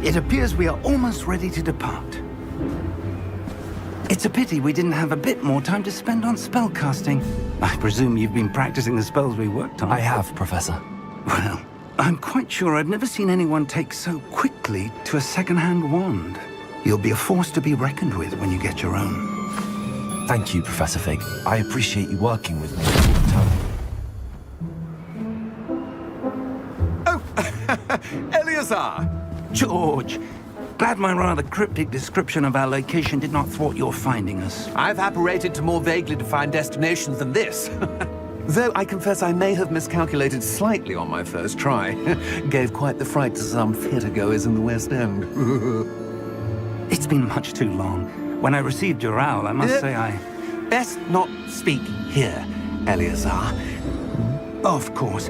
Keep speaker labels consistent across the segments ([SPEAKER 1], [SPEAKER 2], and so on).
[SPEAKER 1] It appears we are almost ready to depart. It's a pity we didn't have a bit more time to spend on spellcasting. I presume you've been practicing the spells we worked on.
[SPEAKER 2] I have, Professor.
[SPEAKER 1] Well, I'm quite sure I've never seen anyone take so quickly to a second-hand wand. You'll be a force to be reckoned with when you get your own.
[SPEAKER 2] Thank you, Professor Fig. I appreciate you working with me all the time.
[SPEAKER 3] Eleazar!
[SPEAKER 1] George, glad my rather cryptic description of our location did not thwart your finding us.
[SPEAKER 3] I've apparated to more vaguely defined destinations than this. Though I confess I may have miscalculated slightly on my first try. Gave quite the fright to some theatre-goers in the West End.
[SPEAKER 1] It's been much too long. When I received your owl, I must say I...
[SPEAKER 3] Best not speak here, Eleazar.
[SPEAKER 1] Of course.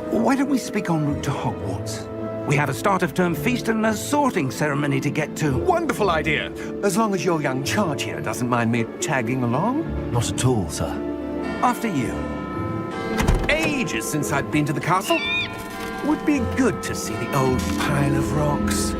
[SPEAKER 1] Why don't we speak en route to Hogwarts? We have a start-of-term feast and a sorting ceremony to get to.
[SPEAKER 3] Wonderful idea! As long as your young charge here doesn't mind me tagging along.
[SPEAKER 2] Not at all, sir.
[SPEAKER 1] After you.
[SPEAKER 3] Ages since I'd been to the castle. Would be good to see the old pile of rocks.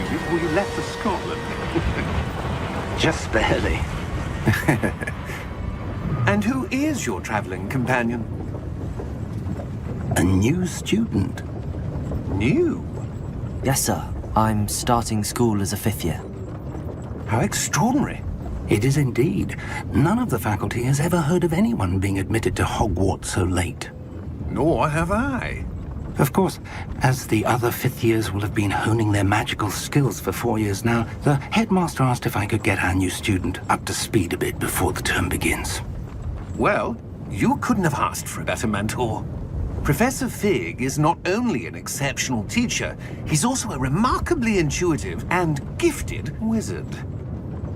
[SPEAKER 1] Before you left for Scotland. Just barely.
[SPEAKER 3] And who is your traveling companion?
[SPEAKER 1] A new student.
[SPEAKER 3] New?
[SPEAKER 2] Yes, sir. I'm starting school as a 5th year.
[SPEAKER 3] How extraordinary.
[SPEAKER 1] It is indeed. None of the faculty has ever heard of anyone being admitted to Hogwarts so late.
[SPEAKER 3] Nor have I.
[SPEAKER 1] Of course, as the other 5th years will have been honing their magical skills for 4 years now, the headmaster asked if I could get our new student up to speed a bit before the term begins.
[SPEAKER 3] Well, you couldn't have asked for a better mentor. Professor Fig is not only an exceptional teacher, he's also a remarkably intuitive and gifted wizard.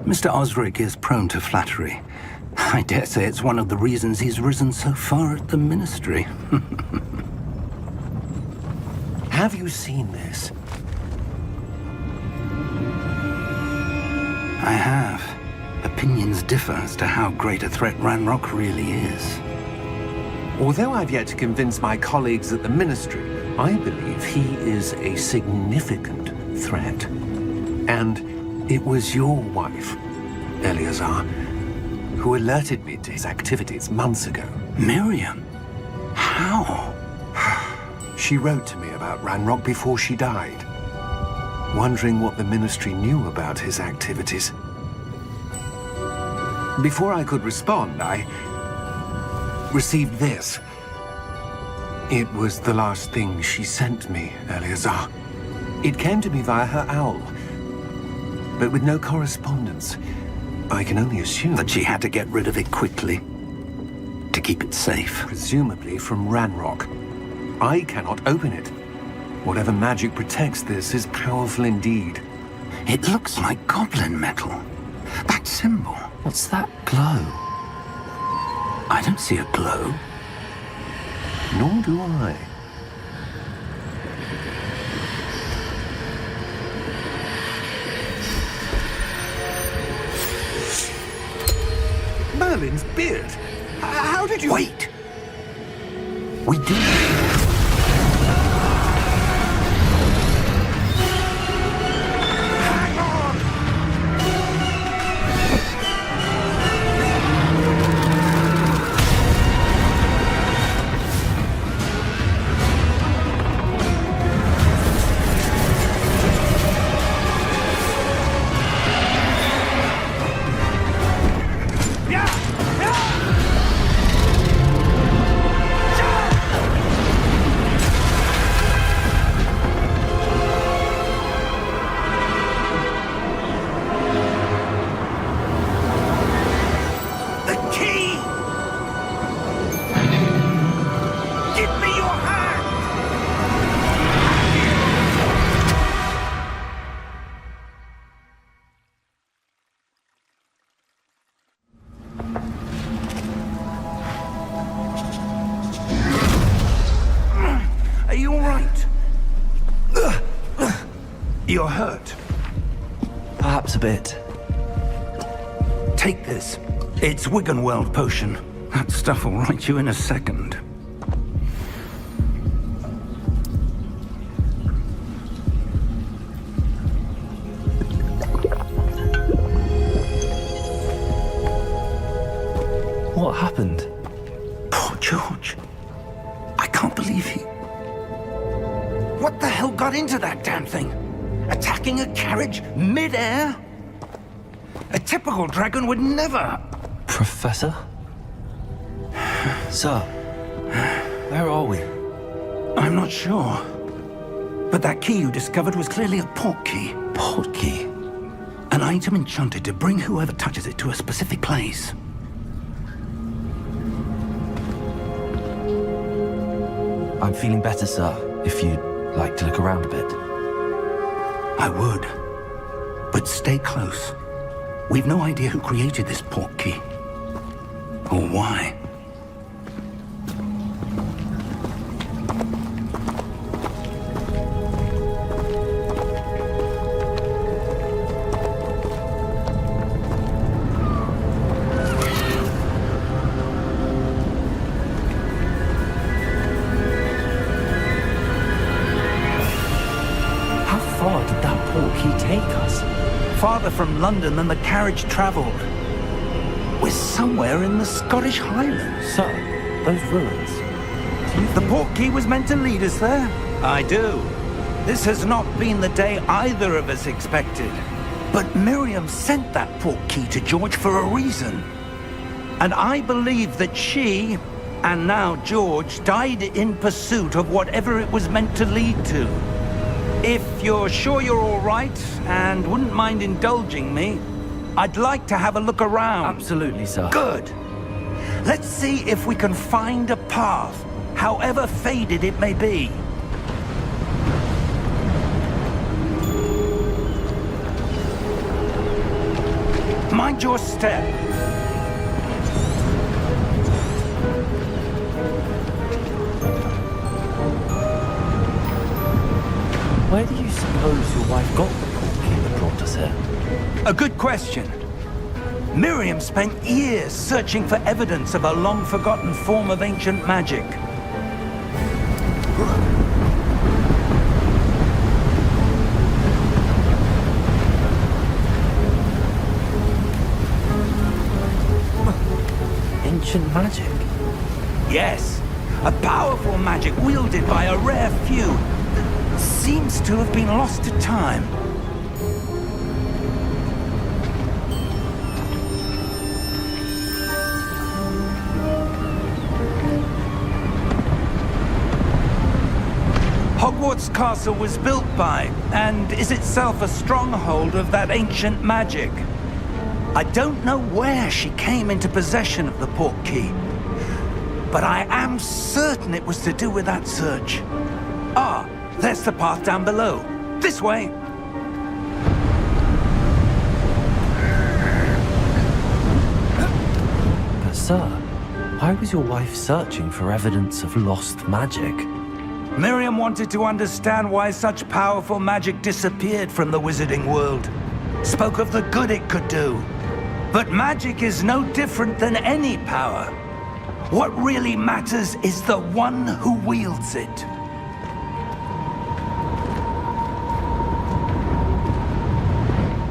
[SPEAKER 1] Mr. Osric is prone to flattery. I dare say it's one of the reasons he's risen so far at the ministry.
[SPEAKER 3] Have you seen this?
[SPEAKER 1] I have. Opinions differ as to how great a threat Ranrock really is.
[SPEAKER 3] Although I've yet to convince my colleagues at the ministry, I believe he is a significant threat. And it was your wife, Eleazar, who alerted me to his activities months ago.
[SPEAKER 1] Miriam? How?
[SPEAKER 3] She wrote to me about Ranrock before she died, wondering what the ministry knew about his activities. Before I could respond, I received this. It was the last thing she sent me, Eleazar. It came to me via her owl, but with no correspondence. I can only assume
[SPEAKER 1] That she had to get rid of it quickly, to keep it safe.
[SPEAKER 3] presumably from Ranrock. I cannot open it. Whatever magic protects this is powerful indeed.
[SPEAKER 1] It looks like goblin metal. That symbol.
[SPEAKER 2] What's that glow?
[SPEAKER 1] I don't see a glow.
[SPEAKER 3] Nor do I. Merlin's beard. How did you...
[SPEAKER 1] Wait! We do. You're hurt.
[SPEAKER 2] Perhaps a bit.
[SPEAKER 1] Take this. It's Wiggenweld potion. That stuff will right you in a second.
[SPEAKER 2] What happened?
[SPEAKER 1] Poor George. I can't believe he... What the hell got into that damn thing? Attacking a carriage mid-air? A typical dragon would never...
[SPEAKER 2] Professor? Sir, where are we?
[SPEAKER 1] I'm not sure. But that key you discovered was clearly a port key.
[SPEAKER 2] Port key?
[SPEAKER 1] An item enchanted to bring whoever touches it to a specific place.
[SPEAKER 2] I'm feeling better, sir, if you'd like to look around a bit.
[SPEAKER 1] I would. But stay close. We've no idea who created this port key. Or why.
[SPEAKER 2] How far did that port key take us?
[SPEAKER 1] Farther from London than the carriage travelled. We're somewhere in the Scottish Highlands.
[SPEAKER 2] Sir, those ruins.
[SPEAKER 1] The port key was meant to lead us there? I do. This has not been the day either of us expected. But Miriam sent that port key to George for a reason. And I believe that she, and now George, died in pursuit of whatever it was meant to lead to. If you're sure you're all right, and wouldn't mind indulging me, I'd like to have a look around.
[SPEAKER 2] Absolutely, sir.
[SPEAKER 1] Good. Let's see if we can find a path, however faded it may be. Mind your step.
[SPEAKER 2] Where do you suppose your wife got the port key that brought us here?
[SPEAKER 1] A good question. Miriam spent years searching for evidence of a long-forgotten form of ancient magic.
[SPEAKER 2] Ancient magic?
[SPEAKER 1] Yes, a powerful magic wielded by a rare few that seems to have been lost to time. Hogwarts Castle was built by, and is itself a stronghold of that ancient magic. I don't know where she came into possession of the port key, but I am certain it was to do with that search. Ah, there's the path down below. This way.
[SPEAKER 2] But sir, why was your wife searching for evidence of lost magic?
[SPEAKER 1] Miriam wanted to understand why such powerful magic disappeared from the wizarding world. Spoke of the good it could do. But magic is no different than any power. What really matters is the one who wields it.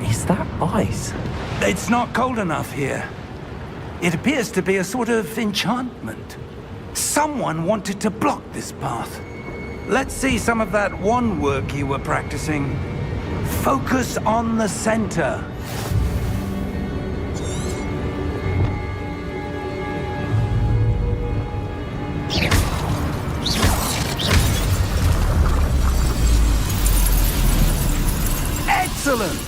[SPEAKER 2] Is that ice?
[SPEAKER 1] It's not cold enough here. It appears to be a sort of enchantment. Someone wanted to block this path. Let's see some of that wand work you were practicing. Focus on the center. Excellent!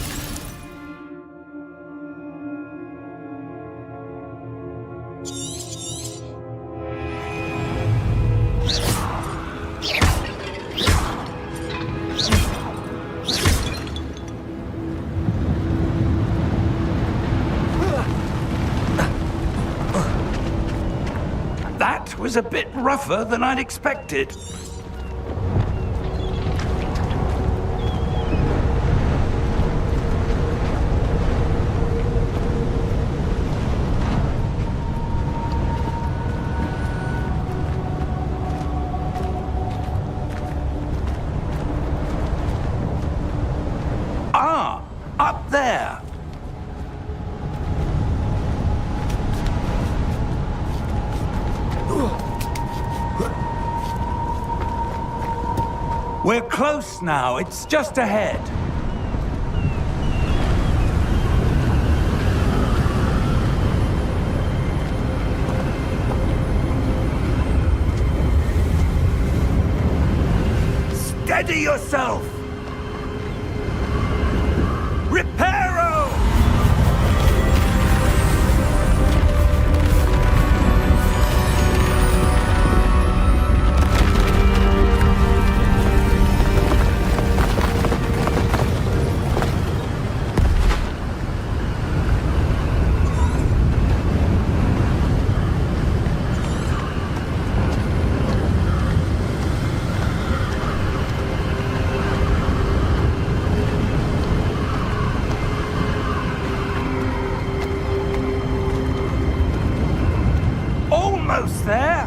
[SPEAKER 1] That was a bit rougher than I'd expected. Up there! We're close now. It's just ahead. Steady yourself! Reparo! Almost there!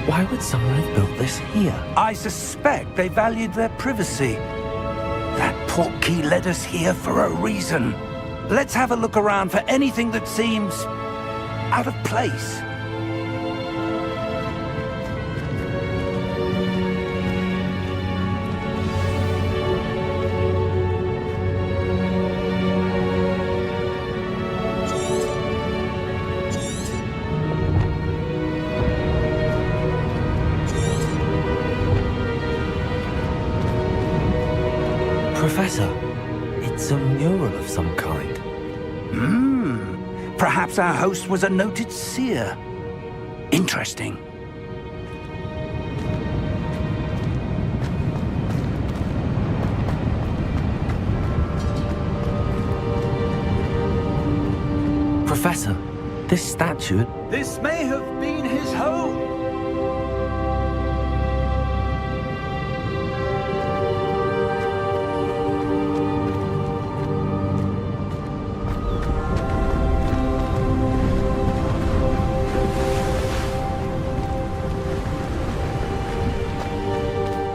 [SPEAKER 2] Why would someone have built this here?
[SPEAKER 1] I suspect they valued their privacy. That portkey led us here for a reason. Let's have a look around for anything that seems out of place.
[SPEAKER 2] Professor, it's a mural of some kind.
[SPEAKER 1] Perhaps our host was a noted seer. Interesting.
[SPEAKER 2] Professor, this statue...
[SPEAKER 1] This may have been his home.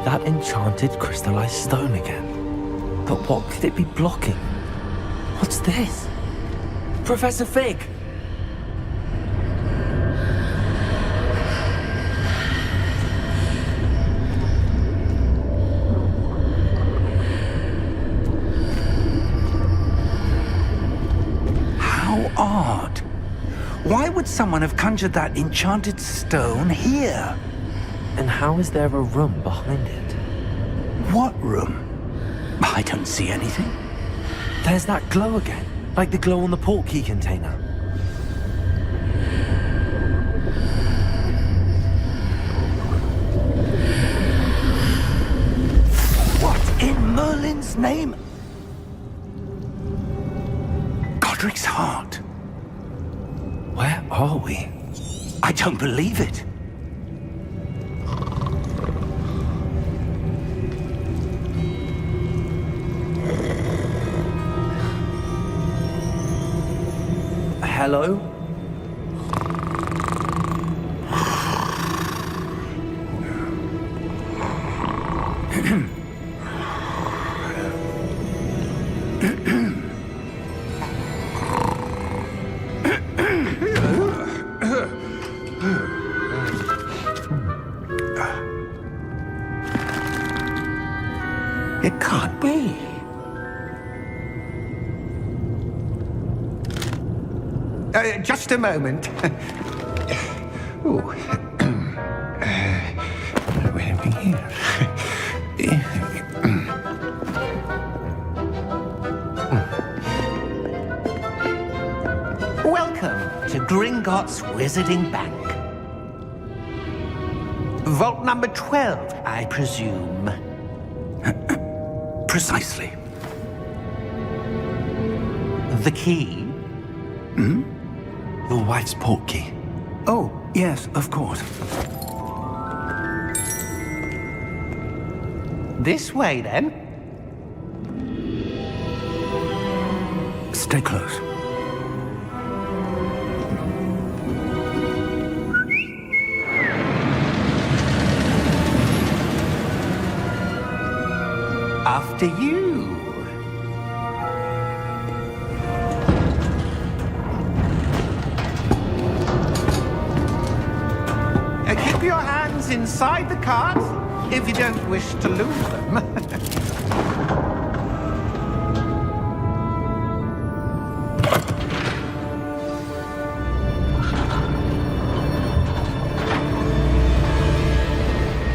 [SPEAKER 2] That enchanted crystallized stone again. But what could it be blocking? What's this? Professor Fig!
[SPEAKER 1] How odd. Why would someone have conjured that enchanted stone here?
[SPEAKER 2] And how is there a room behind it?
[SPEAKER 1] What room? I don't see anything.
[SPEAKER 2] There's that glow again, like the glow on the portkey container.
[SPEAKER 1] What in Merlin's name? Godric's heart.
[SPEAKER 2] Where are we?
[SPEAKER 1] I don't believe it.
[SPEAKER 2] Hello?
[SPEAKER 1] It can't be.
[SPEAKER 3] Just a moment. Ooh. Where are we here?
[SPEAKER 4] Welcome to Gringotts Wizarding Bank. Vault number 12, I presume.
[SPEAKER 1] Precisely.
[SPEAKER 4] The key?
[SPEAKER 2] Your wife's portkey.
[SPEAKER 1] Oh, yes, of course.
[SPEAKER 4] This way, then.
[SPEAKER 1] Stay close.
[SPEAKER 4] After you. Keep your hands inside the cart if you don't wish to lose them.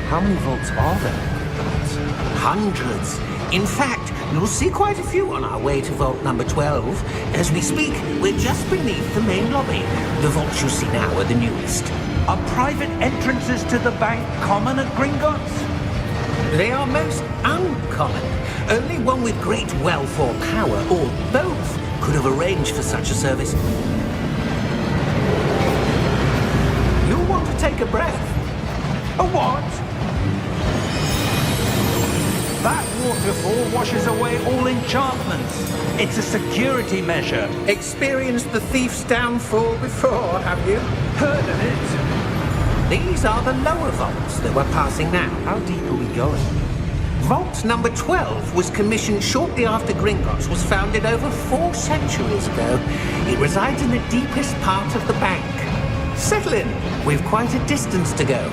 [SPEAKER 2] How many vaults are there?
[SPEAKER 4] Hundreds. In fact, you'll see quite a few on our way to vault number 12. As we speak, we're just beneath the main lobby. The vaults you see now are the newest.
[SPEAKER 1] Are private entrances to the bank common at Gringotts?
[SPEAKER 4] They are most uncommon. Only one with great wealth or power, or both, could have arranged for such a service. You'll want to take a breath.
[SPEAKER 1] A what? That waterfall washes away all enchantments. It's a security measure.
[SPEAKER 4] Experienced the thief's downfall before, have you?
[SPEAKER 1] Heard of it?
[SPEAKER 4] These are the lower vaults that we're passing now.
[SPEAKER 2] How deep are we going?
[SPEAKER 4] Vault number 12 was commissioned shortly after Gringotts was founded over 4 centuries ago. It resides in the deepest part of the bank. Settle in. We've quite a distance to go.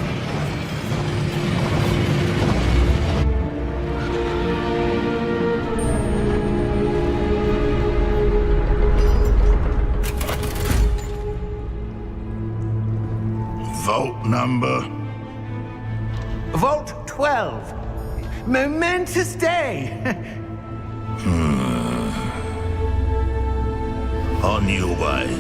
[SPEAKER 5] Vault number?
[SPEAKER 4] Vault 12. Momentous day.
[SPEAKER 5] On your way.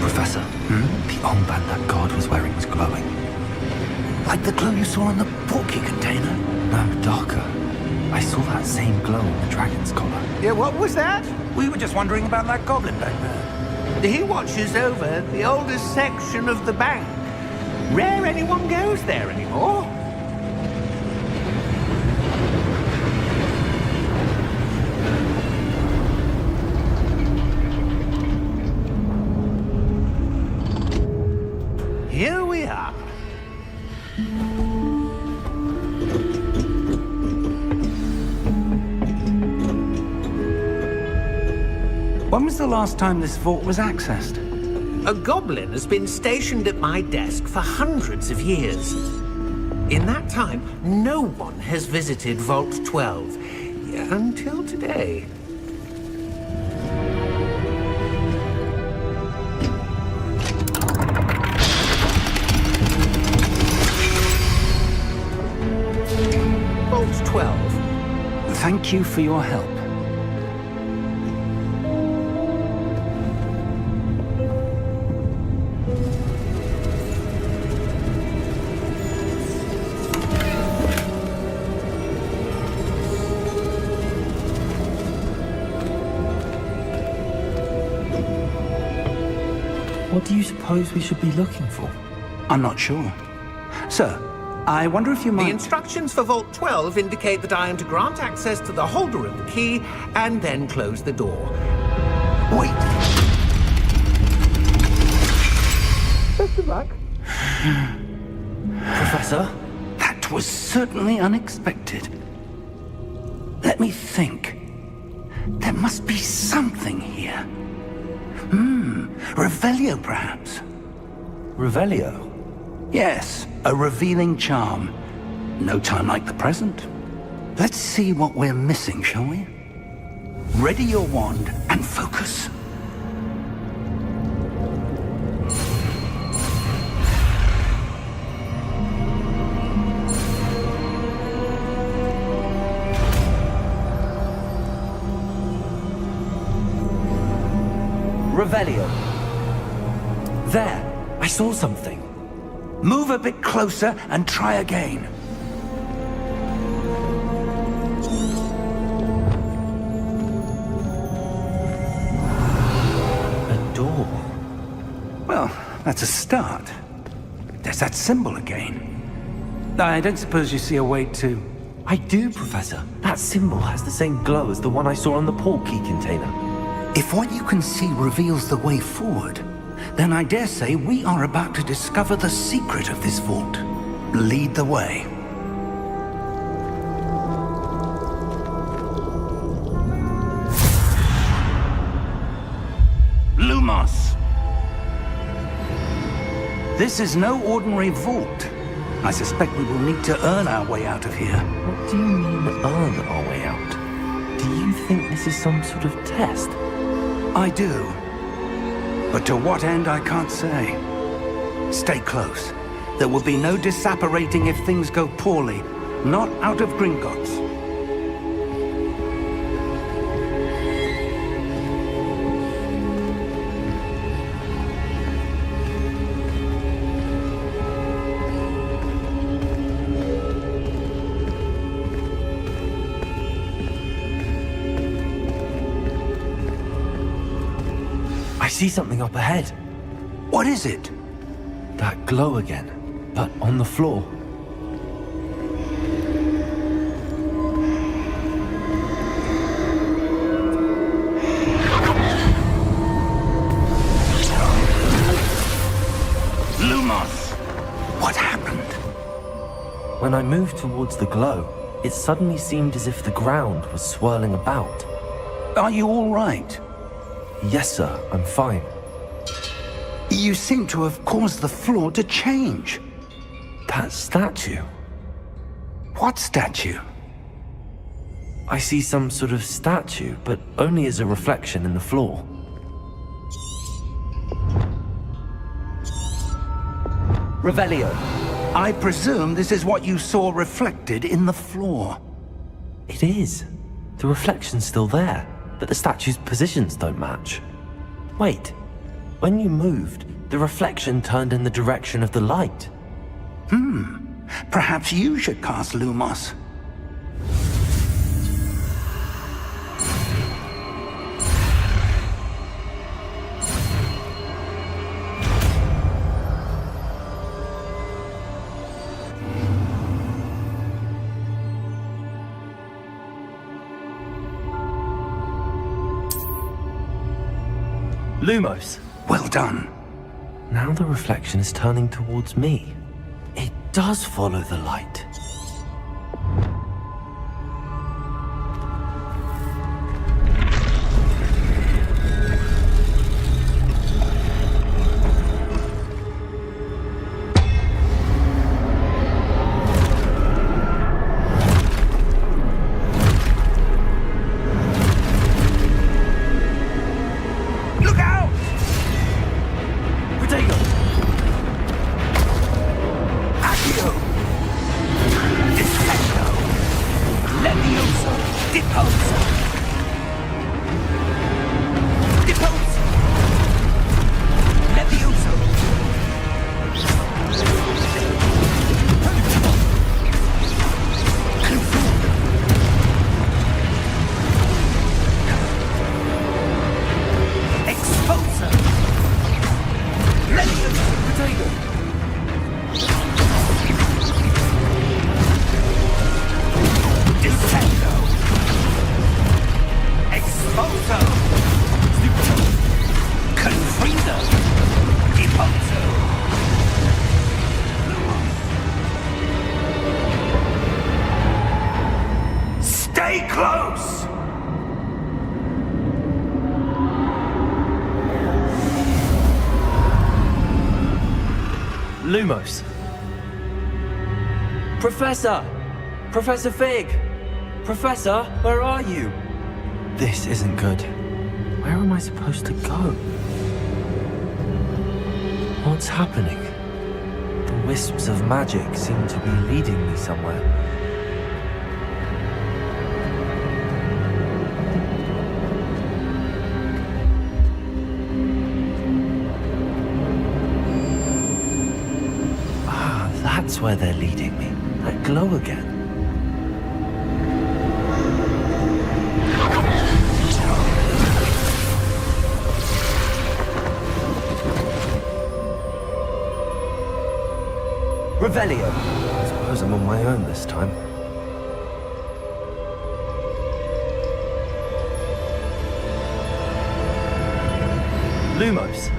[SPEAKER 2] Professor, the armband that guard was wearing was glowing.
[SPEAKER 1] Like the glow you saw in the portkey container?
[SPEAKER 2] No, darker. I saw that same glow on the dragon's collar.
[SPEAKER 4] Yeah, what was that?
[SPEAKER 1] We were just wondering about that goblin back there.
[SPEAKER 4] He watches over the oldest section of the bank. Rare anyone goes there anymore. Here we are.
[SPEAKER 1] When was the last time this vault was accessed?
[SPEAKER 4] A goblin has been stationed at my desk for hundreds of years. In that time, no one has visited Vault 12 until today. Vault 12.
[SPEAKER 1] Thank you for your help.
[SPEAKER 2] What do you suppose we should be looking for?
[SPEAKER 1] I'm not sure. Sir, I wonder if you
[SPEAKER 4] The
[SPEAKER 1] might...
[SPEAKER 4] instructions for Vault 12 indicate that I am to grant access to the holder of the key and then close the door.
[SPEAKER 1] Wait!
[SPEAKER 4] Best of luck.
[SPEAKER 2] Professor?
[SPEAKER 1] That was certainly unexpected. Let me think. There must be something here. Revelio, perhaps?
[SPEAKER 2] Revelio?
[SPEAKER 1] Yes, a revealing charm. No time like the present. Let's see what we're missing, shall we? Ready your wand and focus.
[SPEAKER 2] Revelio. There, I saw something.
[SPEAKER 1] Move a bit closer and try again.
[SPEAKER 2] A door.
[SPEAKER 1] Well, that's a start. There's that symbol again. I don't suppose you see a way to...
[SPEAKER 2] I do, Professor. That symbol has the same glow as the one I saw on the portkey container.
[SPEAKER 1] If what you can see reveals the way forward, then I dare say we are about to discover the secret of this vault. Lead the way. Lumos! This is no ordinary vault. I suspect we will need to earn our way out of here.
[SPEAKER 2] What do you mean, earn our way out? Do you think this is some sort of test?
[SPEAKER 1] I do. But to what end, I can't say. Stay close. There will be no disapparating if things go poorly. Not out of Gringotts.
[SPEAKER 2] I see something up ahead.
[SPEAKER 1] What is it?
[SPEAKER 2] That glow again, but on the floor.
[SPEAKER 1] Lumos! What happened?
[SPEAKER 2] When I moved towards the glow, it suddenly seemed as if the ground was swirling about.
[SPEAKER 1] Are you all right?
[SPEAKER 2] Yes, sir, I'm fine.
[SPEAKER 1] You seem to have caused the floor to change.
[SPEAKER 2] That statue.
[SPEAKER 1] What statue?
[SPEAKER 2] I see some sort of statue, but only as a reflection in the floor.
[SPEAKER 1] Revelio. I presume this is what you saw reflected in the floor.
[SPEAKER 2] It is. The reflection's still there, but the statue's positions don't match. Wait, when you moved, the reflection turned in the direction of the light.
[SPEAKER 1] Perhaps you should cast Lumos.
[SPEAKER 2] Lumos!
[SPEAKER 1] Well done.
[SPEAKER 2] Now the reflection is turning towards me. It does follow the light. Stay close! Lumos. Professor! Professor Fig! Professor, where are you? This isn't good. Where am I supposed to go? What's happening? The wisps of magic seem to be leading me somewhere. That's where they're leading me. That glow again. Revelio. I suppose I'm on my own this time. Lumos.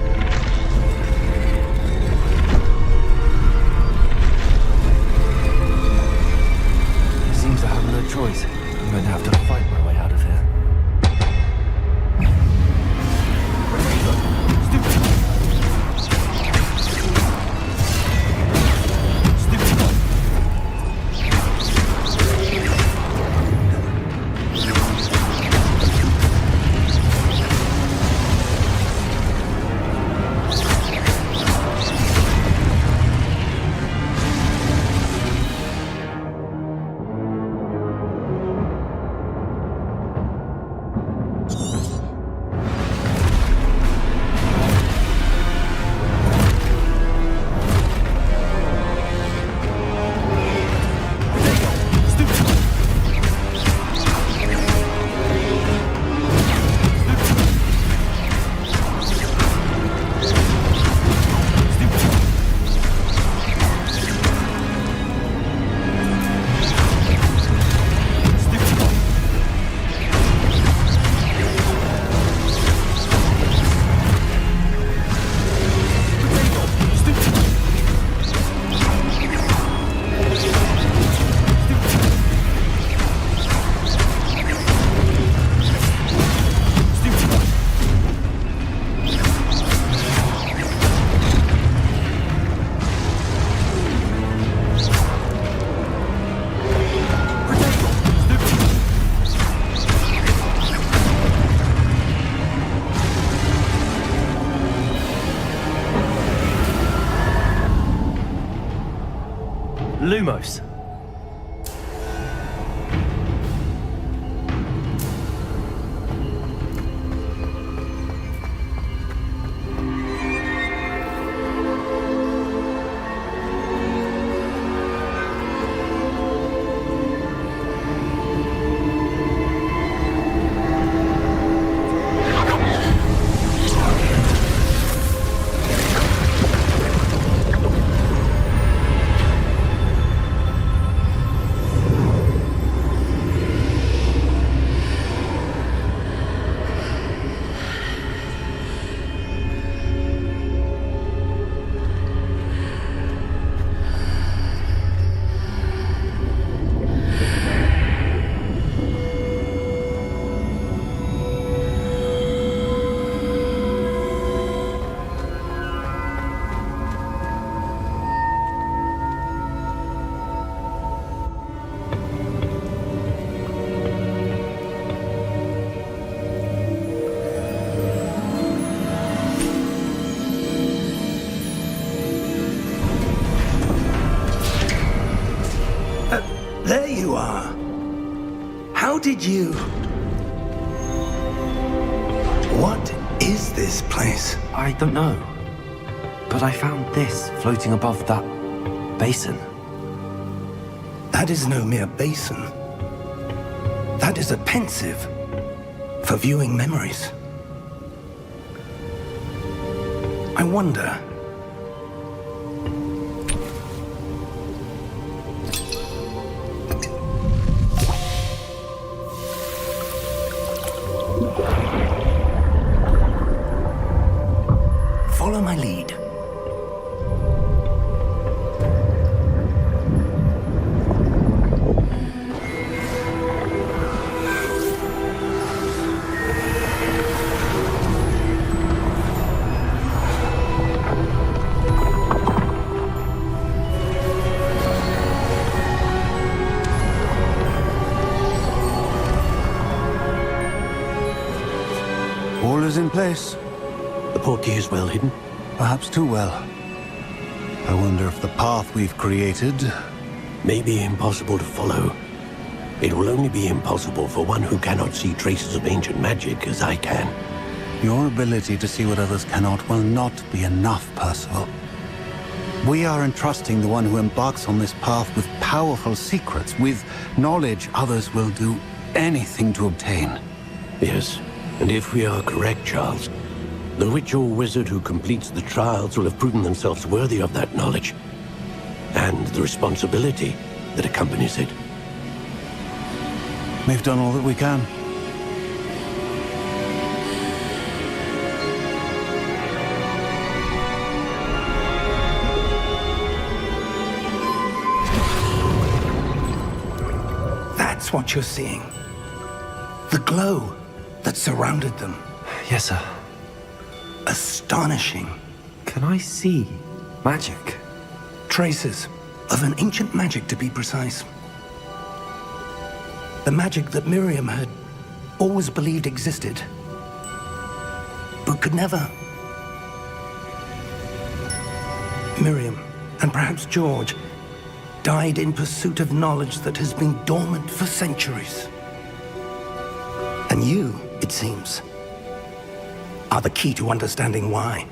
[SPEAKER 2] Seems I have no choice. I'm going to have to fight my way out of here. Lumos.
[SPEAKER 1] There you are. How did you... What is this place?
[SPEAKER 2] I don't know. But I found this floating above that basin.
[SPEAKER 1] That is no mere basin. That is a pensive for viewing memories. I wonder... Follow my lead.
[SPEAKER 6] All is in place.
[SPEAKER 7] The portkey is well hidden.
[SPEAKER 6] Perhaps too well. I wonder if the path we've created...
[SPEAKER 7] May be impossible to follow. It will only be impossible for one who cannot see traces of ancient magic as I can.
[SPEAKER 6] Your ability to see what others cannot will not be enough, Percival. We are entrusting the one who embarks on this path with powerful secrets, with knowledge others will do anything to obtain.
[SPEAKER 7] Yes, and if we are correct, Charles, the witch or wizard who completes the trials will have proven themselves worthy of that knowledge, and the responsibility that accompanies it.
[SPEAKER 6] We've done all that we can.
[SPEAKER 1] That's what you're seeing. The glow that surrounded them.
[SPEAKER 2] Yes, sir.
[SPEAKER 1] Astonishing.
[SPEAKER 2] Can I see magic?
[SPEAKER 1] Traces of an ancient magic, to be precise. The magic that Miriam had always believed existed, but could never. Miriam, and perhaps George, died in pursuit of knowledge that has been dormant for centuries. And you, it seems, are the key to understanding why.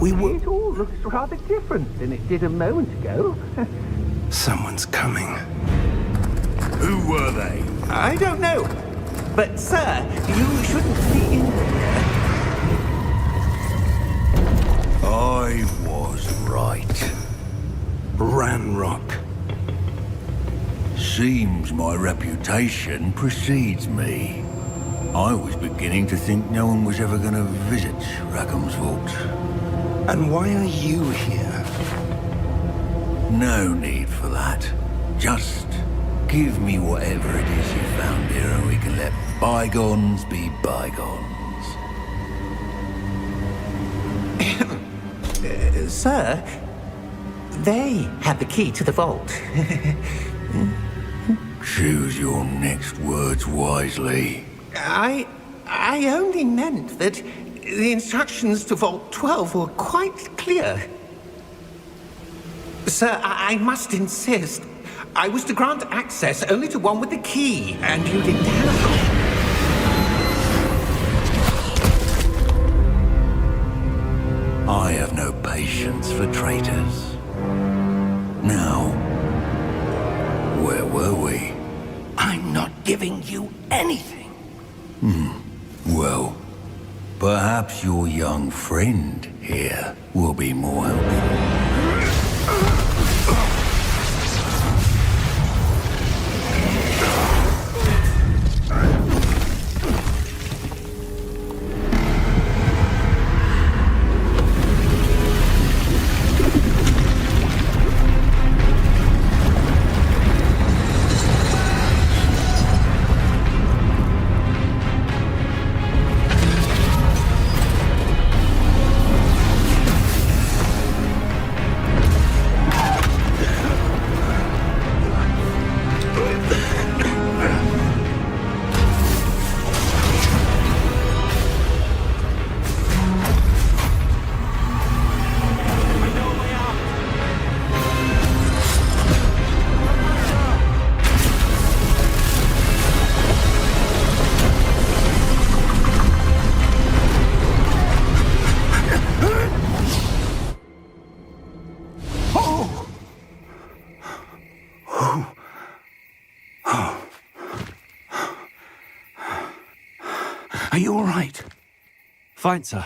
[SPEAKER 4] It all looks rather different than it did a moment ago.
[SPEAKER 1] Someone's coming.
[SPEAKER 5] Who were they?
[SPEAKER 4] I don't know. But, sir, you shouldn't be in there.
[SPEAKER 5] I was right.
[SPEAKER 1] Ranrock.
[SPEAKER 5] Seems my reputation precedes me. I was beginning to think no one was ever going to visit Rackham's vault.
[SPEAKER 1] And why are you here?
[SPEAKER 5] No need for that. Just give me whatever it is you found here and we can let bygones be bygones.
[SPEAKER 4] Sir, they have the key to the vault.
[SPEAKER 5] Choose your next words wisely.
[SPEAKER 4] I only meant that the instructions to Vault 12 were quite clear. Sir, I must insist. I was to grant access only to one with the key, and you didn't have.
[SPEAKER 5] I have no patience for traitors. Now, where were we?
[SPEAKER 1] I'm not giving you anything.
[SPEAKER 5] Well, perhaps your young friend here will be more helpful.
[SPEAKER 1] Are you all right?
[SPEAKER 2] Fine, sir.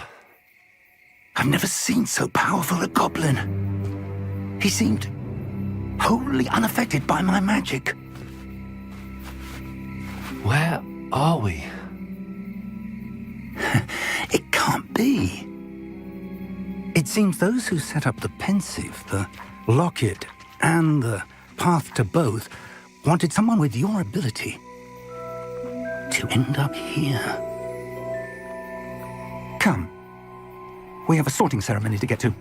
[SPEAKER 1] I've never seen so powerful a goblin. He seemed wholly unaffected by my magic.
[SPEAKER 2] Where are we?
[SPEAKER 1] It can't be. It seems those who set up the pensive, the locket, and the path to both wanted someone with your ability to end up here. Come. We have a sorting ceremony to get to.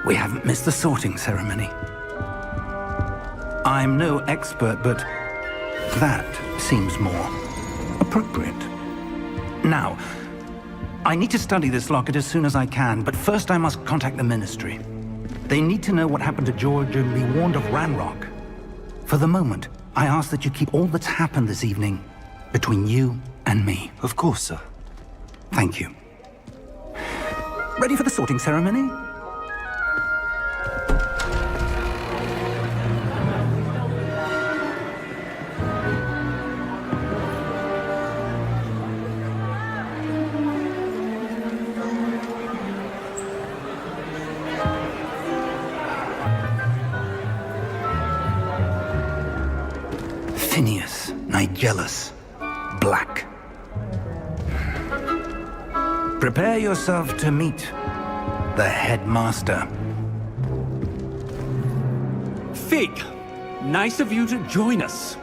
[SPEAKER 1] We haven't missed the sorting ceremony. I'm no expert, but that seems more appropriate. Now, I need to study this locket as soon as I can, but first I must contact the Ministry. They need to know what happened to George and be warned of Ranrock. For the moment, I ask that you keep all that's happened this evening between you and me.
[SPEAKER 2] Of course, sir.
[SPEAKER 1] Thank you. Ready for the sorting ceremony? Phineas, Nigellus, Black. Prepare yourself to meet the headmaster.
[SPEAKER 8] Fig, nice of you to join us.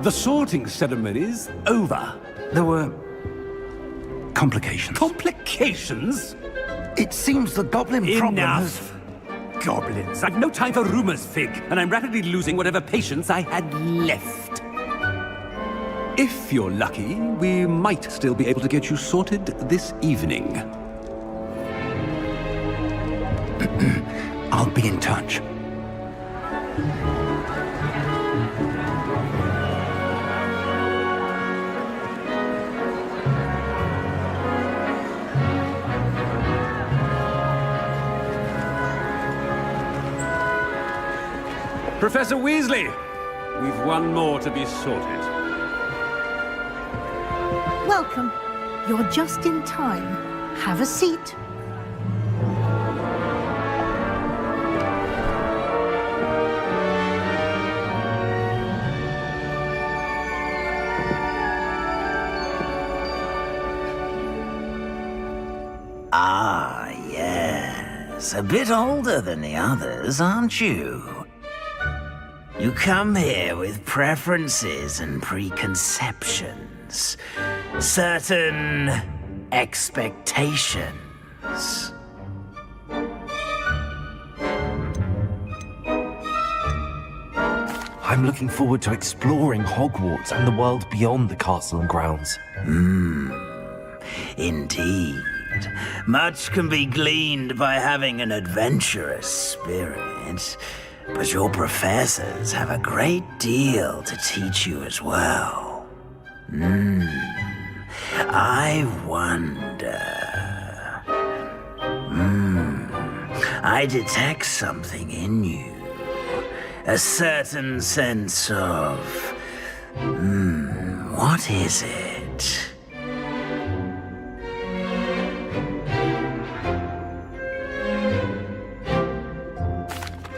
[SPEAKER 8] The sorting ceremony's over.
[SPEAKER 1] There were complications.
[SPEAKER 8] Complications?
[SPEAKER 1] It seems the goblin problem has...
[SPEAKER 8] Enough! Goblins. I've no time for rumors, Fig, and I'm rapidly losing whatever patience I had left. If you're lucky, we might still be able to get you sorted this evening.
[SPEAKER 1] I'll be in touch.
[SPEAKER 8] Professor Weasley, we've one more to be sorted.
[SPEAKER 9] Welcome. You're just in time. Have a seat.
[SPEAKER 10] Ah, yes. A bit older than the others, aren't you? You come here with preferences and preconceptions. Certain expectations.
[SPEAKER 2] I'm looking forward to exploring Hogwarts and the world beyond the castle and grounds.
[SPEAKER 10] Indeed. Much can be gleaned by having an adventurous spirit, but your professors have a great deal to teach you as well. I wonder... I detect something in you. A certain sense of... what is it?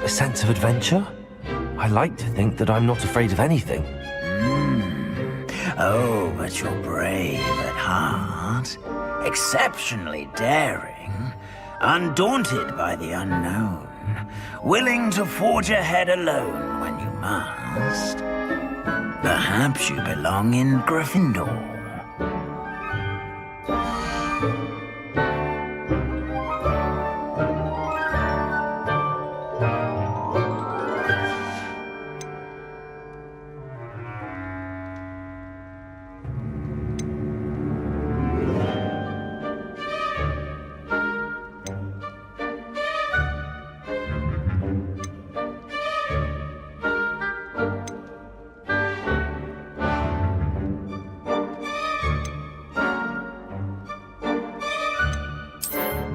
[SPEAKER 2] A sense of adventure? I like to think that I'm not afraid of anything.
[SPEAKER 10] Oh, but you're brave at heart, exceptionally daring, undaunted by the unknown, willing to forge ahead alone when you must. Perhaps you belong in Gryffindor.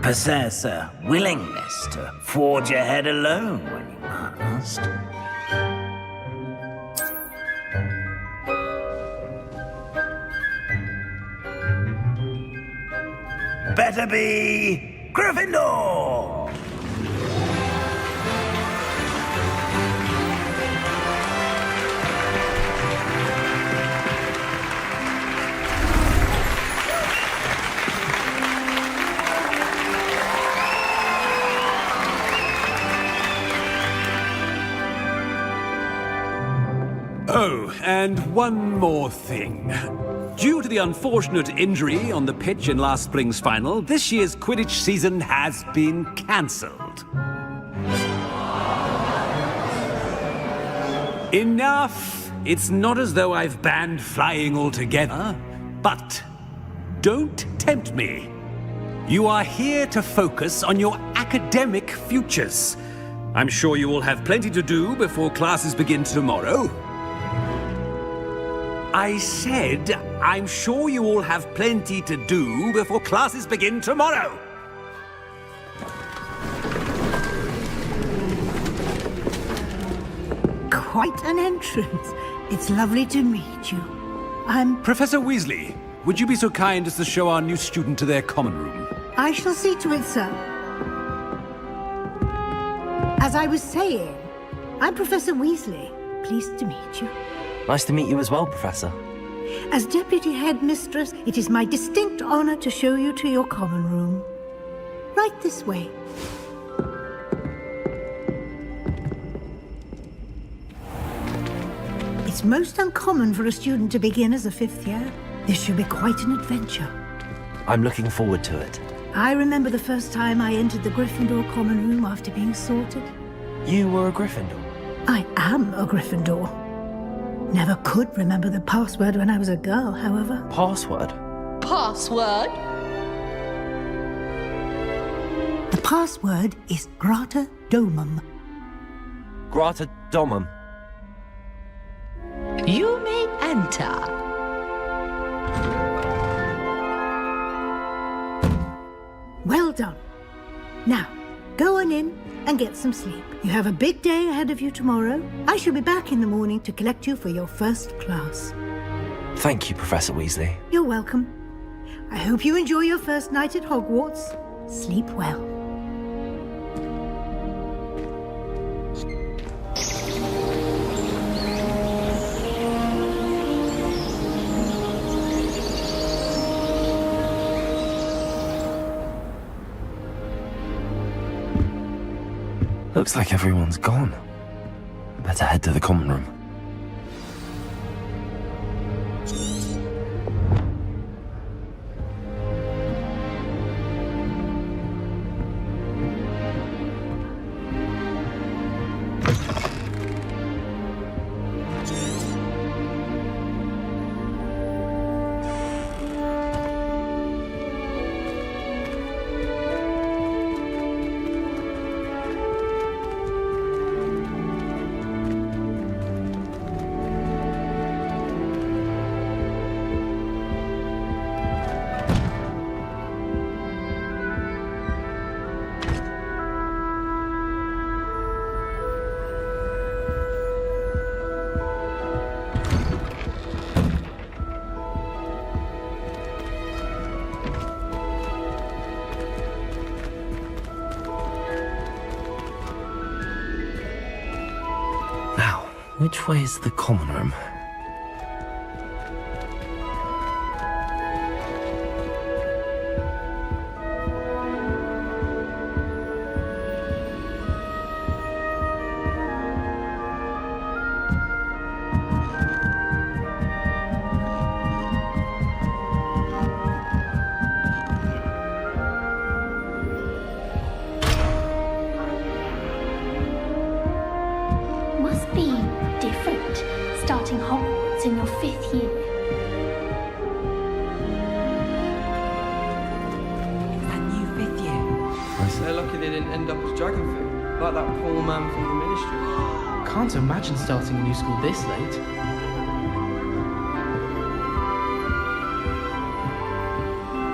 [SPEAKER 10] Possess a willingness to forge ahead alone when you must. Better be Gryffindor!
[SPEAKER 8] Oh, and one more thing. Due to the unfortunate injury on the pitch in last spring's final, this year's Quidditch season has been cancelled. Enough! It's not as though I've banned flying altogether, but don't tempt me. You are here to focus on your academic futures. I'm sure you will have plenty to do before classes begin tomorrow. I said, I'm sure you all have plenty to do before classes begin tomorrow.
[SPEAKER 9] Quite an entrance. It's lovely to meet you.
[SPEAKER 8] Professor Weasley, would you be so kind as to show our new student to their common room?
[SPEAKER 9] I shall see to it, sir. As I was saying, I'm Professor Weasley. Pleased to meet you.
[SPEAKER 2] Nice to meet you as well, Professor.
[SPEAKER 9] As Deputy Headmistress, it is my distinct honor to show you to your common room. Right this way. It's most uncommon for a student to begin as a fifth year. This should be quite an adventure.
[SPEAKER 2] I'm looking forward to it.
[SPEAKER 9] I remember the first time I entered the Gryffindor common room after being sorted.
[SPEAKER 2] You were a Gryffindor?
[SPEAKER 9] I am a Gryffindor. Never could remember the password when I was a girl, however.
[SPEAKER 2] Password?
[SPEAKER 11] Password?
[SPEAKER 9] The password is Grata Domum.
[SPEAKER 2] Grata Domum.
[SPEAKER 11] You may enter.
[SPEAKER 9] Well done. Now, go on in and get some sleep. You have a big day ahead of you tomorrow. I shall be back in the morning to collect you for your first class.
[SPEAKER 2] Thank you, Professor Weasley.
[SPEAKER 9] You're welcome. I hope you enjoy your first night at Hogwarts. Sleep well.
[SPEAKER 2] Looks like everyone's gone. Better head to the common room. Which way is the common room?
[SPEAKER 12] Must be different, starting Hogwarts in your 5th year.
[SPEAKER 11] It's that new 5th year.
[SPEAKER 13] They're lucky they didn't end up as dragon food, like that poor man from the ministry. Can't imagine starting a new school this late.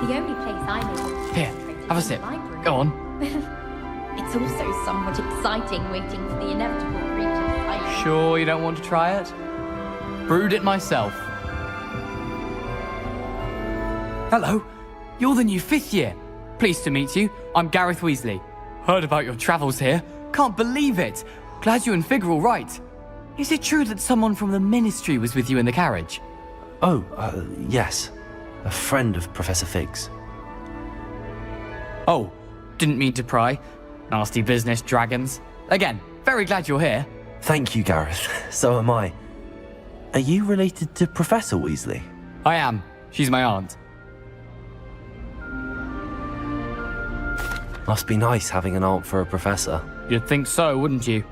[SPEAKER 12] The only place I know.
[SPEAKER 13] Here, have a sip. Go on.
[SPEAKER 12] It's also somewhat exciting waiting for the inevitable creatures.
[SPEAKER 13] Sure you don't want to try it? Brewed it myself. Hello, you're the new 5th year. Pleased to meet you. I'm Gareth Weasley. Heard about your travels here. Can't believe it. Glad you and Fig are all right. Is it true that someone from the ministry was with you in the carriage?
[SPEAKER 2] Oh, yes. A friend of Professor Fig's.
[SPEAKER 13] Oh, didn't mean to pry. Nasty business, dragons. Again, very glad you're here.
[SPEAKER 2] Thank you, Gareth. So am I. Are you related to Professor Weasley?
[SPEAKER 13] I am. She's my aunt.
[SPEAKER 2] Must be nice having an aunt for a professor.
[SPEAKER 13] You'd think so, wouldn't you?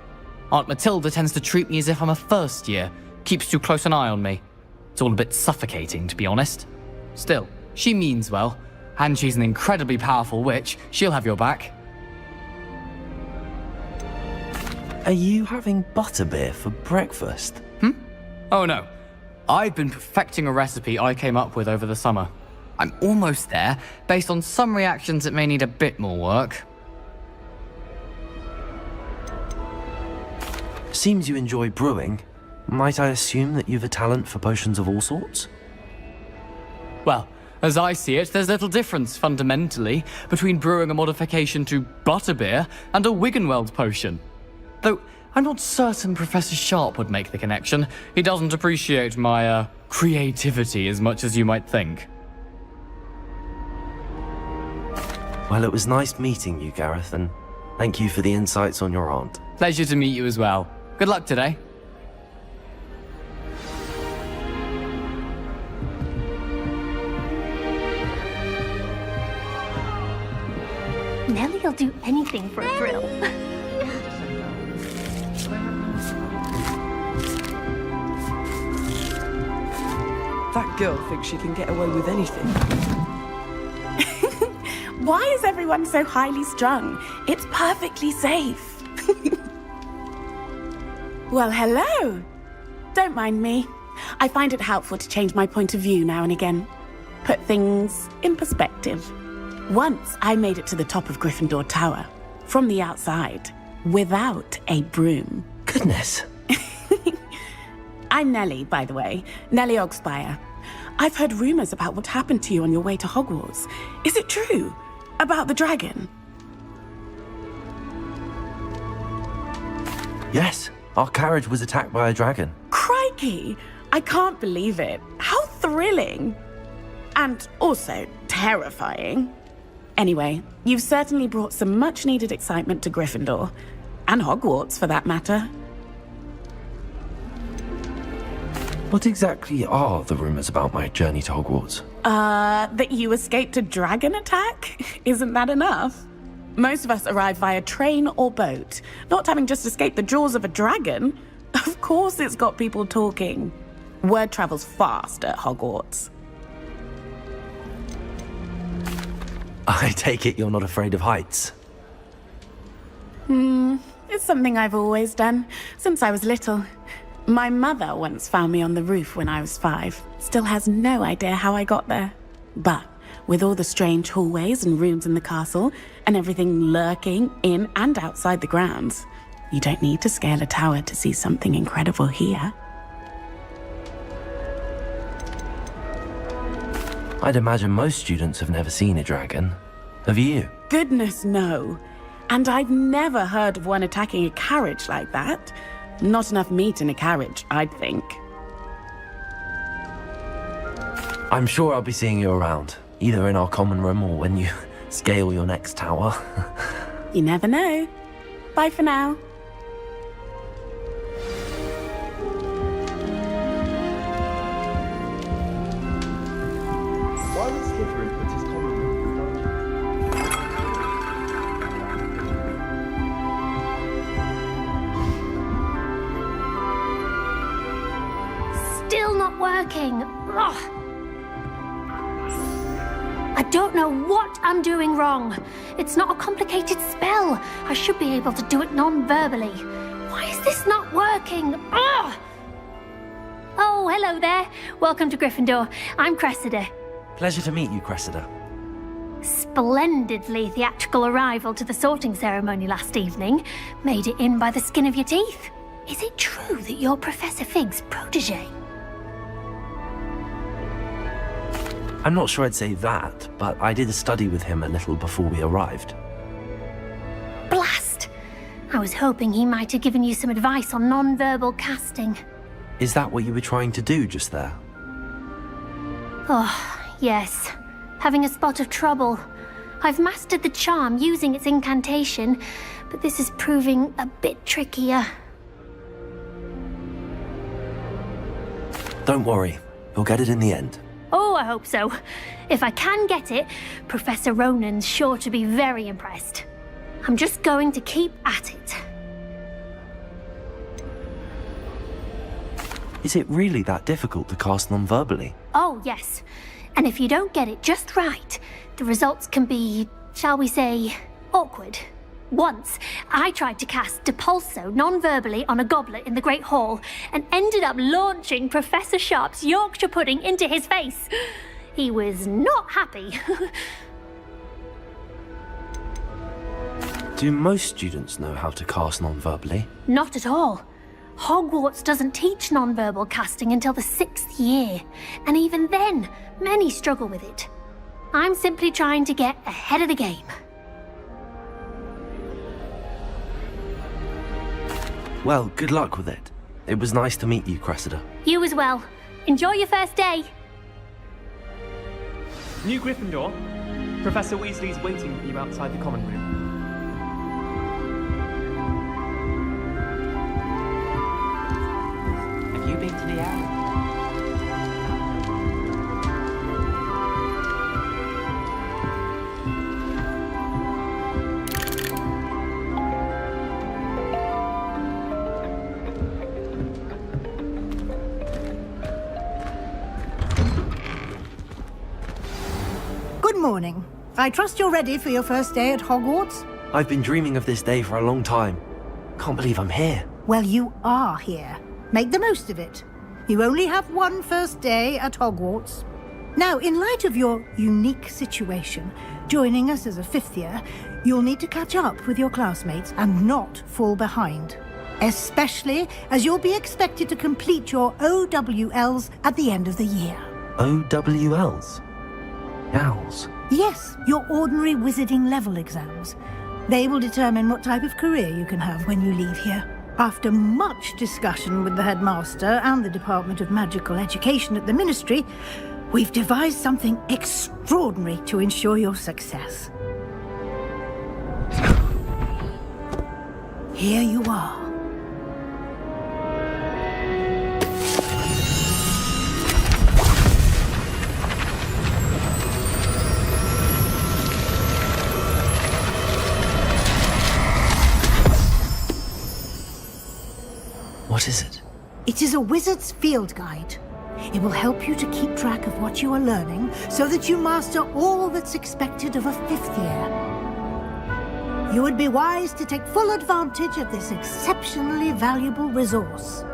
[SPEAKER 13] Aunt Matilda tends to treat me as if I'm a first year, keeps too close an eye on me. It's all a bit suffocating, to be honest. Still, she means well, and she's an incredibly powerful witch. She'll have your back.
[SPEAKER 2] Are you having butterbeer for breakfast?
[SPEAKER 13] Oh no. I've been perfecting a recipe I came up with over the summer. I'm almost there. Based on some reactions, it may need a bit more work.
[SPEAKER 2] Seems you enjoy brewing. Might I assume that you've a talent for potions of all sorts?
[SPEAKER 13] Well, as I see it, there's little difference, fundamentally, between brewing a modification to butterbeer and a Wiggenweld potion. Though, I'm not certain Professor Sharp would make the connection. He doesn't appreciate my, creativity as much as you might think.
[SPEAKER 2] Well, it was nice meeting you, Gareth, and thank you for the insights on your aunt.
[SPEAKER 13] Pleasure to meet you as well. Good luck today.
[SPEAKER 12] Nellie'll do anything for a thrill.
[SPEAKER 14] That girl thinks she can get away with anything.
[SPEAKER 15] Why is everyone so highly strung? It's perfectly safe. Well, hello. Don't mind me. I find it helpful to change my point of view now and again. Put things in perspective. Once I made it to the top of Gryffindor Tower, from the outside, without a broom.
[SPEAKER 2] Goodness.
[SPEAKER 15] I'm Nellie, by the way. Nellie Ogspire. I've heard rumors about what happened to you on your way to Hogwarts. Is it true? About the dragon?
[SPEAKER 2] Yes, our carriage was attacked by a dragon.
[SPEAKER 15] Crikey! I can't believe it. How thrilling! And also terrifying. Anyway, you've certainly brought some much-needed excitement to Gryffindor. And Hogwarts, for that matter.
[SPEAKER 2] What exactly are the rumors about my journey to Hogwarts?
[SPEAKER 15] That you escaped a dragon attack? Isn't that enough? Most of us arrive via train or boat, not having just escaped the jaws of a dragon. Of course it's got people talking. Word travels fast at Hogwarts.
[SPEAKER 2] I take it you're not afraid of heights?
[SPEAKER 15] It's something I've always done, since I was little. My mother once found me on the roof when I was 5. Still has no idea how I got there. But with all the strange hallways and rooms in the castle, and everything lurking in and outside the grounds, you don't need to scale a tower to see something incredible here.
[SPEAKER 2] I'd imagine most students have never seen a dragon. Have you?
[SPEAKER 15] Goodness, no. And I've never heard of one attacking a carriage like that. Not enough meat in a carriage, I'd think.
[SPEAKER 2] I'm sure I'll be seeing you around, either in our common room or when you scale your next tower.
[SPEAKER 15] You never know. Bye for now.
[SPEAKER 14] Why would Slytherin put his common room in the dungeon?
[SPEAKER 12] Still not working. Ugh. I don't know what I'm doing wrong. It's not a complicated spell. I should be able to do it non-verbally. Why is this not working? Ugh. Oh, hello there. Welcome to Gryffindor. I'm Cressida.
[SPEAKER 2] Pleasure to meet you, Cressida.
[SPEAKER 12] Splendidly theatrical arrival to the sorting ceremony last evening. Made it in by the skin of your teeth. Is it true that you're Professor Fig's protege?
[SPEAKER 2] I'm not sure I'd say that, but I did study with him a little before we arrived.
[SPEAKER 12] Blast! I was hoping he might have given you some advice on non-verbal casting.
[SPEAKER 2] Is that what you were trying to do just there?
[SPEAKER 12] Oh, yes. Having a spot of trouble. I've mastered the charm using its incantation, but this is proving a bit trickier.
[SPEAKER 2] Don't worry, you'll get it in the end.
[SPEAKER 12] Oh, I hope so. If I can get it, Professor Ronan's sure to be very impressed. I'm just going to keep at it.
[SPEAKER 2] Is it really that difficult to cast non-verbally?
[SPEAKER 12] Oh, yes. And if you don't get it just right, the results can be, shall we say, awkward. Once, I tried to cast Depulso non-verbally on a goblet in the Great Hall and ended up launching Professor Sharp's Yorkshire pudding into his face. He was not happy.
[SPEAKER 2] Do most students know how to cast non-verbally?
[SPEAKER 12] Not at all. Hogwarts doesn't teach non-verbal casting until the 6th year, and even then, many struggle with it. I'm simply trying to get ahead of the game.
[SPEAKER 2] Well, good luck with it. It was nice to meet you, Cressida.
[SPEAKER 12] You as well. Enjoy your first day.
[SPEAKER 14] New Gryffindor. Professor Weasley's waiting for you outside the common room.
[SPEAKER 13] Have you been to the owl?
[SPEAKER 9] Good morning. I trust you're ready for your first day at Hogwarts?
[SPEAKER 2] I've been dreaming of this day for a long time. Can't believe I'm here.
[SPEAKER 9] Well, you are here. Make the most of it. You only have one first day at Hogwarts. Now, in light of your unique situation, joining us as a 5th year, you'll need to catch up with your classmates and not fall behind. Especially as you'll be expected to complete your OWLs at the end of the year.
[SPEAKER 2] OWLs? Owls?
[SPEAKER 9] Yes, your ordinary wizarding level exams. They will determine what type of career you can have when you leave here. After much discussion with the headmaster and the Department of Magical Education at the Ministry, we've devised something extraordinary to ensure your success. Here you are.
[SPEAKER 2] What is it?
[SPEAKER 9] It is a wizard's field guide. It will help you to keep track of what you are learning so that you master all that's expected of a 5th year. You would be wise to take full advantage of this exceptionally valuable resource.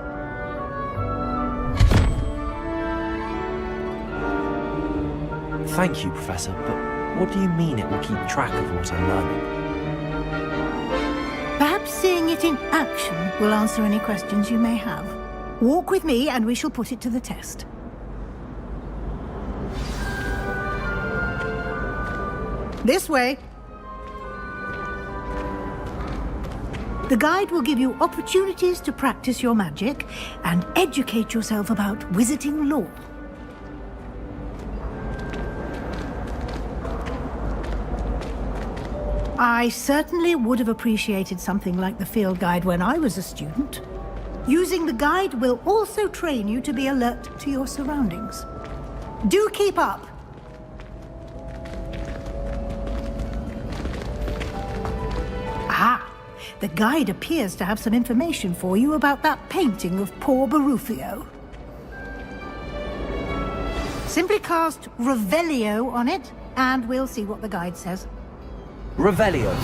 [SPEAKER 2] Thank you, Professor, but what do you mean it will keep track of what I'm learning?
[SPEAKER 9] Perhaps seeing it in action will answer any questions you may have. Walk with me and we shall put it to the test. This way. The guide will give you opportunities to practice your magic and educate yourself about wizarding lore. I certainly would have appreciated something like the field guide when I was a student. Using the guide will also train you to be alert to your surroundings. Do keep up! Ah, the guide appears to have some information for you about that painting of poor Barufio. Simply cast Revelio on it, and we'll see what the guide says.
[SPEAKER 2] Revelio.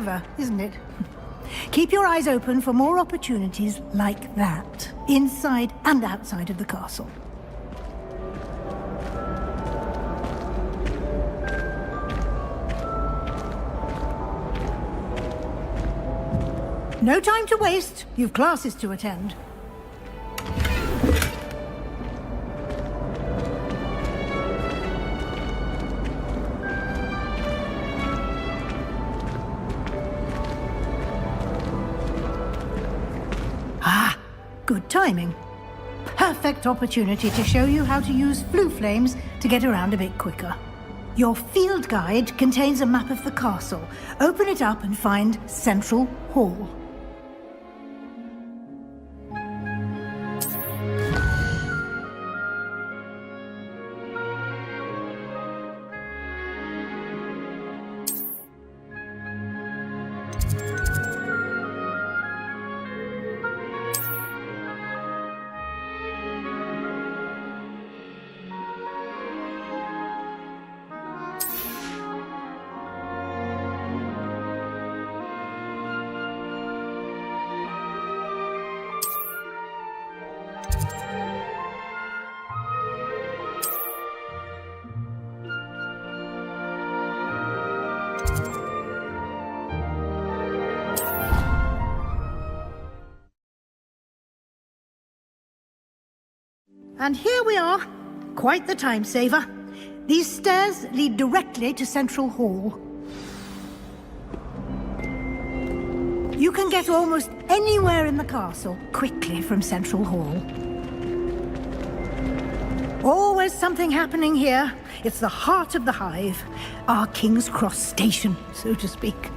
[SPEAKER 9] Clever, isn't it? Keep your eyes open for more opportunities like that, inside and outside of the castle. No time to waste. You've classes to attend. Good timing. Perfect opportunity to show you how to use flue flames to get around a bit quicker. Your field guide contains a map of the castle. Open it up and find Central Hall. And here we are. Quite the time saver. These stairs lead directly to Central Hall. You can get almost anywhere in the castle quickly from Central Hall. Always something happening here. It's the heart of the hive. Our King's Cross station, so to speak.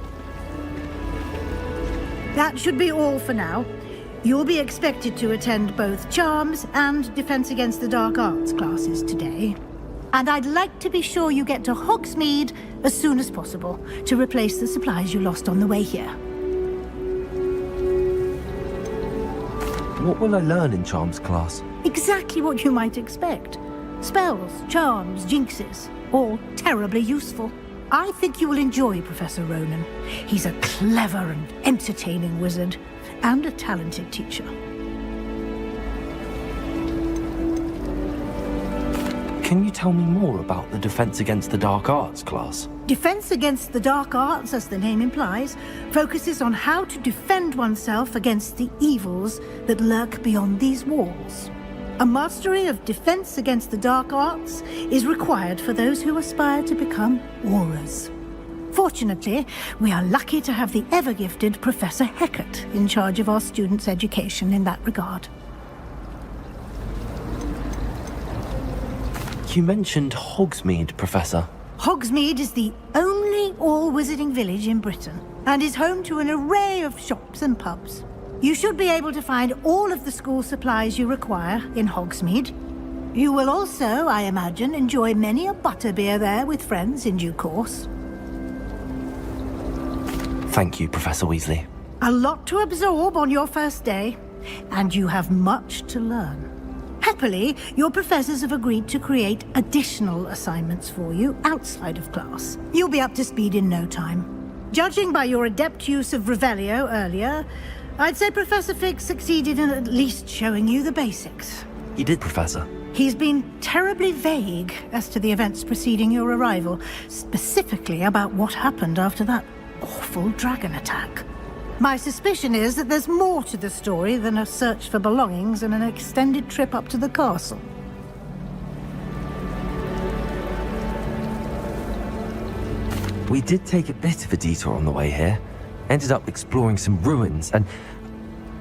[SPEAKER 9] That should be all for now. You'll be expected to attend both Charms and Defense Against the Dark Arts classes today. And I'd like to be sure you get to Hogsmeade as soon as possible to replace the supplies you lost on the way here.
[SPEAKER 2] What will I learn in Charms class?
[SPEAKER 9] Exactly what you might expect. Spells, charms, jinxes, all terribly useful. I think you will enjoy Professor Ronan. He's a clever and entertaining wizard, and a talented teacher.
[SPEAKER 2] Can you tell me more about the Defense Against the Dark Arts class?
[SPEAKER 9] Defense Against the Dark Arts, as the name implies, focuses on how to defend oneself against the evils that lurk beyond these walls. A mastery of Defense Against the Dark Arts is required for those who aspire to become Aurors. Fortunately, we are lucky to have the ever-gifted Professor Hecat in charge of our students' education in that regard.
[SPEAKER 2] You mentioned Hogsmeade, Professor.
[SPEAKER 9] Hogsmeade is the only all-wizarding village in Britain, and is home to an array of shops and pubs. You should be able to find all of the school supplies you require in Hogsmeade. You will also, I imagine, enjoy many a butterbeer there with friends in due course.
[SPEAKER 2] Thank you, Professor Weasley.
[SPEAKER 9] A lot to absorb on your first day, and you have much to learn. Happily, your professors have agreed to create additional assignments for you outside of class. You'll be up to speed in no time. Judging by your adept use of Revelio earlier, I'd say Professor Fig succeeded in at least showing you the basics.
[SPEAKER 2] He did, Professor.
[SPEAKER 9] He's been terribly vague as to the events preceding your arrival, specifically about what happened after that awful dragon attack. My suspicion is that there's more to the story than a search for belongings and an extended trip up to the castle.
[SPEAKER 2] We did take a bit of a detour on the way here. Ended up exploring some ruins and...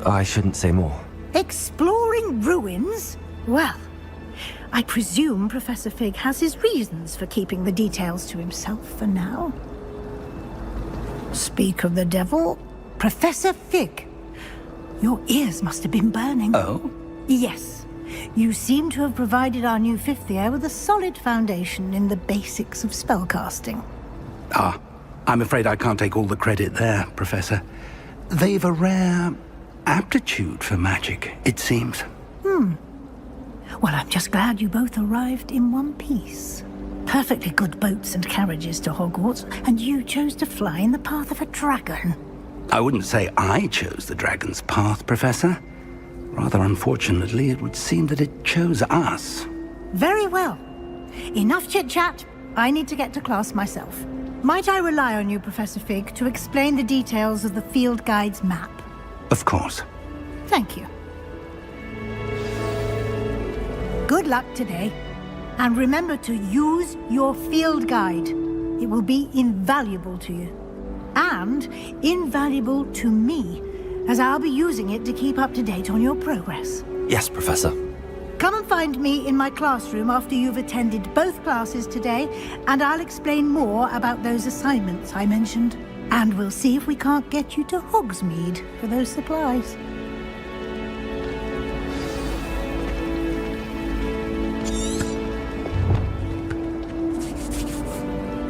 [SPEAKER 2] I shouldn't say more.
[SPEAKER 9] Exploring ruins? Well, I presume Professor Fig has his reasons for keeping the details to himself for now. Speak of the devil, Professor Fig. Your ears must have been burning.
[SPEAKER 1] Oh?
[SPEAKER 9] Yes. You seem to have provided our new fifth year with a solid foundation in the basics of spellcasting.
[SPEAKER 3] Ah, I'm afraid I can't take all the credit there, Professor. They've a rare aptitude for magic, it seems.
[SPEAKER 9] Well, I'm just glad you both arrived in one piece. perfectly good boats and carriages to Hogwarts, and you chose to fly in the path of a dragon.
[SPEAKER 1] I wouldn't say I chose the dragon's path, Professor. Rather unfortunately, it would seem that it chose us.
[SPEAKER 9] Very well. Enough chit-chat. I need to get to class myself. Might I rely on you, Professor Fig, to explain the details of the field guide's map?
[SPEAKER 1] Of course.
[SPEAKER 9] Thank you. Good luck today. And remember to use your field guide. It will be invaluable to you. And invaluable to me, as I'll be using it to keep up to date on your progress.
[SPEAKER 2] Yes, Professor.
[SPEAKER 9] Come and find me in my classroom after you've attended both classes today, and I'll explain more about those assignments I mentioned. And we'll see if we can't get you to Hogsmeade for those supplies.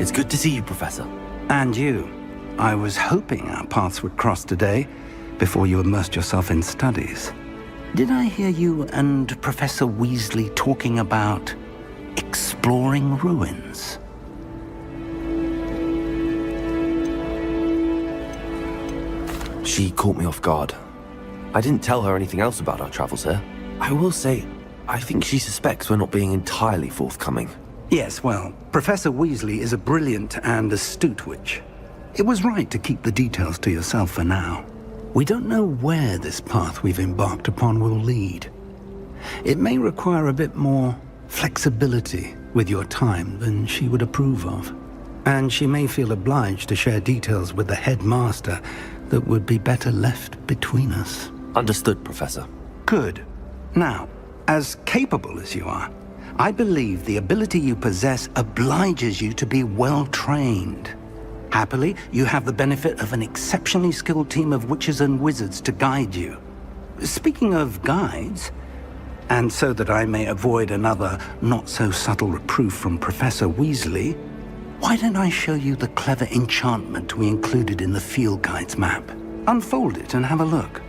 [SPEAKER 2] It's good to see you, Professor.
[SPEAKER 1] And you. I was hoping our paths would cross today, before you immersed yourself in studies. Did I hear you and Professor Weasley talking about exploring ruins?
[SPEAKER 2] She caught me off guard. I didn't tell her anything else about our travels here. I will say, I think she suspects we're not being entirely forthcoming.
[SPEAKER 1] Yes, well, Professor Weasley is a brilliant and astute witch. It was right to keep the details to yourself for now. We don't know where this path we've embarked upon will lead. It may require a bit more flexibility with your time than she would approve of. And she may feel obliged to share details with the headmaster that would be better left between us.
[SPEAKER 2] Understood, Professor.
[SPEAKER 1] Good. Now, as capable as you are, I believe the ability you possess obliges you to be well trained. Happily, you have the benefit of an exceptionally skilled team of witches and wizards to guide you. Speaking of guides, and so that I may avoid another not-so-subtle reproof from Professor Weasley, why don't I show you the clever enchantment we included in the field guide's map? Unfold it and have a look.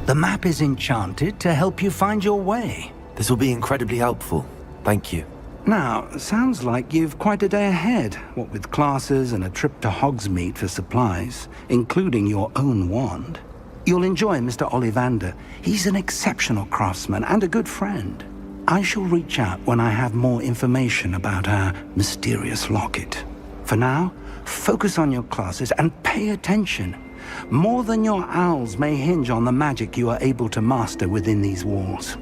[SPEAKER 1] The map is enchanted to help you find your way.
[SPEAKER 2] This will be incredibly helpful. Thank you.
[SPEAKER 1] Now, sounds like you've quite a day ahead, what with classes and a trip to Hogsmeade for supplies, including your own wand. You'll enjoy Mr. Ollivander. He's an exceptional craftsman and a good friend. I shall reach out when I have more information about our mysterious locket. For now, focus on your classes and pay attention. More than your owls may hinge on the magic you are able to master within these walls.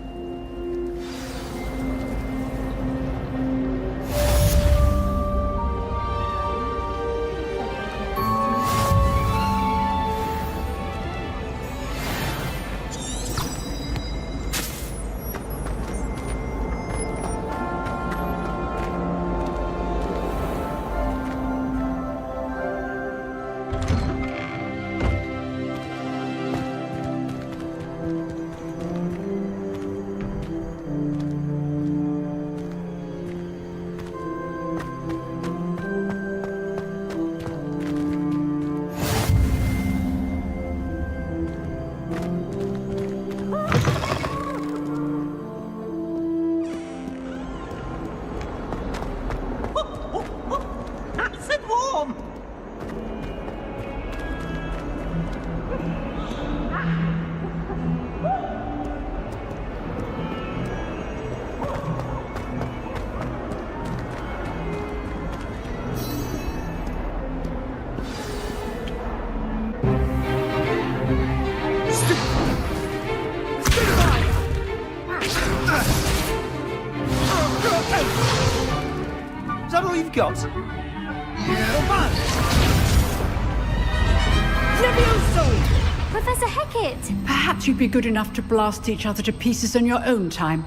[SPEAKER 14] Is that all you've got?
[SPEAKER 9] Professor
[SPEAKER 12] Professor Hecat!
[SPEAKER 16] Perhaps you'd be good enough to blast each other to pieces in your own time.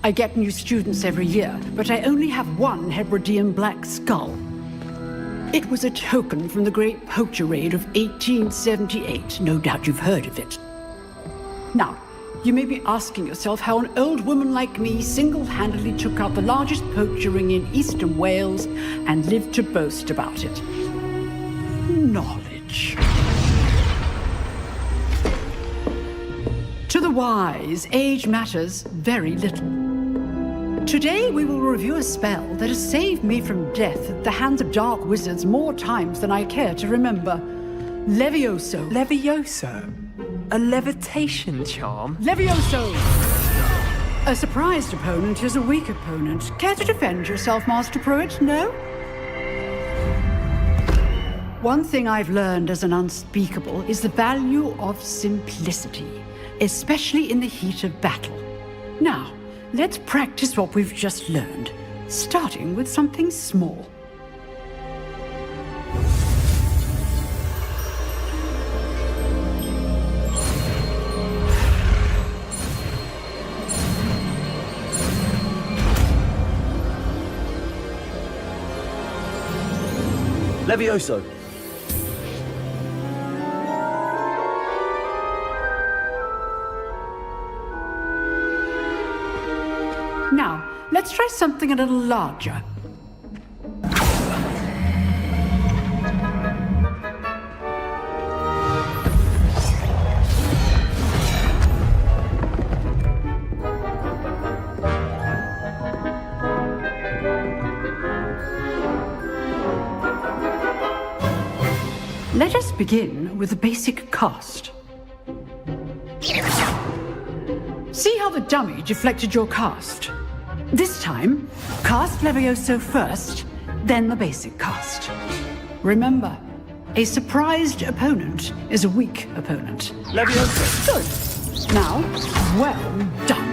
[SPEAKER 16] I get new students every year, but I only have one Hebridean black skull. It was a token from the Great Poacher Raid of 1878. No doubt you've heard of it. Now, you may be asking yourself how an old woman like me single-handedly took out the largest poacher ring in eastern Wales and lived to boast about it. Knowledge. To the wise, age matters very little. Today we will review a spell that has saved me from death at the hands of dark wizards more times than I care to remember. Levioso.
[SPEAKER 17] Levioso? A levitation charm?
[SPEAKER 16] Levioso! A surprised opponent is a weak opponent. Care to defend yourself, Master Pruitt? No? One thing I've learned as an unspeakable is the value of simplicity, especially in the heat of battle. Now, let's practice what we've just learned, starting with something small.
[SPEAKER 2] Levioso!
[SPEAKER 16] Now, let's try something a little larger. Let us begin with the basic cast. See how the dummy deflected your cast? This time, cast Levioso first, then the basic cast. Remember, a surprised opponent is a weak opponent.
[SPEAKER 2] Levioso!
[SPEAKER 16] Good. Now, well done.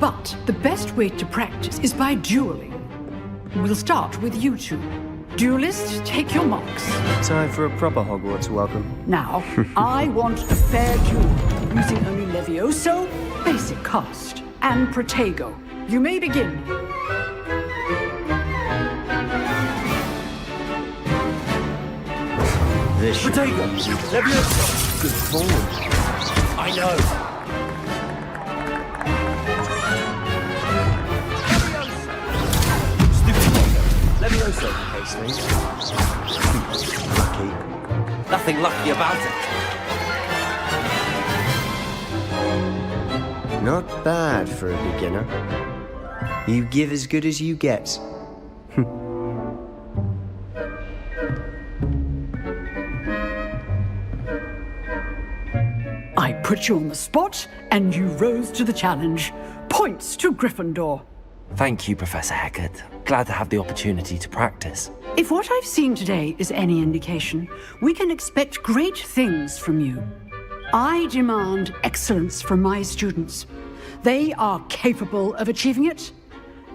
[SPEAKER 16] But the best way to practice is by dueling. We'll start with you two. Duelists, take your marks.
[SPEAKER 17] Time for a proper Hogwarts welcome.
[SPEAKER 16] Now, I want a fair duel, using only Levioso, basic cast, and Protego. You may begin.
[SPEAKER 17] This
[SPEAKER 2] Protego! Levioso!
[SPEAKER 17] Good form.
[SPEAKER 2] I know! Levioso. Lucky. Nothing lucky about it.
[SPEAKER 17] Not bad for a beginner. You give as good as you get.
[SPEAKER 16] I put you on the spot, and you rose to the challenge. Points to Gryffindor.
[SPEAKER 2] Thank you, Professor Hecat. Glad to have the opportunity to practice.
[SPEAKER 16] If what I've seen today is any indication, we can expect great things from you. I demand excellence from my students. They are capable of achieving it,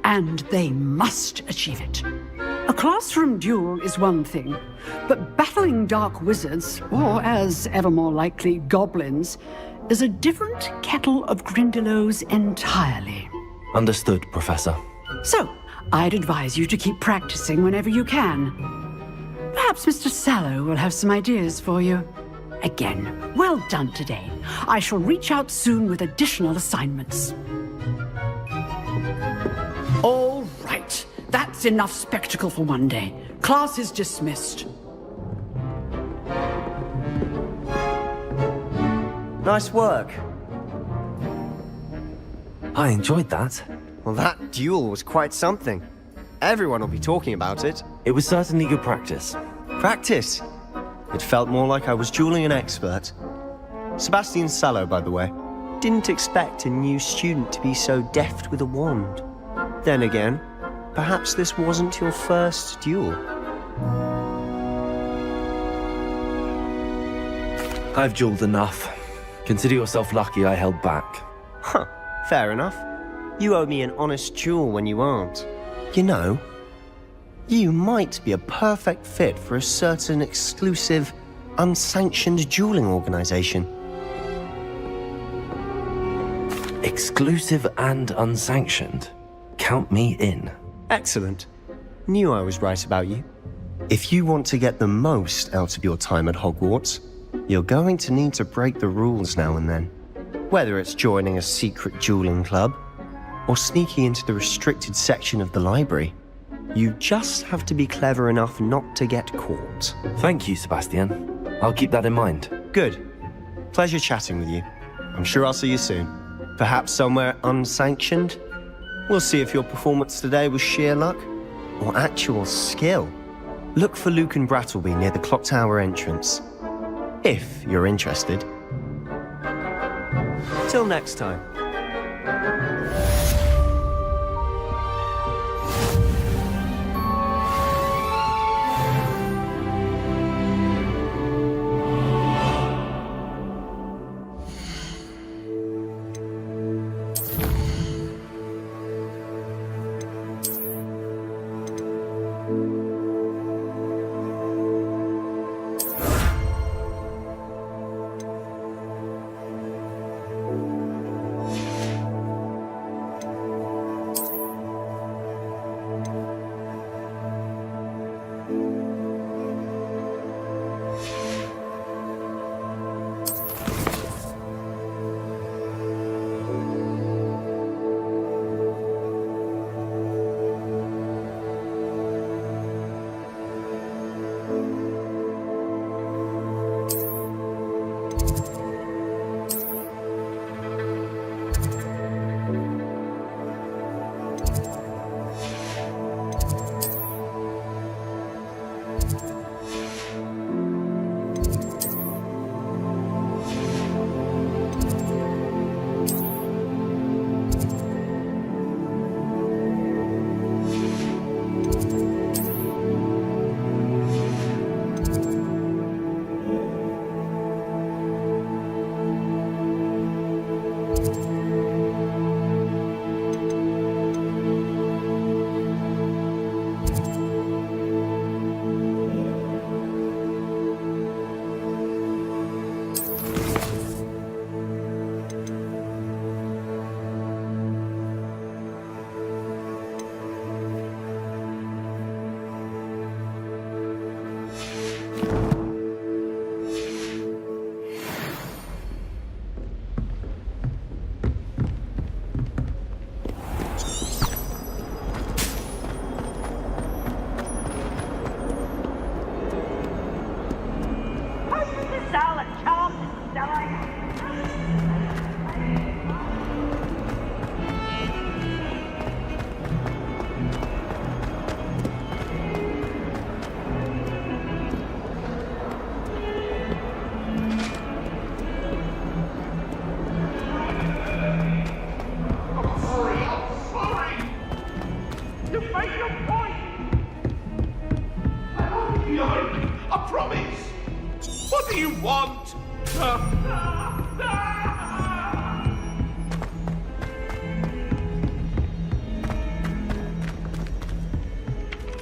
[SPEAKER 16] and they must achieve it. A classroom duel is one thing, but battling dark wizards, or as ever more likely, goblins, is a different kettle of Grindylows entirely.
[SPEAKER 2] Understood, Professor.
[SPEAKER 16] So, I'd advise you to keep practicing whenever you can. Perhaps Mr. Sallow will have some ideas for you. Again, well done today. I shall reach out soon with additional assignments. All right. That's enough spectacle for one day. Class is dismissed.
[SPEAKER 17] Nice work.
[SPEAKER 2] I enjoyed that.
[SPEAKER 17] Well, that duel was quite something. Everyone will be talking about it.
[SPEAKER 2] It was certainly good practice.
[SPEAKER 17] Practice? It felt more like I was dueling an expert. Sebastian Sallow, by the way. Didn't expect a new student to be so deft with a wand. Then again, perhaps this wasn't your first duel.
[SPEAKER 2] I've jeweled enough. Consider yourself lucky I held back.
[SPEAKER 17] Huh, fair enough. You owe me an honest jewel when you aren't. You know, you might be a perfect fit for a certain exclusive, unsanctioned dueling organization.
[SPEAKER 2] Exclusive and unsanctioned. Count me in.
[SPEAKER 17] Excellent. Knew I was right about you. If you want to get the most out of your time at Hogwarts, you're going to need to break the rules now and then. Whether it's joining a secret dueling club, or sneaking into the restricted section of the library, you just have to be clever enough not to get caught.
[SPEAKER 2] Thank you, Sebastian. I'll keep that in mind.
[SPEAKER 17] Good. Pleasure chatting with you. I'm sure I'll see you soon. Perhaps somewhere unsanctioned? We'll see if your performance today was sheer luck or actual skill. Look for Luke and Brattleby near the clock tower entrance, if you're interested. Till next time.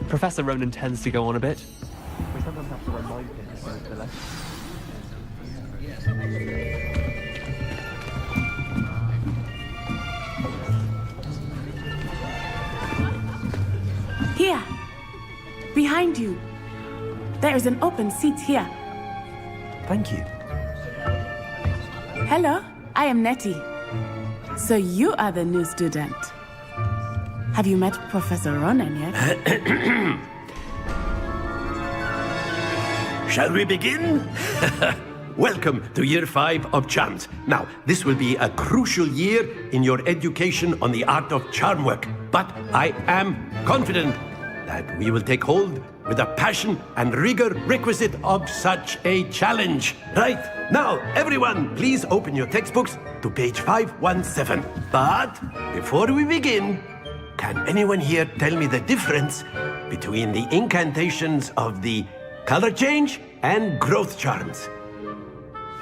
[SPEAKER 14] Professor Ronan tends to go on a bit. We sometimes have to remind him to move to the left.
[SPEAKER 15] Here! Behind you! There is an open seat here.
[SPEAKER 2] Thank you.
[SPEAKER 15] Hello, I am Nettie. So you are the new student. Have you met Professor Ronan yet?
[SPEAKER 18] Shall we begin? Welcome to Year 5 of Charms. Now, this will be a crucial year in your education on the art of charm work. But I am confident that we will take hold with the passion and rigor requisite of such a challenge. Right, now, everyone, please open your textbooks to page 517. But before we begin, can anyone here tell me the difference between the incantations of the color change and growth charms?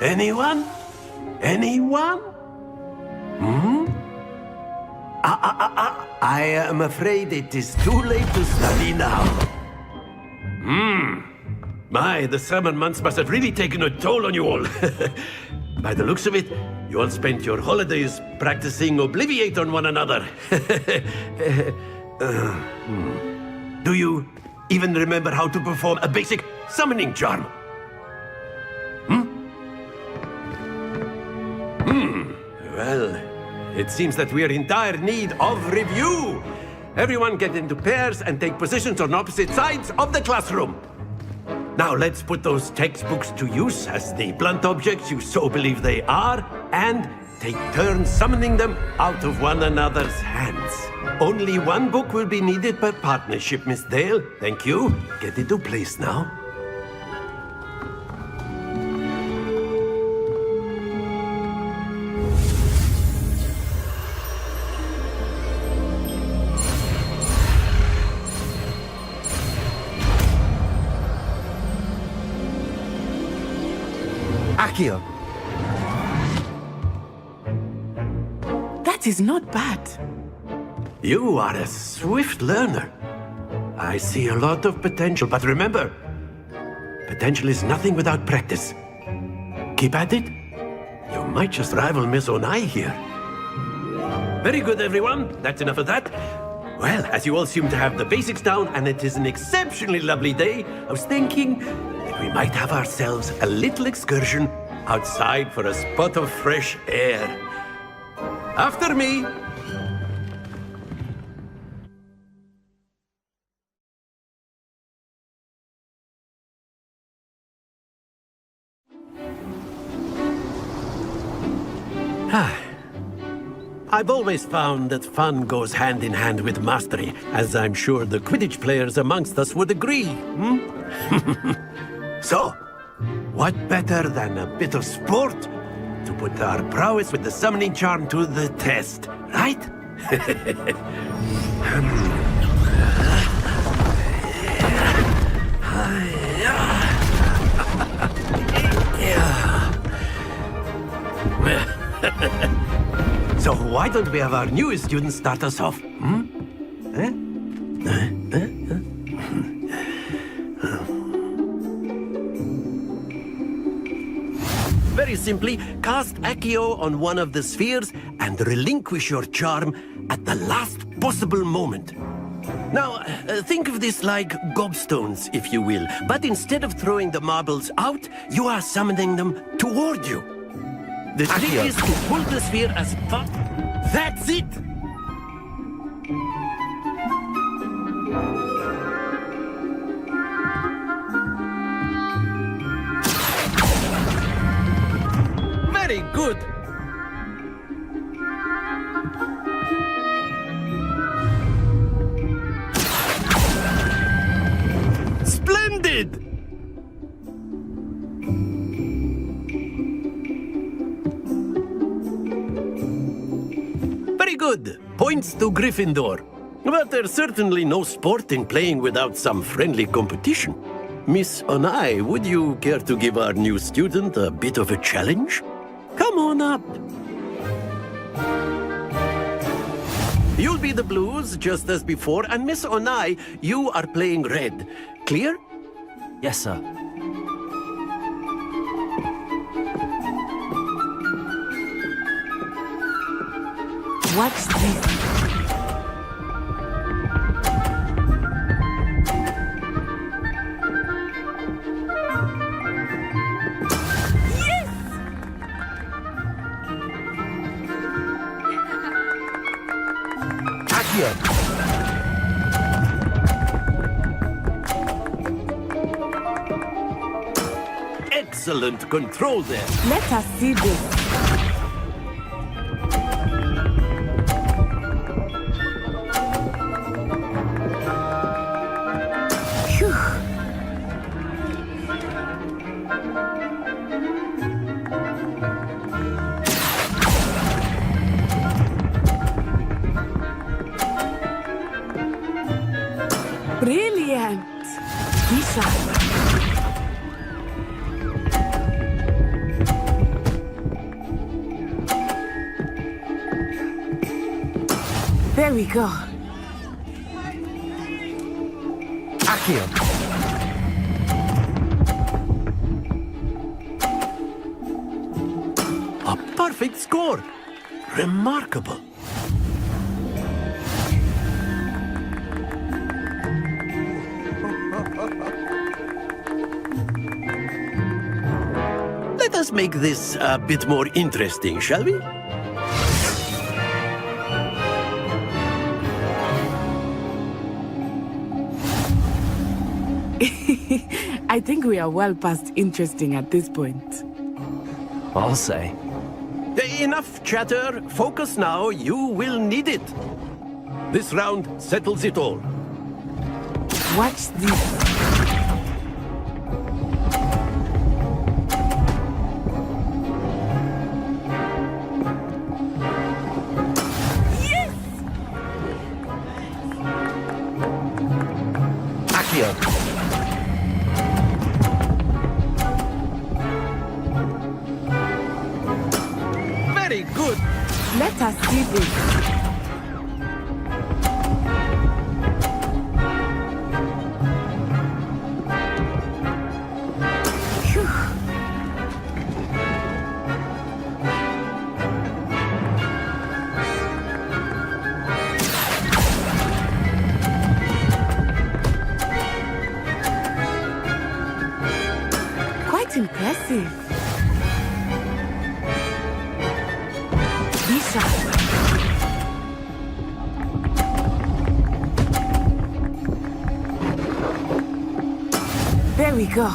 [SPEAKER 18] Anyone? Anyone? Hmm? I am afraid it is too late to study now. The summer months must have really taken a toll on you all. By the looks of it, you all spent your holidays practicing Obliviate on one another. Do you even remember how to perform a basic summoning charm? Well, it seems that we are in dire need of review. Everyone get into pairs and take positions on opposite sides of the classroom. Now let's put those textbooks to use as the blunt objects you so believe they are, and take turns summoning them out of one another's hands. Only one book will be needed per partnership, Miss Dale. Thank you. Get into place now.
[SPEAKER 17] Accio.
[SPEAKER 15] That is not bad.
[SPEAKER 18] You are a swift learner. I see a lot of potential, but remember, potential is nothing without practice. Keep at it. You might just rival Miss Onai here. Very good, everyone. That's enough of that. Well, as you all seem to have the basics down, and it is an exceptionally lovely day, I was thinking that we might have ourselves a little excursion outside for a spot of fresh air. After me. I've always found that fun goes hand in hand with mastery, as I'm sure the Quidditch players amongst us would agree. So, what better than a bit of sport to put our prowess with the summoning charm to the test, right? So why don't we have our newest student start us off? Very simply, cast Accio on one of the spheres and relinquish your charm at the last possible moment. Now, think of this like gobstones, if you will, but instead of throwing the marbles out, you are summoning them toward you. The trick is to pull the sphere as far... That's it! Very good! Splendid! Very good. Points to Gryffindor. But there's certainly no sport in playing without some friendly competition. Miss Onai, would you care to give our new student a bit of a challenge? Come on up. You'll be the blues, just as before, and Miss Onai, you are playing red. Clear?
[SPEAKER 2] Yes, sir.
[SPEAKER 15] What's this?
[SPEAKER 18] Excellent control there.
[SPEAKER 15] Let us see this. Phew. Brilliant. Lisa. There we go.
[SPEAKER 2] Accio!
[SPEAKER 18] A perfect score! Remarkable. Let us make this a bit more interesting, shall we?
[SPEAKER 15] I think we are well past interesting at this point.
[SPEAKER 2] I'll say.
[SPEAKER 18] Enough chatter. Focus now. You will need it. This round settles it all.
[SPEAKER 15] Watch this.
[SPEAKER 18] Very good.
[SPEAKER 15] Let us see this. Phew. Quite impressive. There we go.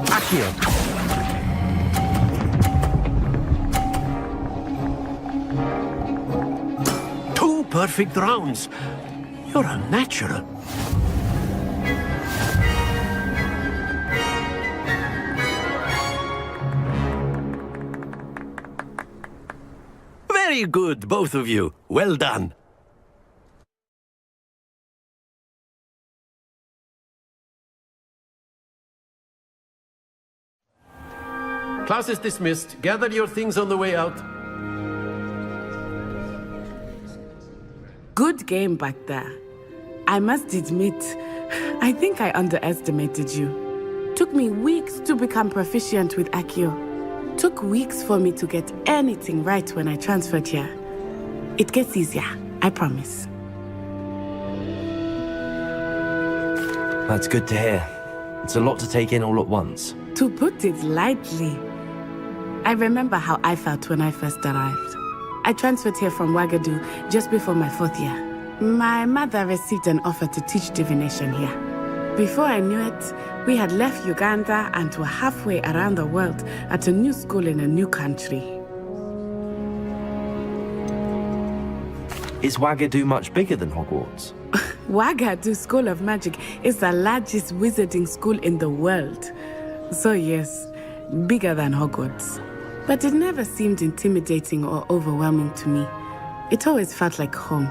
[SPEAKER 2] Accio!
[SPEAKER 18] Two perfect rounds. You're a natural. Very good, both of you. Well done. Class is dismissed. Gather your things on the way out.
[SPEAKER 15] Good game back there. I must admit, I think I underestimated you. Took me weeks to become proficient with Accio. Took weeks for me to get anything right when I transferred here. It gets easier, I promise.
[SPEAKER 2] That's good to hear. It's a lot to take in all at once.
[SPEAKER 15] To put it lightly, I remember how I felt when I first arrived. I transferred here from Wagadu just before my 4th year. My mother received an offer to teach divination here. Before I knew it, we had left Uganda and were halfway around the world at a new school in a new country.
[SPEAKER 2] Is Wagadu much bigger than Hogwarts?
[SPEAKER 15] Wagadu School of Magic is the largest wizarding school in the world. So yes, bigger than Hogwarts. But it never seemed intimidating or overwhelming to me. It always felt like home.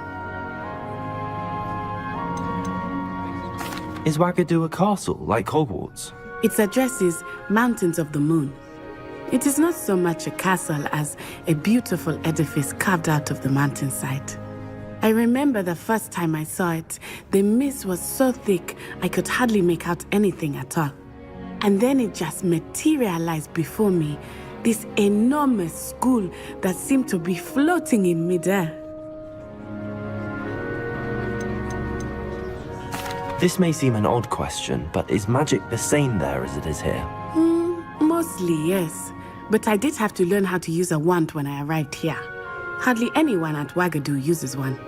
[SPEAKER 2] Is Wagadu a castle, like Hogwarts?
[SPEAKER 15] Its address is Mountains of the Moon. It is not so much a castle as a beautiful edifice carved out of the mountainside. I remember the first time I saw it, the mist was so thick I could hardly make out anything at all. And then it just materialized before me, this enormous school that seemed to be floating in midair.
[SPEAKER 2] This may seem an odd question, but is magic the same there as it is here?
[SPEAKER 15] Mostly, yes. But I did have to learn how to use a wand when I arrived here. Hardly anyone at Wagadu uses one.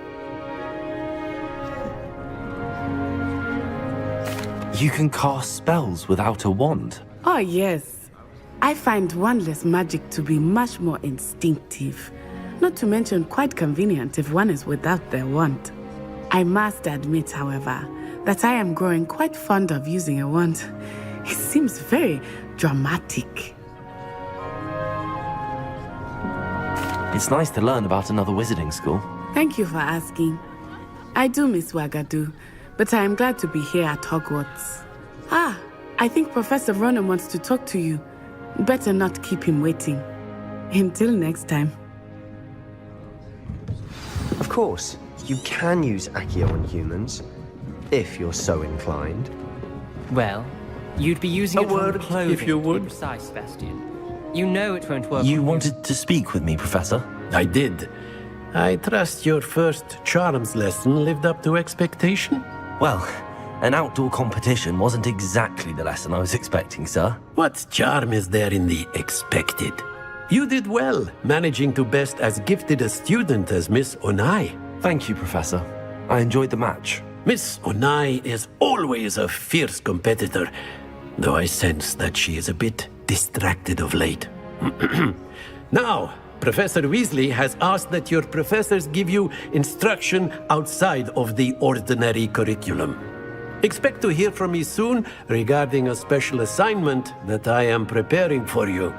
[SPEAKER 2] You can cast spells without a wand?
[SPEAKER 15] Oh, yes. I find wandless magic to be much more instinctive. Not to mention quite convenient if one is without their wand. I must admit, however, that I am growing quite fond of using a wand. It seems very dramatic.
[SPEAKER 2] It's nice to learn about another wizarding school.
[SPEAKER 15] Thank you for asking. I do miss Wagadu, but I am glad to be here at Hogwarts. I think Professor Ronan wants to talk to you. Better not keep him waiting. Until next time.
[SPEAKER 17] Of course, you can use Accio on humans, if you're so inclined.
[SPEAKER 19] Well, you'd be using
[SPEAKER 17] A
[SPEAKER 19] it
[SPEAKER 17] word,
[SPEAKER 19] on clothing,
[SPEAKER 17] if you
[SPEAKER 19] to be
[SPEAKER 17] would.
[SPEAKER 19] precise, Sebastian. You know it won't work.
[SPEAKER 2] You wanted to speak with me, Professor?
[SPEAKER 18] I did. I trust your first charms lesson lived up to expectation?
[SPEAKER 2] Well, an outdoor competition wasn't exactly the lesson I was expecting, sir.
[SPEAKER 18] What charm is there in the expected? You did well, managing to best as gifted a student as Miss Onai.
[SPEAKER 2] Thank you, Professor. I enjoyed the match.
[SPEAKER 18] Miss Onai is always a fierce competitor, though I sense that she is a bit distracted of late. Now, Professor Weasley has asked that your professors give you instruction outside of the ordinary curriculum. Expect to hear from me soon regarding a special assignment that I am preparing for you.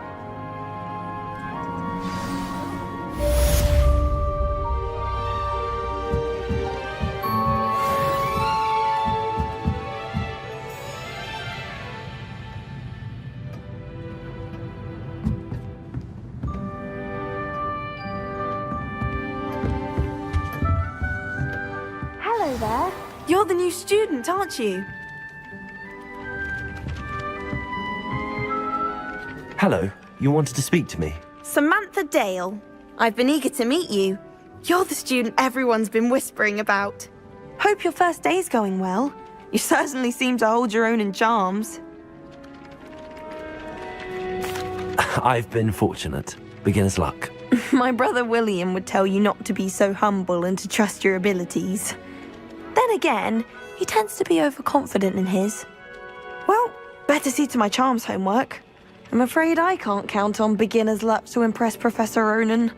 [SPEAKER 20] Hello there. You're the new student, aren't you?
[SPEAKER 2] Hello, you wanted to speak to me?
[SPEAKER 20] Samantha Dale. I've been eager to meet you. You're the student everyone's been whispering about. Hope your first day's going well. You certainly seem to hold your own in charms.
[SPEAKER 2] I've been fortunate. Beginner's luck.
[SPEAKER 20] My brother William would tell you not to be so humble and to trust your abilities. Then again, he tends to be overconfident in his. Well, better see to my charms homework. I'm afraid I can't count on beginner's luck to impress Professor Ronan.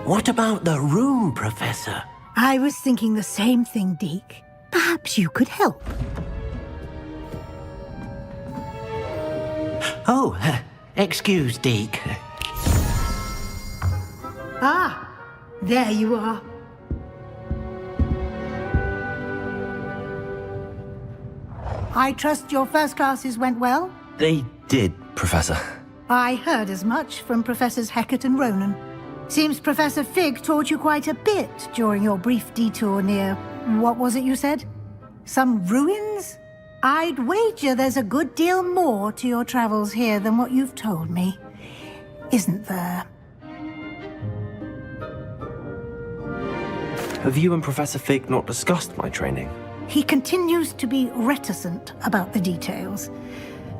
[SPEAKER 18] What about the room, Professor?
[SPEAKER 9] I was thinking the same thing, Deke. Perhaps you could help.
[SPEAKER 21] Oh, excuse, Deke.
[SPEAKER 9] Ah, there you are. I trust your first classes went well?
[SPEAKER 2] They did, Professor.
[SPEAKER 9] I heard as much from Professors Hecat and Ronan. Seems Professor Fig taught you quite a bit during your brief detour near... what was it you said? Some ruins? I'd wager there's a good deal more to your travels here than what you've told me. Isn't there?
[SPEAKER 2] Have you and Professor Fig not discussed my training?
[SPEAKER 9] He continues to be reticent about the details.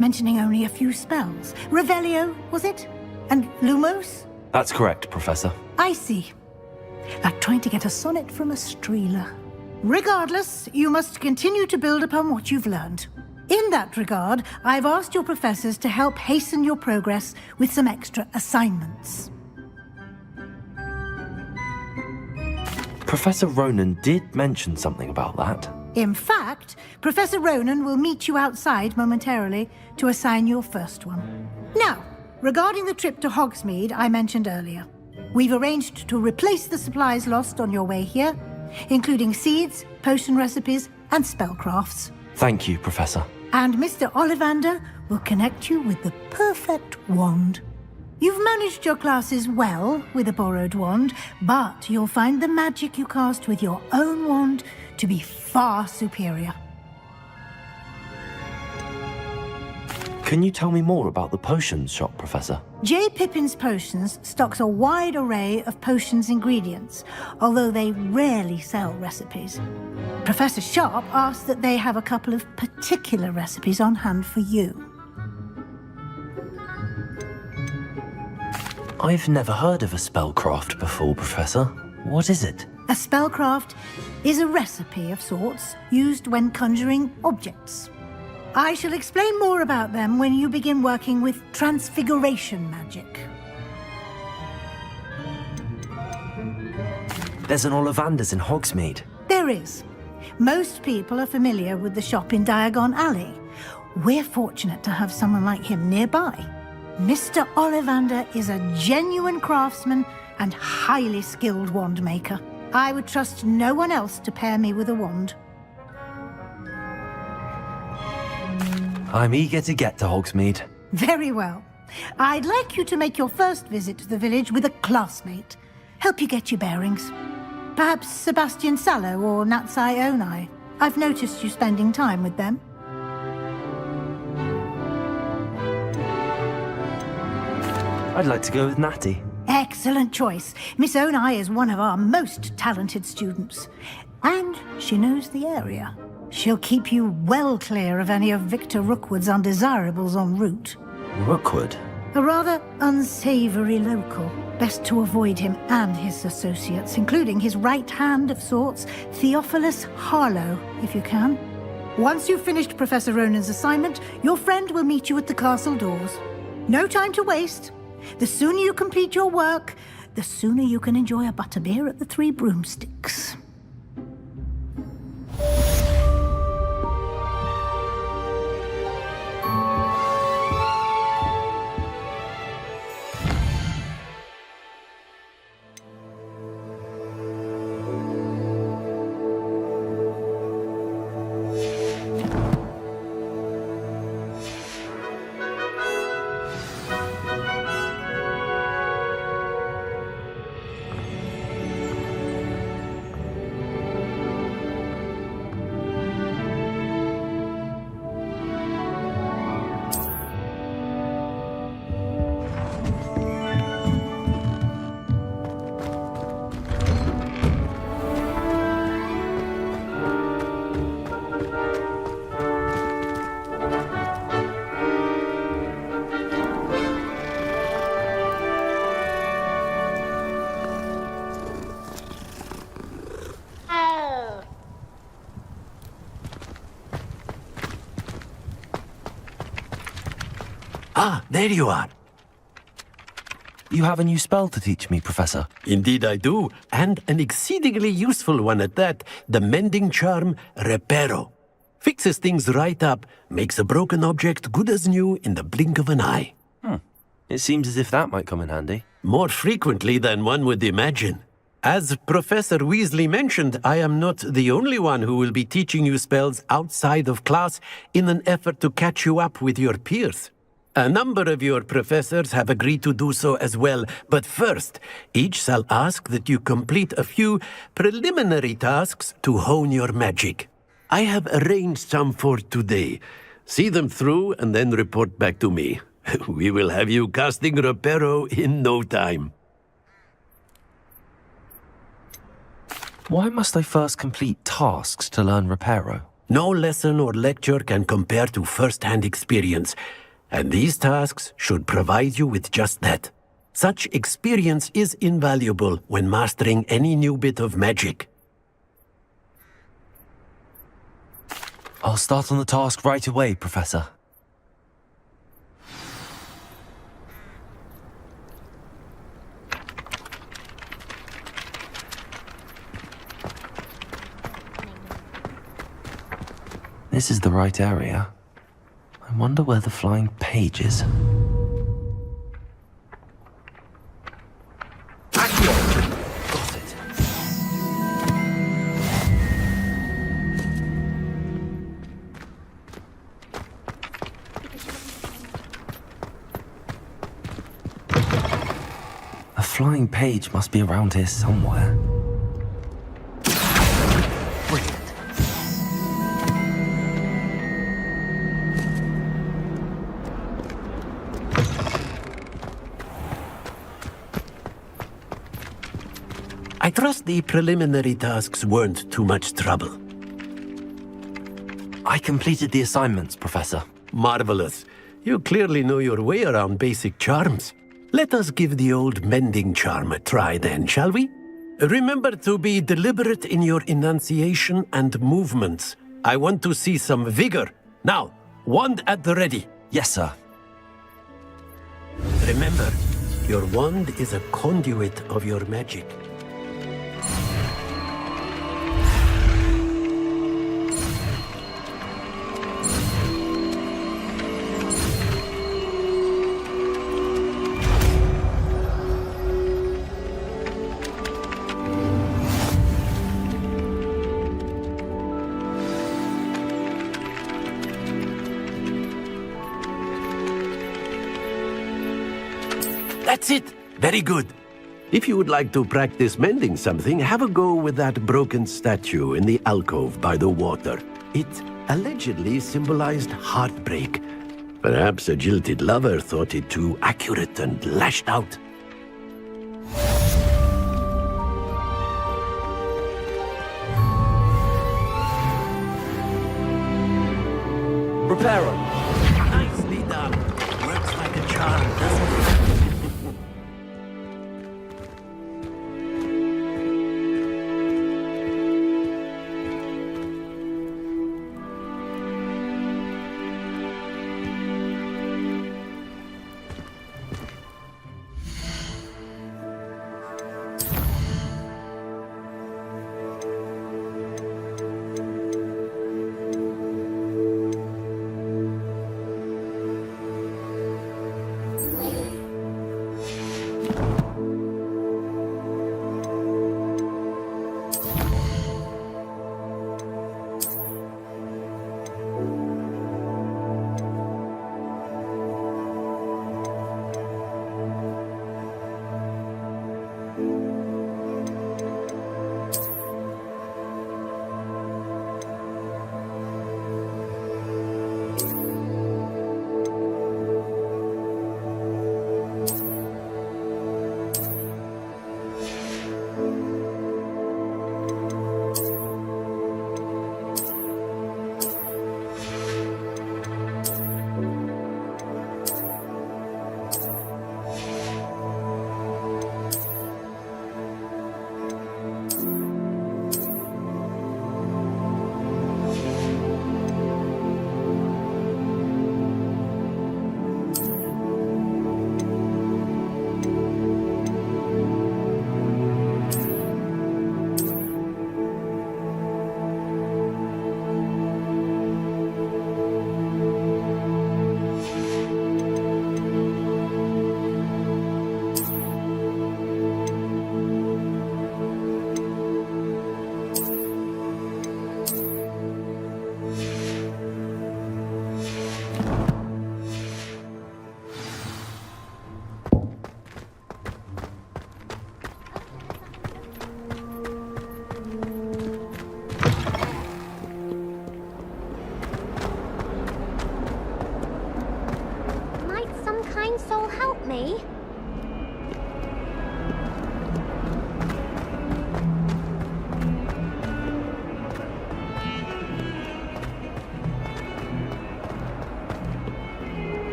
[SPEAKER 9] mentioning only a few spells. Revelio, was it? And Lumos?
[SPEAKER 2] That's correct, Professor.
[SPEAKER 9] I see. Like trying to get a sonnet from a streeler. Regardless, you must continue to build upon what you've learned. In that regard, I've asked your professors to help hasten your progress with some extra assignments.
[SPEAKER 2] Professor Ronan did mention something about that.
[SPEAKER 9] In fact, Professor Ronan will meet you outside momentarily to assign your first one. Now, regarding the trip to Hogsmeade I mentioned earlier, we've arranged to replace the supplies lost on your way here, including seeds, potion recipes, and spellcrafts.
[SPEAKER 2] Thank you, Professor.
[SPEAKER 9] And Mr. Ollivander will connect you with the perfect wand. You've managed your classes well with a borrowed wand, but you'll find the magic you cast with your own wand to be far superior.
[SPEAKER 2] Can you tell me more about the potions shop, Professor?
[SPEAKER 9] J. Pippin's Potions stocks a wide array of potions ingredients, although they rarely sell recipes. Professor Sharp asked that they have a couple of particular recipes on hand for you.
[SPEAKER 2] I've never heard of a spellcraft before, Professor. What is it?
[SPEAKER 9] A spellcraft is a recipe of sorts used when conjuring objects. I shall explain more about them when you begin working with transfiguration magic.
[SPEAKER 2] There's an Ollivander's in Hogsmeade.
[SPEAKER 9] There is. Most people are familiar with the shop in Diagon Alley. We're fortunate to have someone like him nearby. Mr. Ollivander is a genuine craftsman and highly skilled wand maker. I would trust no one else to pair me with a wand.
[SPEAKER 2] I'm eager to get to Hogsmeade.
[SPEAKER 9] Very well. I'd like you to make your first visit to the village with a classmate. Help you get your bearings. Perhaps Sebastian Sallow or Natsai Onai. I've noticed you spending time with them.
[SPEAKER 2] I'd like to go with Natty.
[SPEAKER 9] Excellent choice. Miss Onai is one of our most talented students. And she knows the area. She'll keep you well clear of any of Victor Rookwood's undesirables en route.
[SPEAKER 2] Rookwood?
[SPEAKER 9] A rather unsavory local. Best to avoid him and his associates, including his right hand of sorts, Theophilus Harlow, if you can. Once you've finished Professor Ronan's assignment, your friend will meet you at the castle doors. No time to waste. The sooner you complete your work, the sooner you can enjoy a butterbeer at the Three Broomsticks.
[SPEAKER 18] Ah, there you are.
[SPEAKER 2] You have a new spell to teach me, Professor.
[SPEAKER 18] Indeed I do, and an exceedingly useful one at that. The mending charm, Reparo. Fixes things right up, makes a broken object good as new in the blink of an eye.
[SPEAKER 2] It seems as if that might come in handy.
[SPEAKER 18] More frequently than one would imagine. As Professor Weasley mentioned, I am not the only one who will be teaching you spells outside of class in an effort to catch you up with your peers. A number of your professors have agreed to do so as well, but first, each shall ask that you complete a few preliminary tasks to hone your magic. I have arranged some for today. See them through and then report back to me. We will have you casting Reparo in no time.
[SPEAKER 2] Why must I first complete tasks to learn Reparo?
[SPEAKER 18] No lesson or lecture can compare to first-hand experience, and these tasks should provide you with just that. Such experience is invaluable when mastering any new bit of magic.
[SPEAKER 2] I'll start on the task right away, Professor. This is the right area. I wonder where the flying page is. Got it. A flying page must be around here somewhere. Brilliant.
[SPEAKER 18] I trust the preliminary tasks weren't too much trouble.
[SPEAKER 2] I completed the assignments, Professor.
[SPEAKER 18] Marvelous. You clearly know your way around basic charms. Let us give the old mending charm a try then, shall we? Remember to be deliberate in your enunciation and movements. I want to see some vigor. Now, wand at the ready.
[SPEAKER 2] Yes, sir.
[SPEAKER 18] Remember, your wand is a conduit of your magic. That's it! Very good. If you would like to practice mending something, have a go with that broken statue in the alcove by the water. It allegedly symbolized heartbreak. Perhaps a jilted lover thought it too accurate and lashed out.
[SPEAKER 2] Prepare 'em.
[SPEAKER 18] Nicely done. Works like a charm, doesn't it?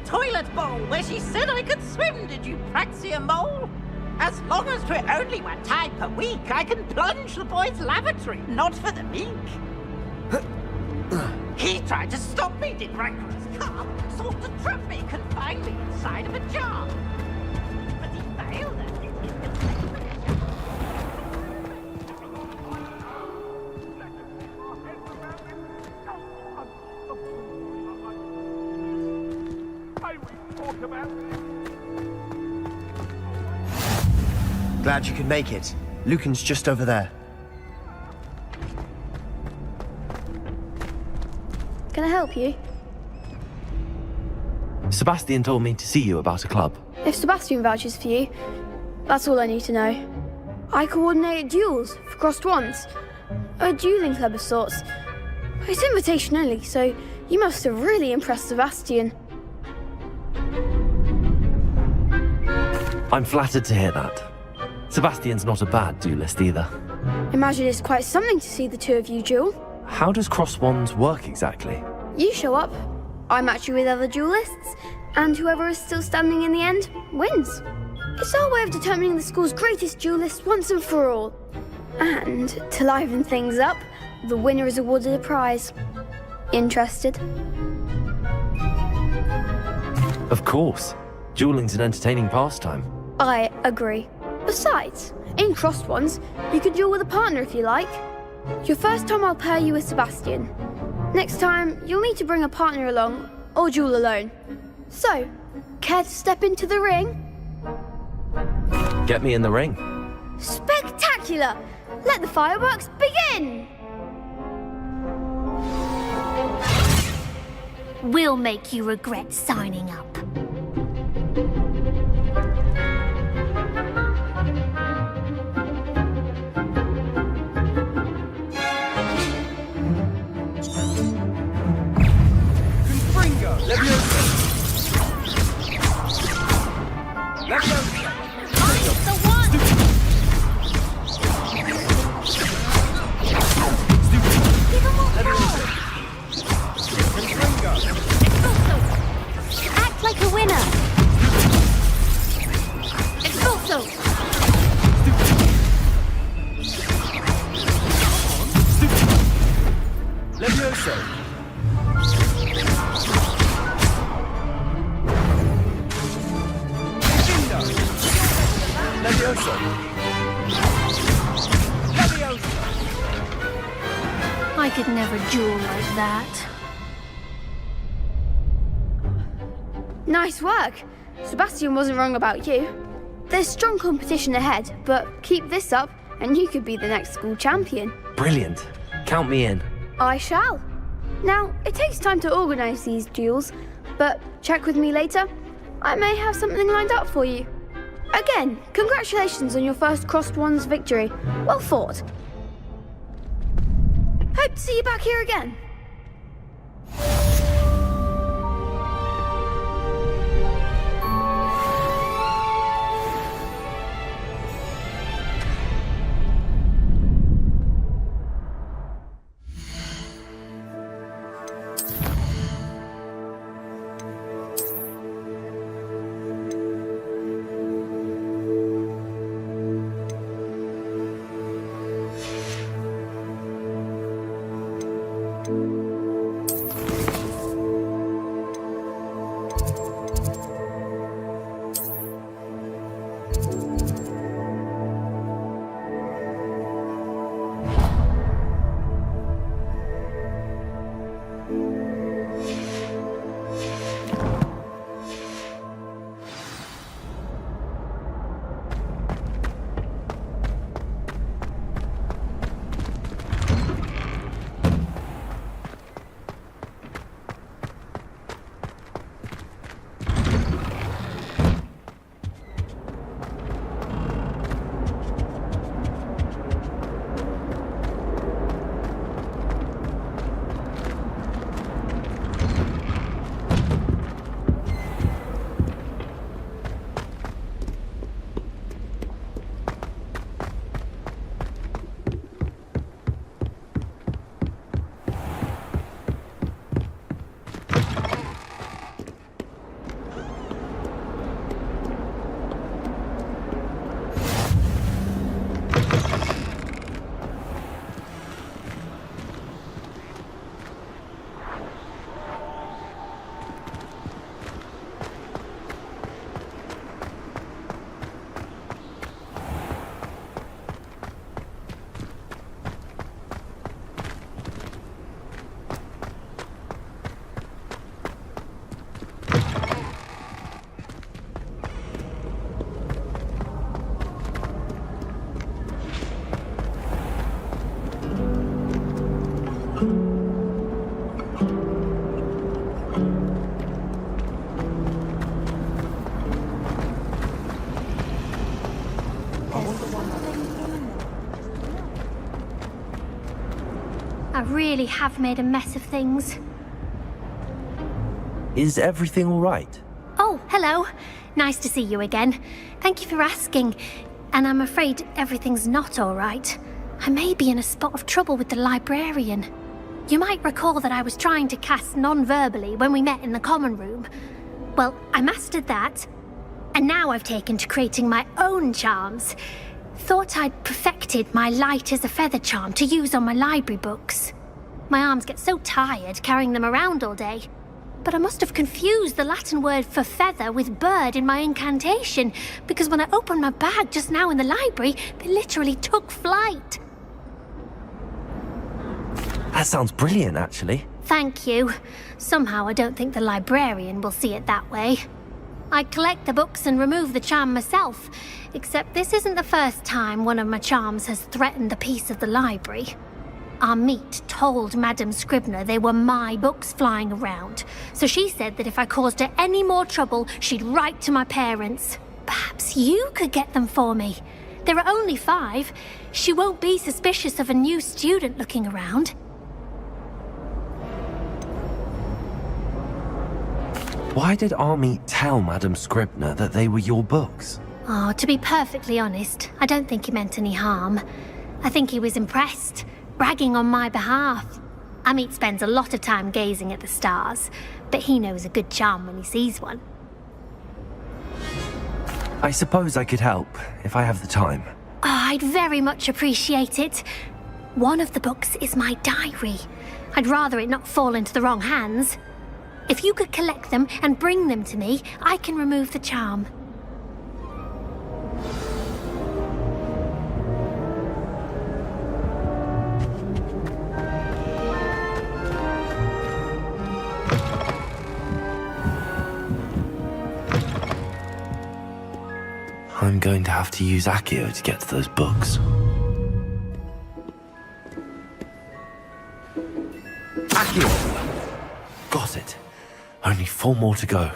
[SPEAKER 7] toilet bowl where she said I could swim, did you praxia mole? As long as we're only 1 time per week, I can plunge the boys' lavatory, not for the meek. He tried to stop me, did Rancorous Carp, sought to trap me, confine me inside of a jar. But he failed at it.
[SPEAKER 17] Glad you could make it. Lucan's just over there.
[SPEAKER 22] Can I help you?
[SPEAKER 2] Sebastian told me to see you about a club.
[SPEAKER 22] If Sebastian vouches for you, that's all I need to know. I coordinate duels for crossed wands. A dueling club of sorts. It's invitation only, so you must have really impressed Sebastian.
[SPEAKER 2] I'm flattered to hear that. Sebastian's not a bad duelist either.
[SPEAKER 22] Imagine it's quite something to see the two of you duel.
[SPEAKER 2] How does cross wands work exactly?
[SPEAKER 22] You show up, I match you with other duelists, and whoever is still standing in the end wins. It's our way of determining the school's greatest duelist once and for all. And to liven things up, the winner is awarded a prize. Interested?
[SPEAKER 2] Of course. Dueling's an entertaining pastime.
[SPEAKER 22] I agree. Besides, in crossed ones, you can duel with a partner if you like. Your first time I'll pair you with Sebastian. Next time, you'll need to bring a partner along, or duel alone. So, care to step into the ring?
[SPEAKER 2] Get me in the ring.
[SPEAKER 22] Spectacular! Let the fireworks begin!
[SPEAKER 12] We'll make you regret signing up. Act like a winner. Expulso.
[SPEAKER 2] Levioso. Levioso.
[SPEAKER 12] I could never duel like that.
[SPEAKER 22] Nice work. Sebastian wasn't wrong about you. There's strong competition ahead, but keep this up and you could be the next school champion.
[SPEAKER 2] Brilliant. Count me in.
[SPEAKER 22] I shall. Now, it takes time to organise these duels, but check with me later. I may have something lined up for you. Again, congratulations on your first crossed wands victory. Well fought. Hope to see you back here again.
[SPEAKER 12] I really have made a mess of things.
[SPEAKER 2] Is everything all right?
[SPEAKER 12] Oh, hello. Nice to see you again. Thank you for asking. And I'm afraid everything's not all right. I may be in a spot of trouble with the librarian. You might recall that I was trying to cast non-verbally when we met in the common room. Well, I mastered that. And now I've taken to creating my own charms. Thought I'd perfected my light as a feather charm to use on my library books. My arms get so tired carrying them around all day. But I must have confused the Latin word for feather with bird in my incantation, because when I opened my bag just now in the library, they literally took flight.
[SPEAKER 2] That sounds brilliant, actually.
[SPEAKER 12] Thank you. Somehow I don't think the librarian will see it that way. I collect the books and remove the charm myself, except this isn't the first time one of my charms has threatened the peace of the library. Our meet told Madame Scribner they were my books flying around, so she said that if I caused her any more trouble, she'd write to my parents. Perhaps you could get them for me. There are only 5. She won't be suspicious of a new student looking around.
[SPEAKER 2] Why did Army tell Madame Scribner that they were your books?
[SPEAKER 12] Oh, to be perfectly honest, I don't think he meant any harm. I think he was impressed, bragging on my behalf. Amit spends a lot of time gazing at the stars, but he knows a good charm when he sees one.
[SPEAKER 2] I suppose I could help, if I have the time.
[SPEAKER 12] Oh, I'd very much appreciate it. One of the books is my diary. I'd rather it not fall into the wrong hands. If you could collect them and bring them to me, I can remove the charm.
[SPEAKER 2] I'm going to have to use Accio to get to those books. Accio! Got it. Only 4 more to go.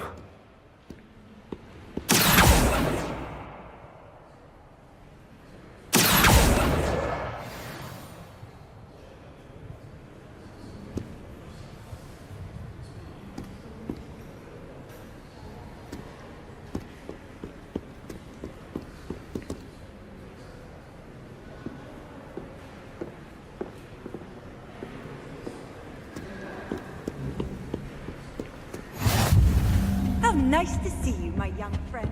[SPEAKER 4] Nice to see you, my young friend.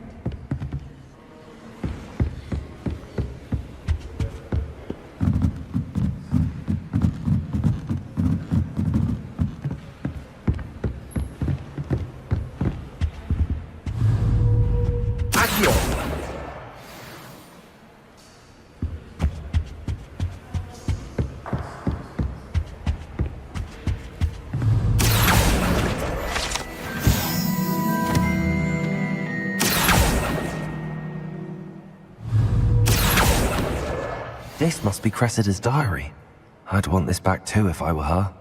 [SPEAKER 2] This must be Cressida's diary. I'd want this back too if I were her.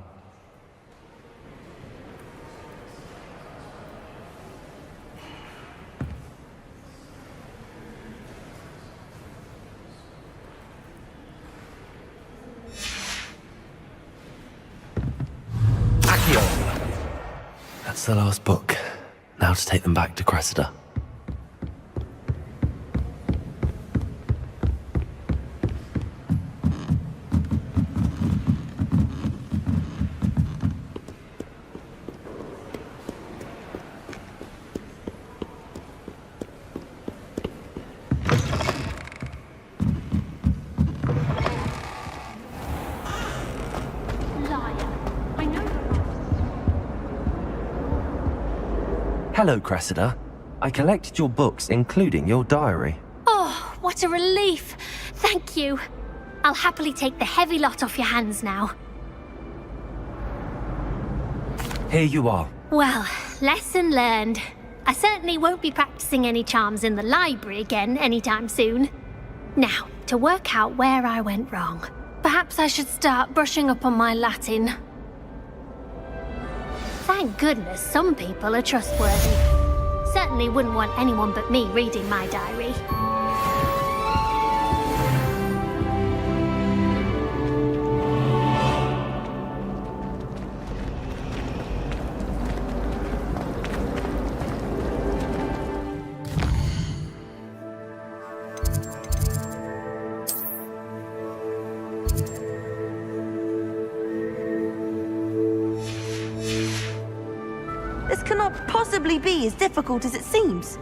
[SPEAKER 2] Accio! That's the last book. Now to take them back to Cressida. Hello, Cressida. I collected your books, including your diary.
[SPEAKER 12] Oh, what a relief. Thank you. I'll happily take the heavy lot off your hands now.
[SPEAKER 2] Here you are.
[SPEAKER 12] Well, lesson learned. I certainly won't be practicing any charms in the library again anytime soon. Now, to work out where I went wrong. Perhaps I should start brushing up on my Latin. Thank goodness some people are trustworthy. Certainly wouldn't want anyone but me reading my diary.
[SPEAKER 20] This cannot possibly be as difficult as it seems.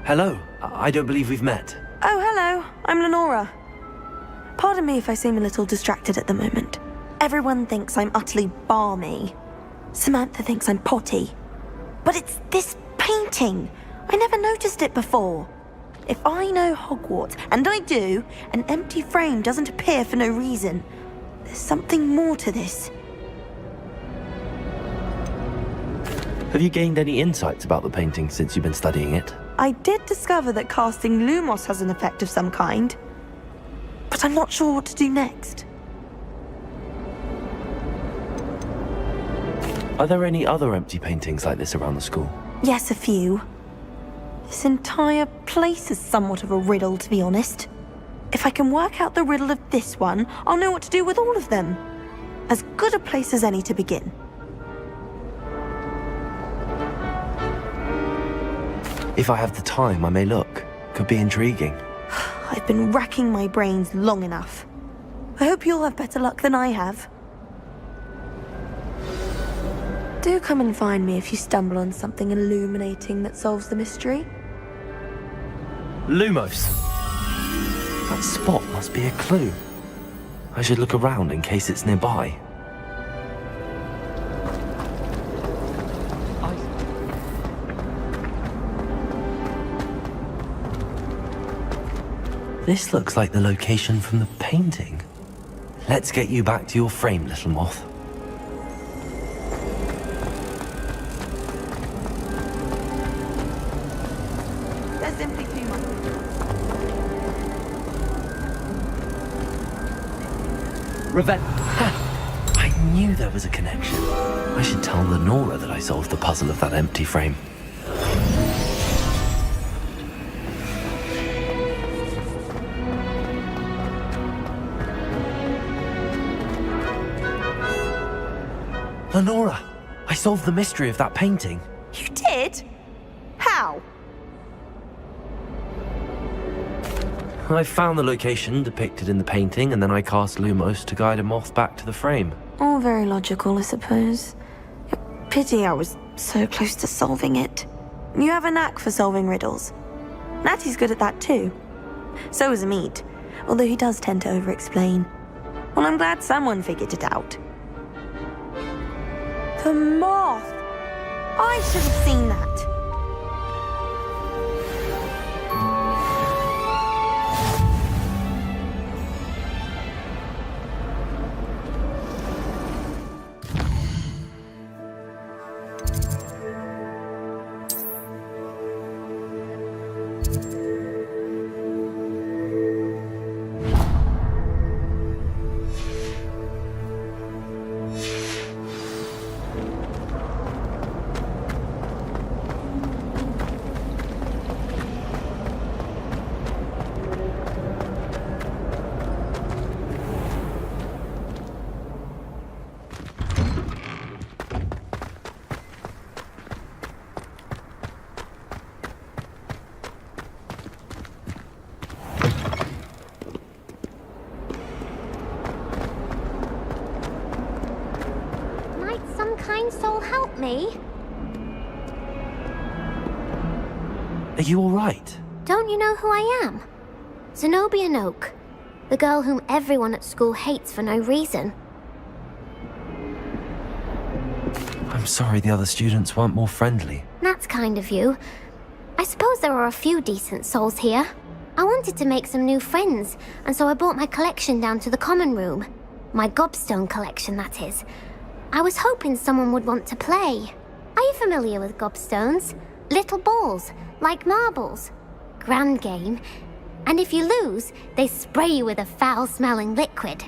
[SPEAKER 2] Hello. I don't believe we've met.
[SPEAKER 20] Oh, hello. I'm Lenora. Pardon me if I seem a little distracted at the moment. Everyone thinks I'm utterly balmy. Samantha thinks I'm potty. But it's this painting. I never noticed it before. If I know Hogwarts, and I do, an empty frame doesn't appear for no reason. There's something more to this.
[SPEAKER 2] Have you gained any insights about the painting since you've been studying it?
[SPEAKER 20] I did discover that casting Lumos has an effect of some kind. But I'm not sure what to do next.
[SPEAKER 2] Are there any other empty paintings like this around the school?
[SPEAKER 20] Yes, a few. This entire place is somewhat of a riddle, to be honest. If I can work out the riddle of this one, I'll know what to do with all of them. As good a place as any to begin.
[SPEAKER 2] If I have the time, I may look. Could be intriguing.
[SPEAKER 20] I've been racking my brains long enough. I hope you'll have better luck than I have. Do come and find me if you stumble on something illuminating that solves the mystery.
[SPEAKER 2] Lumos! That spot must be a clue. I should look around in case it's nearby. This looks like the location from the painting. Let's get you back to your frame, little moth.
[SPEAKER 20] There's simply too much.
[SPEAKER 2] I knew there was a connection. I should tell Lenora that I solved the puzzle of that empty frame. Lenora, I solved the mystery of that painting.
[SPEAKER 20] You did? How?
[SPEAKER 2] I found the location depicted in the painting, and then I cast Lumos to guide a moth back to the frame.
[SPEAKER 20] All very logical, I suppose. Pity I was so close to solving it. You have a knack for solving riddles. Natty's good at that too. So is Amit, although he does tend to over-explain. Well, I'm glad someone figured it out. The moth! I should have seen that.
[SPEAKER 12] Kind soul help me?
[SPEAKER 2] Are you all right?
[SPEAKER 12] Don't you know who I am? Zenobia Noak, the girl whom everyone at school hates for no reason.
[SPEAKER 2] I'm sorry the other students weren't more friendly.
[SPEAKER 12] That's kind of you. I suppose there are a few decent souls here. I wanted to make some new friends, and so I brought my collection down to the common room. My gobstone collection, that is. I was hoping someone would want to play. Are you familiar with gobstones? Little balls, like marbles. Grand game. And if you lose, they spray you with a foul-smelling liquid.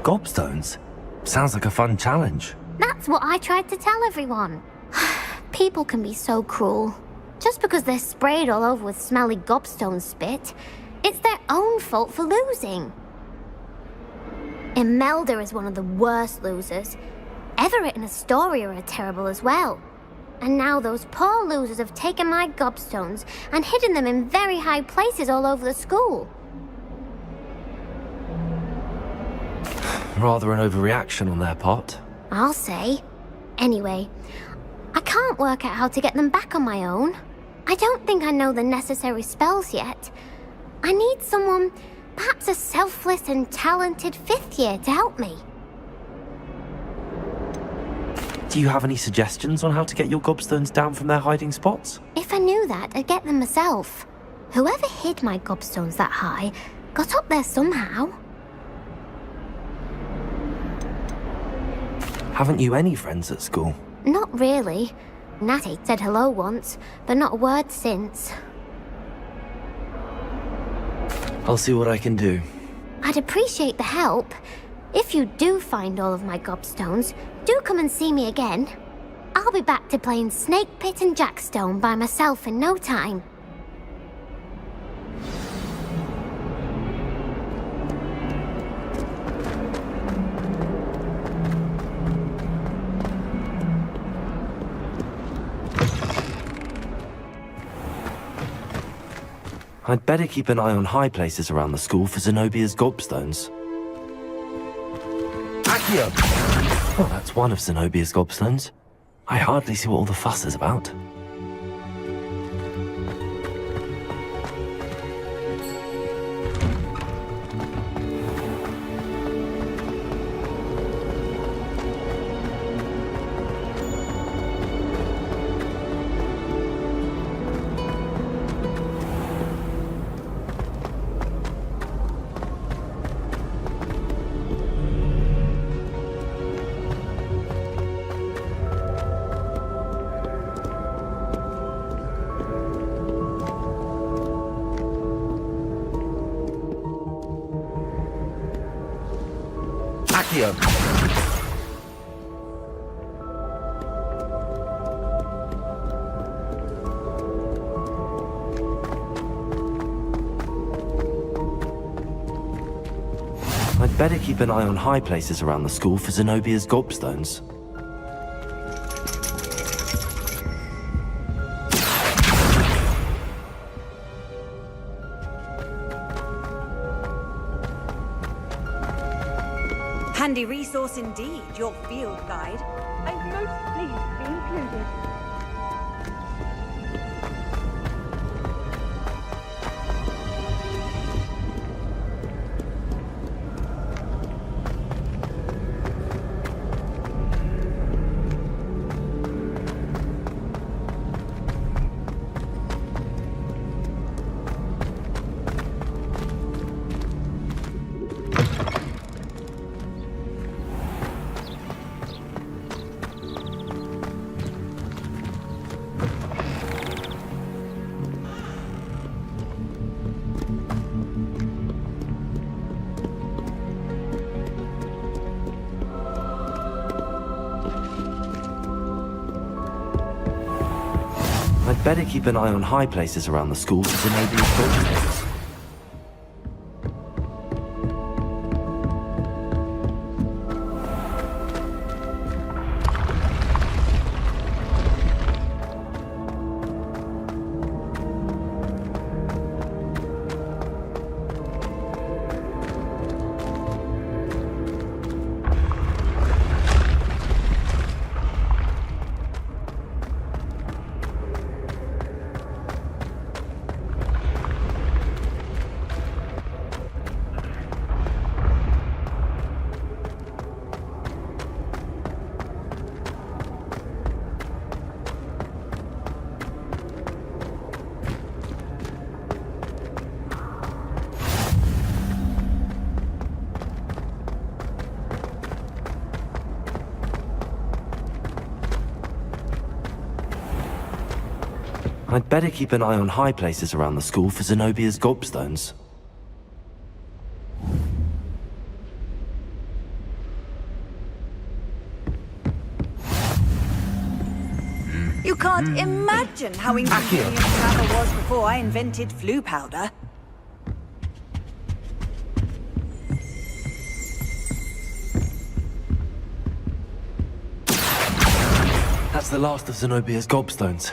[SPEAKER 2] Gobstones? Sounds like a fun challenge.
[SPEAKER 12] That's what I tried to tell everyone. People can be so cruel. Just because they're sprayed all over with smelly gobstone spit, it's their own fault for losing. Imelda is one of the worst losers. Everett and Astoria are terrible as well. And now those poor losers have taken my gobstones and hidden them in very high places all over the school.
[SPEAKER 2] Rather an overreaction on their part.
[SPEAKER 12] I'll say. Anyway, I can't work out how to get them back on my own. I don't think I know the necessary spells yet. I need someone, perhaps a selfless and talented 5th year to help me.
[SPEAKER 2] Do you have any suggestions on how to get your gobstones down from their hiding spots?
[SPEAKER 12] If I knew that, I'd get them myself. Whoever hid my gobstones that high got up there somehow.
[SPEAKER 2] Haven't you any friends at school?
[SPEAKER 12] Not really. Natty said hello once, but not a word since.
[SPEAKER 2] I'll see what I can do.
[SPEAKER 12] I'd appreciate the help. If you do find all of my gobstones, do come and see me again. I'll be back to playing Snake Pit and Jackstone by myself in no time.
[SPEAKER 2] I'd better keep an eye on high places around the school for Zenobia's gobstones. Accio! Well, that's one of Zenobia's gobstones. I hardly see what all the fuss is about. Accio! I'd better keep an eye on high places around the school for Zenobia's gobstones.
[SPEAKER 4] Handy resource indeed, your field guide. I'm most pleased to be included. I'd better keep an eye on high places around the school for Zenobia's gobstones. I'd better keep an eye on high places around the school for Zenobia's gobstones. You can't imagine how inconvenient travel was before I invented flu powder.
[SPEAKER 2] That's the last of Zenobia's gobstones.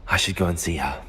[SPEAKER 2] I should go and see her.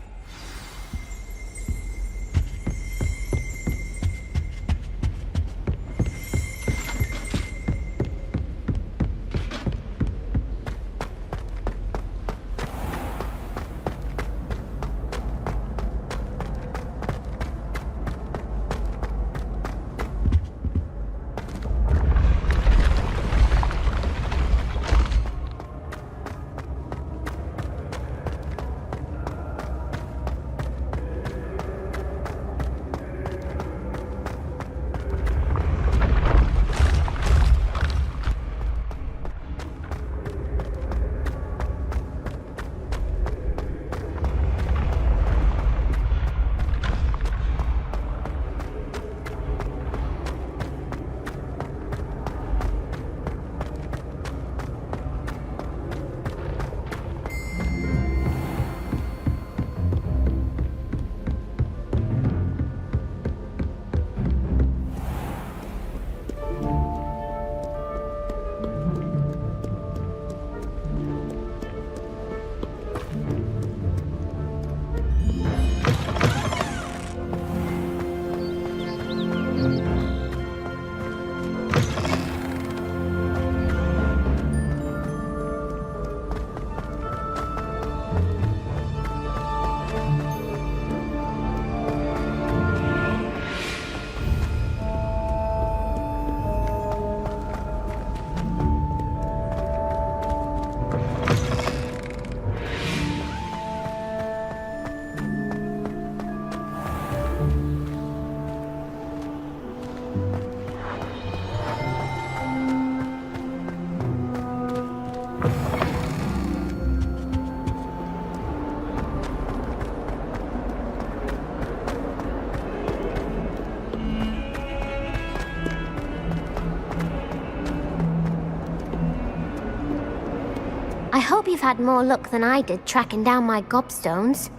[SPEAKER 12] I hope you've had more luck than I did tracking down my gobstones.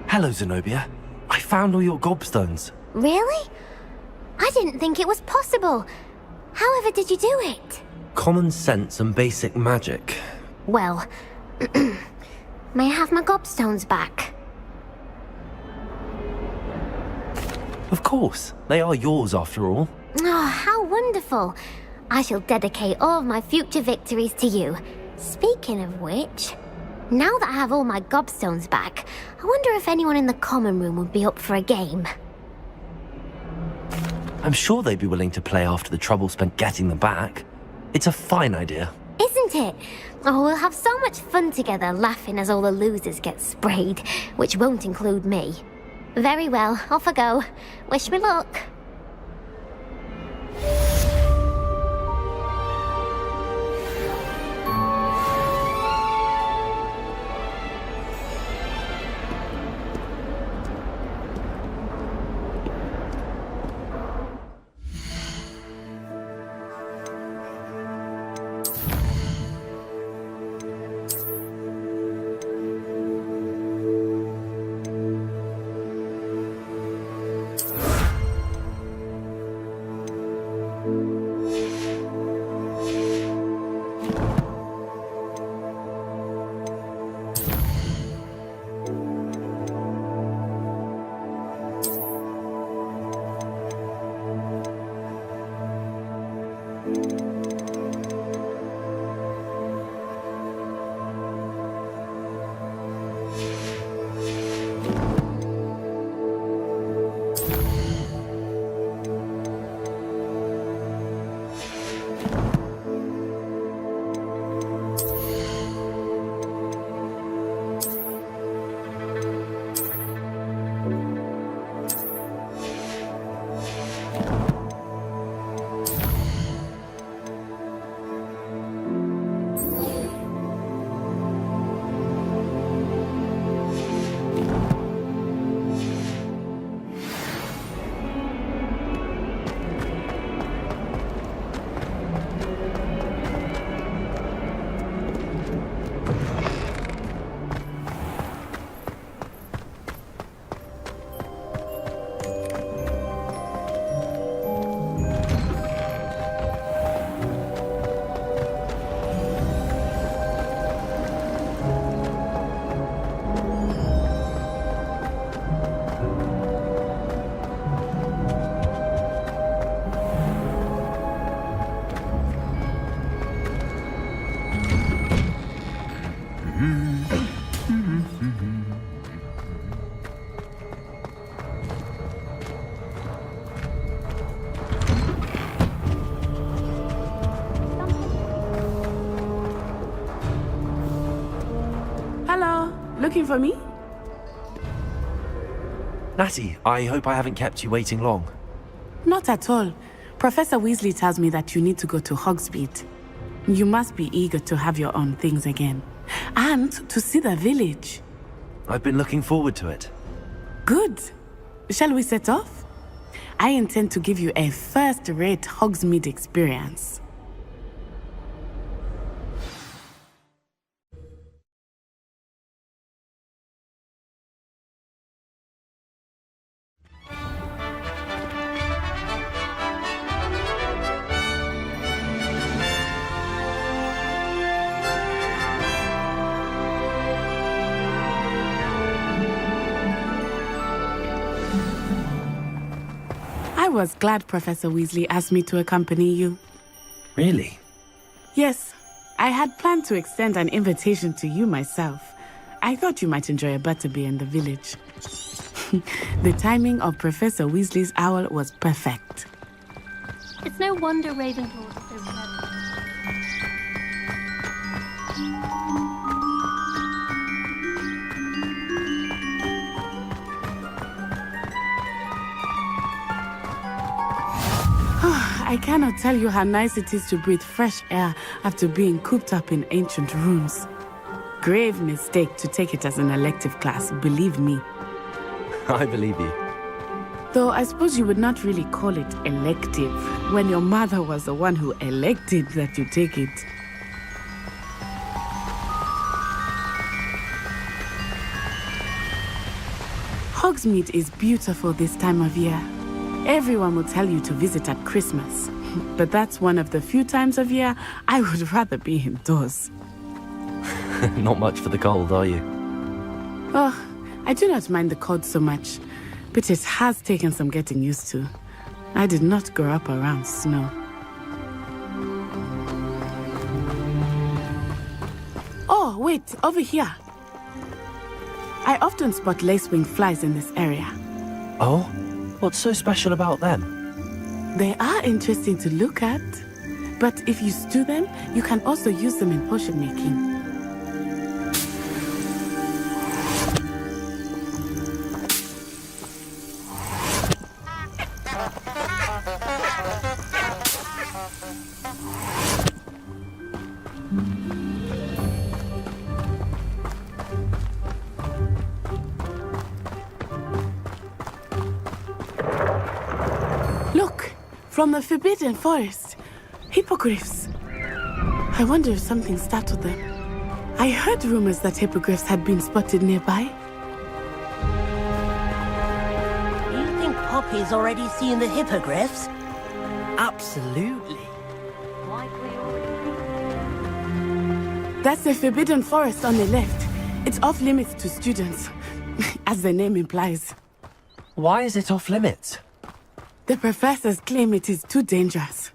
[SPEAKER 2] Hello, Zenobia. I found all your gobstones.
[SPEAKER 12] Really? I didn't think it was possible. However did you do it?
[SPEAKER 2] Common sense and basic magic.
[SPEAKER 12] Well, may I have my gobstones back?
[SPEAKER 2] Of course. They are yours after all.
[SPEAKER 12] Oh, how wonderful. I shall dedicate all of my future victories to you. Speaking of which, now that I have all my gobstones back, I wonder if anyone in the common room would be up for a game.
[SPEAKER 2] I'm sure they'd be willing to play after the trouble spent getting them back. It's a fine idea.
[SPEAKER 12] Isn't it? Oh, we'll have so much fun together laughing as all the losers get sprayed, which won't include me. Very well, off I go. Wish me luck.
[SPEAKER 15] Looking for me?
[SPEAKER 2] Natty, I hope I haven't kept you waiting long.
[SPEAKER 15] Not at all. Professor Weasley tells me that you need to go to Hogsmeade. You must be eager to have your own things again. And to see the village.
[SPEAKER 2] I've been looking forward to it.
[SPEAKER 15] Good. Shall we set off? I intend to give you a first-rate Hogsmeade experience. I was glad Professor Weasley asked me to accompany you.
[SPEAKER 2] Really?
[SPEAKER 15] Yes. I had planned to extend an invitation to you myself. I thought you might enjoy a butterbeer in the village. The timing of Professor Weasley's owl was perfect.
[SPEAKER 12] It's no wonder Ravenclaws are so clever.
[SPEAKER 15] I cannot tell you how nice it is to breathe fresh air after being cooped up in ancient rooms. Grave mistake to take it as an elective class, believe me.
[SPEAKER 2] I believe you.
[SPEAKER 15] Though I suppose you would not really call it elective when your mother was the one who elected that you take it. Hogsmeade is beautiful this time of year. Everyone will tell you to visit at Christmas. But that's one of the few times of year I would rather be indoors.
[SPEAKER 2] Not much for the cold, are you?
[SPEAKER 15] Oh, I do not mind the cold so much, but it has taken some getting used to. I did not grow up around snow. Oh, wait, over here. I often spot lacewing flies in this area.
[SPEAKER 2] Oh? What's so special about them?
[SPEAKER 15] They are interesting to look at, but if you stew them, you can also use them in potion making. Look, from the Forbidden Forest. Hippogriffs. I wonder if something startled them. I heard rumors that hippogriffs had been spotted nearby.
[SPEAKER 10] You think Poppy's already seen the hippogriffs? Absolutely.
[SPEAKER 15] That's the Forbidden Forest on the left. It's off limits to students, as the name implies.
[SPEAKER 2] Why is it off limits?
[SPEAKER 15] The professors claim it is too dangerous.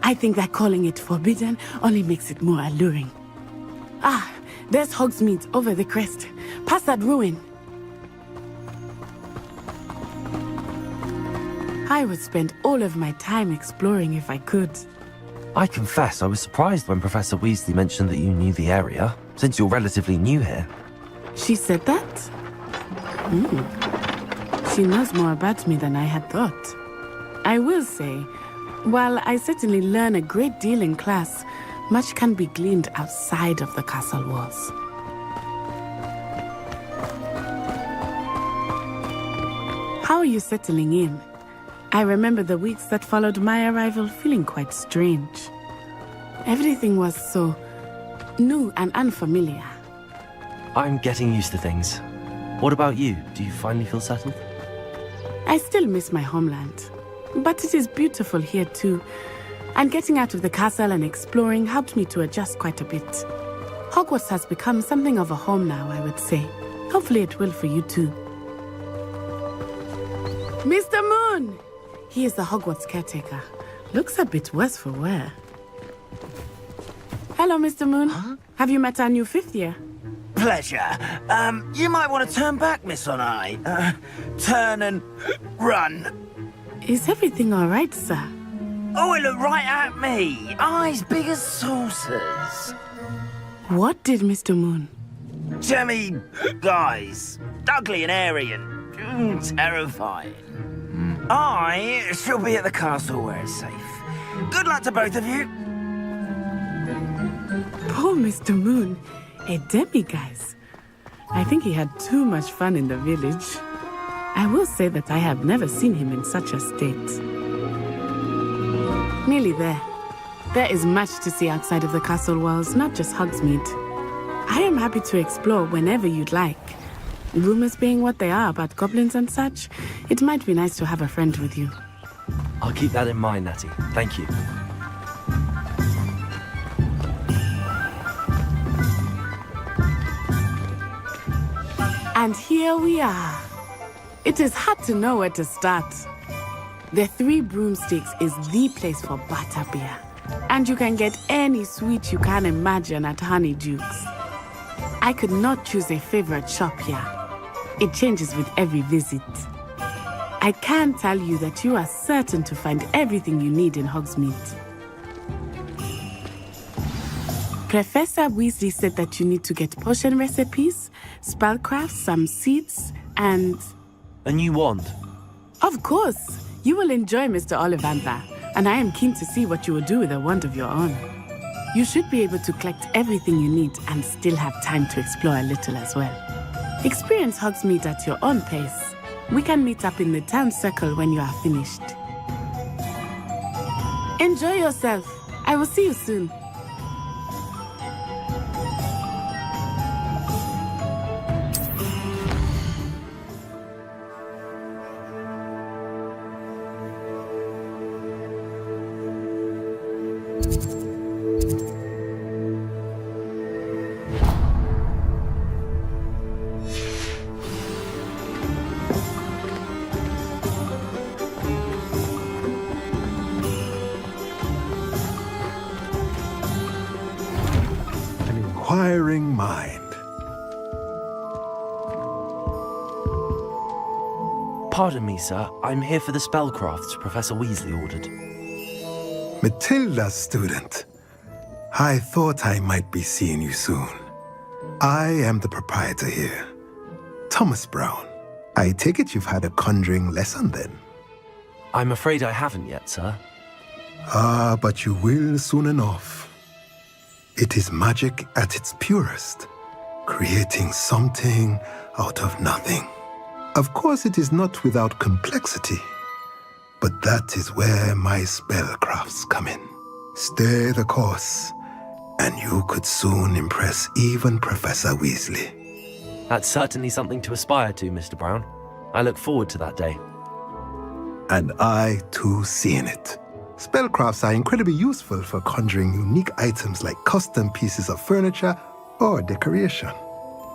[SPEAKER 15] I think that calling it forbidden only makes it more alluring. Ah, there's Hogsmeade over the crest. Past that ruin. I would spend all of my time exploring if I could.
[SPEAKER 2] I confess I was surprised when Professor Weasley mentioned that you knew the area, since you're relatively new here.
[SPEAKER 15] She said that? She knows more about me than I had thought. I will say, while I certainly learn a great deal in class, much can be gleaned outside of the castle walls. How are you settling in? I remember the weeks that followed my arrival feeling quite strange. Everything was so new and unfamiliar.
[SPEAKER 2] I'm getting used to things. What about you? Do you finally feel settled?
[SPEAKER 15] I still miss my homeland, but it is beautiful here too. And getting out of the castle and exploring helped me to adjust quite a bit. Hogwarts has become something of a home now, I would say. Hopefully it will for you too. Mr. Moon! He is the Hogwarts caretaker. Looks a bit worse for wear. Hello, Mr. Moon.
[SPEAKER 10] Huh?
[SPEAKER 15] Have you met our new fifth year?
[SPEAKER 10] Pleasure. You might want to turn back, Miss Onai. Turn and run.
[SPEAKER 15] Is everything all right, sir?
[SPEAKER 10] Oh, it looked right at me. Eyes big as saucers.
[SPEAKER 15] What did Mr. Moon?
[SPEAKER 10] Jemmy guys. Ugly and airy and terrifying. I shall be at the castle where it's safe. Good luck to both of you.
[SPEAKER 15] Poor Mr. Moon. A demiguise. I think he had too much fun in the village. I will say that I have never seen him in such a state. Nearly there. There is much to see outside of the castle walls, not just Hogsmeade. I am happy to explore whenever you'd like. Rumors being what they are about goblins and such, it might be nice to have a friend with you.
[SPEAKER 2] I'll keep that in mind, Natty. Thank you.
[SPEAKER 15] And here we are. It is hard to know where to start. The Three Broomsticks is the place for butterbeer. And you can get any sweet you can imagine at Honeydukes. I could not choose a favorite shop here. It changes with every visit. I can tell you that you are certain to find everything you need in Hogsmeade. Professor Weasley said that you need to get potion recipes, spellcraft, some seeds, and...
[SPEAKER 2] A new wand?
[SPEAKER 15] Of course! You will enjoy Mr. Ollivander, and I am keen to see what you will do with a wand of your own. You should be able to collect everything you need and still have time to explore a little as well. Experience Hogsmeade at your own pace. We can meet up in the town circle when you are finished. Enjoy yourself. I will see you soon.
[SPEAKER 5] Inquiring mind.
[SPEAKER 2] Pardon me, sir. I'm here for the spellcrafts Professor Weasley ordered.
[SPEAKER 5] Matilda's student. I thought I might be seeing you soon. I am the proprietor here, Thomas Brown. I take it you've had a conjuring lesson then?
[SPEAKER 2] I'm afraid I haven't yet, sir.
[SPEAKER 5] Ah, but you will soon enough. It is magic at its purest, creating something out of nothing. Of course, it is not without complexity, but that is where my spellcrafts come in. Stay the course, and you could soon impress even Professor Weasley.
[SPEAKER 2] That's certainly something to aspire to, Mr. Brown. I look forward to that day.
[SPEAKER 5] And I, too, seeing it. Spellcrafts are incredibly useful for conjuring unique items like custom pieces of furniture or decoration.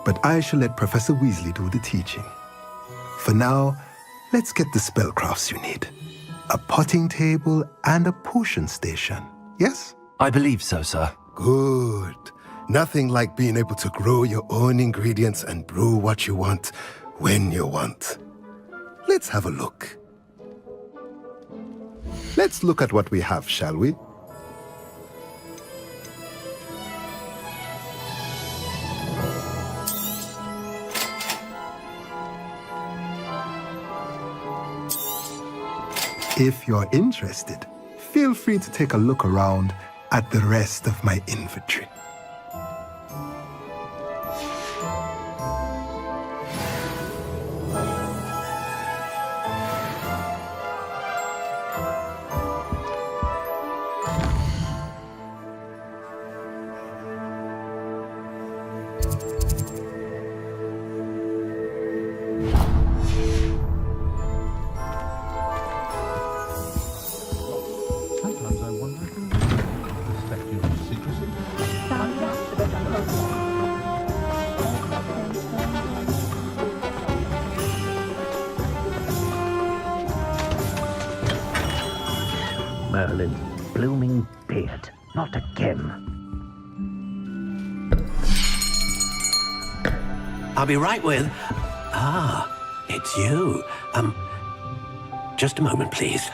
[SPEAKER 5] But I shall let Professor Weasley do the teaching. For now, let's get the spellcrafts you need. A potting table and a potion station, yes?
[SPEAKER 2] I believe so, sir.
[SPEAKER 5] Good. Nothing like being able to grow your own ingredients and brew what you want when you want. Let's have a look. Let's look at what we have, shall we? If you're interested, feel free to take a look around at the rest of my inventory.
[SPEAKER 10] Merlin's blooming beard. Not again. I'll be right with... Ah, it's you. Just a moment, please.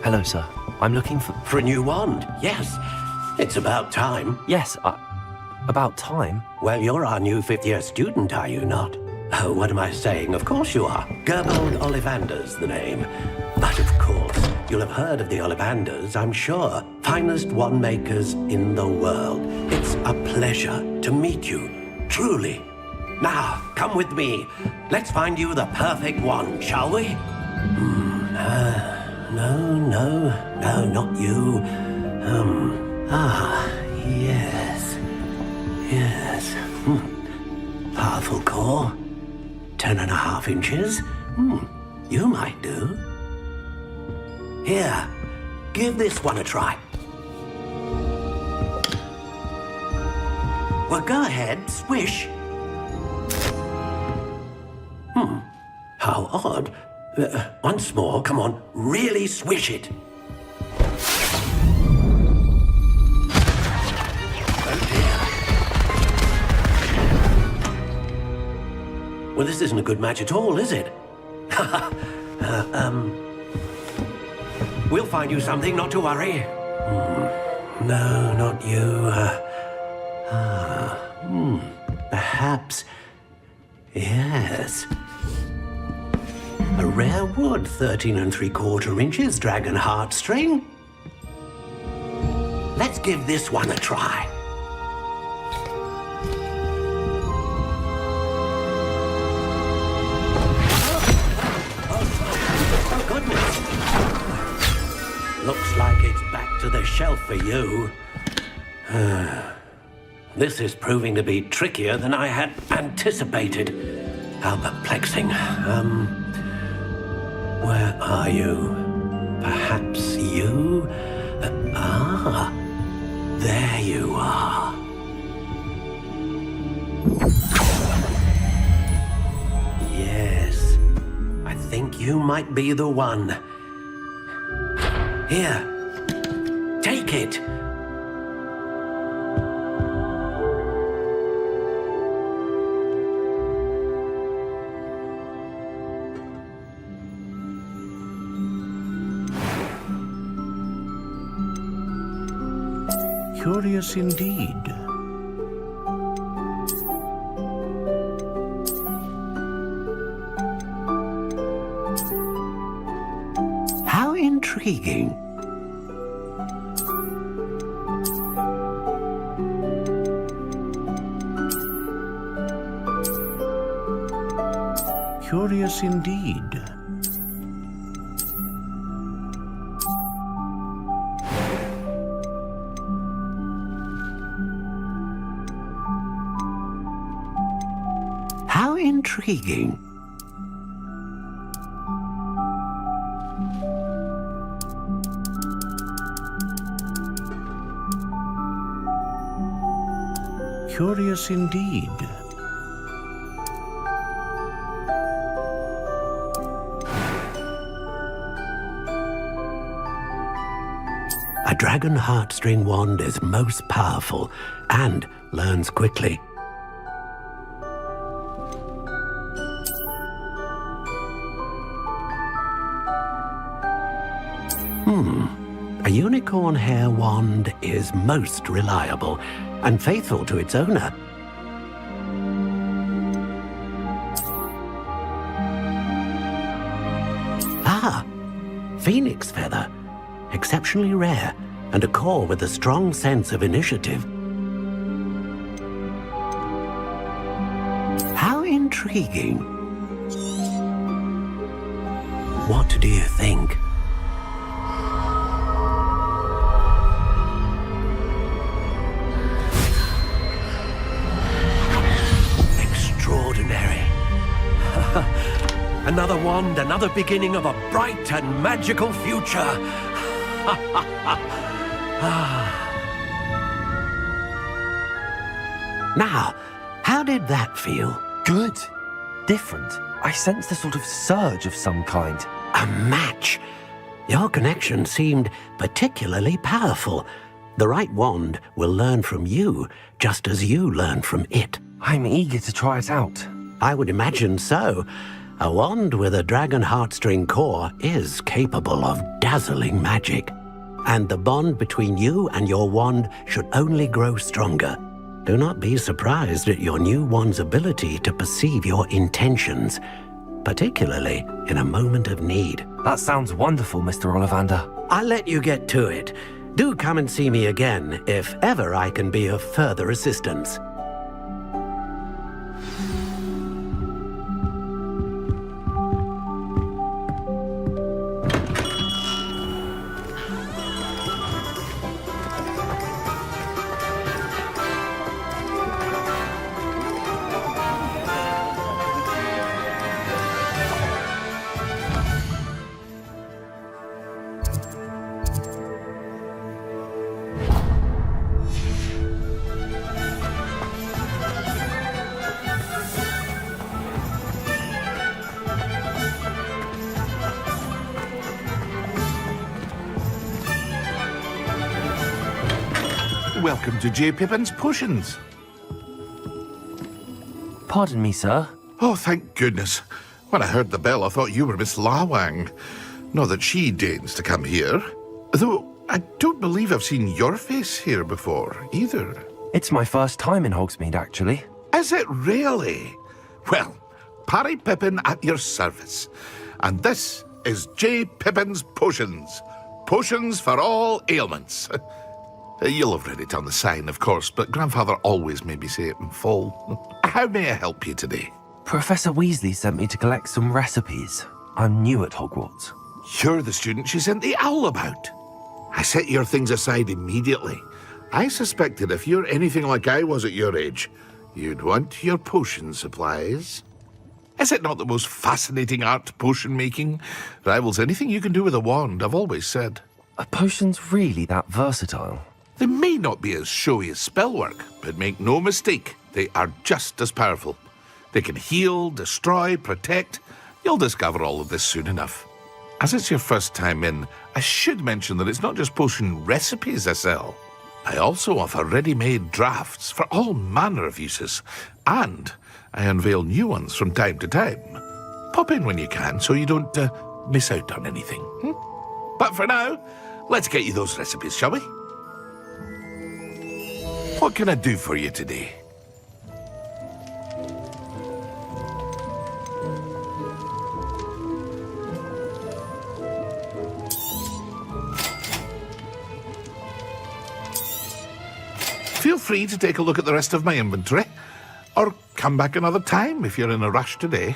[SPEAKER 2] Hello, sir. I'm looking for...
[SPEAKER 10] For a new wand, yes. It's about time.
[SPEAKER 2] Yes, about time?
[SPEAKER 10] Well, you're our new fifth-year student, are you not? Oh, what am I saying? Of course you are. Gerbold Ollivander's the name. But of course, you'll have heard of the Ollivanders, I'm sure. Finest wand makers in the world. It's a pleasure to meet you, truly. Now, come with me. Let's find you the perfect wand, shall we? No, not you. Yes. Powerful core. 10.5 inches. You might do. Here, give this one a try. Well, go ahead, swish. How odd. Once more, come on, really swish it. Well, this isn't a good match at all, is it? We'll find you something, not to worry. No, not you. Perhaps... Yes. A rare wood, 13 3/4 inches, dragon heartstring. Let's give this one a try. Oh, goodness. Looks like it's back to the shelf for you. This is proving to be trickier than I had anticipated. How perplexing.
[SPEAKER 18] Where are you? Perhaps you? There you are. Yes, I think you might be the one. Here, take it. Curious indeed. How intriguing. Curious indeed. How intriguing. Curious indeed. A dragon heartstring wand is most powerful and learns quickly. A unicorn hair wand is most reliable and faithful to its owner. Ah, phoenix feather. Exceptionally rare, and a core with a strong sense of initiative. How intriguing. What do you think? Extraordinary. Another wand, another beginning of a bright and magical future. Now, how did that feel?
[SPEAKER 2] Good. Different. I sensed a sort of surge of some kind.
[SPEAKER 18] A match. Your connection seemed particularly powerful. The right wand will learn from you, just as you learn from it.
[SPEAKER 2] I'm eager to try it out.
[SPEAKER 18] I would imagine so. A wand with a dragon heartstring core is capable of dazzling magic. And the bond between you and your wand should only grow stronger. Do not be surprised at your new wand's ability to perceive your intentions, particularly in a moment of need.
[SPEAKER 2] That sounds wonderful, Mr. Ollivander.
[SPEAKER 18] I'll let you get to it. Do come and see me again if ever I can be of further assistance.
[SPEAKER 6] Welcome to J. Pippin's Potions.
[SPEAKER 2] Pardon me, sir.
[SPEAKER 6] Oh, thank goodness. When I heard the bell, I thought you were Miss Lawang. Not that she deigns to come here. Though, I don't believe I've seen your face here before, either.
[SPEAKER 2] It's my first time in Hogsmeade, actually.
[SPEAKER 6] Is it really? Well, Parry Pippin at your service. And this is J. Pippin's Potions. Potions for all ailments. You'll have read it on the sign, of course, but Grandfather always made me say it in full. How may I help you today?
[SPEAKER 2] Professor Weasley sent me to collect some recipes. I'm new at Hogwarts.
[SPEAKER 6] You're the student she sent the owl about. I set your things aside immediately. I suspected if you're anything like I was at your age, you'd want your potion supplies. Is it not the most fascinating art, potion making? Rivals anything you can do with a wand, I've always said.
[SPEAKER 2] Are potions really that versatile?
[SPEAKER 6] They may not be as showy as spellwork, but make no mistake, they are just as powerful. They can heal, destroy, protect. You'll discover all of this soon enough. As it's your first time in, I should mention that it's not just potion recipes I sell. I also offer ready-made drafts for all manner of uses, and I unveil new ones from time to time. Pop in when you can so you don't miss out on anything. But for now, let's get you those recipes, shall we? What can I do for you today? Feel free to take a look at the rest of my inventory, or come back another time if you're in a rush today.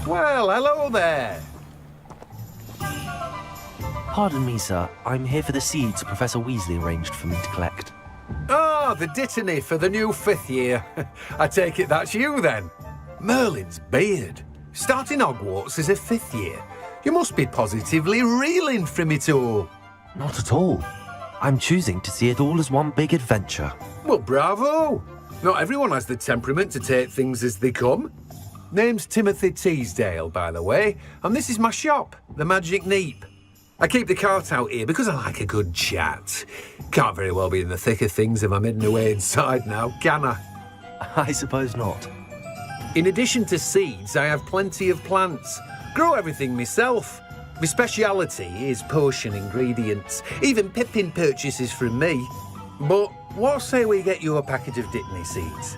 [SPEAKER 8] Well, hello there.
[SPEAKER 2] Pardon me, sir. I'm here for the seeds Professor Weasley arranged for me to collect.
[SPEAKER 8] Oh, the dittany for the new 5th year. I take it that's you, then. Merlin's beard. Starting Hogwarts as a 5th year. You must be positively reeling from it all.
[SPEAKER 2] Not at all. I'm choosing to see it all as one big adventure.
[SPEAKER 8] Well, bravo. Not everyone has the temperament to take things as they come. Name's Timothy Teasdale, by the way, and this is my shop, the Magic Neep. I keep the cart out here because I like a good chat. Can't very well be in the thick of things if I'm hidden away inside now, can I?
[SPEAKER 2] I suppose not.
[SPEAKER 8] In addition to seeds, I have plenty of plants. Grow everything myself. My speciality is potion ingredients. Even Pippin purchases from me. But what say we get you a packet of Dittany seeds?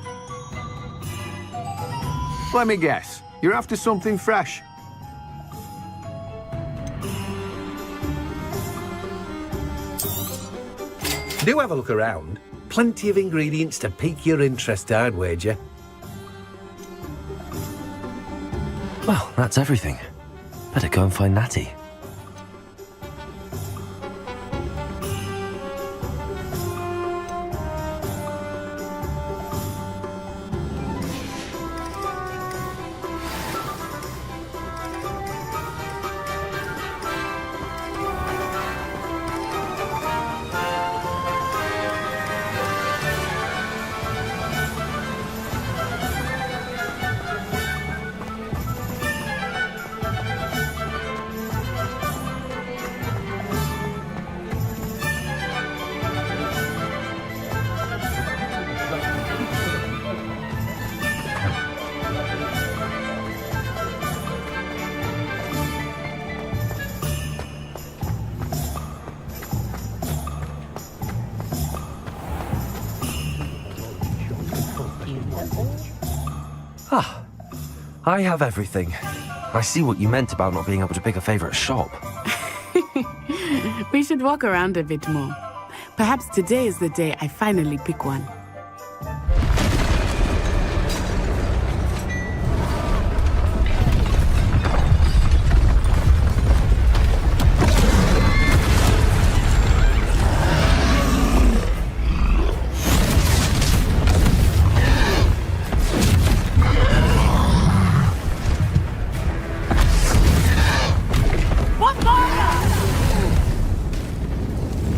[SPEAKER 3] Let me guess. You're after something fresh.
[SPEAKER 8] Do have a look around. Plenty of ingredients to pique your interest, I'd wager.
[SPEAKER 2] Well, that's everything. Better go and find Natty. Ah, I have everything. I see what you meant about not being able to pick a favourite shop.
[SPEAKER 15] We should walk around a bit more. Perhaps today is the day I finally pick one.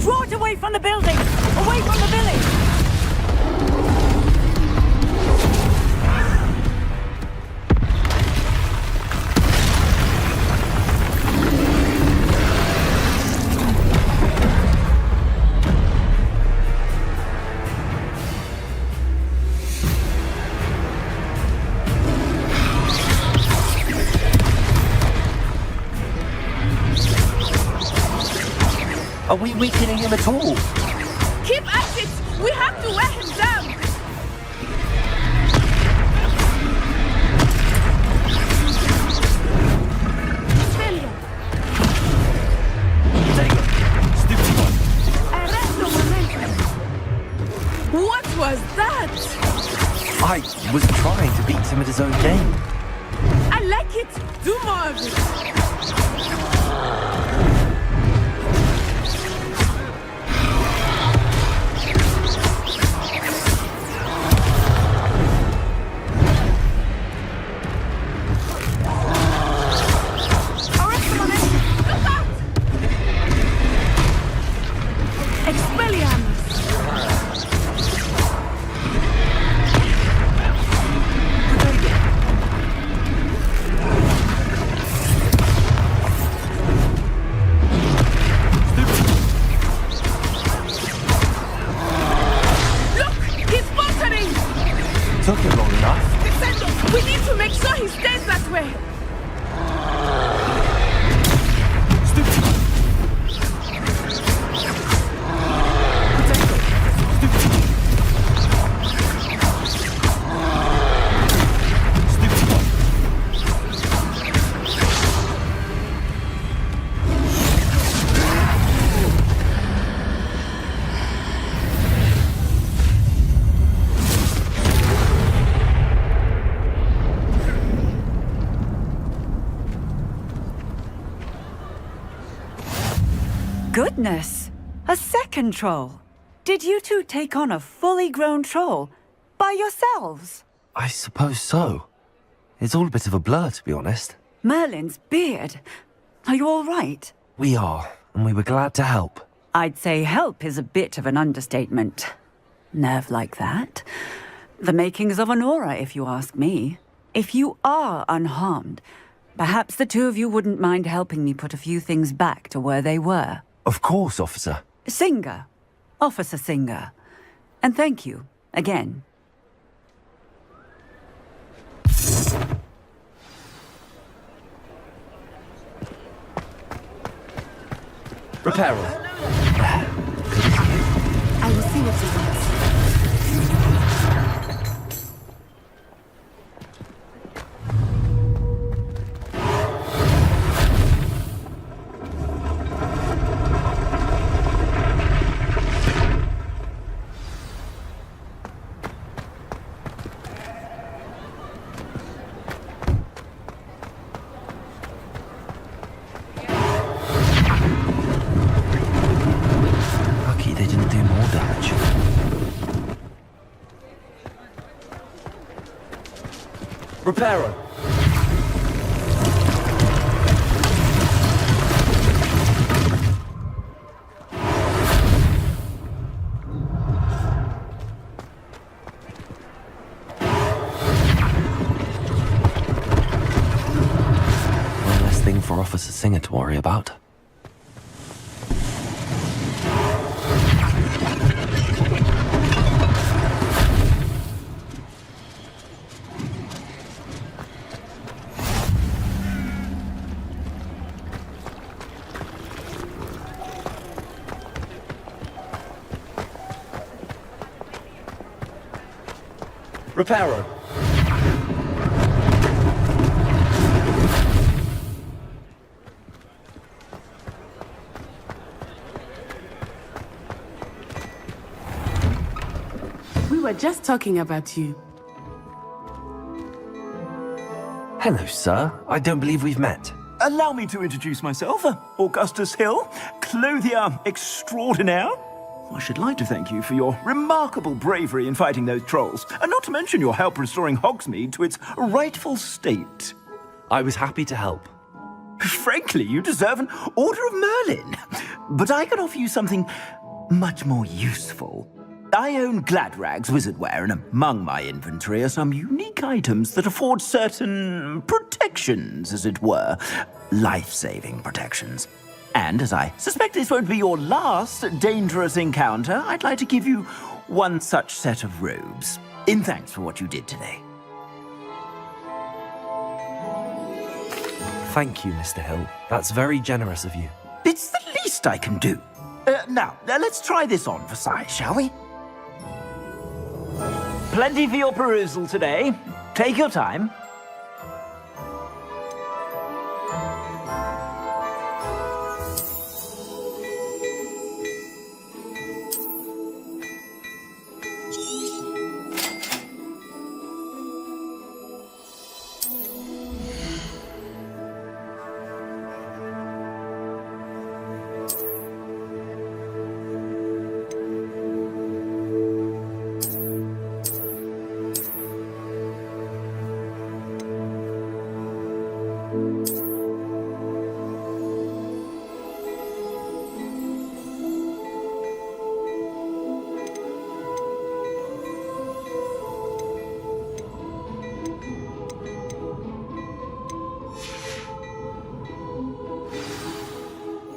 [SPEAKER 7] Draw it away from the building! Away from the village!
[SPEAKER 2] Are we weakening him at all?
[SPEAKER 7] Keep at it!
[SPEAKER 11] We have to wear him down! What was that?
[SPEAKER 2] I was trying to beat him at his own game.
[SPEAKER 11] I like it. Do more of it.
[SPEAKER 2] Took him long enough.
[SPEAKER 11] Descendo, we need to make sure he stays that way.
[SPEAKER 13] Goodness! A second troll! Did you two take on a fully grown troll? By yourselves?
[SPEAKER 2] I suppose so. It's all a bit of a blur, to be honest.
[SPEAKER 13] Merlin's beard. Are you all right?
[SPEAKER 2] We are, and we were glad to help.
[SPEAKER 13] I'd say help is a bit of an understatement. Nerve like that. The makings of an aura, if you ask me. If you are unharmed, perhaps the two of you wouldn't mind helping me put a few things back to where they were.
[SPEAKER 2] Of course, officer.
[SPEAKER 13] Singer. Officer Singer. And thank you, again.
[SPEAKER 2] Repairer.
[SPEAKER 15] I will see what he wants.
[SPEAKER 2] Lucky they didn't do more damage. Repairer. One less thing for Officer Singer to worry about. Repairer.
[SPEAKER 15] We were just talking about you.
[SPEAKER 2] Hello, sir. I don't believe we've met.
[SPEAKER 23] Allow me to introduce myself, Augustus Hill, clothier extraordinaire. I should like to thank you for your remarkable bravery in fighting those trolls, and not to mention your help restoring Hogsmeade to its rightful state.
[SPEAKER 2] I was happy to help.
[SPEAKER 23] Frankly, you deserve an Order of Merlin. But I can offer you something much more useful. I own Gladrag's wizardware, and among my inventory are some unique items that afford certain protections, as it were. Life-saving protections. And as I suspect this won't be your last dangerous encounter, I'd like to give you one such set of robes, in thanks for what you did today.
[SPEAKER 2] Thank you, Mr. Hill. That's very generous of you.
[SPEAKER 23] It's the least I can do. Now, let's try this on for size, shall we? Plenty for your perusal today. Take your time.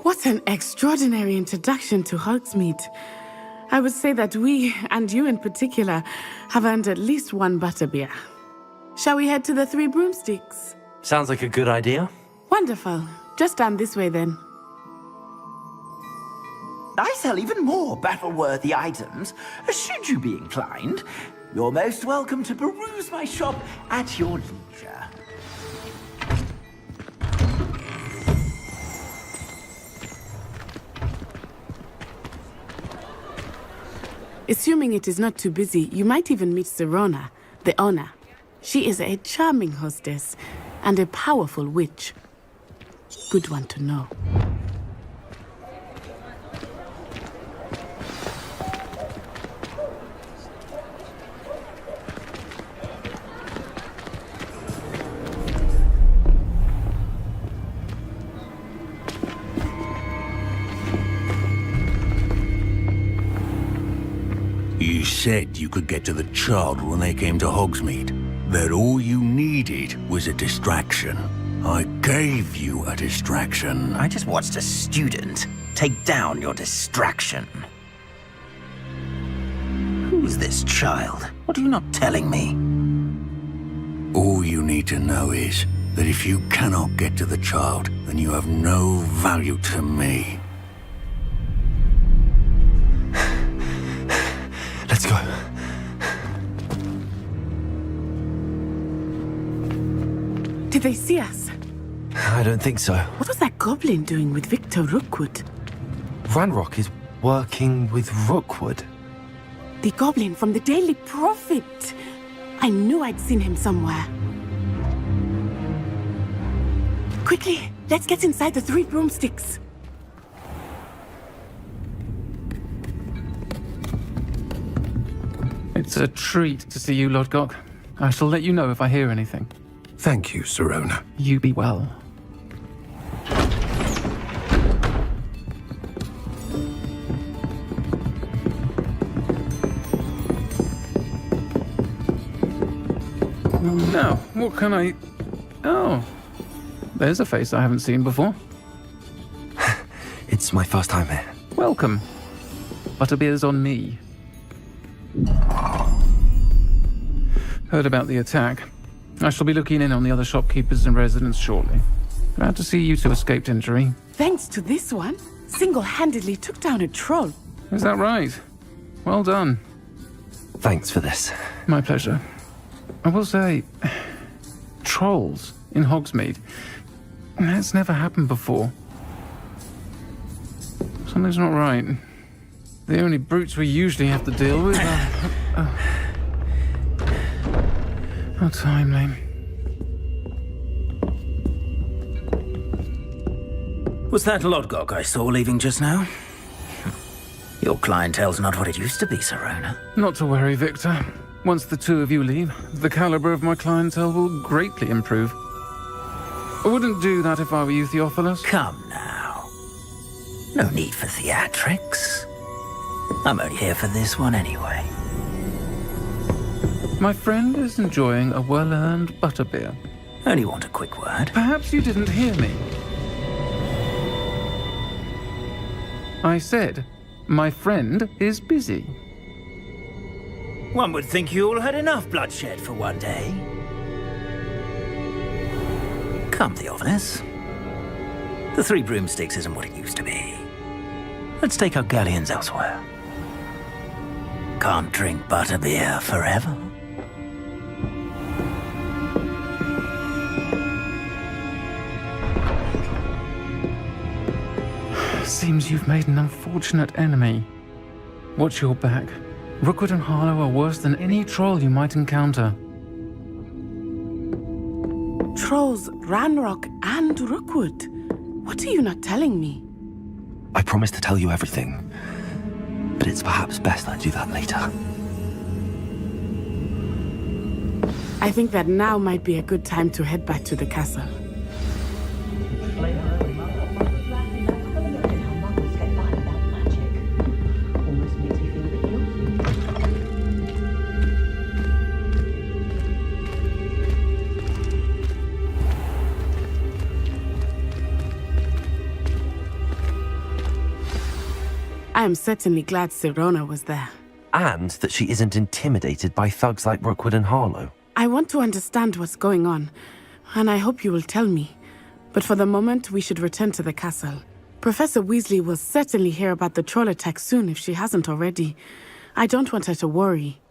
[SPEAKER 15] What an extraordinary introduction to Hogsmeade. I would say that we, and you in particular, have earned at least one butterbeer. Shall we head to the Three Broomsticks?
[SPEAKER 2] Sounds like a good idea.
[SPEAKER 15] Wonderful. Just down this way then.
[SPEAKER 23] I sell even more battle-worthy items. Should you be inclined, you're most welcome to peruse my shop at your leisure.
[SPEAKER 15] Assuming it is not too busy, you might even meet Serona, the owner. She is a charming hostess and a powerful witch. Good one to know.
[SPEAKER 1] You said you could get to the child when they came to Hogsmeade. That all you needed was a distraction. I gave you a distraction.
[SPEAKER 10] I just watched a student take down your distraction. Who's this child? What are you not telling me?
[SPEAKER 1] All you need to know is that if you cannot get to the child, then you have no value to me.
[SPEAKER 2] Let's go.
[SPEAKER 15] Did they see us?
[SPEAKER 2] I don't think so.
[SPEAKER 15] What was that goblin doing with Victor Rookwood?
[SPEAKER 2] Ranrock is working with Rookwood.
[SPEAKER 15] The goblin from the Daily Prophet. I knew I'd seen him somewhere. Quickly, let's get inside the Three Broomsticks.
[SPEAKER 14] It's a treat to see you, Lodgok. I shall let you know if I hear anything.
[SPEAKER 3] Thank you, Serona.
[SPEAKER 14] You be well. Now, what can I... Oh, there's a face I haven't seen before.
[SPEAKER 2] It's my first time here.
[SPEAKER 14] Welcome. Butterbeer's on me. Heard about the attack. I shall be looking in on the other shopkeepers and residents shortly. Glad to see you two escaped injury.
[SPEAKER 15] Thanks to this one, single-handedly took down a troll.
[SPEAKER 14] Is that right? Well done.
[SPEAKER 2] Thanks for this.
[SPEAKER 14] My pleasure. I will say, trolls in Hogsmeade. That's never happened before. Something's not right. The only brutes we usually have to deal with are... How timely.
[SPEAKER 10] Was that Lodgok I saw leaving just now? Your clientele's not what it used to be, Serona.
[SPEAKER 14] Not to worry, Victor. Once the two of you leave, the caliber of my clientele will greatly improve. I wouldn't do that if I were you, Theophilus.
[SPEAKER 10] Come now. No need for theatrics. I'm only here for this one anyway.
[SPEAKER 14] My friend is enjoying a well-earned butterbeer.
[SPEAKER 10] Only want a quick word.
[SPEAKER 14] Perhaps you didn't hear me. I said, my friend is busy.
[SPEAKER 10] One would think you all had enough bloodshed for one day. Come, Theophilus. The Three Broomsticks isn't what it used to be. Let's take our galleons elsewhere. can't drink butterbeer forever.
[SPEAKER 14] Seems you've made an unfortunate enemy. Watch your back. Rookwood and Harlow are worse than any troll you might encounter.
[SPEAKER 15] Trolls, Ranrock, and Rookwood. What are you not telling me?
[SPEAKER 2] I promised to tell you everything, but it's perhaps best I do that later.
[SPEAKER 15] I think that now might be a good time to head back to the castle. I am certainly glad Sirona was there.
[SPEAKER 2] And that she isn't intimidated by thugs like Rookwood and Harlow.
[SPEAKER 15] I want to understand what's going on, and I hope you will tell me. But for the moment, we should return to the castle. Professor Weasley will certainly hear about the troll attack soon if she hasn't already. I don't want her to worry.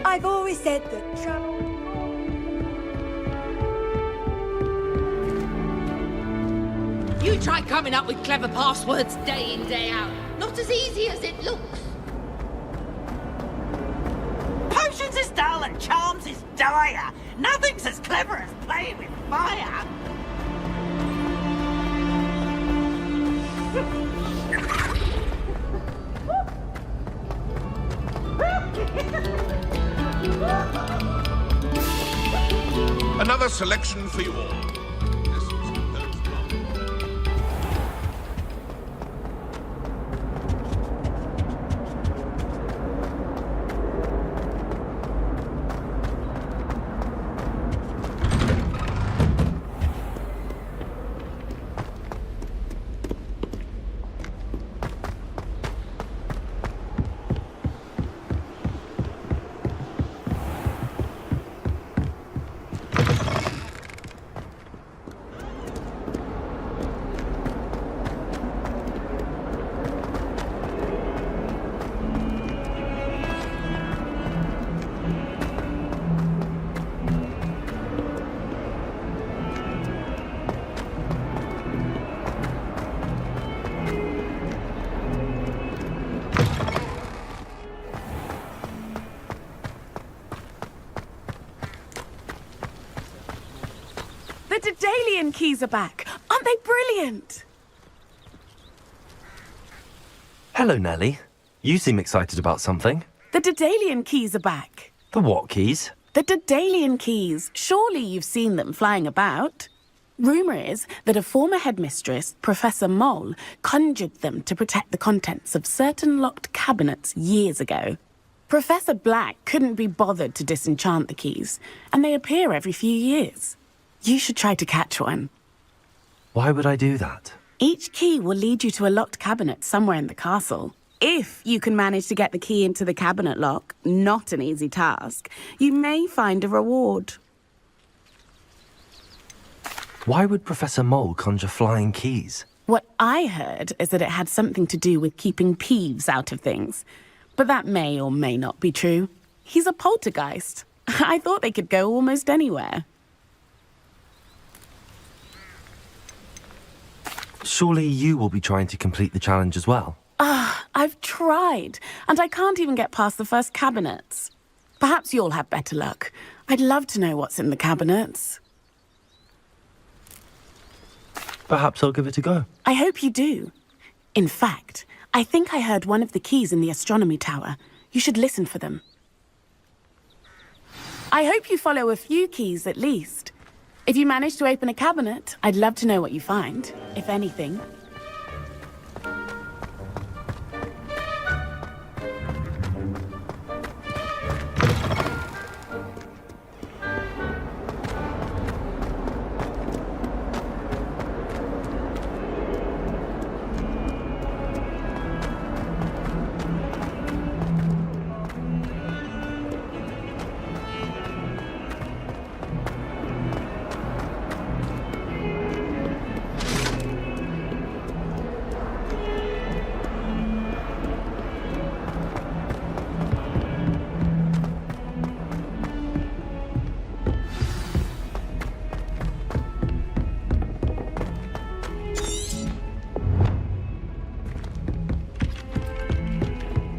[SPEAKER 4] I've always said that travel...
[SPEAKER 11] You try coming up with clever passwords day in, day out. Not as easy as it looks.
[SPEAKER 7] Potions is dull and charms is dire. Nothing's as clever as playing with fire.
[SPEAKER 6] Another selection for you all.
[SPEAKER 15] The Daedalian keys are back. Aren't they brilliant?
[SPEAKER 2] Hello, Nellie. You seem excited about something.
[SPEAKER 15] The Daedalian keys are back.
[SPEAKER 2] The what keys?
[SPEAKER 15] The Daedalian keys. Surely you've seen them flying about. Rumour is that a former headmistress, Professor Mole, conjured them to protect the contents of certain locked cabinets years ago. Professor Black couldn't be bothered to disenchant the keys, and they appear every few years. You should try to catch one.
[SPEAKER 2] Why would I do that?
[SPEAKER 15] Each key will lead you to a locked cabinet somewhere in the castle. If you can manage to get the key into the cabinet lock, not an easy task, you may find a reward.
[SPEAKER 2] Why would Professor Mole conjure flying keys?
[SPEAKER 15] What I heard is that it had something to do with keeping Peeves out of things. But that may or may not be true. He's a poltergeist. I thought they could go almost anywhere.
[SPEAKER 2] Surely you will be trying to complete the challenge as well.
[SPEAKER 15] I've tried, and I can't even get past the first cabinets. Perhaps you'll have better luck. I'd love to know what's in the cabinets.
[SPEAKER 2] Perhaps I'll give it a go.
[SPEAKER 15] I hope you do. In fact, I think I heard one of the keys in the astronomy tower. You should listen for them. I hope you follow a few keys at least. If you manage to open a cabinet, I'd love to know what you find, if anything.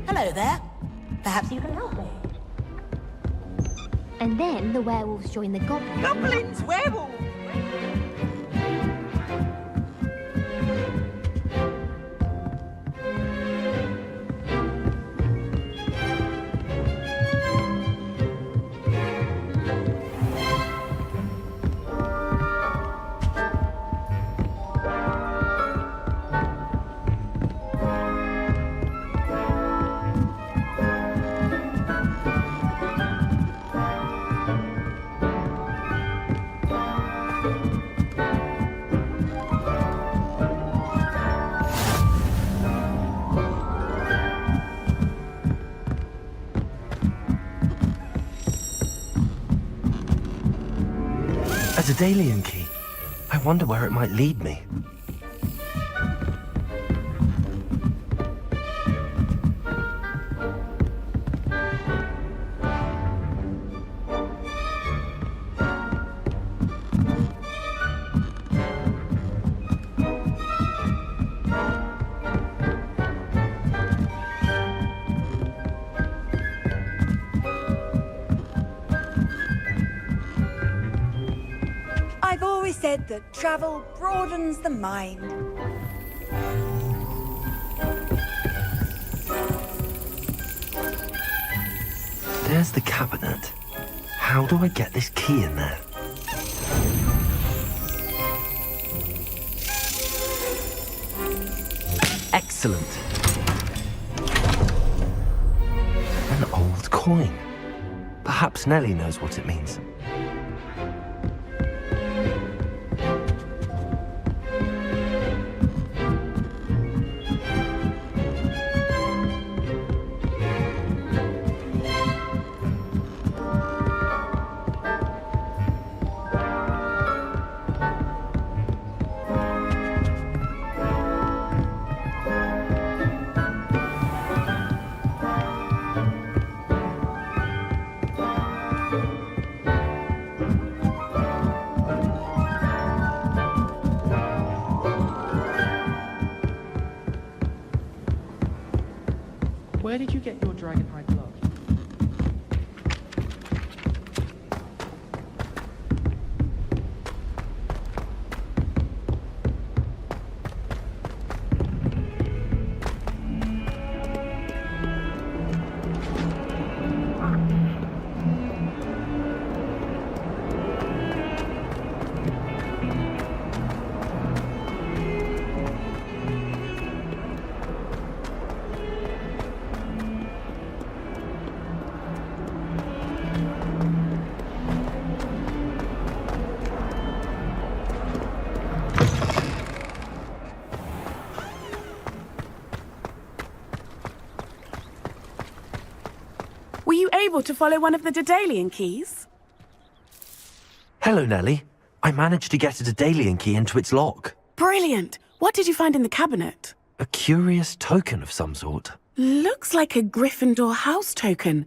[SPEAKER 16] Hello there. Perhaps you can help me.
[SPEAKER 22] And then the werewolves join the goblins.
[SPEAKER 7] Goblins, werewolves!
[SPEAKER 2] A Daedalian key. I wonder where it might lead me.
[SPEAKER 4] I've always said that travel broadens the mind.
[SPEAKER 2] There's the cabinet. How do I get this key in there? Excellent. An old coin. Perhaps Nellie knows what it means.
[SPEAKER 19] Where did you get your dragonhide glove?
[SPEAKER 15] Were you able to follow one of the Daedalian keys?
[SPEAKER 2] Hello, Nellie. I managed to get a Daedalian key into its lock.
[SPEAKER 15] Brilliant! What did you find in the cabinet?
[SPEAKER 2] A curious token of some sort.
[SPEAKER 15] Looks like a Gryffindor house token.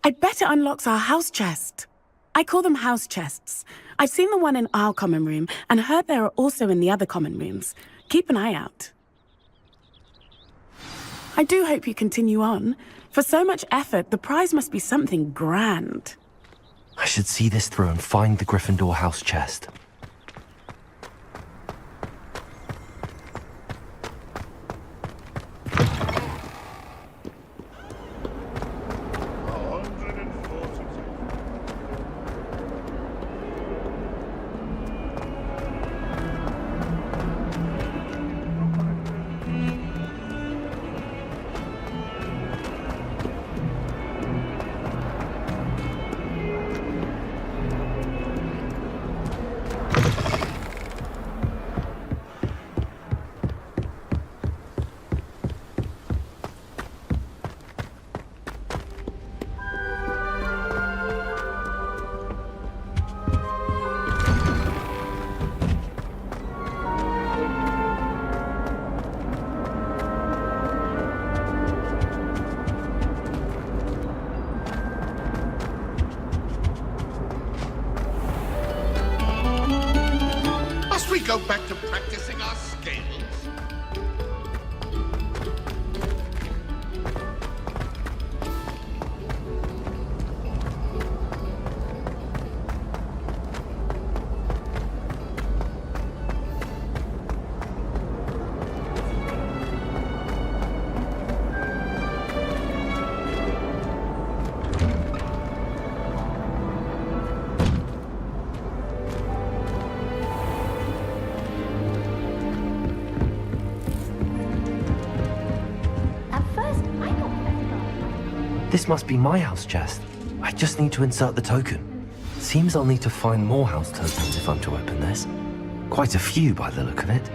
[SPEAKER 15] I'd bet it unlocks our house chest. I call them house chests. I've seen the one in our common room and heard there are also in the other common rooms. Keep an eye out. I do hope you continue on. For so much effort, the prize must be something grand.
[SPEAKER 2] I should see this through and find the Gryffindor house chest.
[SPEAKER 6] Must we go back to practicing our scales?
[SPEAKER 2] This must be my house chest. I just need to insert the token. Seems I'll need to find more house tokens if I'm to open this. Quite a few by the look of it.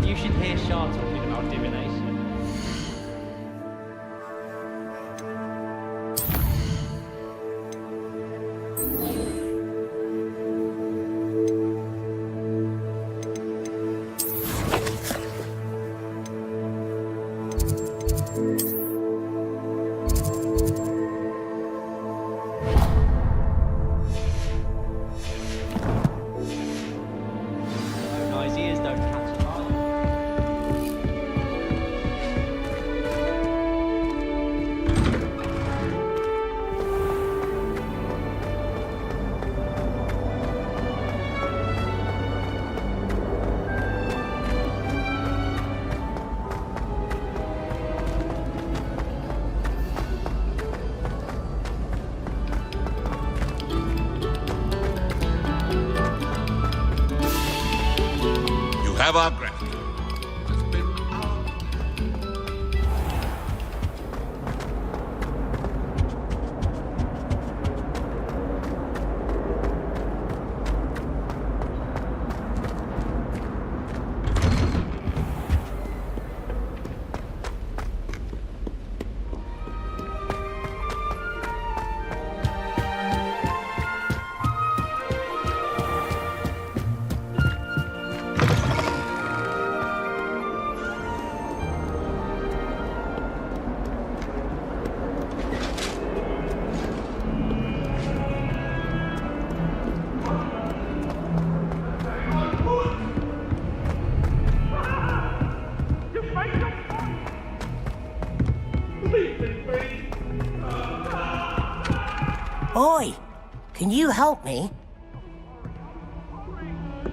[SPEAKER 9] You should hear Shah talking about divination.
[SPEAKER 6] Have our gratitude.
[SPEAKER 16] Oi! Can you help me?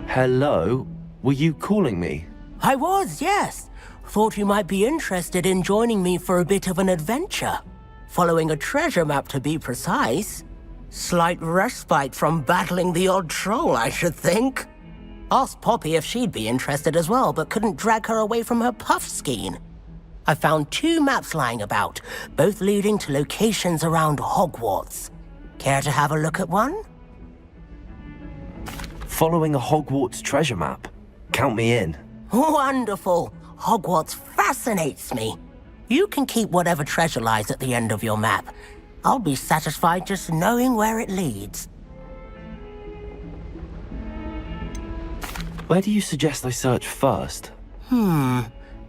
[SPEAKER 2] Hello? Were you calling me?
[SPEAKER 16] I was, yes. Thought you might be interested in joining me for a bit of an adventure. Following a treasure map, to be precise. Slight respite from battling the odd troll, I should think. Asked Poppy if she'd be interested as well, but couldn't drag her away from her puff skein. I found 2 maps lying about, both leading to locations around Hogwarts. Care to have a look at one?
[SPEAKER 2] Following a Hogwarts treasure map? Count me in.
[SPEAKER 16] Wonderful. Hogwarts fascinates me. You can keep whatever treasure lies at the end of your map. I'll be satisfied just knowing where it leads.
[SPEAKER 2] Where do you suggest I search first?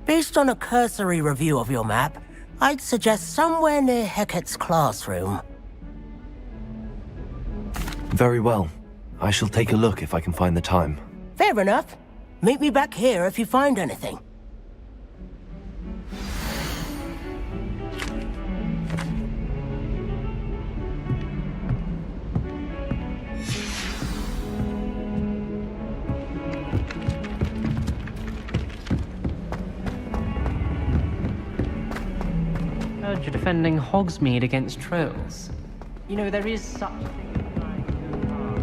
[SPEAKER 16] Based on a cursory review of your map, I'd suggest somewhere near Hecate's classroom.
[SPEAKER 2] Very well. I shall take a look if I can find the time.
[SPEAKER 16] Fair enough. Meet me back here if you find anything.
[SPEAKER 9] Heard you're defending Hogsmeade against trolls. You know, there is such a thing as trying too hard.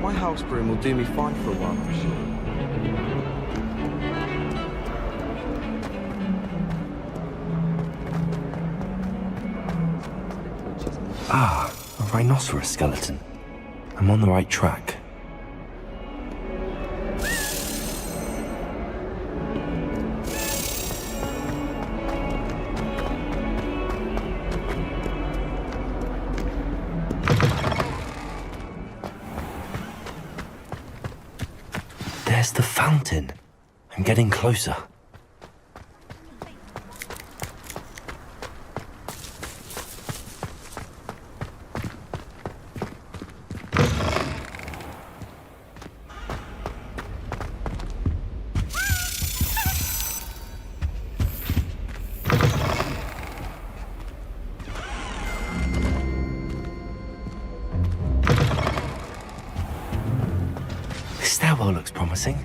[SPEAKER 17] My house broom will do me fine for a while, I'm sure.
[SPEAKER 2] Ah, a rhinoceros skeleton. I'm on the right track. There's the fountain. I'm getting closer. This stairwell looks promising.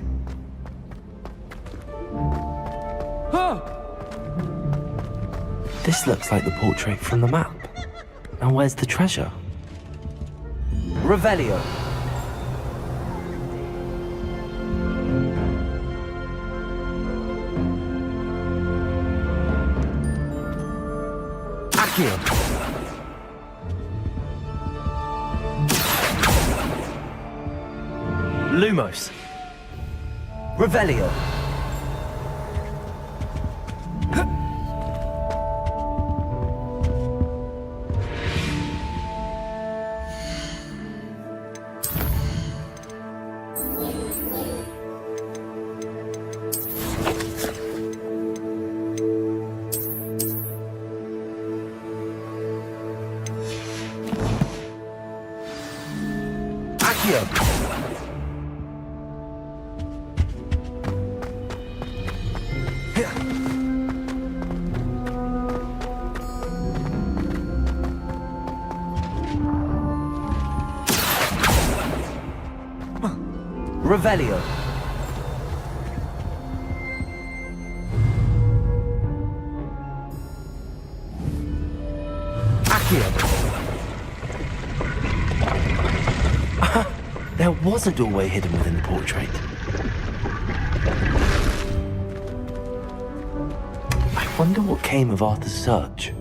[SPEAKER 2] This looks like the portrait from the map. Now where's the treasure? Revelio. Accio. Lumos. Revelio. Revelio. Accio. There was a doorway hidden within the portrait. I wonder what came of Arthur's search.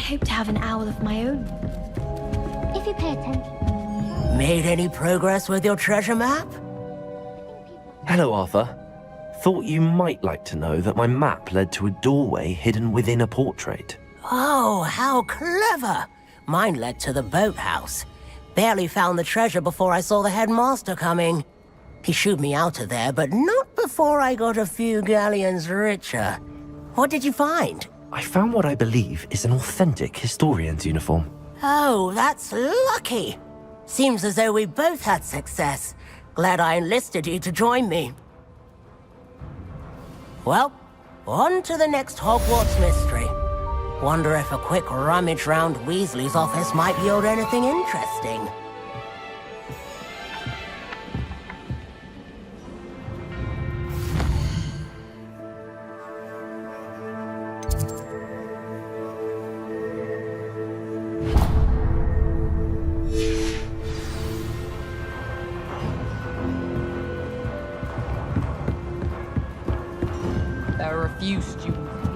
[SPEAKER 22] hope to have an owl of my own. If you pay attention.
[SPEAKER 16] Made any progress with your treasure map?
[SPEAKER 2] Hello, Arthur. Thought you might like to know that my map led to a doorway hidden within a portrait.
[SPEAKER 16] Oh, how clever! Mine led to the boathouse. Barely found the treasure before I saw the headmaster coming. He shooed me out of there, but not before I got a few galleons richer. What did you find?
[SPEAKER 2] I found what I believe is an authentic historian's uniform.
[SPEAKER 16] Oh, that's lucky. Seems as though we both had success. Glad I enlisted you to join me. Well, on to the next Hogwarts mystery. Wonder if a quick rummage round Weasley's office might yield anything interesting.
[SPEAKER 19] There are a few students here.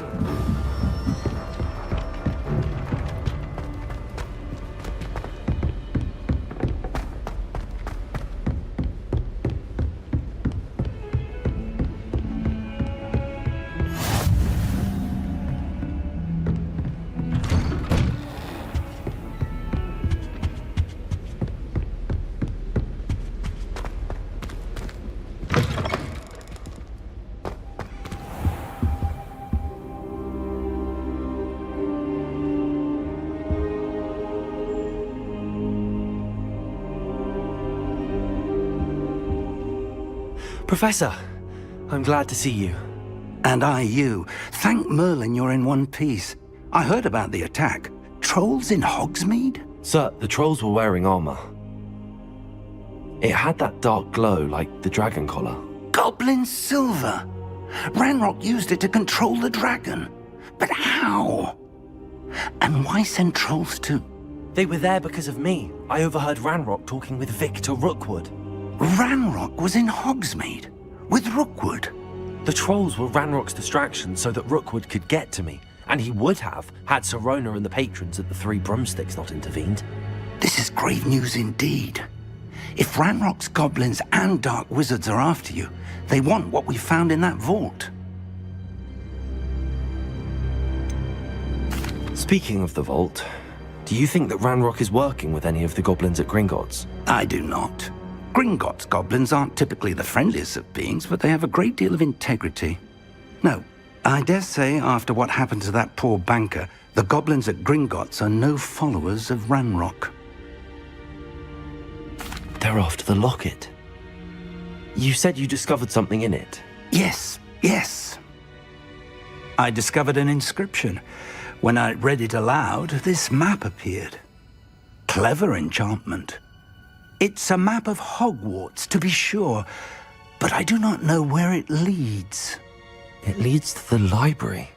[SPEAKER 2] Professor, I'm glad to see you.
[SPEAKER 12] And I you. Thank Merlin you're in one piece. I heard about the attack. Trolls in Hogsmeade?
[SPEAKER 2] Sir, the trolls were wearing armor. It had that dark glow like the dragon collar.
[SPEAKER 12] Goblin silver! Ranrock used it to control the dragon. But how? And why send trolls to...
[SPEAKER 2] They were there because of me. I overheard Ranrock talking with Victor Rookwood.
[SPEAKER 12] Ranrock was in Hogsmeade? With Rookwood?
[SPEAKER 2] The trolls were Ranrock's distraction so that Rookwood could get to me. And he would have, had Sirona and the patrons at the Three Broomsticks not intervened.
[SPEAKER 12] This is grave news indeed. If Ranrock's goblins and dark wizards are after you, they want what we found in that vault.
[SPEAKER 2] Speaking of the vault, do you think that Ranrock is working with any of the goblins at Gringotts?
[SPEAKER 12] I do not. Gringotts goblins aren't typically the friendliest of beings, but they have a great deal of integrity. No, I dare say after what happened to that poor banker, the goblins at Gringotts are no followers of Ranrock.
[SPEAKER 2] They're after the locket. You said you discovered something in it.
[SPEAKER 12] Yes, yes. I discovered an inscription. When I read it aloud, this map appeared. Clever enchantment. It's a map of Hogwarts, to be sure, but I do not know where it leads.
[SPEAKER 2] It leads to the library.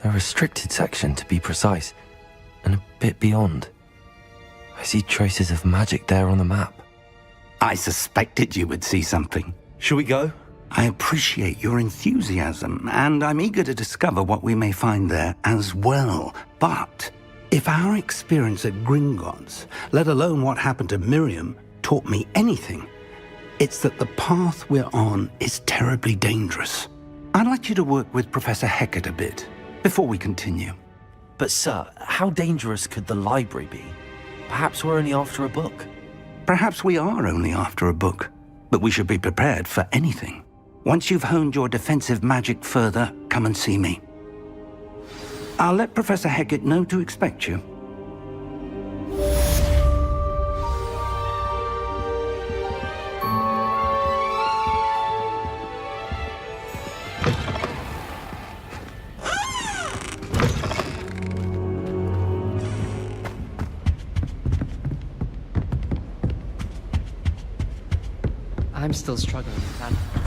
[SPEAKER 2] The restricted section, to be precise, and a bit beyond. I see traces of magic there on the map.
[SPEAKER 12] I suspected you would see something.
[SPEAKER 2] Shall we go?
[SPEAKER 12] I appreciate your enthusiasm, and I'm eager to discover what we may find there as well. But if our experience at Gringotts, let alone what happened to Miriam, taught me anything, it's that the path we're on is terribly dangerous. I'd like you to work with Professor Hecat a bit before we continue.
[SPEAKER 2] But sir, how dangerous could the library be? Perhaps we're only after a book.
[SPEAKER 12] Perhaps we are only after a book, but we should be prepared for anything. Once you've honed your defensive magic further, come and see me. I'll let Professor Hecat know to expect you.
[SPEAKER 9] I'm still struggling with that.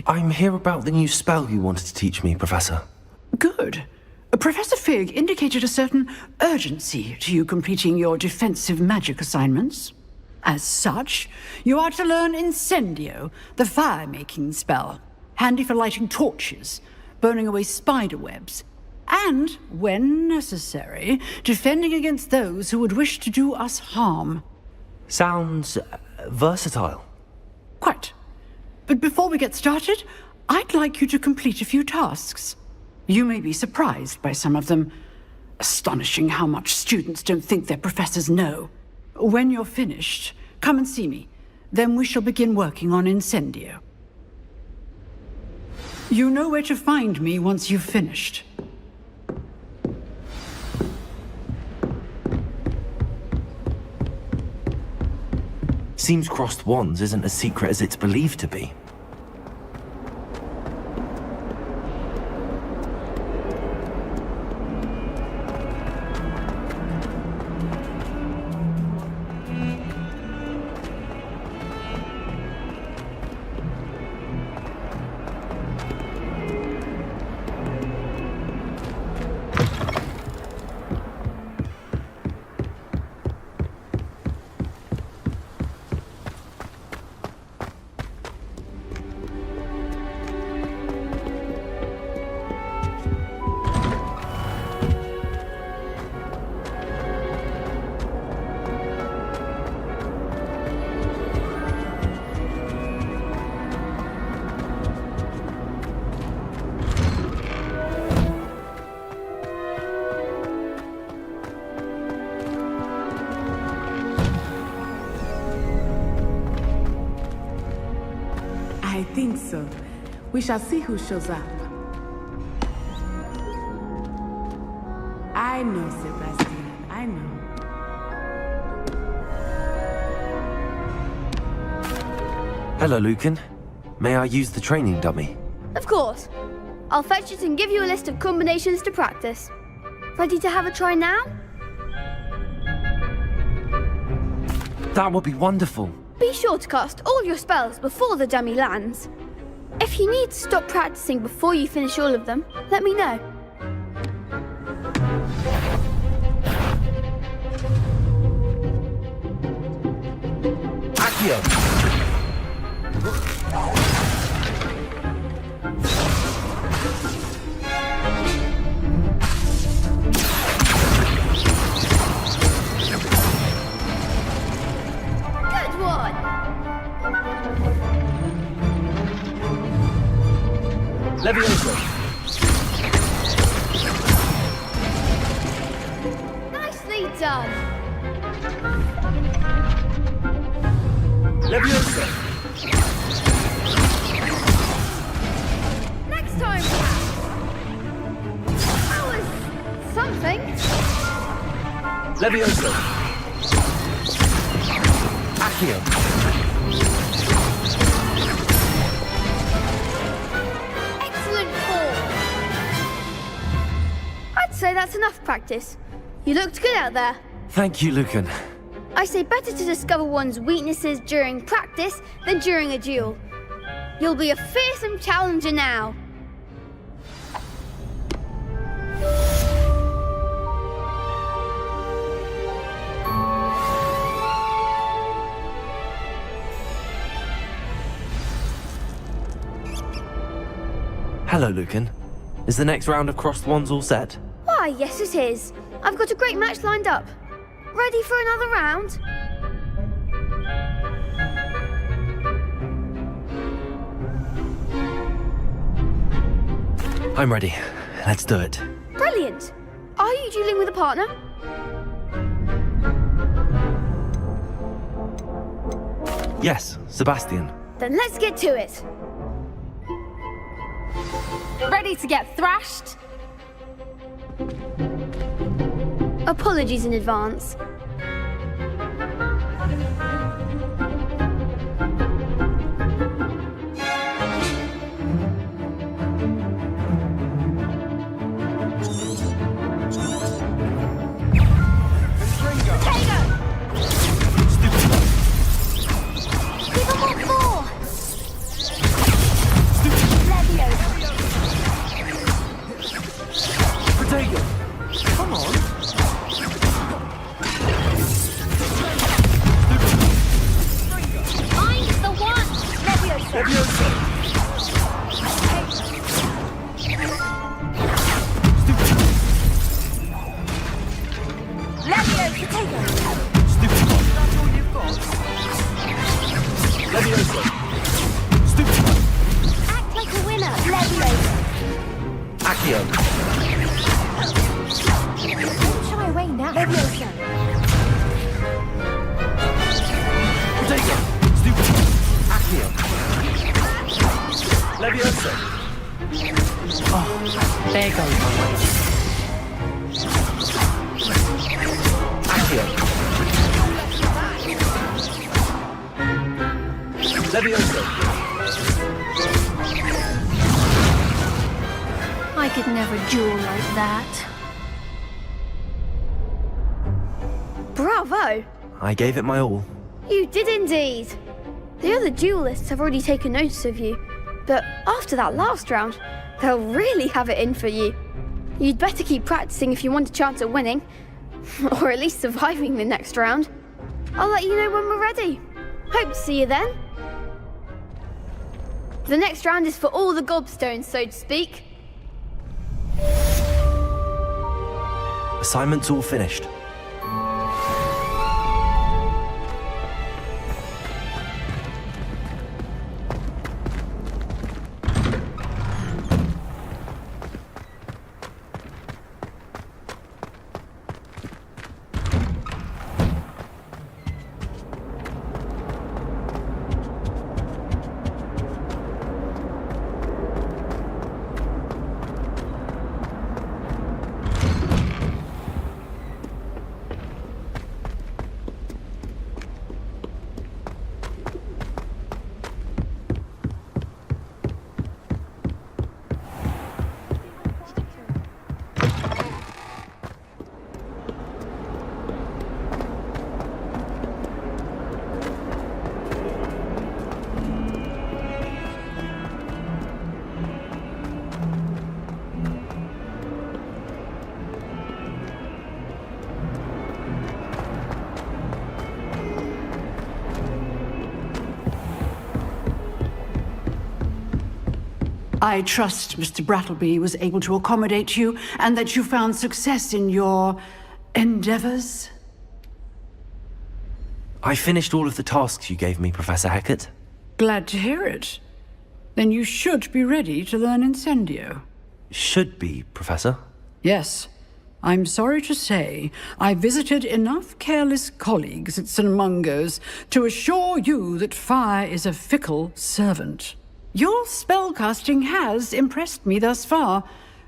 [SPEAKER 2] I'm here about the new spell you wanted to teach me, Professor.
[SPEAKER 5] Good. Professor Fig indicated a certain urgency to you completing your defensive magic assignments. As such, you are to learn Incendio, the fire-making spell, handy for lighting torches, burning away spider webs, and, when necessary, defending against those who would wish to do us harm.
[SPEAKER 2] Sounds versatile.
[SPEAKER 5] Quite. But before we get started, I'd like you to complete a few tasks. You may be surprised by some of them. Astonishing how much students don't think their professors know. When you're finished, come and see me. Then we shall begin working on Incendio. You know where to find me once you've finished.
[SPEAKER 2] Seems crossed wands isn't as secret as it's believed to be.
[SPEAKER 15] I think so. We shall see who shows up. I know, Sebastian. I know.
[SPEAKER 2] Hello, Lucan. May I use the training dummy?
[SPEAKER 22] Of course. I'll fetch it and give you a list of combinations to practice. Ready to have a try now?
[SPEAKER 2] That would be wonderful.
[SPEAKER 22] Be sure to cast all your spells before the dummy lands. If you need to stop practicing before you finish all of them, let me know.
[SPEAKER 2] Accio!
[SPEAKER 22] Good one!
[SPEAKER 2] Leviosa!
[SPEAKER 22] Nicely done!
[SPEAKER 2] Leviosa!
[SPEAKER 22] Next time, perhaps. That was something.
[SPEAKER 2] Leviosa! Accio!
[SPEAKER 22] Excellent form. I'd say that's enough practice. You looked good out there.
[SPEAKER 2] Thank you, Lucan.
[SPEAKER 22] I say better to discover one's weaknesses during practice than during a duel. You'll be a fearsome challenger now.
[SPEAKER 2] Hello, Lucan. Is the next round of crossed wands all set?
[SPEAKER 22] Why, yes it is. I've got a great match lined up. Ready for another round?
[SPEAKER 2] I'm ready. Let's do it.
[SPEAKER 22] Brilliant. Are you dueling with a partner?
[SPEAKER 2] Yes, Sebastian.
[SPEAKER 22] Then let's get to it.
[SPEAKER 20] Ready to get thrashed?
[SPEAKER 22] Apologies in advance.
[SPEAKER 11] Come on.
[SPEAKER 20] I'm the one!
[SPEAKER 11] Leviosa!
[SPEAKER 20] Levio, potato!
[SPEAKER 11] Stupid one. That's all you've got? Leviosa! Stupid one.
[SPEAKER 20] Act like a winner! Leviosa!
[SPEAKER 11] Accio!
[SPEAKER 20] Don't shy away now! Leviosa!
[SPEAKER 11] Potato! Stupid one. Accio! Leviosa!
[SPEAKER 9] Oh, there goes my way.
[SPEAKER 11] Accio! Leviosa!
[SPEAKER 20] I could never duel like that.
[SPEAKER 22] Bravo!
[SPEAKER 2] I gave it my all.
[SPEAKER 22] You did indeed. The other duelists have already taken notice of you, but after that last round, they'll really have it in for you. You'd better keep practicing if you want a chance at winning, or at least surviving the next round. I'll let you know when we're ready. Hope to see you then. The next round is for all the gobstones, so to speak.
[SPEAKER 2] Assignment's all finished.
[SPEAKER 5] I trust Mr. Brattleby was able to accommodate you and that you found success in your endeavors.
[SPEAKER 2] I finished all of the tasks you gave me, Professor Hecat.
[SPEAKER 5] Glad to hear it. Then you should be ready to learn Incendio.
[SPEAKER 2] Should be, Professor.
[SPEAKER 5] Yes. I'm sorry to say, I visited enough careless colleagues at St. Mungo's to assure you that fire is a fickle servant. Your spellcasting has impressed me thus far,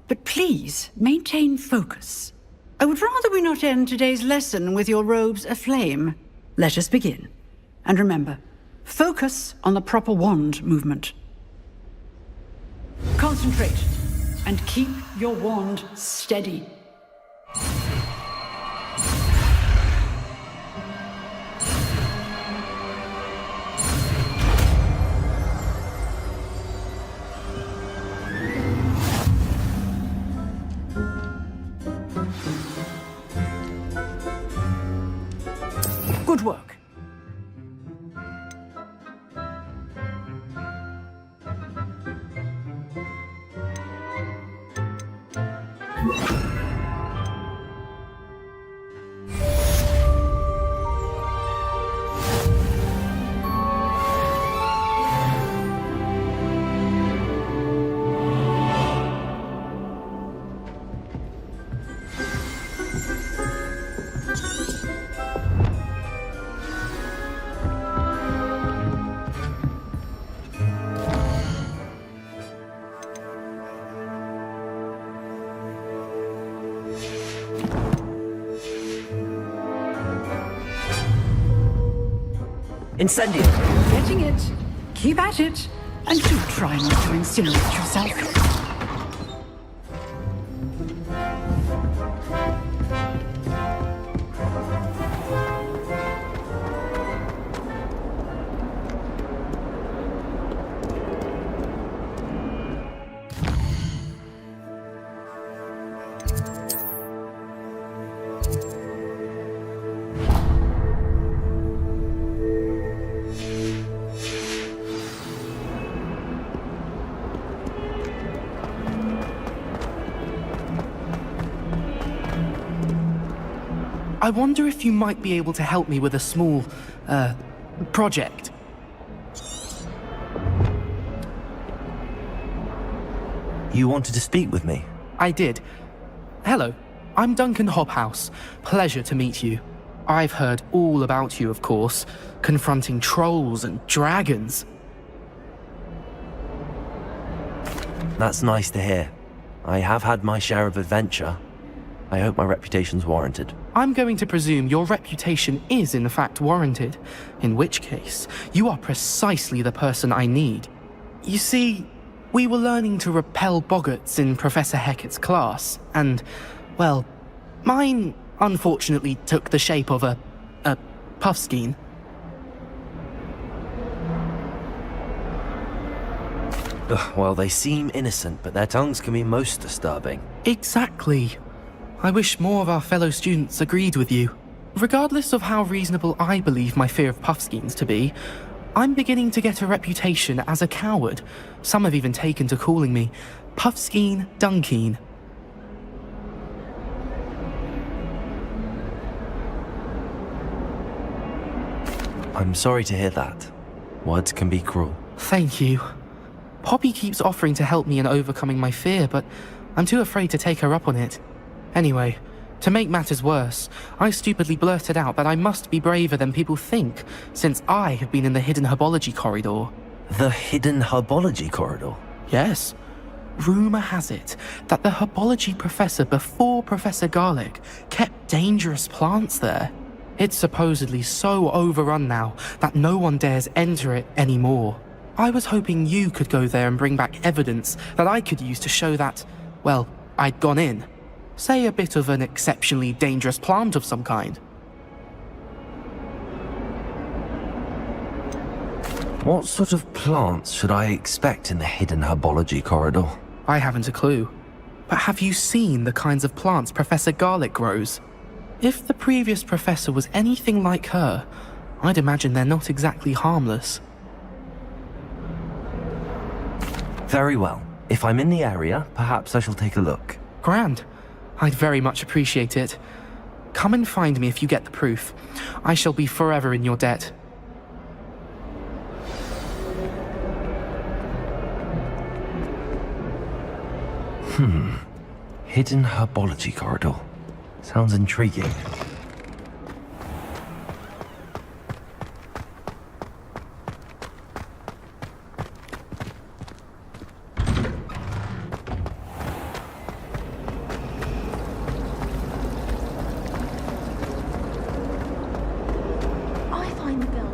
[SPEAKER 5] but please maintain focus. I would rather we not end today's lesson with your robes aflame. Let us begin. And remember, focus on the proper wand movement. Concentrate, and keep your wand steady. Good work.
[SPEAKER 2] Incendio!
[SPEAKER 5] Getting it. Keep at it. And do try not to incinerate yourself.
[SPEAKER 8] I wonder if you might be able to help me with a small, project.
[SPEAKER 2] You wanted to speak with me?
[SPEAKER 8] I did. Hello, I'm Duncan Hobhouse. Pleasure to meet you. I've heard all about you, of course, confronting trolls and dragons.
[SPEAKER 2] That's nice to hear. I have had my share of adventure. I hope my reputation's warranted.
[SPEAKER 8] I'm going to presume your reputation is in fact warranted, in which case, you are precisely the person I need. You see, we were learning to repel boggarts in Professor Hecat's class, and, well, mine unfortunately took the shape of a puffskein.
[SPEAKER 2] Well, they seem innocent, but their tongues can be most disturbing.
[SPEAKER 8] Exactly. I wish more of our fellow students agreed with you. Regardless of how reasonable I believe my fear of puffskeins to be, I'm beginning to get a reputation as a coward. Some have even taken to calling me Puffskeen Dunkeen.
[SPEAKER 2] I'm sorry to hear that. Words can be cruel.
[SPEAKER 8] Thank you. Poppy keeps offering to help me in overcoming my fear, but I'm too afraid to take her up on it. Anyway, to make matters worse, I stupidly blurted out that I must be braver than people think, since I have been in the hidden herbology corridor.
[SPEAKER 2] The hidden herbology corridor?
[SPEAKER 8] Yes. Rumour has it that the herbology professor before Professor Garlic kept dangerous plants there. It's supposedly so overrun now that no one dares enter it anymore. I was hoping you could go there and bring back evidence that I could use to show that, well, I'd gone in. Say a bit of an exceptionally dangerous plant of some kind.
[SPEAKER 2] What sort of plants should I expect in the hidden herbology corridor?
[SPEAKER 8] I haven't a clue. But have you seen the kinds of plants Professor Garlic grows? If the previous professor was anything like her, I'd imagine they're not exactly harmless.
[SPEAKER 2] Very well. If I'm in the area, perhaps I shall take a look.
[SPEAKER 8] Grand. I'd very much appreciate it. Come and find me if you get the proof. I shall be forever in your debt.
[SPEAKER 2] Hidden herbology corridor. Sounds intriguing.
[SPEAKER 20] I find the girl.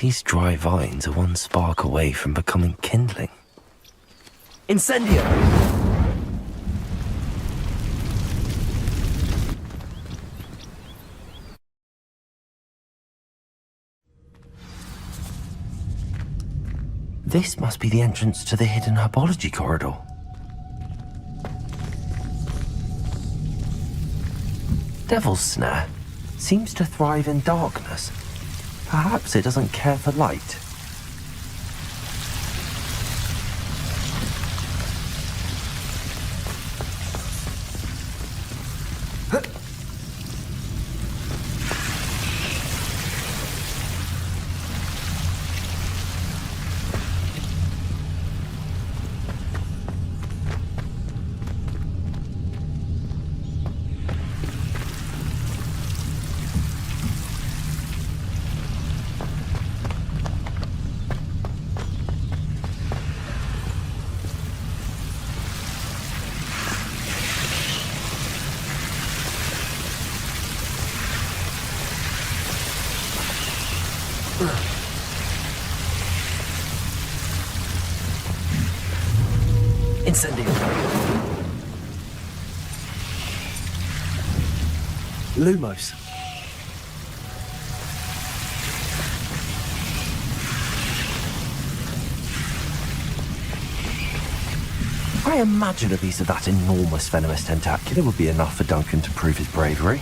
[SPEAKER 2] These dry vines are one spark away from becoming kindling. Incendio! This must be the entrance to the hidden herbology corridor. Devil's Snare seems to thrive in darkness. Perhaps it doesn't care for light. Incendio. Lumos. I imagine a piece of that enormous venomous tentacular would be enough for Duncan to prove his bravery.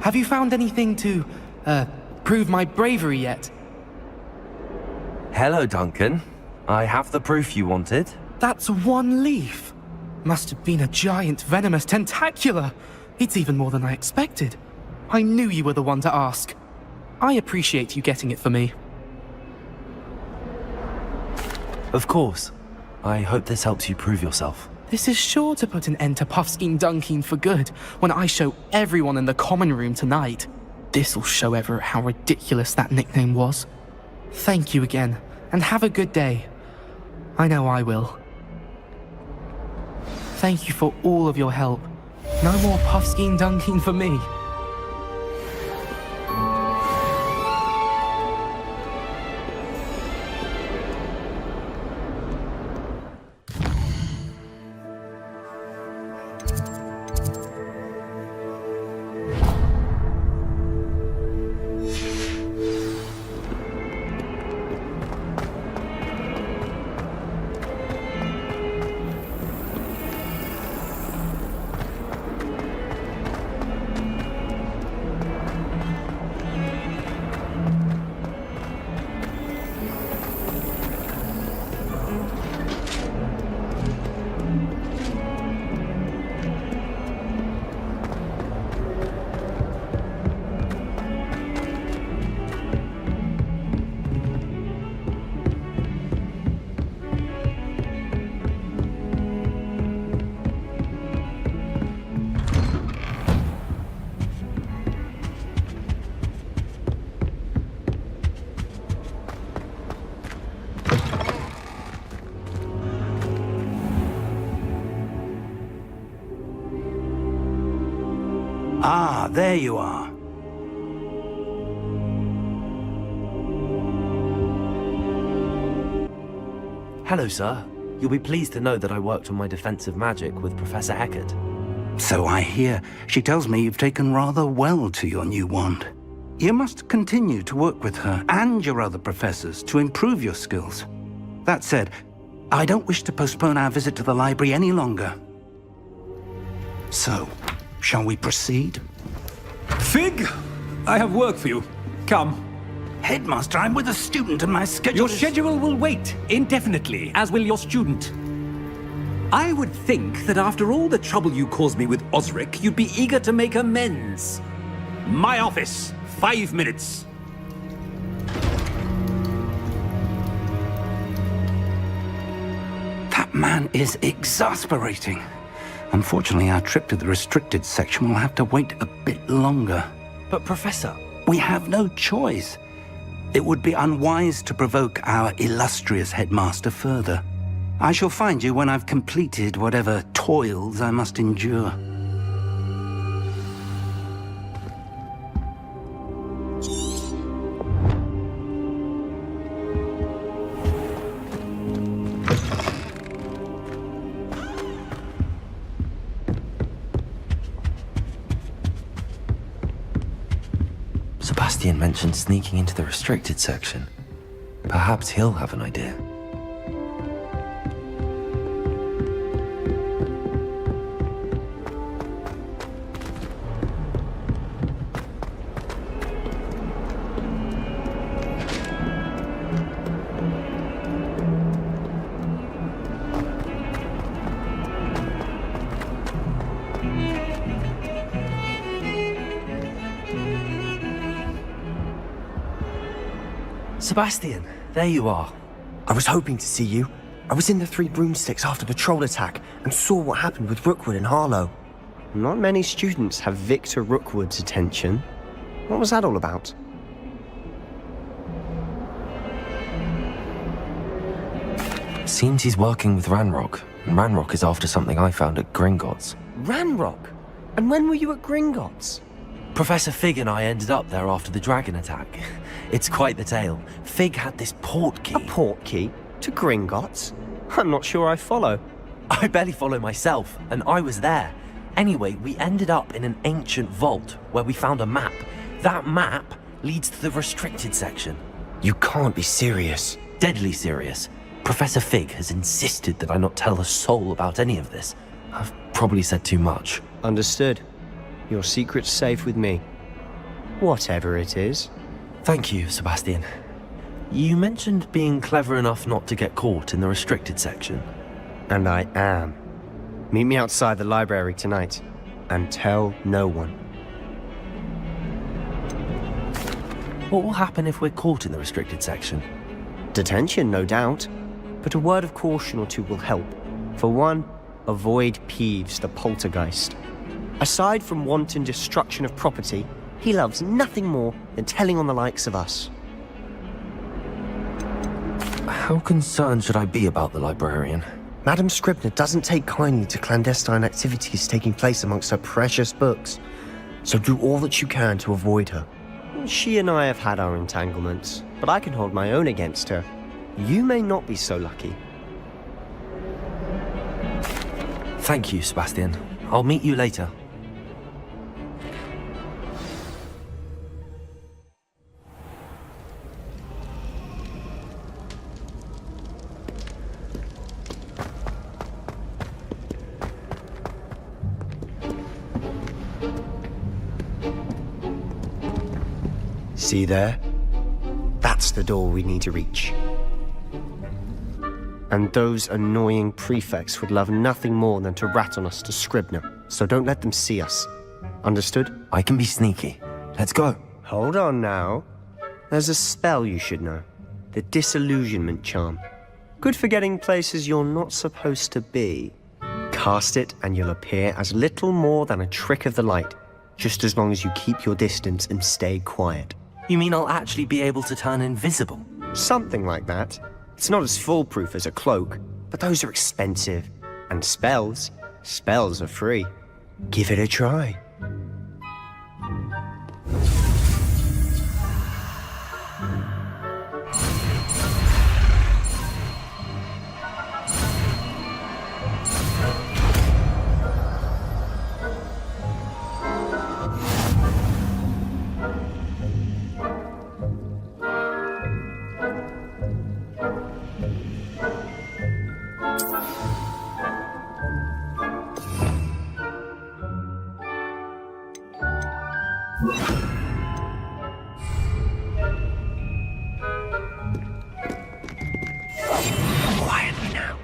[SPEAKER 8] Have you found anything to, prove my bravery yet?
[SPEAKER 2] Hello, Duncan. I have the proof you wanted.
[SPEAKER 8] That's one leaf. Must have been a giant venomous tentacula. It's even more than I expected. I knew you were the one to ask. I appreciate you getting it for me.
[SPEAKER 2] Of course. I hope this helps you prove yourself.
[SPEAKER 8] This is sure to put an end to Puffskein Dunkin for good when I show everyone in the common room tonight. This'll show Everett how ridiculous that nickname was. Thank you again, and have a good day. I know I will. Thank you for all of your help. No more Puffskein Dunkin for me.
[SPEAKER 12] Ah, there you are.
[SPEAKER 2] Hello, sir. You'll be pleased to know that I worked on my defensive magic with Professor Heckard.
[SPEAKER 12] So I hear. She tells me you've taken rather well to your new wand. You must continue to work with her and your other professors to improve your skills. That said, I don't wish to postpone our visit to the library any longer. So, shall we proceed?
[SPEAKER 13] Fig, I have work for you. Come.
[SPEAKER 12] Headmaster, I'm with a student and my schedule
[SPEAKER 13] Your schedule will wait indefinitely, as will your student. I would think that after all the trouble you caused me with Osric, you'd be eager to make amends. My office, 5 minutes.
[SPEAKER 12] That man is exasperating. Unfortunately, our trip to the restricted section will have to wait a bit longer.
[SPEAKER 2] But Professor...
[SPEAKER 12] We have no choice. It would be unwise to provoke our illustrious headmaster further. I shall find you when I've completed whatever toils I must endure.
[SPEAKER 2] Sebastian mentioned sneaking into the restricted section. Perhaps he'll have an idea. Sebastian, there you are.
[SPEAKER 18] I was hoping to see you. I was in the Three Broomsticks after the troll attack and saw what happened with Rookwood and Harlow. Not many students have Victor Rookwood's attention. What was that all about?
[SPEAKER 2] Seems he's working with Ranrock, and Ranrock is after something I found at Gringotts.
[SPEAKER 18] Ranrock? And when were you at Gringotts?
[SPEAKER 2] Professor Fig and I ended up there after the dragon attack. It's quite the tale. Fig had this port key.
[SPEAKER 18] A port key? To Gringotts? I'm not sure I follow.
[SPEAKER 2] I barely follow myself, and I was there. Anyway, we ended up in an ancient vault where we found a map. That map leads to the restricted section.
[SPEAKER 18] You can't be serious.
[SPEAKER 2] Deadly serious. Professor Fig has insisted that I not tell a soul about any of this. I've probably said too much.
[SPEAKER 18] Understood. Your secret's safe with me. Whatever it is.
[SPEAKER 2] Thank you, Sebastian. You mentioned being clever enough not to get caught in the restricted section.
[SPEAKER 18] And I am. Meet me outside the library tonight, and tell no one.
[SPEAKER 2] What will happen if we're caught in the restricted section?
[SPEAKER 18] Detention, no doubt. But a word of caution or two will help. For one, avoid Peeves, the poltergeist. Aside from wanton destruction of property, he loves nothing more than telling on the likes of us.
[SPEAKER 2] How concerned should I be about the librarian?
[SPEAKER 18] Madame Scribner doesn't take kindly to clandestine activities taking place amongst her precious books, so do all that you can to avoid her. She and I have had our entanglements, but I can hold my own against her. You may not be so lucky.
[SPEAKER 2] Thank you, Sebastian. I'll meet you later.
[SPEAKER 18] See there? That's the door we need to reach. And those annoying prefects would love nothing more than to rat on us to Scribner, so don't let them see us. Understood?
[SPEAKER 2] I can be sneaky. Let's go.
[SPEAKER 18] Hold on now. There's a spell you should know. The Disillusionment Charm. Good for getting places you're not supposed to be. Cast it and you'll appear as little more than a trick of the light, just as long as you keep your distance and stay quiet.
[SPEAKER 2] You mean I'll actually be able to turn invisible?
[SPEAKER 18] Something like that. It's not as foolproof as a cloak, but those are expensive. And spells are free. Give it a try. Quietly now.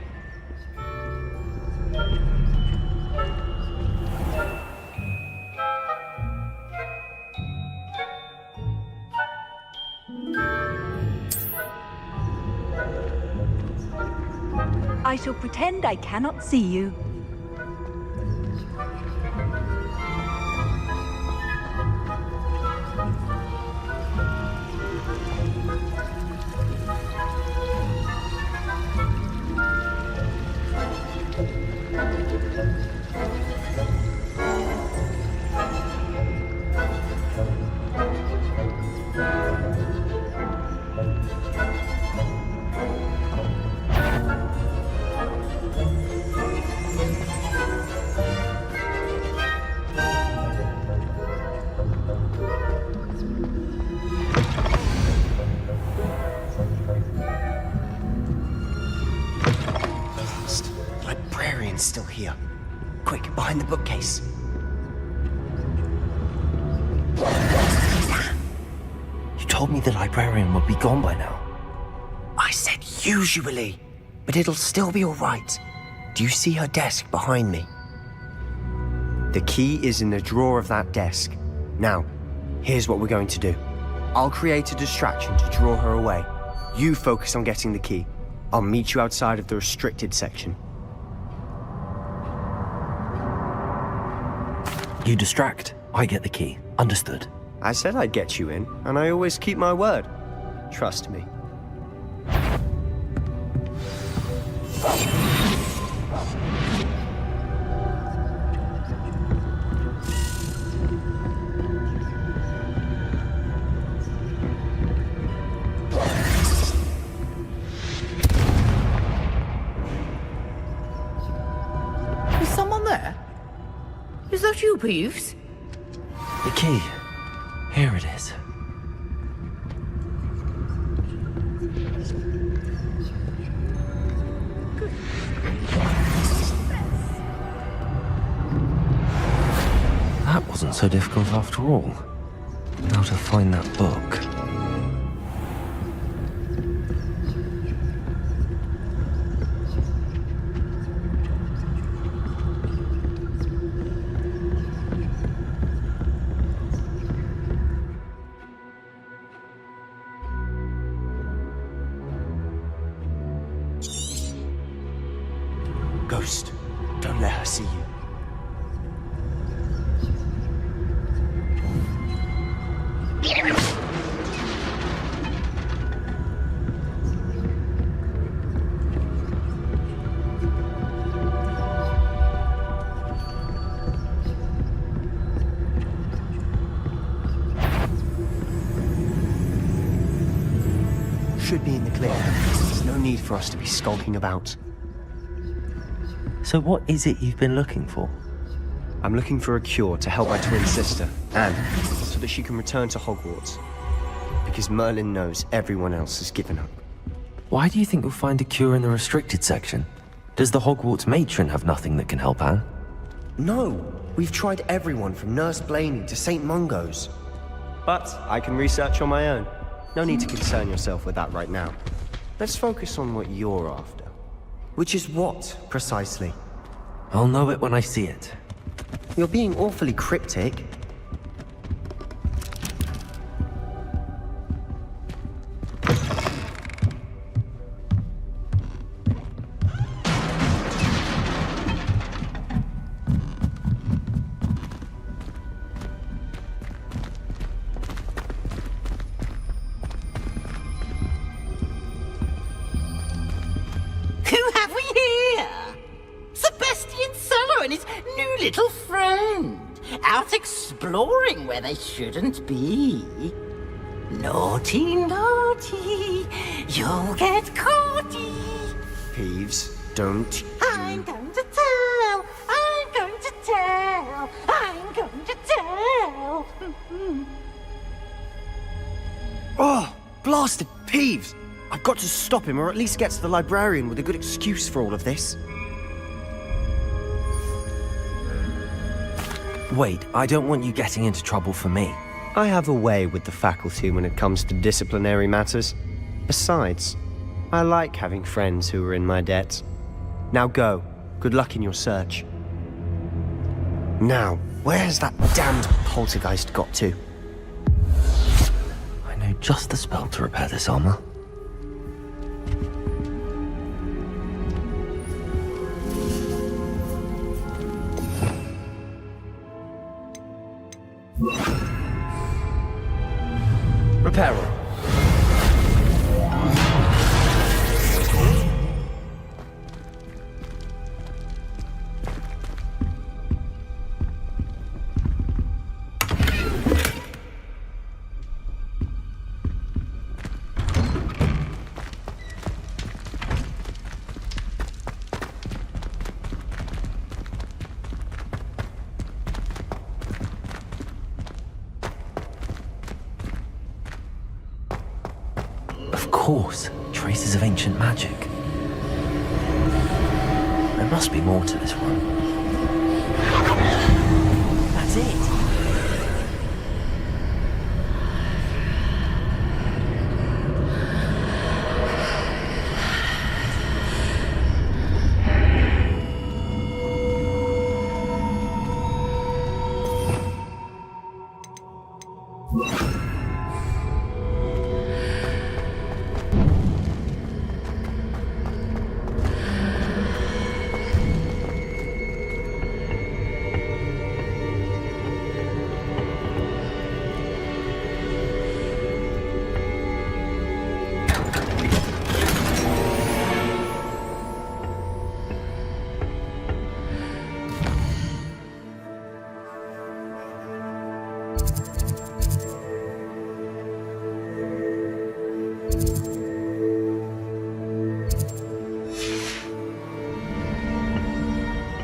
[SPEAKER 4] I shall pretend I cannot see you.
[SPEAKER 18] behind the bookcase. You told me the librarian would be gone by now. I said usually, but it'll still be all right. Do you see her desk behind me? The key is in the drawer of that desk. Now, here's what we're going to do. I'll create a distraction to draw her away. You focus on getting the key. I'll meet you outside of the restricted section.
[SPEAKER 2] You distract, I get the key. Understood.
[SPEAKER 18] I said I'd get you in, and I always keep my word. Trust me.
[SPEAKER 7] Is someone there? Is that you, Peeves?
[SPEAKER 2] The key. Here it is. That wasn't so difficult after all. Now to find that book.
[SPEAKER 18] Ghost, don't let her see you. Should be in the clear. There's no need for us to be skulking about.
[SPEAKER 2] So what is it you've been looking for?
[SPEAKER 18] I'm looking for a cure to help my twin sister, Anne, so that she can return to Hogwarts. Because Merlin knows everyone else has given up.
[SPEAKER 2] Why do you think you'll find a cure in the restricted section? Does the Hogwarts matron have nothing that can help Anne?
[SPEAKER 18] No, we've tried everyone from Nurse Blaney to St. Mungo's. But I can research on my own. No need to concern yourself with that right now. Let's focus on what you're after. Which is what, precisely?
[SPEAKER 2] I'll know it when I see it.
[SPEAKER 18] You're being awfully cryptic.
[SPEAKER 7] Who have we here? Sebastian Cello and his new little friend. Out exploring where they shouldn't be. Naughty, naughty, you'll get caughty.
[SPEAKER 18] Peeves, don't.
[SPEAKER 7] I'm going to tell, I'm going to tell, I'm going to tell.
[SPEAKER 18] Oh, blasted Peeves! I've got to stop him, or at least get to the librarian with a good excuse for all of this.
[SPEAKER 2] Wait, I don't want you getting into trouble for me.
[SPEAKER 18] I have a way with the faculty when it comes to disciplinary matters. Besides, I like having friends who are in my debt. Now go. Good luck in your search. Now, where's that damned poltergeist got to?
[SPEAKER 2] I know just the spell to repair this armor. Repairer. Of course, traces of ancient magic. There must be more to this one. it.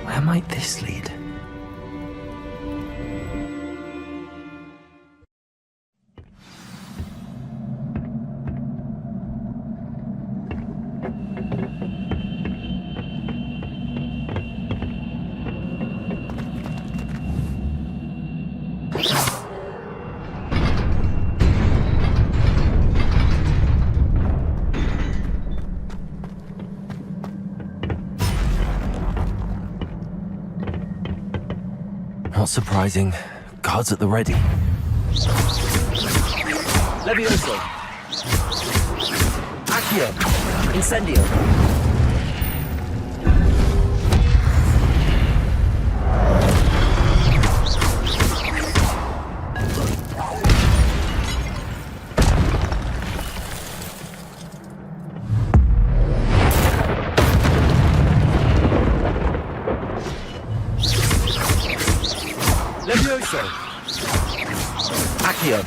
[SPEAKER 2] Where might this lead? Not surprising. Guards at the ready.
[SPEAKER 1] Levioso. Accio. Incendio. Levioso. Accio.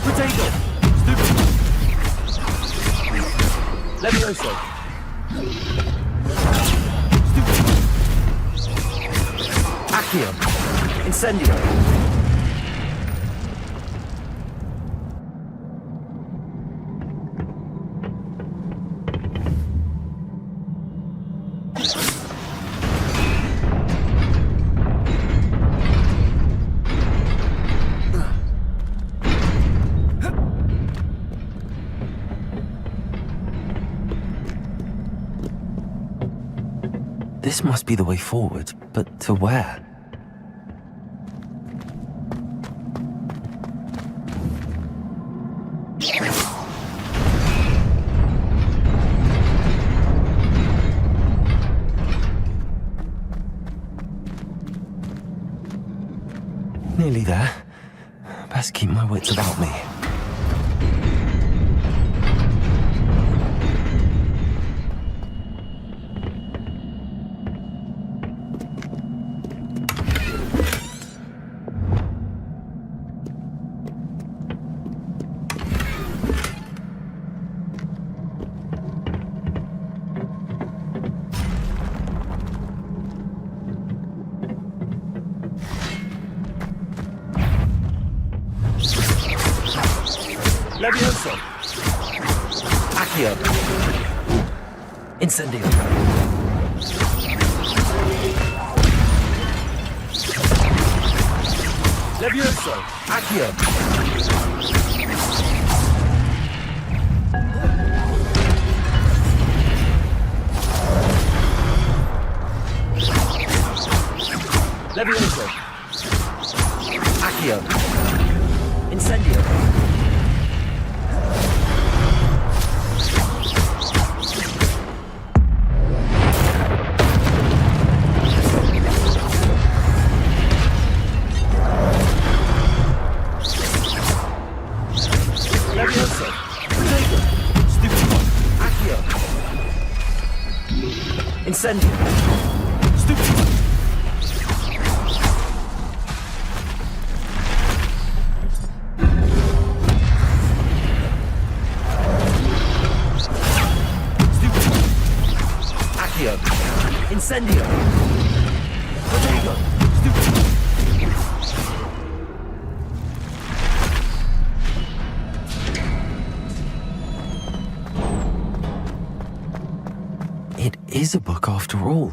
[SPEAKER 1] Potato. Stupid. Levioso. Stupid. Accio. Incendio.
[SPEAKER 2] This must be the way forward, but to where? Nearly there. Best keep my wits about me.
[SPEAKER 1] Levioso. Accio. Incendio. Levioso. Accio. Levioso. Accio. Incendio. Levioso. Potato. Stupid one. Accio. Incendio. Stupid. Accio. Incendio. Protego. Stupid.
[SPEAKER 2] It is a book after all.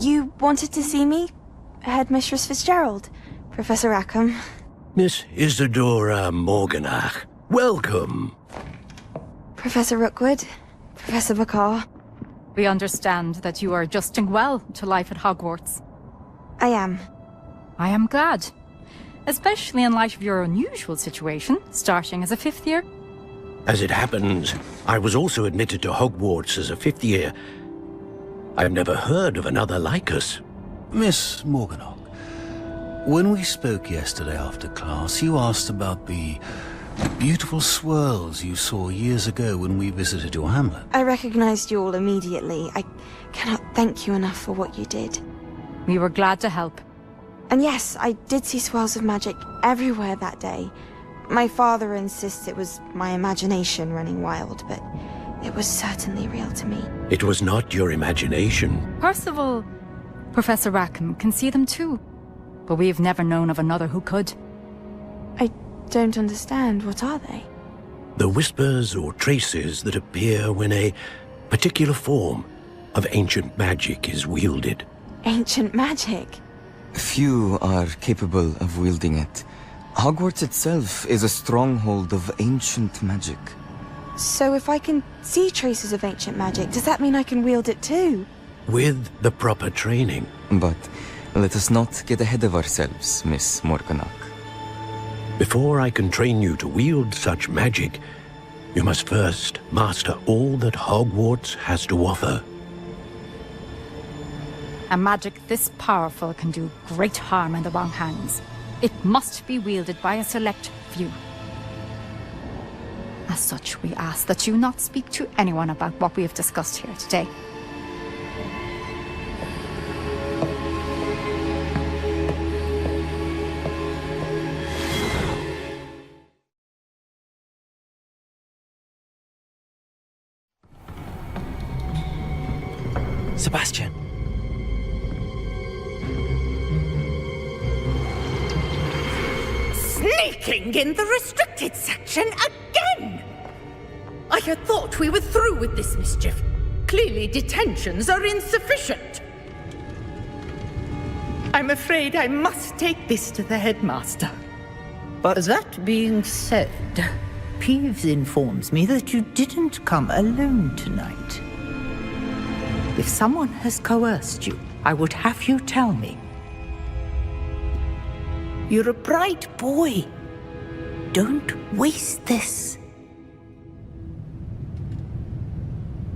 [SPEAKER 3] You wanted to see me? Headmistress Fitzgerald? Professor Rackham?
[SPEAKER 21] Miss Isadora Morganach, welcome.
[SPEAKER 3] Professor Rookwood? Professor Bakar?
[SPEAKER 23] We understand that you are adjusting well to life at Hogwarts.
[SPEAKER 3] I am.
[SPEAKER 23] I am glad. Especially in light of your unusual situation, starting as a 5th year.
[SPEAKER 21] As it happens, I was also admitted to Hogwarts as a 5th year. I've never heard of another like us.
[SPEAKER 24] Miss Morganach, when we spoke yesterday after class, you asked about the beautiful swirls you saw years ago when we visited your hamlet.
[SPEAKER 3] I recognized you all immediately. I cannot thank you enough for what you did.
[SPEAKER 23] We were glad to help.
[SPEAKER 3] And yes, I did see swirls of magic everywhere that day. My father insists it was my imagination running wild, but it was certainly real to me.
[SPEAKER 21] It was not your imagination.
[SPEAKER 23] Percival, Professor Rackham can see them too. But we've never known of another who could.
[SPEAKER 3] I don't understand. What are they?
[SPEAKER 21] The whispers or traces that appear when a particular form of ancient magic is wielded.
[SPEAKER 3] Ancient magic?
[SPEAKER 25] Few are capable of wielding it. Hogwarts itself is a stronghold of ancient magic.
[SPEAKER 3] So if I can see traces of ancient magic, does that mean I can wield it too?
[SPEAKER 21] With the proper training.
[SPEAKER 25] But let us not get ahead of ourselves, Miss Morganach.
[SPEAKER 21] Before I can train you to wield such magic, you must first master all that Hogwarts has to offer.
[SPEAKER 23] A magic this powerful can do great harm in the wrong hands. It must be wielded by a select few. As such, we ask that you not speak to anyone about what we have discussed here today.
[SPEAKER 2] Sebastian.
[SPEAKER 7] Sneaking in the restricted section again! I had thought we were through with this mischief. Clearly detentions are insufficient. I'm afraid I must take this to the headmaster.
[SPEAKER 25] But
[SPEAKER 7] that being said, Peeves informs me that you didn't come alone tonight. If someone has coerced you, I would have you tell me. You're a bright boy. Don't waste this.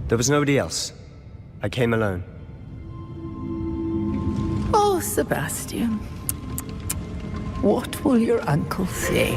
[SPEAKER 18] There was nobody else. I came alone.
[SPEAKER 7] Oh, Sebastian. What will your uncle say?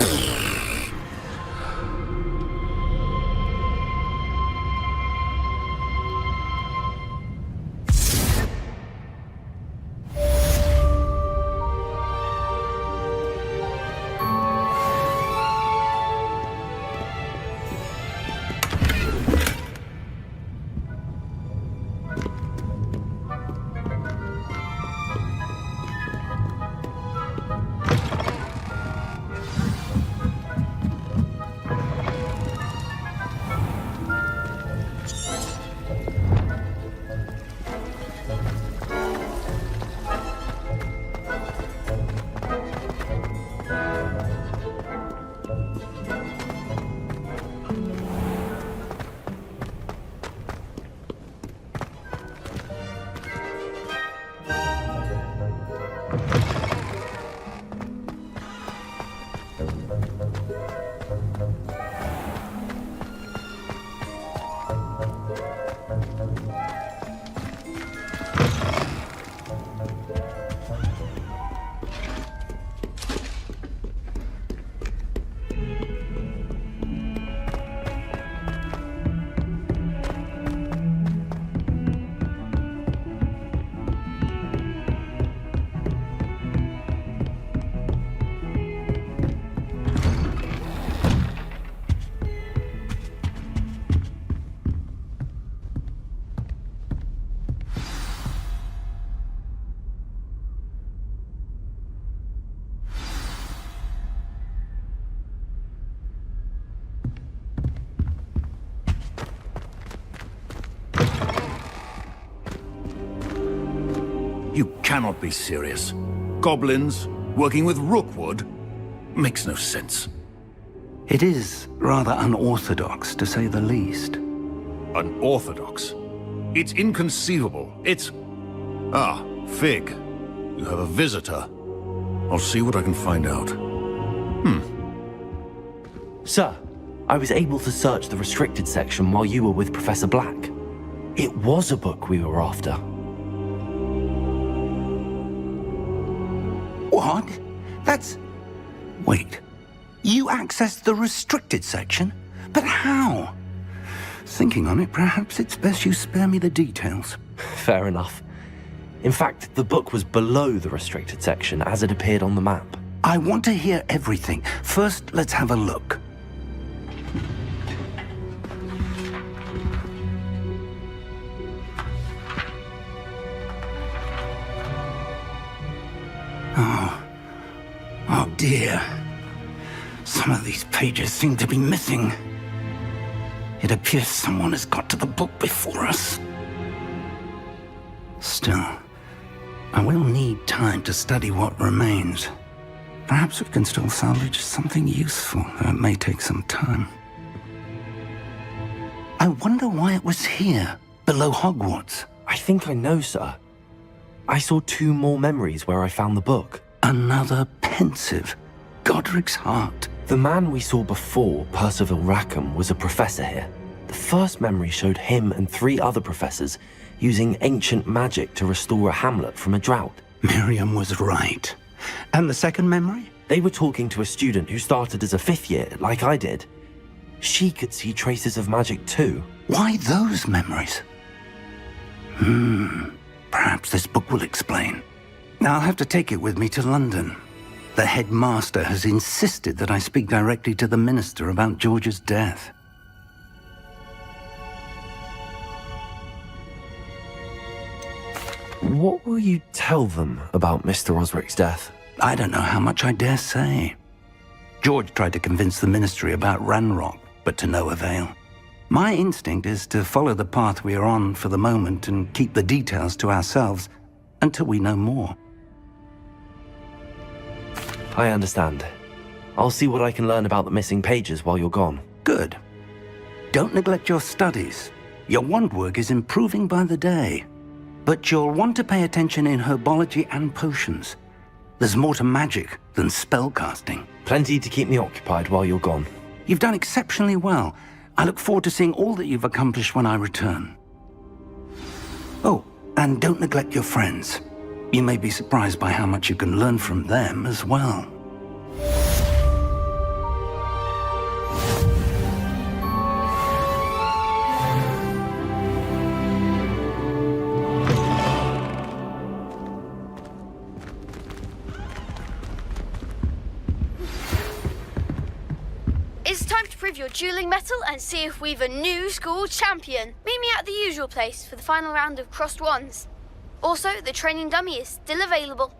[SPEAKER 21] You cannot be serious. Goblins working with Rookwood? Makes no sense.
[SPEAKER 12] It is rather unorthodox, to say the least.
[SPEAKER 21] Unorthodox? It's inconceivable. It's... Ah, Fig. You have a visitor. I'll see what I can find out.
[SPEAKER 2] Sir, I was able to search the restricted section while you were with Professor Black. It was a book we were after.
[SPEAKER 12] What? That's... Wait. You accessed the restricted section? But how? Thinking on it, perhaps it's best you spare me the details.
[SPEAKER 2] Fair enough. In fact, the book was below the restricted section as it appeared on the map.
[SPEAKER 12] I want to hear everything. First, let's have a look. Oh dear. Some of these pages seem to be missing. It appears someone has got to the book before us. Still, I will need time to study what remains. Perhaps we can still salvage something useful, though it may take some time. I wonder why it was here, below Hogwarts.
[SPEAKER 2] I think I know, sir. I saw 2 more memories where I found the book.
[SPEAKER 12] Another pensive. Godric's heart.
[SPEAKER 2] The man we saw before, Percival Rackham, was a professor here. The first memory showed him and 3 other professors using ancient magic to restore a hamlet from a drought.
[SPEAKER 12] Miriam was right. And the second memory?
[SPEAKER 2] They were talking to a student who started as a 5th year, like I did. She could see traces of magic too.
[SPEAKER 12] Why those memories? Perhaps this book will explain. Now I'll have to take it with me to London. The headmaster has insisted that I speak directly to the minister about George's death.
[SPEAKER 2] What will you tell them about Mr. Osric's death?
[SPEAKER 12] I don't know how much I dare say. George tried to convince the Ministry about Ranrock, but to no avail. My instinct is to follow the path we are on for the moment and keep the details to ourselves until we know more.
[SPEAKER 2] I understand. I'll see what I can learn about the missing pages while you're gone.
[SPEAKER 12] Good. Don't neglect your studies. Your wand work is improving by the day. But you'll want to pay attention in herbology and potions. There's more to magic than spellcasting.
[SPEAKER 2] Plenty to keep me occupied while you're gone.
[SPEAKER 12] You've done exceptionally well. I look forward to seeing all that you've accomplished when I return. Oh, and don't neglect your friends. You may be surprised by how much you can learn from them as well.
[SPEAKER 22] It's time to prove your dueling mettle and see if we've a new school champion. Meet me at the usual place for the final round of crossed wands. Also, the training dummy is still available.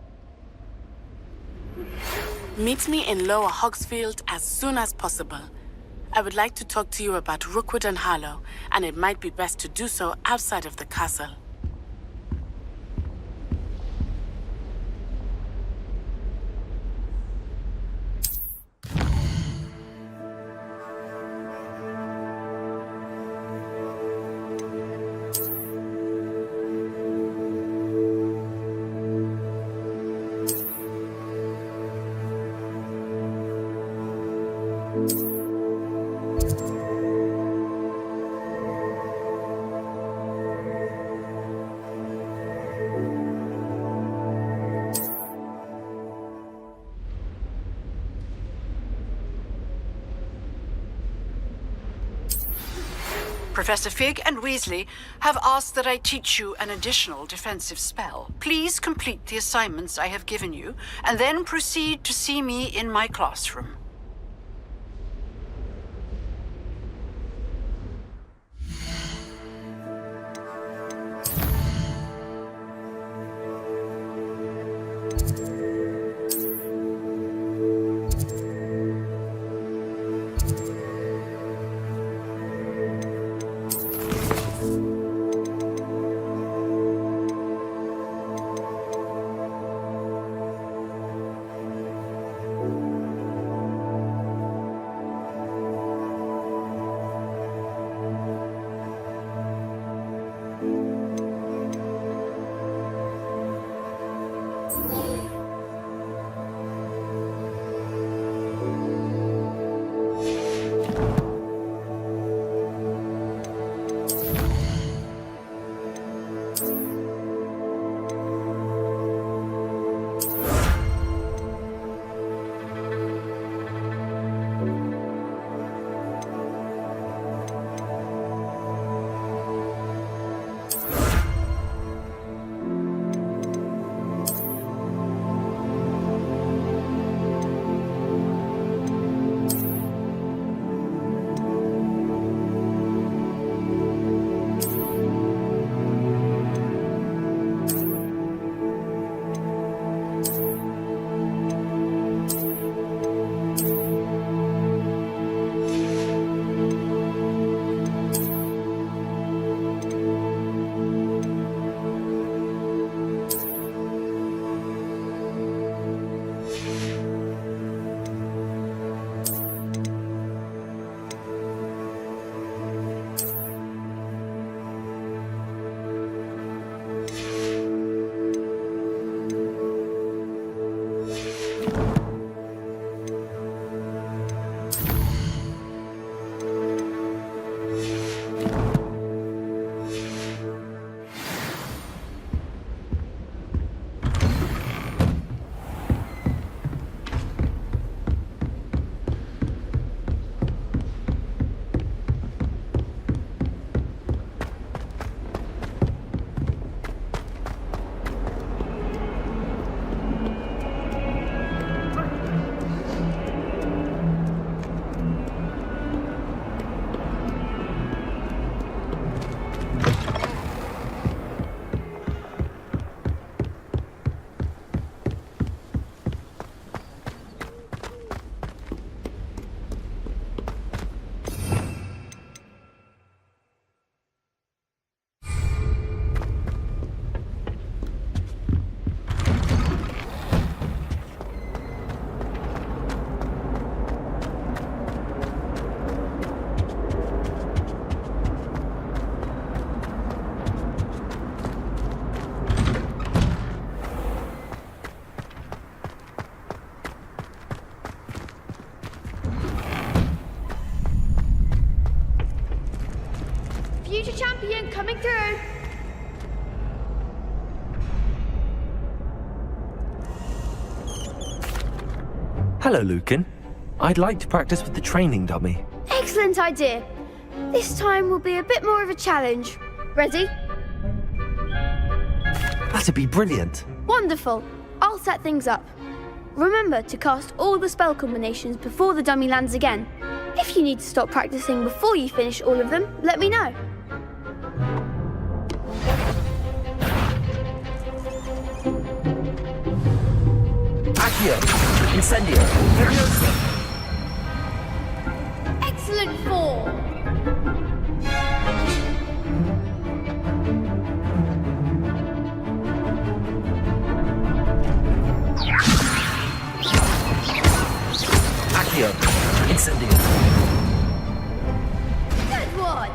[SPEAKER 6] Meet me in Lower Hogsfield as soon as possible. I would like to talk to you about Rookwood and Harlow, and it might be best to do so outside of the castle.
[SPEAKER 5] Professor Fig and Weasley have asked that I teach you an additional defensive spell. Please complete the assignments I have given you, and then proceed to see me in my classroom.
[SPEAKER 22] take turn.
[SPEAKER 2] Hello, Lucan. I'd like to practice with the training dummy.
[SPEAKER 22] Excellent idea. This time will be a bit more of a challenge. Ready?
[SPEAKER 2] That'd be brilliant.
[SPEAKER 22] Wonderful. I'll set things up. Remember to cast all the spell combinations before the dummy lands again. If you need to stop practicing before you finish all of them, let me know.
[SPEAKER 1] Accio! Incendio! Furioso!
[SPEAKER 22] Excellent form.
[SPEAKER 1] Accio! Incendio!
[SPEAKER 22] Good one.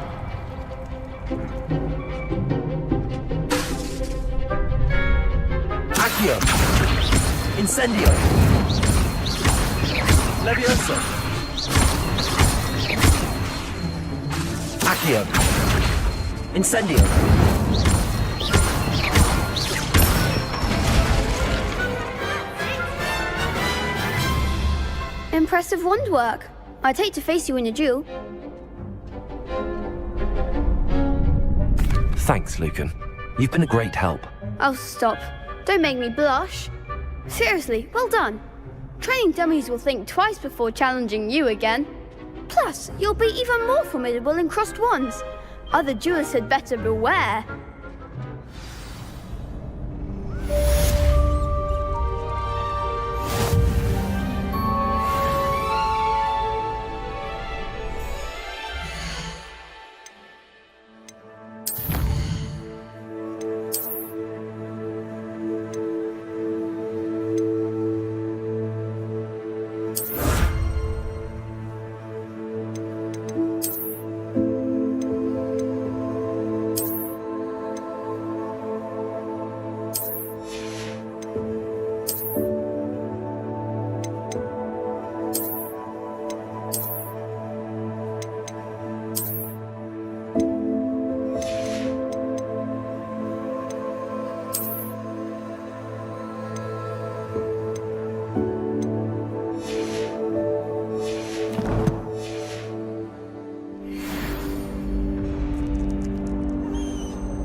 [SPEAKER 1] Accio! Incendio! Levioso! Accio! Incendio!
[SPEAKER 22] Impressive wand work. I'd hate to face you in a duel.
[SPEAKER 2] Thanks, Lucan. You've been a great help.
[SPEAKER 22] Oh, stop. Don't make me blush. Seriously, well done. Training dummies will think twice before challenging you again. Plus, you'll be even more formidable in crossed wands. Other duelists had better beware.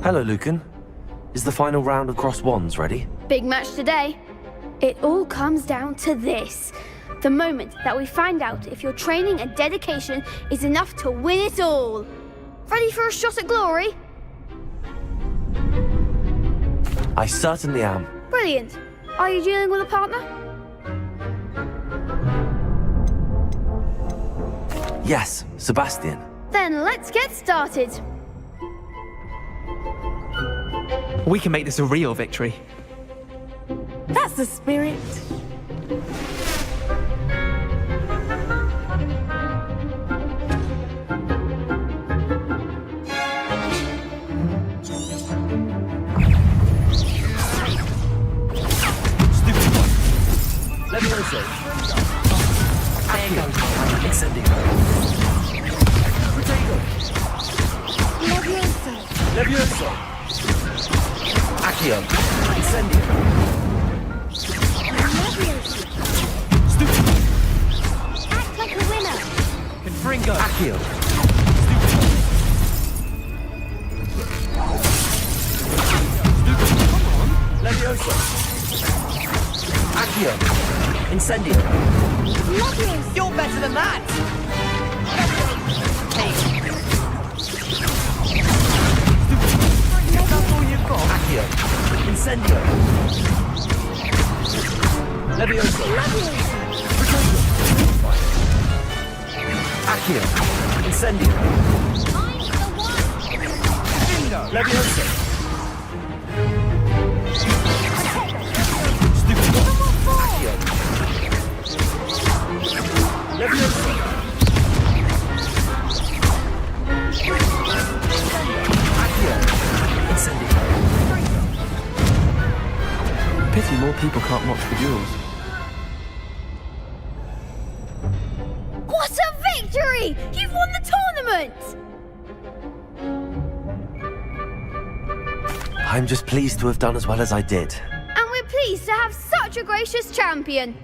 [SPEAKER 2] Hello, Lucan. Is the final round of cross wands ready?
[SPEAKER 22] Big match today. It all comes down to this. The moment that we find out if your training and dedication is enough to win it all. Ready for a shot at glory?
[SPEAKER 2] I certainly am.
[SPEAKER 22] Brilliant. Are you dealing with a partner?
[SPEAKER 2] Yes, Sebastian.
[SPEAKER 22] Then let's get started.
[SPEAKER 8] We can make this a real victory.
[SPEAKER 15] That's the spirit.
[SPEAKER 1] Levioso! Accio! Incendio! Protego!
[SPEAKER 22] Levioso!
[SPEAKER 1] Levioso! Accio! Incendio! Stupid!
[SPEAKER 22] Act like a winner!
[SPEAKER 1] Confringo! Accio! Stupid! Come on! Levioso! Accio! Incendio!
[SPEAKER 22] Levioso!
[SPEAKER 1] You're better than that! Hey! That's all you've got! Accio! Incendio! Levioso! Protego! Accio! Incendio! Bingo! Levioso! Stupid! Accio! Levioso! Accio! Incendio!
[SPEAKER 8] Pity more people can't watch the duels.
[SPEAKER 22] What a victory! You've won the tournament!
[SPEAKER 2] I'm just pleased to have done as well as I did.
[SPEAKER 22] And we're pleased to have such a gracious champion.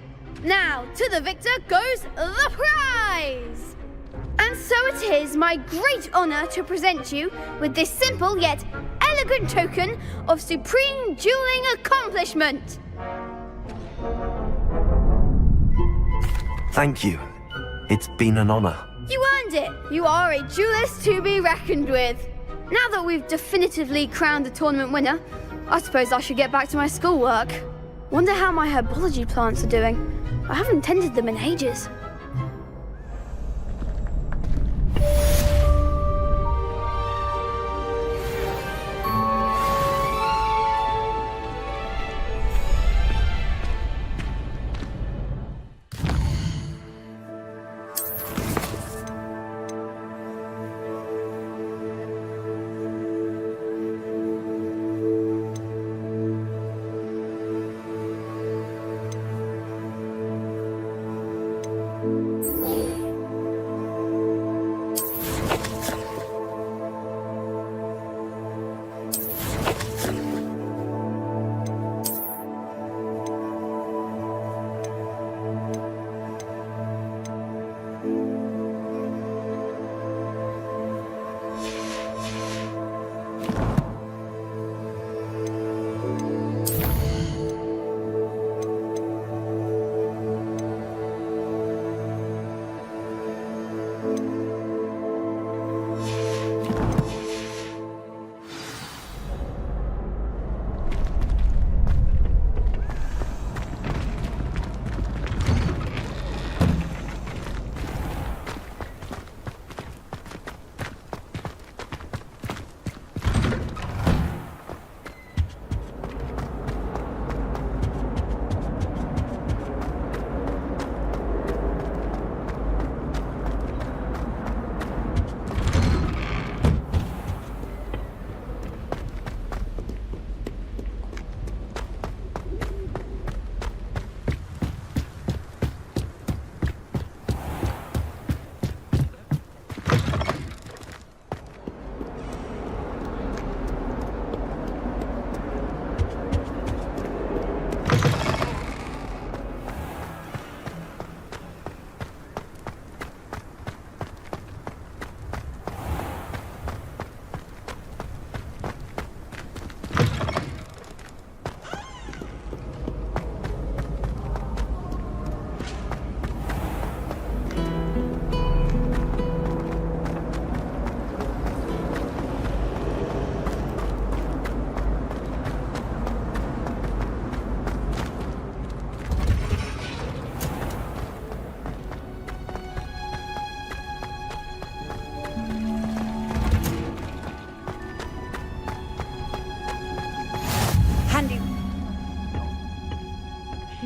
[SPEAKER 22] Now, to the victor goes the prize! And so it is my great honour to present you with this simple yet elegant token of supreme dueling accomplishment.
[SPEAKER 2] Thank you. It's been an honor.
[SPEAKER 22] You earned it. You are a duelist to be reckoned with. Now that we've definitively crowned the tournament winner, I suppose I should get back to my schoolwork. Wonder how my herbology plants are doing. I haven't tended them in ages.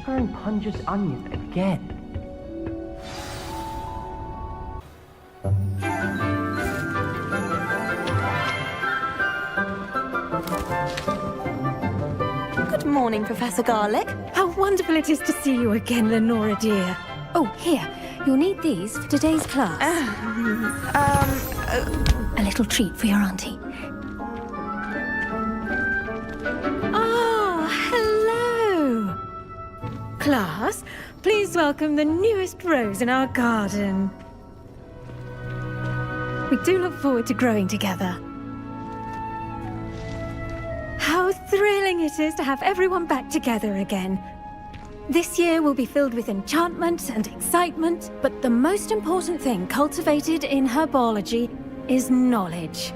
[SPEAKER 9] And punches onion again.
[SPEAKER 10] Good morning, Professor Garlic.
[SPEAKER 20] How wonderful it is to see you again, Lenora dear. Oh, here, you'll need these for today's class. A little treat for your auntie. Class, please welcome the newest rose in our garden. We do look forward to growing together. How thrilling it is to have everyone back together again. This year will be filled with enchantment and excitement, but the most important thing cultivated in herbology is knowledge.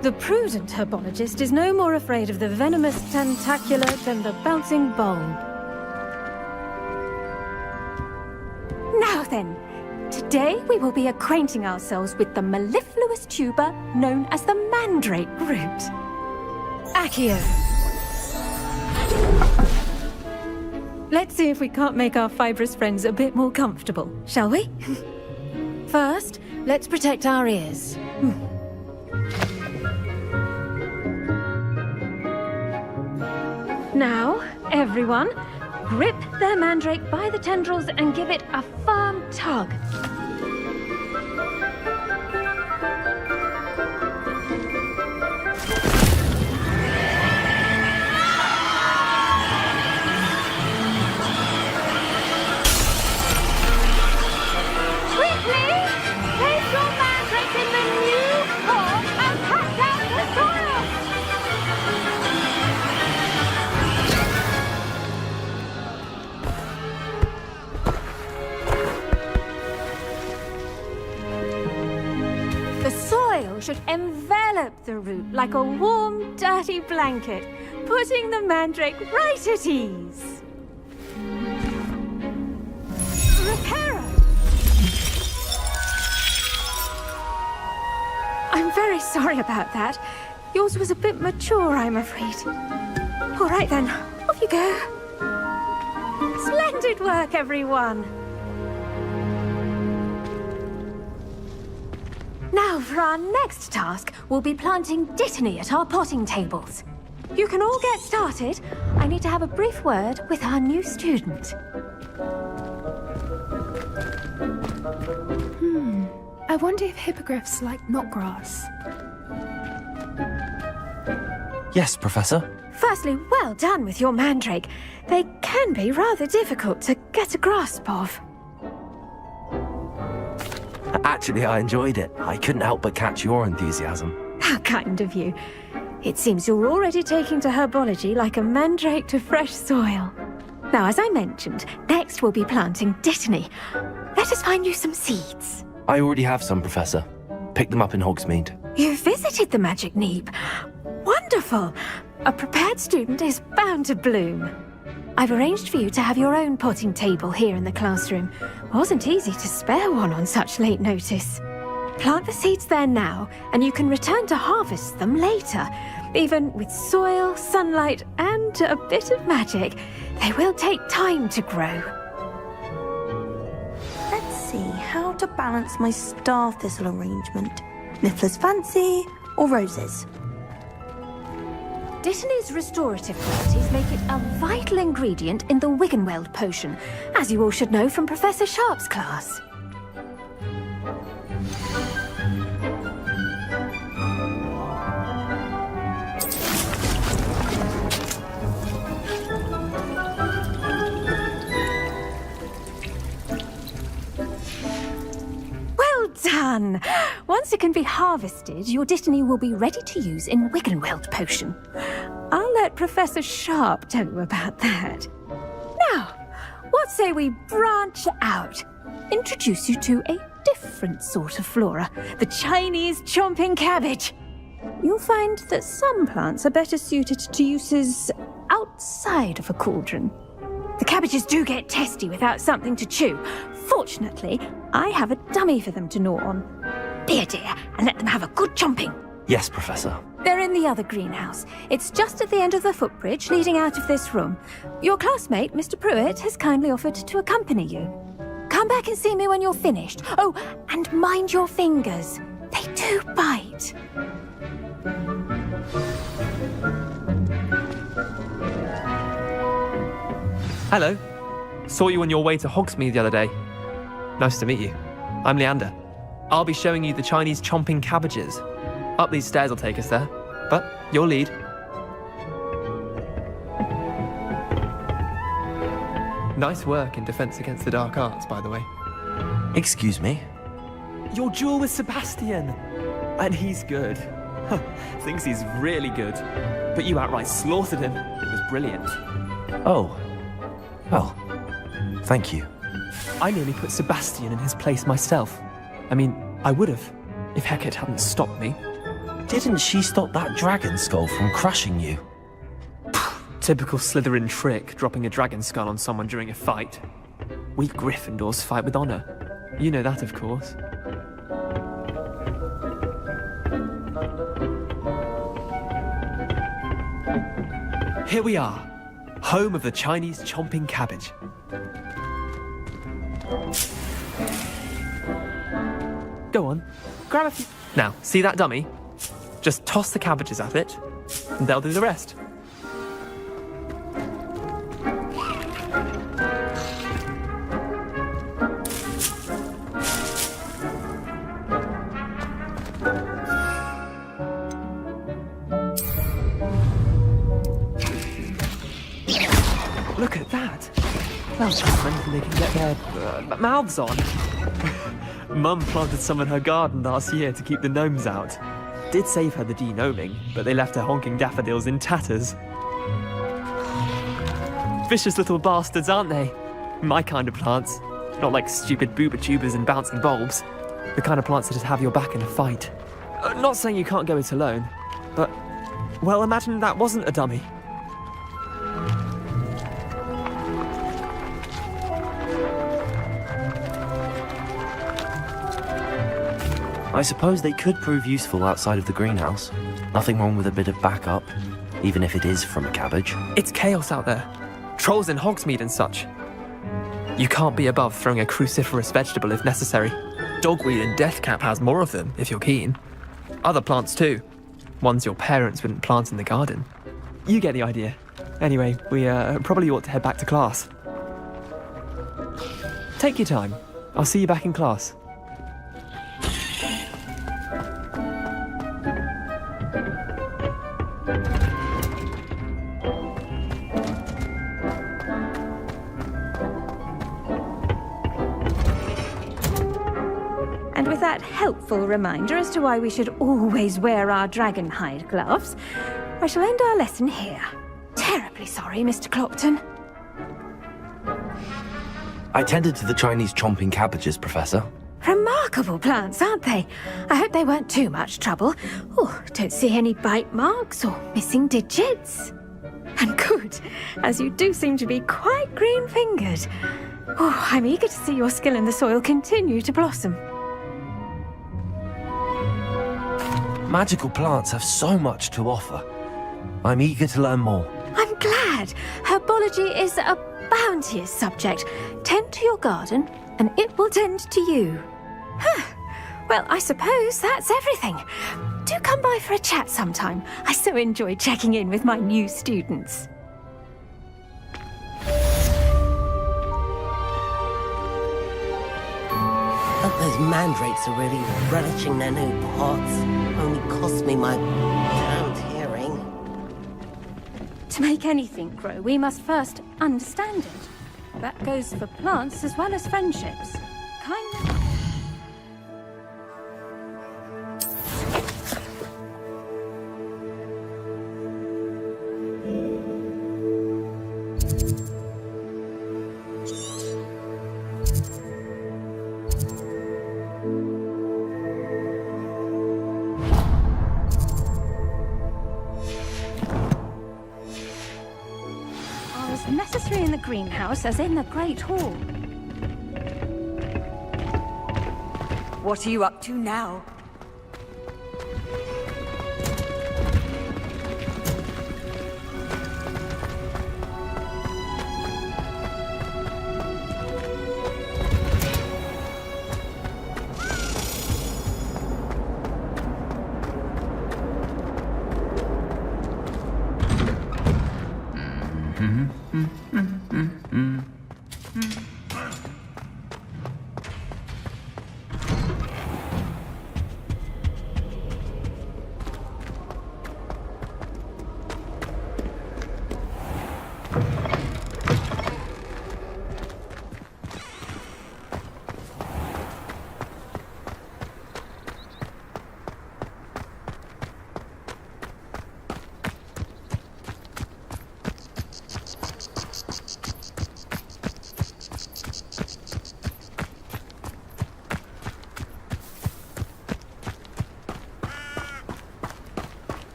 [SPEAKER 20] The prudent herbologist is no more afraid of the venomous tentacula than the bouncing bulb. Now then, today we will be acquainting ourselves with the mellifluous tuber known as the mandrake root. Accio. Let's see if we can't make our fibrous friends a bit more comfortable, shall we? First, let's protect our ears. Now, everyone, grip their mandrake by the tendrils and give it a firm tug. should envelop the root like a warm, dirty blanket, putting the mandrake right at ease. Reparo! I'm very sorry about that. Yours was a bit mature, I'm afraid. All right then, off you go. Splendid work, everyone. Now, for our next task, we'll be planting dittany at our potting tables. You can all get started. I need to have a brief word with our new student.
[SPEAKER 11] I wonder if hippogriffs like knotgrass.
[SPEAKER 2] Yes, Professor.
[SPEAKER 20] Firstly, well done with your mandrake. They can be rather difficult to get a grasp of.
[SPEAKER 2] Actually, I enjoyed it. I couldn't help but catch your enthusiasm.
[SPEAKER 20] How kind of you. It seems you're already taking to herbology like a mandrake to fresh soil. Now, as I mentioned, next we'll be planting dittany. Let us find you some seeds.
[SPEAKER 2] I already have some, Professor. Picked them up in Hogsmeade.
[SPEAKER 20] You visited the Magic Neep. Wonderful. A prepared student is bound to bloom. I've arranged for you to have your own potting table here in the classroom. Wasn't easy to spare one on such late notice. Plant the seeds there now, and you can return to harvest them later. Even with soil, sunlight, and a bit of magic, they will take time to grow.
[SPEAKER 3] Let's see how to balance my star thistle arrangement. Mifflin's fancy or roses?
[SPEAKER 20] Dittany's restorative qualities make it a vital ingredient in the Wiggenweld potion, as you all should know from Professor Sharp's class. Well done! Once it can be harvested, your dittany will be ready to use in Wiggenweld potion. I'll let Professor Sharp tell you about that. Now, what say we branch out? Introduce you to a different sort of flora, the Chinese chomping cabbage. You'll find that some plants are better suited to uses outside of a cauldron. The cabbages do get testy without something to chew. Fortunately, I have a dummy for them to gnaw on. Be a dear and let them have a good chomping.
[SPEAKER 2] Yes, Professor.
[SPEAKER 20] They're in the other greenhouse. It's just at the end of the footbridge leading out of this room. Your classmate, Mr. Pruitt, has kindly offered to accompany you. Come back and see me when you're finished. Oh, and mind your fingers. They do bite.
[SPEAKER 14] Hello. Saw you on your way to Hogsmeade the other day. Nice to meet you. I'm Leander. I'll be showing you the Chinese chomping cabbages. Up these stairs will take us there, but your lead. Nice work in Defense Against the Dark Arts, by the way.
[SPEAKER 2] Excuse me?
[SPEAKER 14] Your duel with Sebastian! And he's good. Thinks he's really good. But you outright slaughtered him. It was brilliant.
[SPEAKER 2] Oh. Well, thank you.
[SPEAKER 14] I nearly put Sebastian in his place myself. I mean, I would have, if Hecate hadn't stopped me.
[SPEAKER 2] Didn't she stop that dragon skull from crushing you?
[SPEAKER 14] Typical Slytherin trick, dropping a dragon skull on someone during a fight. We Gryffindors fight with honor. You know that, of course. Here we are, home of the Chinese chomping cabbage. Go on, grab a few. Now, see that dummy? Just toss the cabbages at it, and they'll do the rest. Look at that. That's anything they can get their mouths on. Mum planted some in her garden last year to keep the gnomes out. Did save her the de-gnoming, but they left her honking daffodils in tatters. Vicious little bastards, aren't they? My kind of plants. Not like stupid booba tubers and bouncing bulbs. The kind of plants that'd have your back in a fight. Not saying you can't go it alone, but, well, imagine that wasn't a dummy.
[SPEAKER 2] I suppose they could prove useful outside of the greenhouse. Nothing wrong with a bit of backup, even if it is from a cabbage.
[SPEAKER 14] It's chaos out there. Trolls in Hogsmeade and such. You can't be above throwing a cruciferous vegetable if necessary. Dogweed and deathcap has more of them, if you're keen. Other plants too. Ones your parents wouldn't plant in the garden. You get the idea. Anyway, we probably ought to head back to class. Take your time. I'll see you back in class.
[SPEAKER 20] And with that helpful reminder as to why we should always wear our dragonhide gloves, I shall end our lesson here. Terribly sorry, Mr. Clopton.
[SPEAKER 2] I tended to the Chinese chomping cabbages, Professor.
[SPEAKER 20] Remarkable plants, aren't they? I hope they weren't too much trouble. Oh, don't see any bite marks or missing digits. And good, as you do seem to be quite green-fingered. Oh, I'm eager to see your skill in the soil continue to blossom.
[SPEAKER 2] Magical plants have so much to offer. I'm eager to learn more.
[SPEAKER 20] I'm glad. Herbology is a bounteous subject. Tend to your garden, and it will tend to you. Well, I suppose that's everything. Do come by for a chat sometime. I so enjoy checking in with my new students.
[SPEAKER 4] But those mandrakes are really relishing their new pots. Only cost me my damned hearing.
[SPEAKER 20] To make anything grow, we must first understand it. That goes for plants as well as friendships. Kindness. Necessary in the greenhouse as in the Great Hall.
[SPEAKER 13] What are you up to now?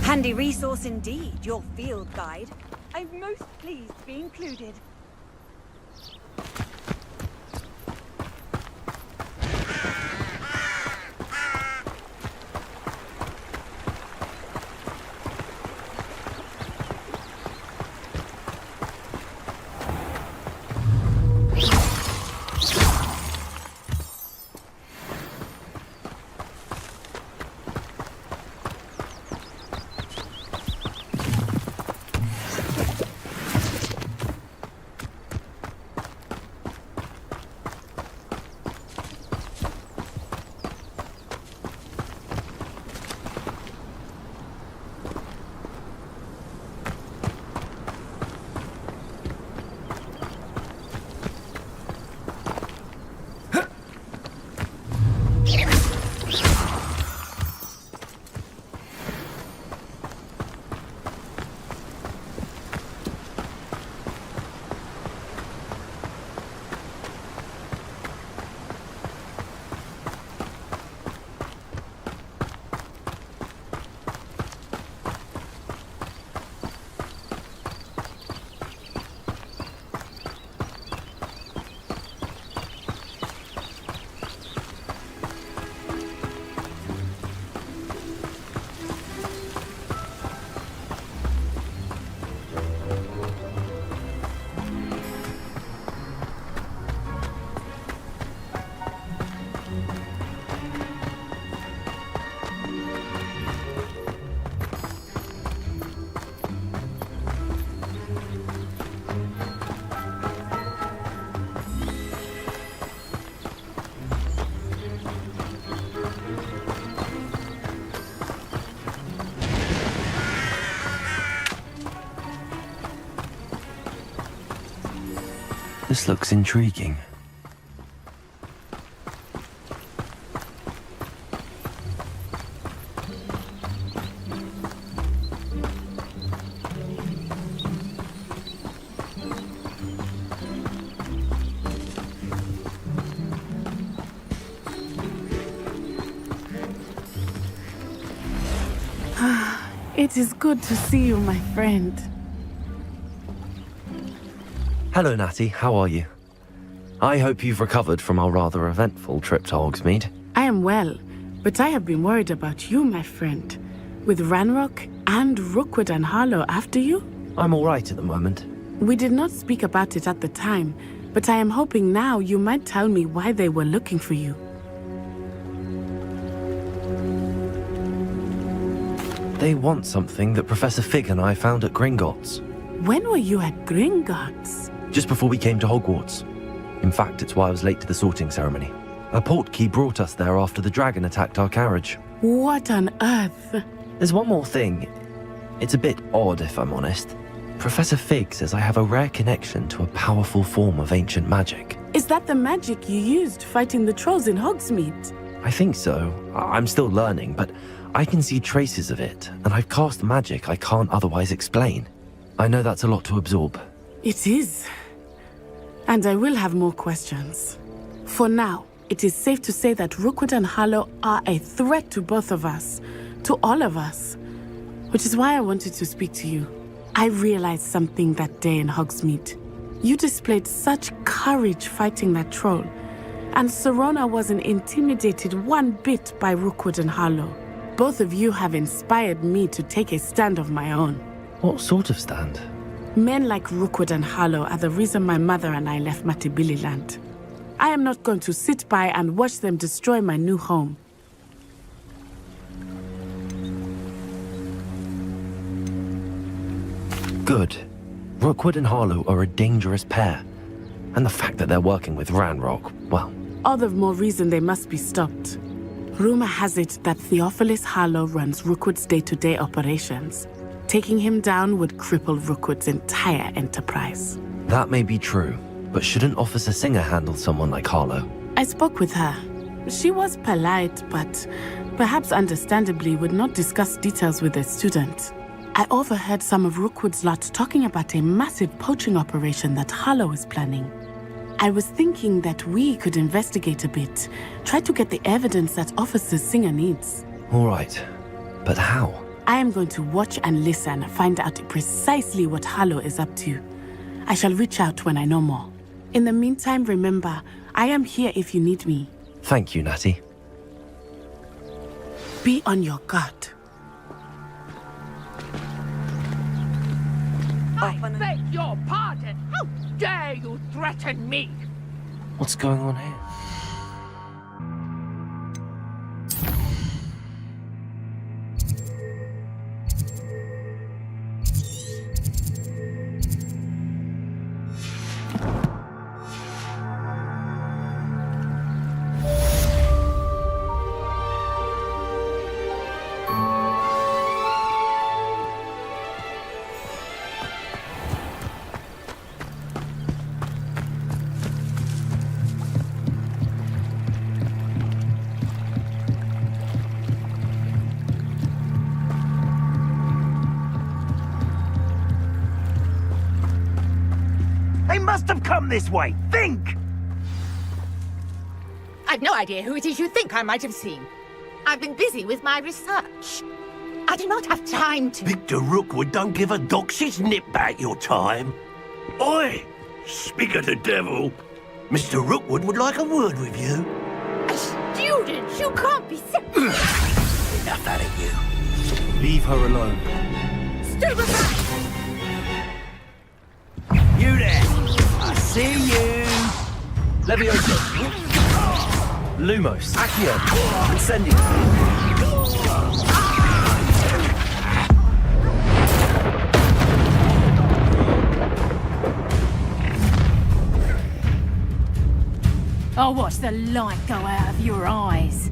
[SPEAKER 13] Handy resource indeed, your field guide. I'm most pleased to be included.
[SPEAKER 2] This looks intriguing.
[SPEAKER 6] It is good to see you, my friend.
[SPEAKER 2] Hello, Natty. How are you? I hope you've recovered from our rather eventful trip to Hogsmeade.
[SPEAKER 6] I am well, but I have been worried about you, my friend. With Ranrock and Rookwood and Harlow after you?
[SPEAKER 2] I'm all right at the moment.
[SPEAKER 6] We did not speak about it at the time, but I am hoping now you might tell me why they were looking for you.
[SPEAKER 2] They want something that Professor Fig and I found at Gringotts.
[SPEAKER 6] When were you at Gringotts?
[SPEAKER 2] Just before we came to Hogwarts. In fact, it's why I was late to the sorting ceremony. A portkey brought us there after the dragon attacked our carriage.
[SPEAKER 6] What on earth?
[SPEAKER 2] There's one more thing. It's a bit odd, if I'm honest. Professor Fig says I have a rare connection to a powerful form of ancient magic.
[SPEAKER 6] Is that the magic you used fighting the trolls in Hogsmeade?
[SPEAKER 2] I think so. I'm still learning, but I can see traces of it, and I've cast magic I can't otherwise explain. I know that's a lot to absorb.
[SPEAKER 6] It is. And I will have more questions. For now, it is safe to say that Rookwood and Harlow are a threat to both of us, to all of us. Which is why I wanted to speak to you. I realized something that day in Hogsmeade. You displayed such courage fighting that troll, and Serona wasn't intimidated one bit by Rookwood and Harlow. Both of you have inspired me to take a stand of my own.
[SPEAKER 2] What sort of stand?
[SPEAKER 6] Men like Rookwood and Harlow are the reason my mother and I left Matibili land. I am not going to sit by and watch them destroy my new home.
[SPEAKER 2] Good. Rookwood and Harlow are a dangerous pair. And the fact that they're working with Ranrock, well...
[SPEAKER 6] All the more reason they must be stopped. Rumor has it that Theophilus Harlow runs Rookwood's day-to-day operations. Taking him down would cripple Rookwood's entire enterprise.
[SPEAKER 2] That may be true, but shouldn't Officer Singer handle someone like Harlow?
[SPEAKER 6] I spoke with her. She was polite, but perhaps understandably would not discuss details with a student. I overheard some of Rookwood's lot talking about a massive poaching operation that Harlow is planning. I was thinking that we could investigate a bit, try to get the evidence that Officer Singer needs.
[SPEAKER 2] All right, but how?
[SPEAKER 6] I am going to watch and listen, find out precisely what Harlow is up to. I shall reach out when I know more. In the meantime, remember, I am here if you need me.
[SPEAKER 2] Thank you, Natty.
[SPEAKER 6] Be on your guard.
[SPEAKER 16] I beg your pardon. How dare you threaten me?
[SPEAKER 2] What's going on here?
[SPEAKER 1] Must have come this way. Think!
[SPEAKER 7] I've no idea who it is you think I might have seen. I've been busy with my research. I do not have time to...
[SPEAKER 17] Victor Rookwood don't give a doxy's nip back your time. Oi! Speak of the devil. Mr. Rookwood would like a word with you.
[SPEAKER 7] A student? You can't be sick.
[SPEAKER 17] Enough out of you. Leave her alone.
[SPEAKER 7] Stupefy!
[SPEAKER 1] You there! I see you! Leviosa! Lumos! Accio! Incendio!
[SPEAKER 20] I'll watch the light go out of your eyes.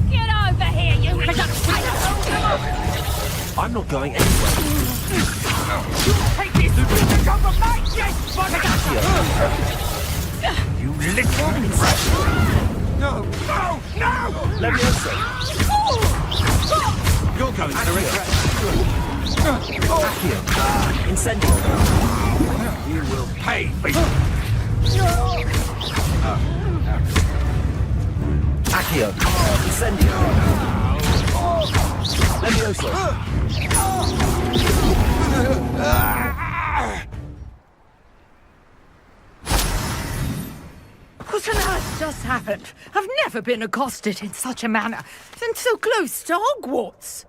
[SPEAKER 20] Get over here, you...
[SPEAKER 2] I'm not going anywhere.
[SPEAKER 16] Take this! It's over my desk, motherfucker!
[SPEAKER 1] You little rat! No! No! No!
[SPEAKER 2] Levioso!
[SPEAKER 1] You're going to regret.
[SPEAKER 2] Accio! Incendio!
[SPEAKER 1] You will pay for
[SPEAKER 2] Accio! Incendio! Levioso!
[SPEAKER 7] What on earth just happened? I've never been accosted in such a manner, and so close to Hogwarts.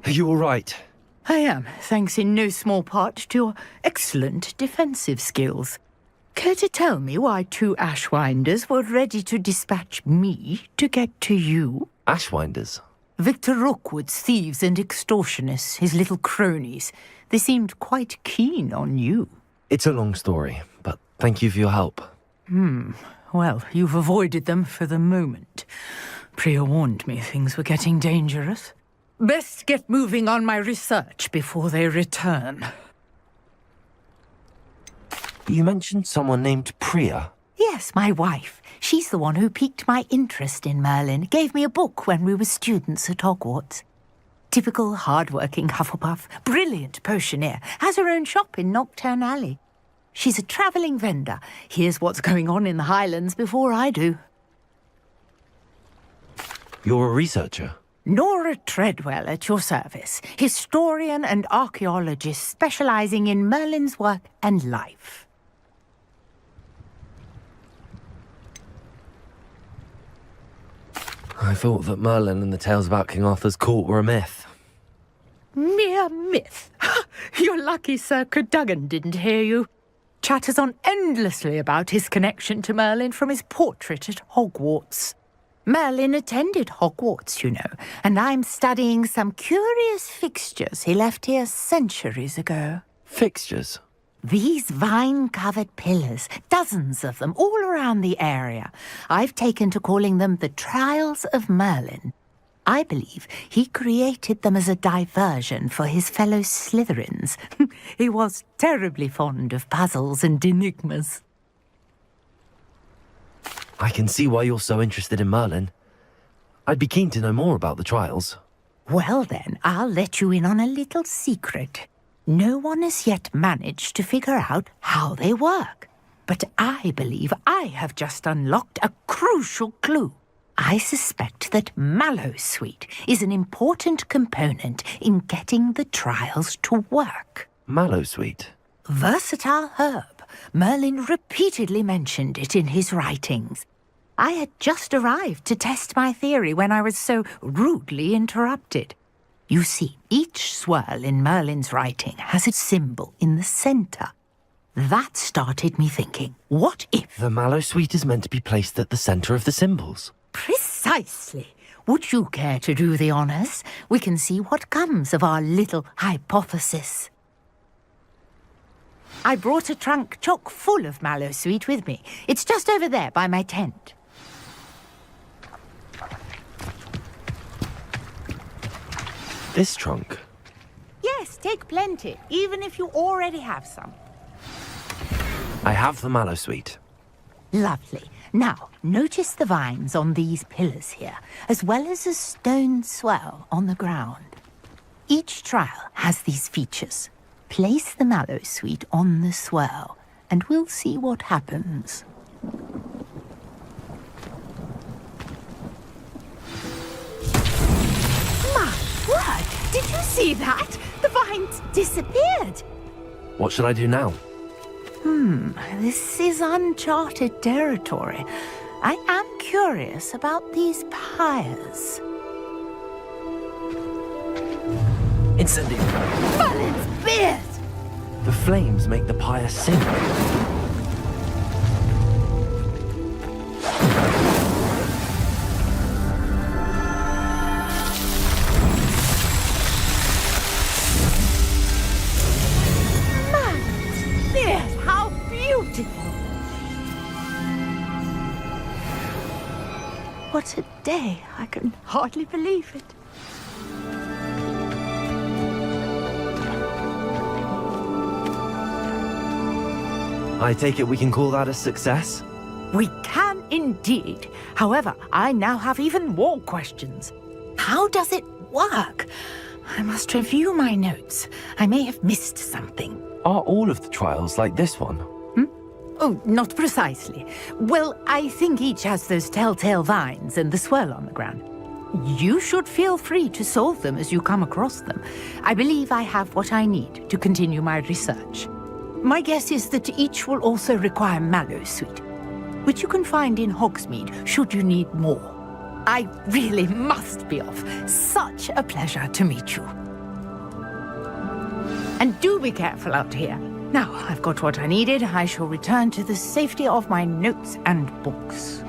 [SPEAKER 2] Are you all right?
[SPEAKER 7] I am, thanks in no small part to your excellent defensive skills. Care to tell me why 2 Ashwinders were ready to dispatch me to get to you?
[SPEAKER 2] Ashwinders?
[SPEAKER 7] Victor Rookwood's thieves and extortionists, his little cronies. They seemed quite keen on you.
[SPEAKER 2] It's a long story, but thank you for your help.
[SPEAKER 7] Well, you've avoided them for the moment. Priya warned me things were getting dangerous. Best get moving on my research before they return.
[SPEAKER 2] You mentioned someone named Priya.
[SPEAKER 7] Yes, my wife. She's the one who piqued my interest in Merlin, gave me a book when we were students at Hogwarts. Typical hard-working Hufflepuff, brilliant potioneer, has her own shop in Knockturn Alley. She's a travelling vendor. Hears what's going on in the Highlands before I do.
[SPEAKER 2] You're a researcher?
[SPEAKER 7] Nora Treadwell at your service, historian and archaeologist specialising in Merlin's work and life.
[SPEAKER 2] I thought that Merlin and the tales about King Arthur's court were a myth.
[SPEAKER 7] Mere myth. You're lucky Sir Cadogan didn't hear you. Chatters on endlessly about his connection to Merlin from his portrait at Hogwarts. Merlin attended Hogwarts, you know, and I'm studying some curious fixtures he left here centuries ago.
[SPEAKER 2] Fixtures?
[SPEAKER 7] These vine-covered pillars, dozens of them, all around the area. I've taken to calling them the Trials of Merlin. I believe he created them as a diversion for his fellow Slytherins. He was terribly fond of puzzles and enigmas.
[SPEAKER 2] I can see why you're so interested in Merlin. I'd be keen to know more about the trials.
[SPEAKER 7] Well then, I'll let you in on a little secret. No one has yet managed to figure out how they work. But I believe I have just unlocked a crucial clue. I suspect that Mallowsweet is an important component in getting the trials to work.
[SPEAKER 2] Mallowsweet?
[SPEAKER 7] Versatile herb. Merlin repeatedly mentioned it in his writings. I had just arrived to test my theory when I was so rudely interrupted. You see, each swirl in Merlin's writing has a symbol in the centre. That started me thinking, what if...
[SPEAKER 2] The Mallowsweet is meant to be placed at the centre of the symbols.
[SPEAKER 7] Precisely. Would you care to do the honours? We can see what comes of our little hypothesis. I brought a trunk chock full of Mallowsweet with me. It's just over there by my tent.
[SPEAKER 2] This trunk?
[SPEAKER 7] Yes, take plenty, even if you already have some.
[SPEAKER 2] I have the Mallowsweet.
[SPEAKER 7] Lovely. Now, notice the vines on these pillars here, as well as a stone swell on the ground. Each trial has these features. Place the Mallowsweet on the swell, and we'll see what happens. My word! Did you see that? The vines disappeared!
[SPEAKER 2] What should I do now?
[SPEAKER 7] This is uncharted territory. I am curious about these pyres.
[SPEAKER 2] Incendio!
[SPEAKER 7] Merlin's beard!
[SPEAKER 2] The flames make the pyre sing.
[SPEAKER 7] Merlin's beard! How beautiful! What a day. I can hardly believe it.
[SPEAKER 2] I take it we can call that a success?
[SPEAKER 7] We can indeed. However, I now have even more questions. How does it work? I must review my notes. I may have missed something.
[SPEAKER 2] Are all of the trials like this one?
[SPEAKER 7] Oh, not precisely. Well, I think each has those telltale vines and the swirl on the ground. You should feel free to solve them as you come across them. I believe I have what I need to continue my research. My guess is that each will also require mallow sweet, which you can find in Hogsmeade should you need more. I really must be off. Such a pleasure to meet you. And do be careful out here. Now I've got what I needed, I shall return to the safety of my notes and books.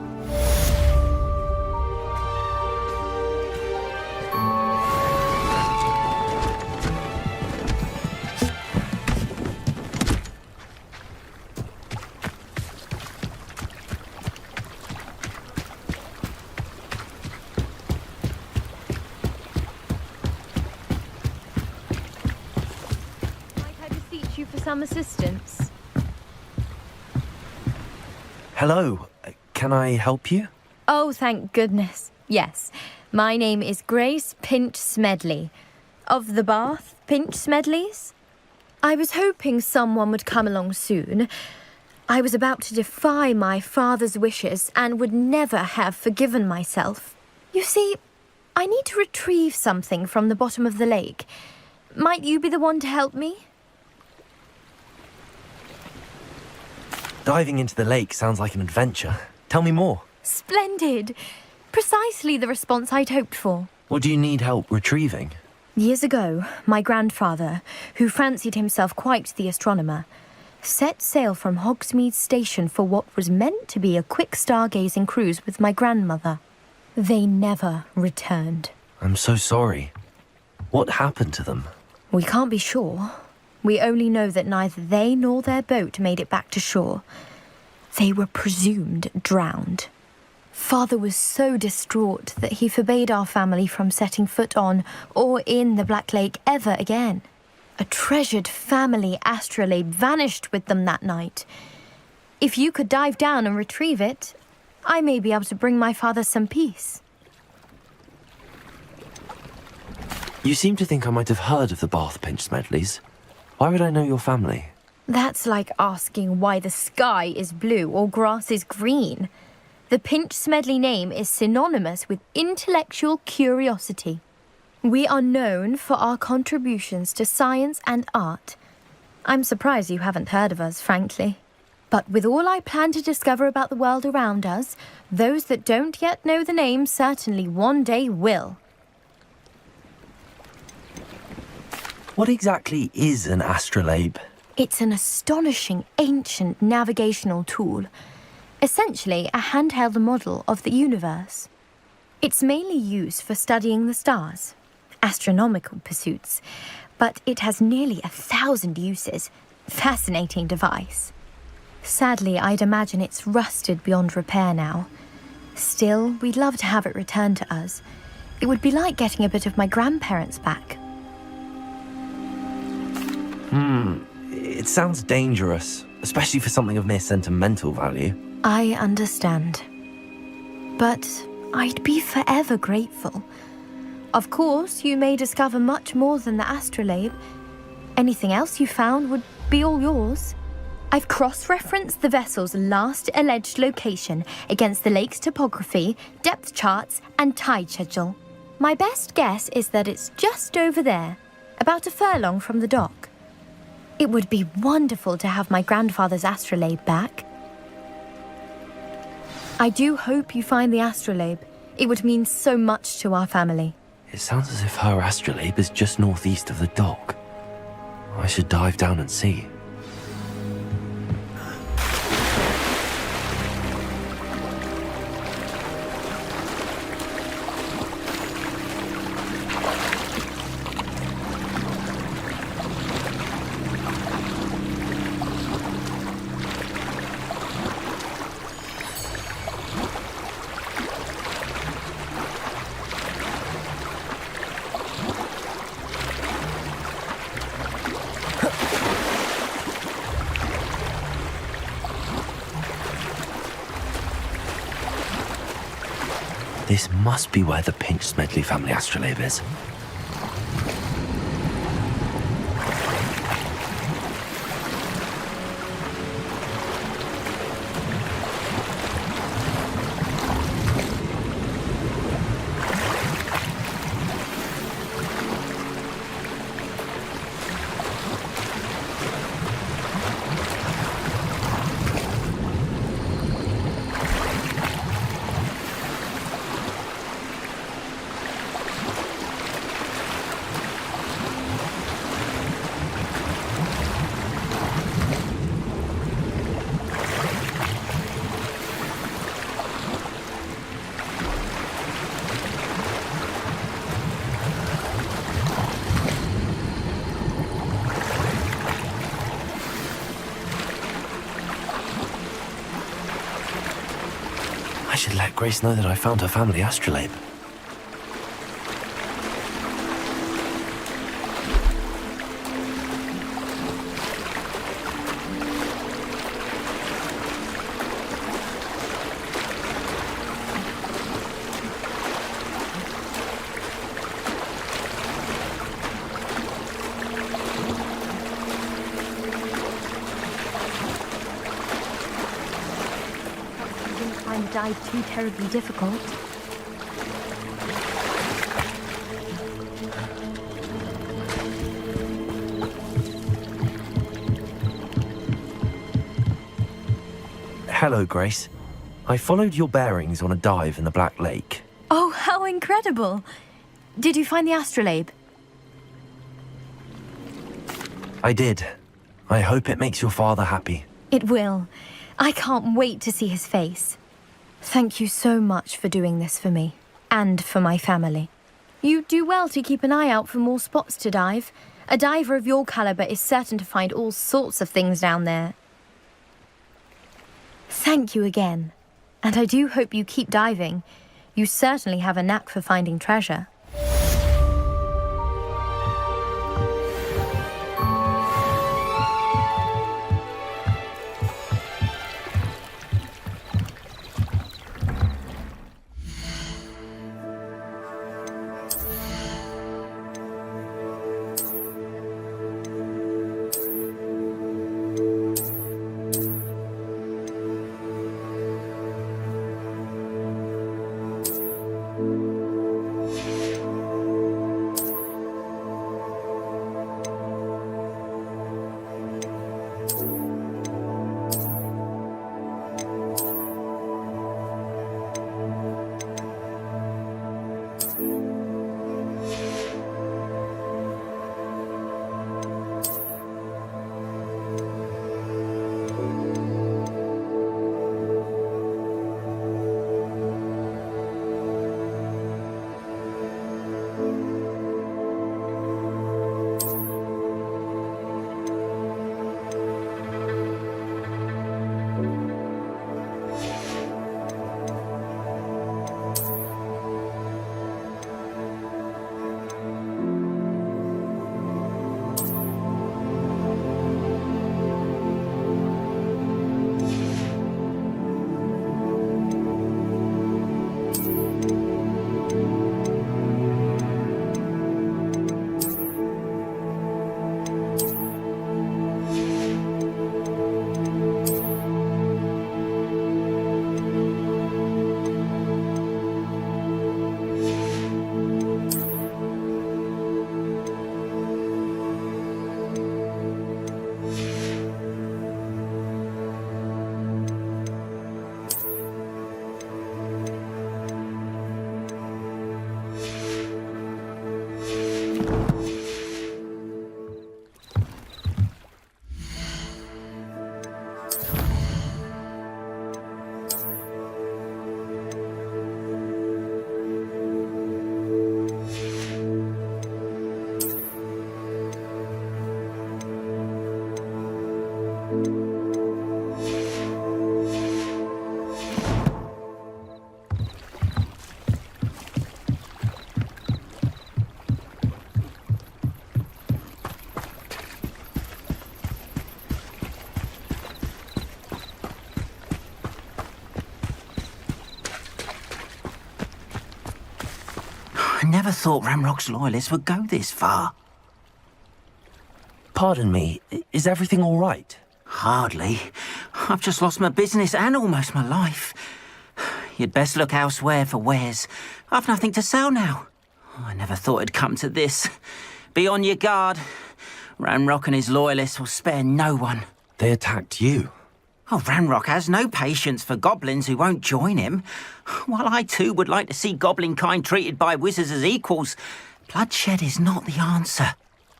[SPEAKER 18] Some assistance.
[SPEAKER 2] Hello, can I help you?
[SPEAKER 18] Oh, thank goodness. Yes, my name is Grace Pinch Smedley, of the Bath Pinch Smedleys. I was hoping someone would come along soon. I was about to defy my father's wishes and would never have forgiven myself. You see, I need to retrieve something from the bottom of the lake. Might you be the one to help me?
[SPEAKER 2] Diving into the lake sounds like an adventure. Tell me more.
[SPEAKER 18] Splendid. Precisely the response I'd hoped for.
[SPEAKER 2] What do you need help retrieving?
[SPEAKER 18] Years ago, my grandfather, who fancied himself quite the astronomer, set sail from Hogsmeade Station for what was meant to be a quick stargazing cruise with my grandmother. They never returned.
[SPEAKER 2] I'm so sorry. What happened to them?
[SPEAKER 18] We can't be sure. We only know that neither they nor their boat made it back to shore. They were presumed drowned. Father was so distraught that he forbade our family from setting foot on or in the Black Lake ever again. A treasured family astrolabe vanished with them that night. If you could dive down and retrieve it, I may be able to bring my father some peace.
[SPEAKER 2] You seem to think I might have heard of the Bath Pinch Smedleys. Why would I know your family?
[SPEAKER 18] That's like asking why the sky is blue or grass is green. The Pinch Smedley name is synonymous with intellectual curiosity. We are known for our contributions to science and art. I'm surprised you haven't heard of us, frankly. But with all I plan to discover about the world around us, those that don't yet know the name certainly one day will.
[SPEAKER 2] What exactly is an astrolabe?
[SPEAKER 18] It's an astonishing ancient navigational tool. Essentially a handheld model of the universe. It's mainly used for studying the stars, astronomical pursuits, but it has nearly 1,000 uses. Fascinating device. Sadly, I'd imagine it's rusted beyond repair now. Still, we'd love to have it returned to us. It would be like getting a bit of my grandparents back.
[SPEAKER 2] It sounds dangerous, especially for something of mere sentimental value.
[SPEAKER 18] I understand. But I'd be forever grateful. Of course, you may discover much more than the astrolabe. Anything else you found would be all yours. I've cross-referenced the vessel's last alleged location against the lake's topography, depth charts, and tide schedule. My best guess is that it's just over there, about a furlong from the dock. It would be wonderful to have my grandfather's astrolabe back. I do hope you find the astrolabe. It would mean so much to our family.
[SPEAKER 2] It sounds as if her astrolabe is just northeast of the dock. I should dive down and see. This must be where the Pinch Smedley family astrolabe is. I should let Grace know that I found her family astrolabe.
[SPEAKER 18] Dive too terribly difficult.
[SPEAKER 2] Hello, Grace. I followed your bearings on a dive in the Black Lake.
[SPEAKER 18] Oh, how incredible! Did you find the astrolabe?
[SPEAKER 2] I did. I hope it makes your father happy.
[SPEAKER 18] It will. I can't wait to see his face. Thank you so much for doing this for me, and for my family. You do well to keep an eye out for more spots to dive. A diver of your caliber is certain to find all sorts of things down there. Thank you again, and I do hope you keep diving. You certainly have a knack for finding treasure.
[SPEAKER 19] I never thought Ramrock's loyalists would go this far.
[SPEAKER 2] Pardon me, is everything all right?
[SPEAKER 19] Hardly. I've just lost my business and almost my life. You'd best look elsewhere for wares. I've nothing to sell now. I never thought it'd come to this. Be on your guard. Ramrock and his loyalists will spare no one.
[SPEAKER 2] They attacked you?
[SPEAKER 19] Oh, Ramrock has no patience for goblins who won't join him. While I too would like to see goblin kind treated by wizards as equals, bloodshed is not the answer.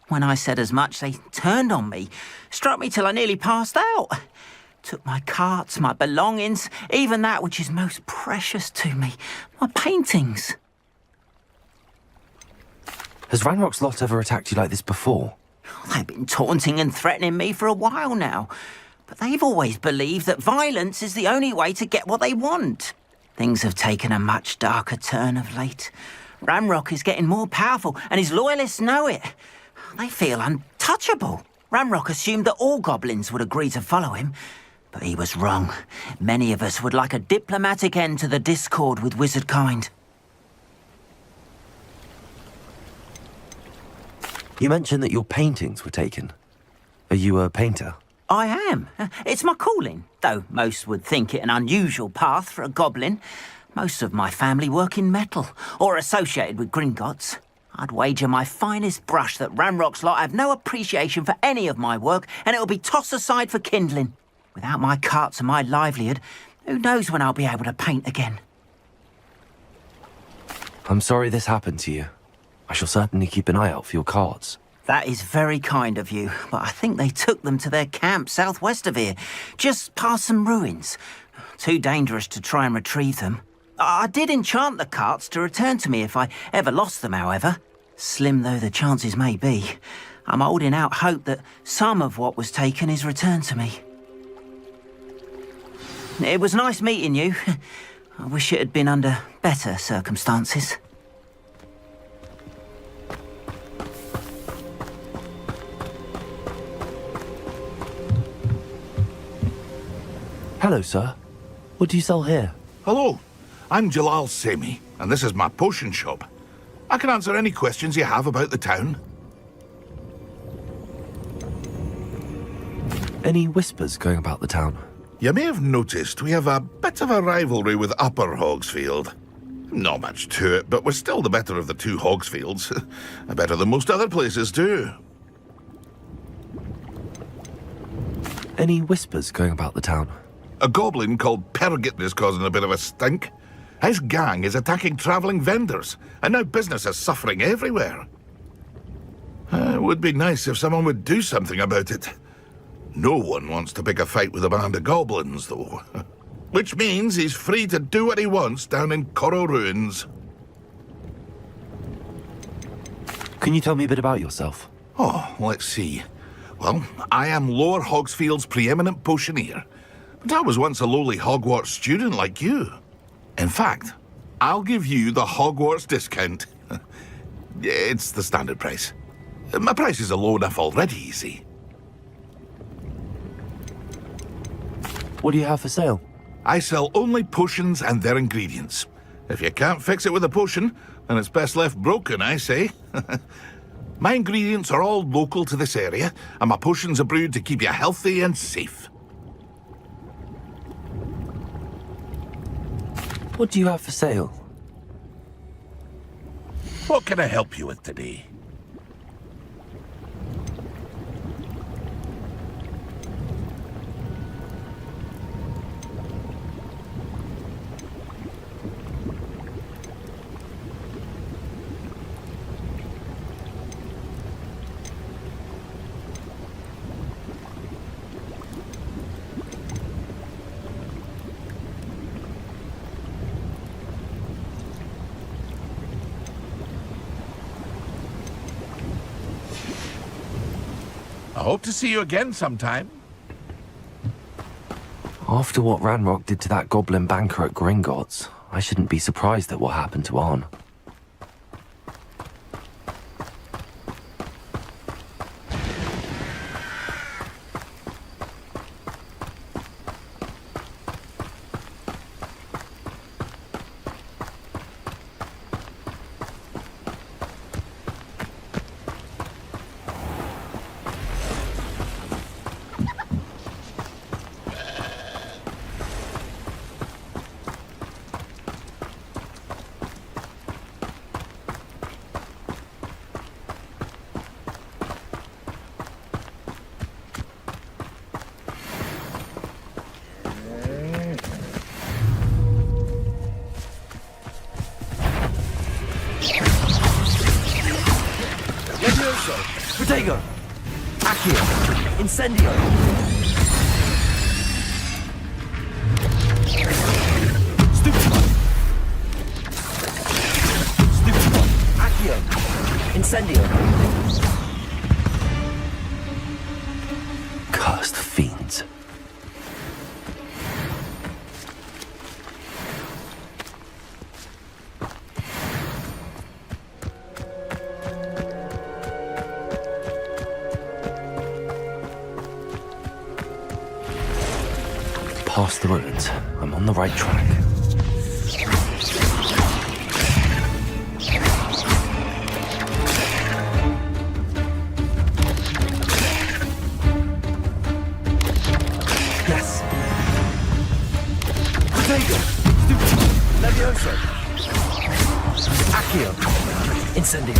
[SPEAKER 19] When I said as much, they turned on me, struck me till I nearly passed out. Took my carts, my belongings, even that which is most precious to me, my paintings.
[SPEAKER 2] Has Ranrock's lot ever attacked you like this before?
[SPEAKER 19] They've been taunting and threatening me for a while now, but they've always believed that violence is the only way to get what they want. Things have taken a much darker turn of late. Ramrock is getting more powerful, and his loyalists know it. They feel untouchable. Ramrock assumed that all goblins would agree to follow him, but he was wrong. Many of us would like a diplomatic end to the discord with wizard kind.
[SPEAKER 2] You mentioned that your paintings were taken. Are you a painter?
[SPEAKER 19] I am. It's my calling, though most would think it an unusual path for a goblin. Most of my family work in metal, or associated with Gringotts. I'd wager my finest brush that Ramrock's lot have no appreciation for any of my work, and it'll be tossed aside for kindling. Without my carts and my livelihood, who knows when I'll be able to paint again?
[SPEAKER 2] I'm sorry this happened to you. I shall certainly keep an eye out for your carts.
[SPEAKER 19] That is very kind of you, but I think they took them to their camp southwest of here, just past some ruins. Too dangerous to try and retrieve them. I did enchant the carts to return to me if I ever lost them, however. Slim though the chances may be, I'm holding out hope that some of what was taken is returned to me. It was nice meeting you. I wish it had been under better circumstances.
[SPEAKER 2] Hello, sir. What do you sell here?
[SPEAKER 21] Hello, I'm Jalal Semi, and this is my potion shop. I can answer any questions you have about the town.
[SPEAKER 2] Any whispers going about the town?
[SPEAKER 21] You may have noticed we have a bit of a rivalry with Upper Hogsfield. Not much to it, but we're still the better of the two Hogsfields. Better than most other places, too.
[SPEAKER 2] Any whispers going about the town?
[SPEAKER 21] A goblin called Pergit is causing a bit of a stink. His gang is attacking travelling vendors, and now business is suffering everywhere. It would be nice if someone would do something about it. No one wants to pick a fight with a band of goblins, though. Which means he's free to do what he wants down in Coral Ruins.
[SPEAKER 2] Can you tell me a bit about yourself?
[SPEAKER 21] Oh, let's see. Well, I am Lower Hogsfield's preeminent potioneer. But I was once a lowly Hogwarts student like you. In fact, I'll give you the Hogwarts discount. It's the standard price. My prices are low enough already, you see.
[SPEAKER 2] What do you have for sale?
[SPEAKER 21] I sell only potions and their ingredients. If you can't fix it with a potion, then it's best left broken, I say. My ingredients are all local to this area, and my potions are brewed to keep you healthy and safe.
[SPEAKER 2] What do you have for sale?
[SPEAKER 21] What can I help you with today? I hope to see you again sometime.
[SPEAKER 2] After what Ranrock did to that goblin banker at Gringotts, I shouldn't be surprised at what happened to Arn. Levioso! Protego! Accio! Incendio! Stupefy! Stupefy! Accio! Incendio! Cursed fiends. Past the ruins. I'm on the right track. Yes. Protego! Levioso! Accio! Incendio!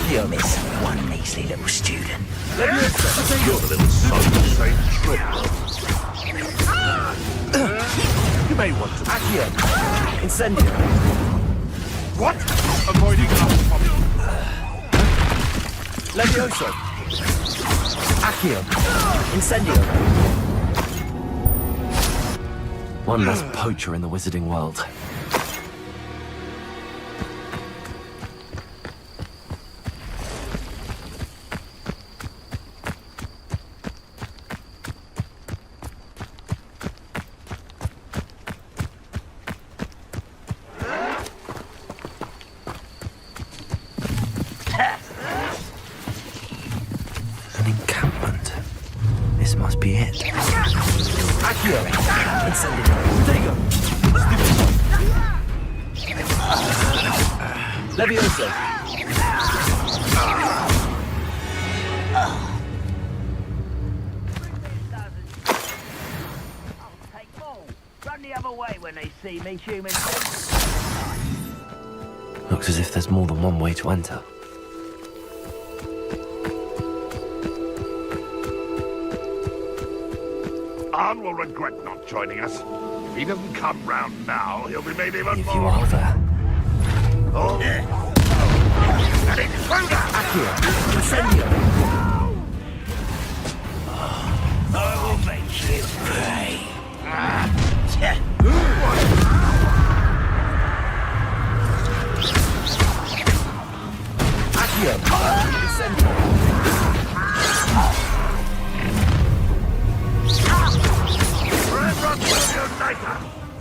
[SPEAKER 19] You'll miss one measly little student.
[SPEAKER 21] You're the little son of the same trick. You may want to...
[SPEAKER 2] Accio! Incendio!
[SPEAKER 21] What? Avoiding us from...
[SPEAKER 2] Levioso! Accio! Incendio! One less poacher in the wizarding world. An encampment. This must be it. Accio! Incendio! Protego! Levioso!
[SPEAKER 5] Run the other way when they see me, human.
[SPEAKER 2] Looks as if there's more than one way to enter.
[SPEAKER 21] Arn will regret not joining us. If he doesn't come round now, he'll be made even
[SPEAKER 2] If
[SPEAKER 21] more...
[SPEAKER 2] you are there.
[SPEAKER 21] Oh. An intruder!
[SPEAKER 2] Accio! Incendio!
[SPEAKER 5] I will make you pay.
[SPEAKER 2] Accio! Incendio!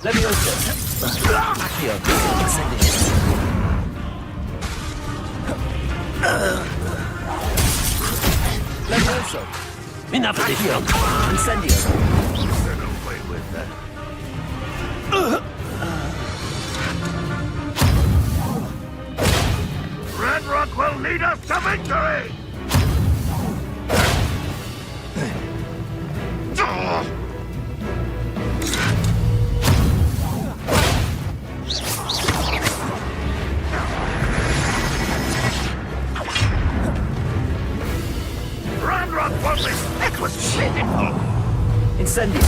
[SPEAKER 21] Levioso!
[SPEAKER 2] Accio! Incendio! Levioso! Enough of this! Incendio!
[SPEAKER 21] Get away with that. Red Rock will lead us to victory! Red Rock will be thick with shit!
[SPEAKER 2] Incendio!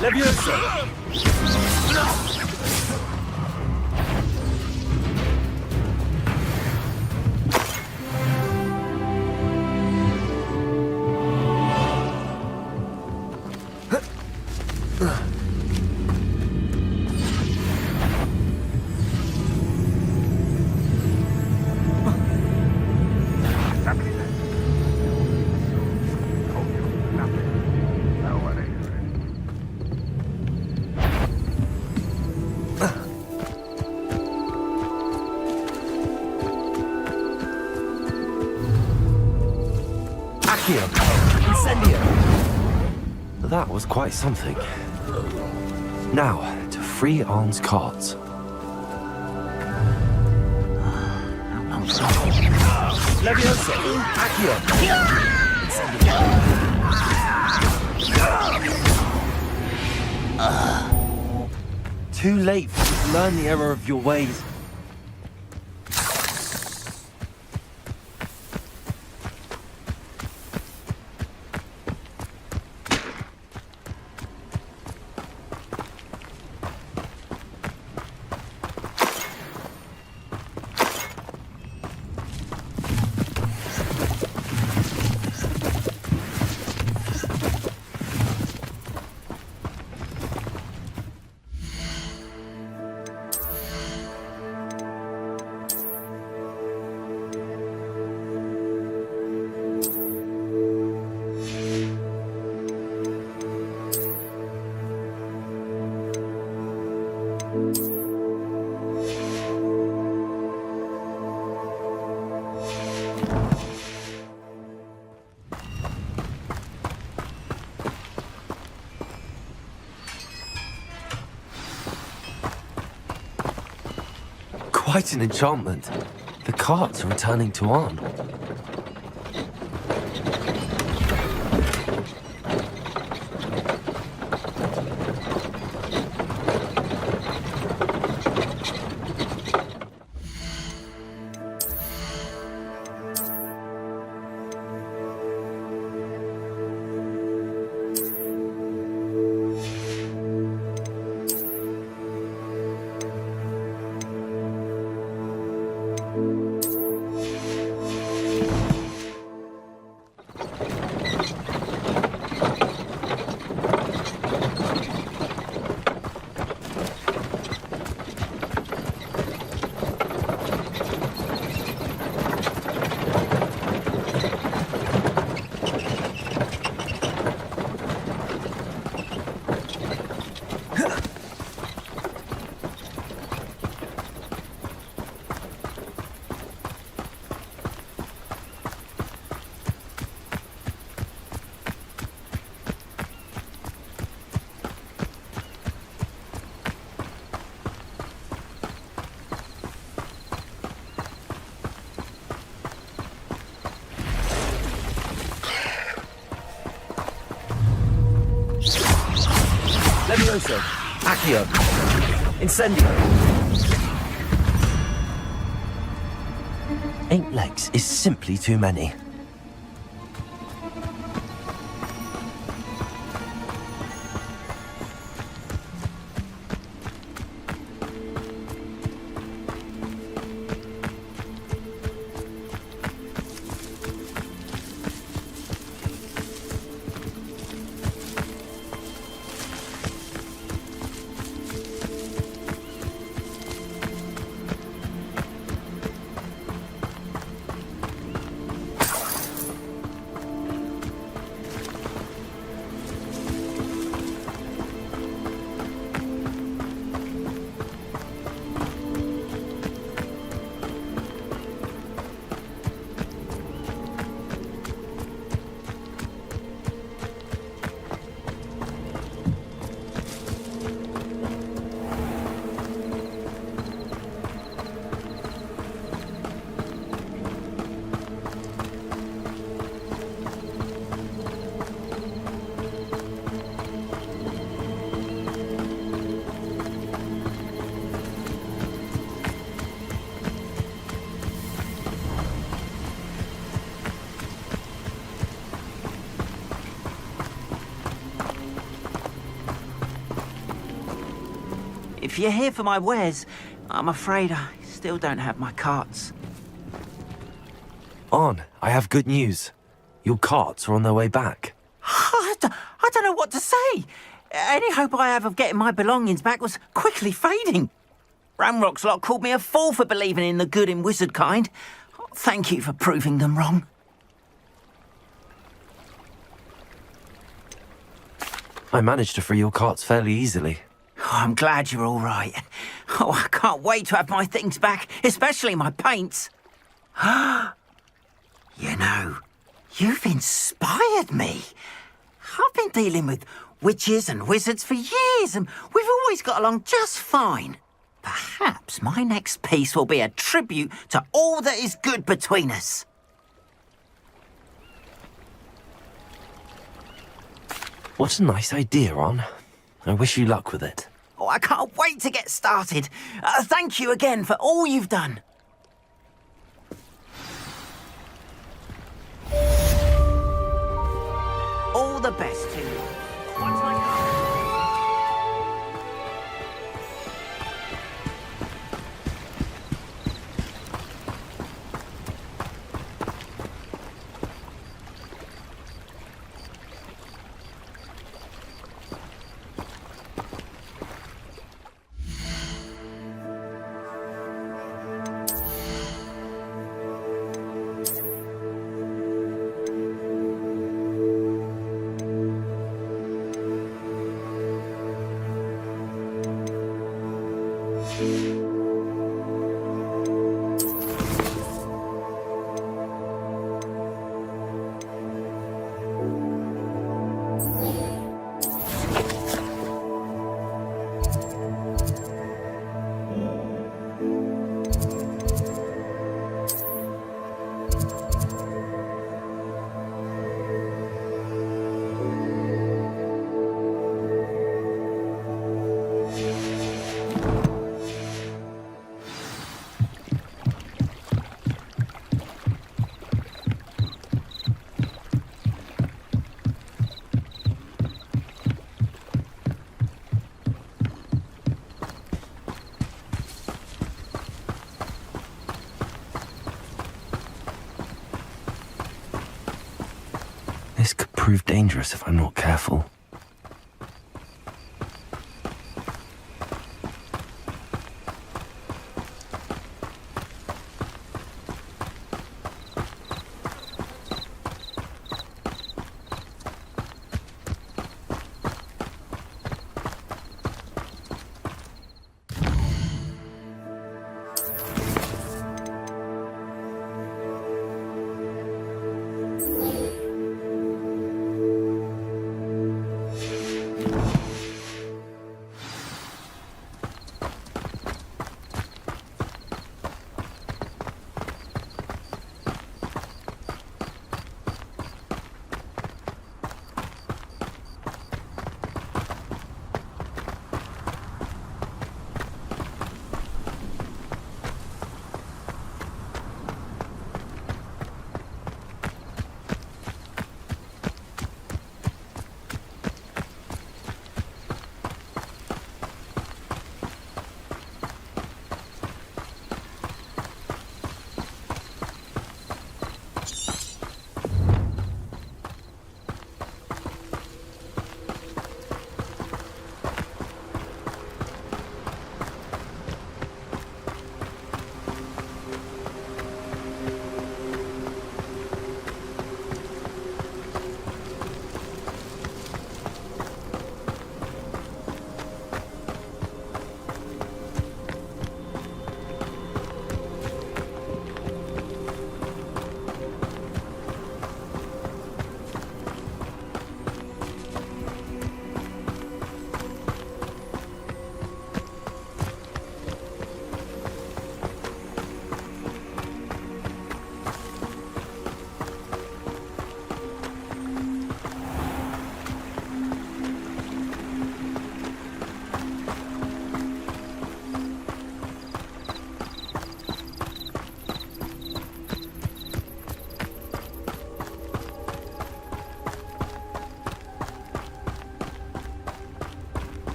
[SPEAKER 2] Levioso! Accio! Incendio! That was quite something. Now, to free Arn's carts. Levioso! Accio! Too late for you to learn the error of your ways. Quite an enchantment. The carts are returning to Arn. Levioso! Accio! Incendio! 8 legs is simply too many.
[SPEAKER 19] If you're here for my wares, I'm afraid I still don't have my carts.
[SPEAKER 2] Arn, I have good news. Your carts are on their way back.
[SPEAKER 19] I don't know what to say. Any hope I have of getting my belongings back was quickly fading. Ramrock's lot called me a fool for believing in the good in wizard kind. Thank you for proving them wrong.
[SPEAKER 2] I managed to free your carts fairly easily.
[SPEAKER 19] Oh, I'm glad you're all right. Oh, I can't wait to have my things back, especially my paints. You know, You've inspired me. I've been dealing with witches and wizards for years, and we've always got along just fine. Perhaps my next piece will be a tribute to all that is good between us.
[SPEAKER 2] What a nice idea, Ron. I wish you luck with it.
[SPEAKER 19] Oh, I can't wait to get started. Thank you again for all you've done. All the best to you. Once I
[SPEAKER 2] This could prove dangerous if I'm not careful.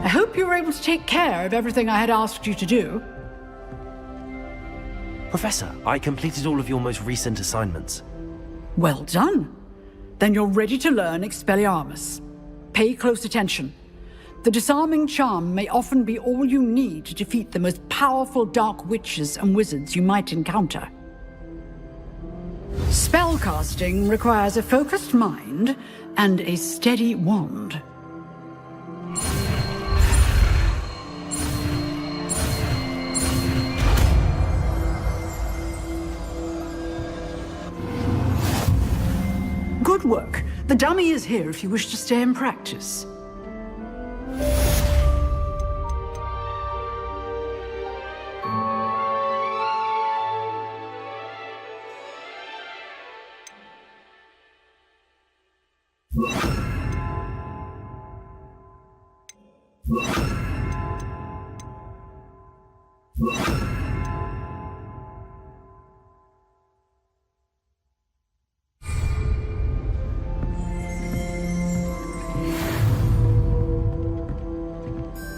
[SPEAKER 12] I hope you were able to take care of everything I had asked you to do.
[SPEAKER 2] Professor, I completed all of your most recent assignments.
[SPEAKER 12] Well done. Then you're ready to learn Expelliarmus. Pay close attention. The disarming charm may often be all you need to defeat the most powerful dark witches and wizards you might encounter. Spellcasting requires a focused mind and a steady wand. Good work. The dummy is here if you wish to stay and practice.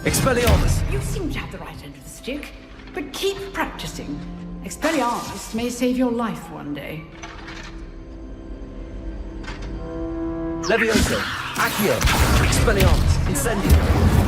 [SPEAKER 2] Expelliarmus!
[SPEAKER 12] You seem to have the right end of the stick, but keep practicing. Expelliarmus may save your life one day.
[SPEAKER 2] Levioso! Accio! Expelliarmus! Incendio!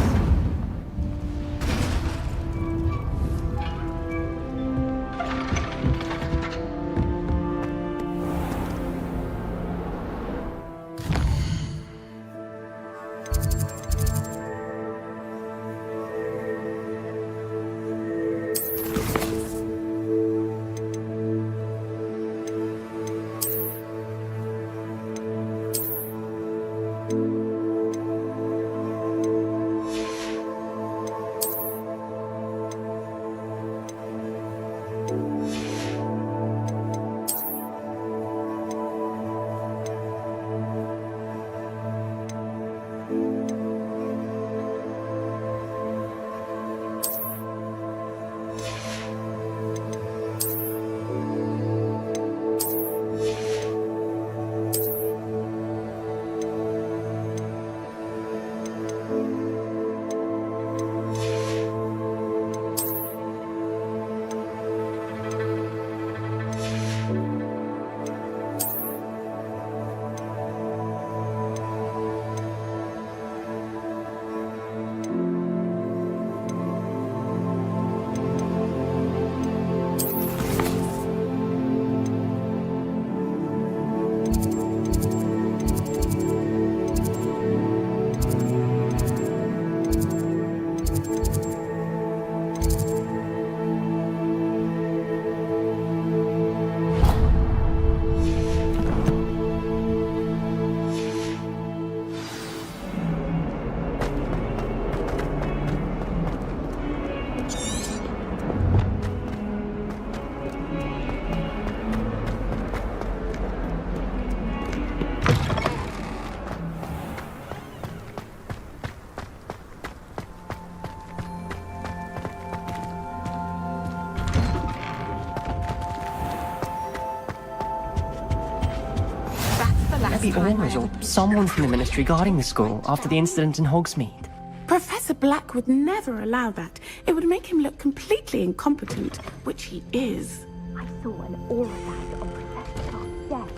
[SPEAKER 9] be Aurors or someone from the Ministry guarding the school after the incident in Hogsmeade.
[SPEAKER 6] Professor Black would never allow that. It would make him look completely incompetent, which he is.
[SPEAKER 18] I saw an aura bag on Professor Clark's desk.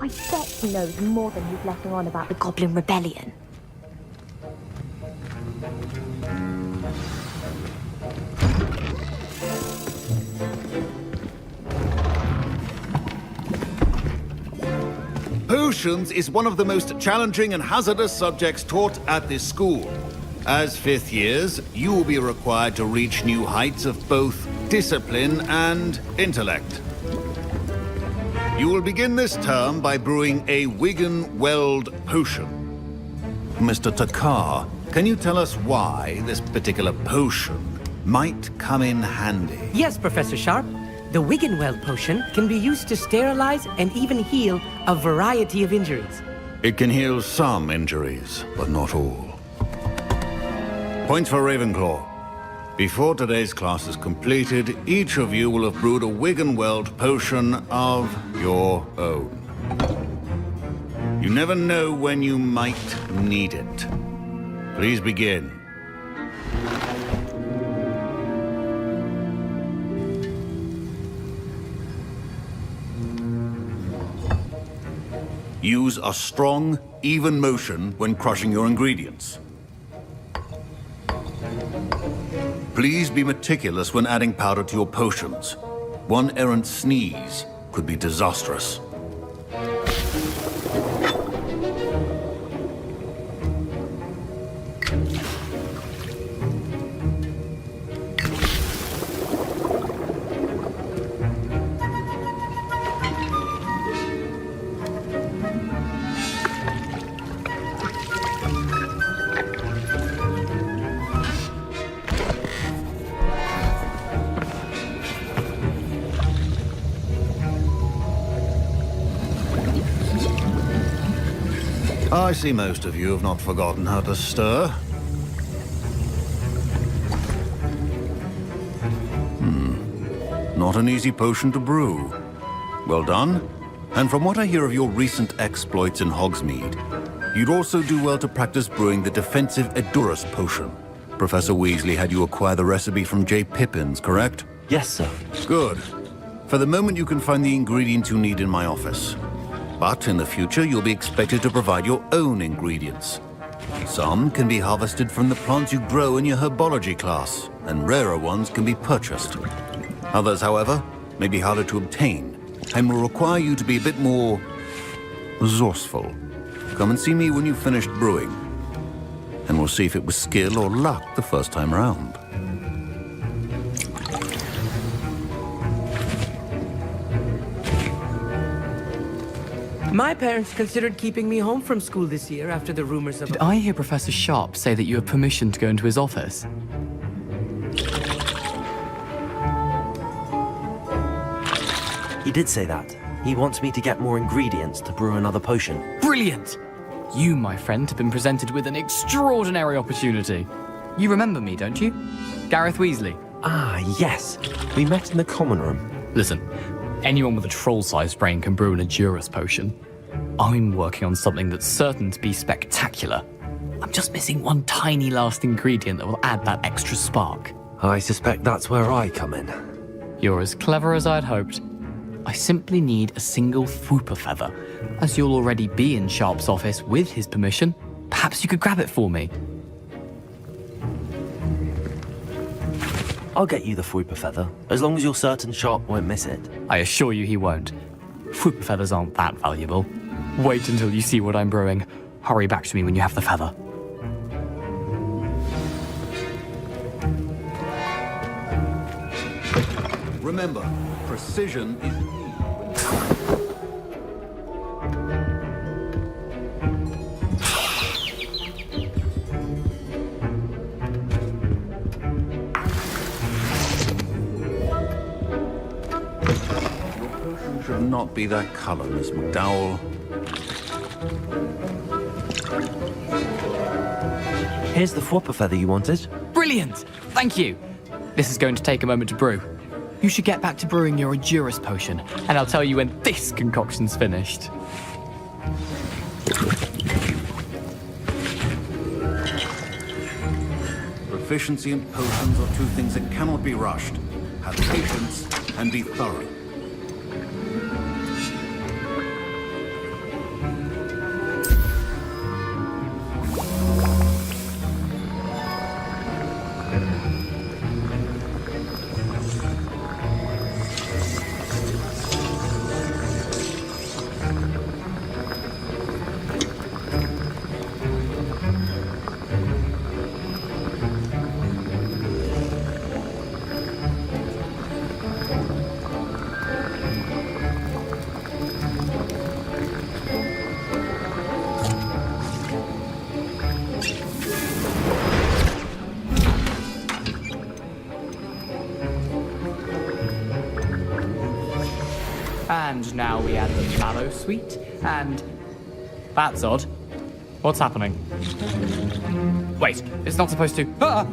[SPEAKER 18] I bet he knows more than he's letting on about the Goblin Rebellion.
[SPEAKER 8] Potions is one of the most challenging and hazardous subjects taught at this school. As fifth years, you will be required to reach new heights of both discipline and intellect. You will begin this term by brewing a Wigan-Weld potion. Mr. Takar, can you tell us why this particular potion might come in handy?
[SPEAKER 15] Yes, Professor Sharp. The Wigan-Weld potion can be used to sterilize and even heal a variety of injuries.
[SPEAKER 8] It can heal some injuries, but not all. Points for Ravenclaw. Before today's class is completed, each of you will have brewed a Wigan-Weld potion of your own. You never know when you might need it. Please begin. Use a strong, even motion when crushing your ingredients. Please be meticulous when adding powder to your potions. One errant sneeze could be disastrous. I see most of you have not forgotten how to stir. Not an easy potion to brew. Well done. And from what I hear of your recent exploits in Hogsmeade, you'd also do well to practice brewing the defensive Edurus potion. Professor Weasley had you acquire the recipe from J. Pippins, correct?
[SPEAKER 2] Yes, sir.
[SPEAKER 8] Good. For the moment, you can find the ingredients you need in my office. But in the future, you'll be expected to provide your own ingredients. Some can be harvested from the plants you grow in your herbology class, and rarer ones can be purchased. Others, however, may be harder to obtain, and will require you to be a bit more resourceful. Come and see me when you've finished brewing, and we'll see if it was skill or luck the first time round.
[SPEAKER 15] My parents considered keeping me home from school this year after the rumors of...
[SPEAKER 14] Did I hear Professor Sharp say that you have permission to go into his office?
[SPEAKER 2] He did say that. He wants me to get more ingredients to brew another potion.
[SPEAKER 14] Brilliant! You, my friend, have been presented with an extraordinary opportunity. You remember me, don't you? Gareth Weasley.
[SPEAKER 2] Ah, yes. We met in the common room.
[SPEAKER 14] Listen, anyone with a troll-sized brain can brew an Edurus potion. I'm working on something that's certain to be spectacular. I'm just missing one tiny last ingredient that will add that extra spark.
[SPEAKER 2] I suspect that's where I come in.
[SPEAKER 14] You're as clever as I'd hoped. I simply need a single Fwooper feather. As you'll already be in Sharp's office with his permission, perhaps you could grab it for me.
[SPEAKER 2] I'll get you the Fwooper feather, as long as you're certain Sharp won't miss it.
[SPEAKER 14] I assure you he won't. Fwooper feathers aren't that valuable. Wait until you see what I'm brewing. Hurry back to me when you have the feather.
[SPEAKER 8] Remember, precision is key. Your potion should not be that color, Miss McDowell.
[SPEAKER 2] Here's the Fwooper feather you wanted.
[SPEAKER 14] Brilliant! Thank you. This is going to take a moment to brew. You should get back to brewing your Edurus potion, and I'll tell you when this concoction's finished.
[SPEAKER 8] Proficiency and potions are two things that cannot be rushed. Have patience and be thorough.
[SPEAKER 10] And now we add the mallow sweet, and... That's odd. What's happening? Wait, it's not supposed to... Ah!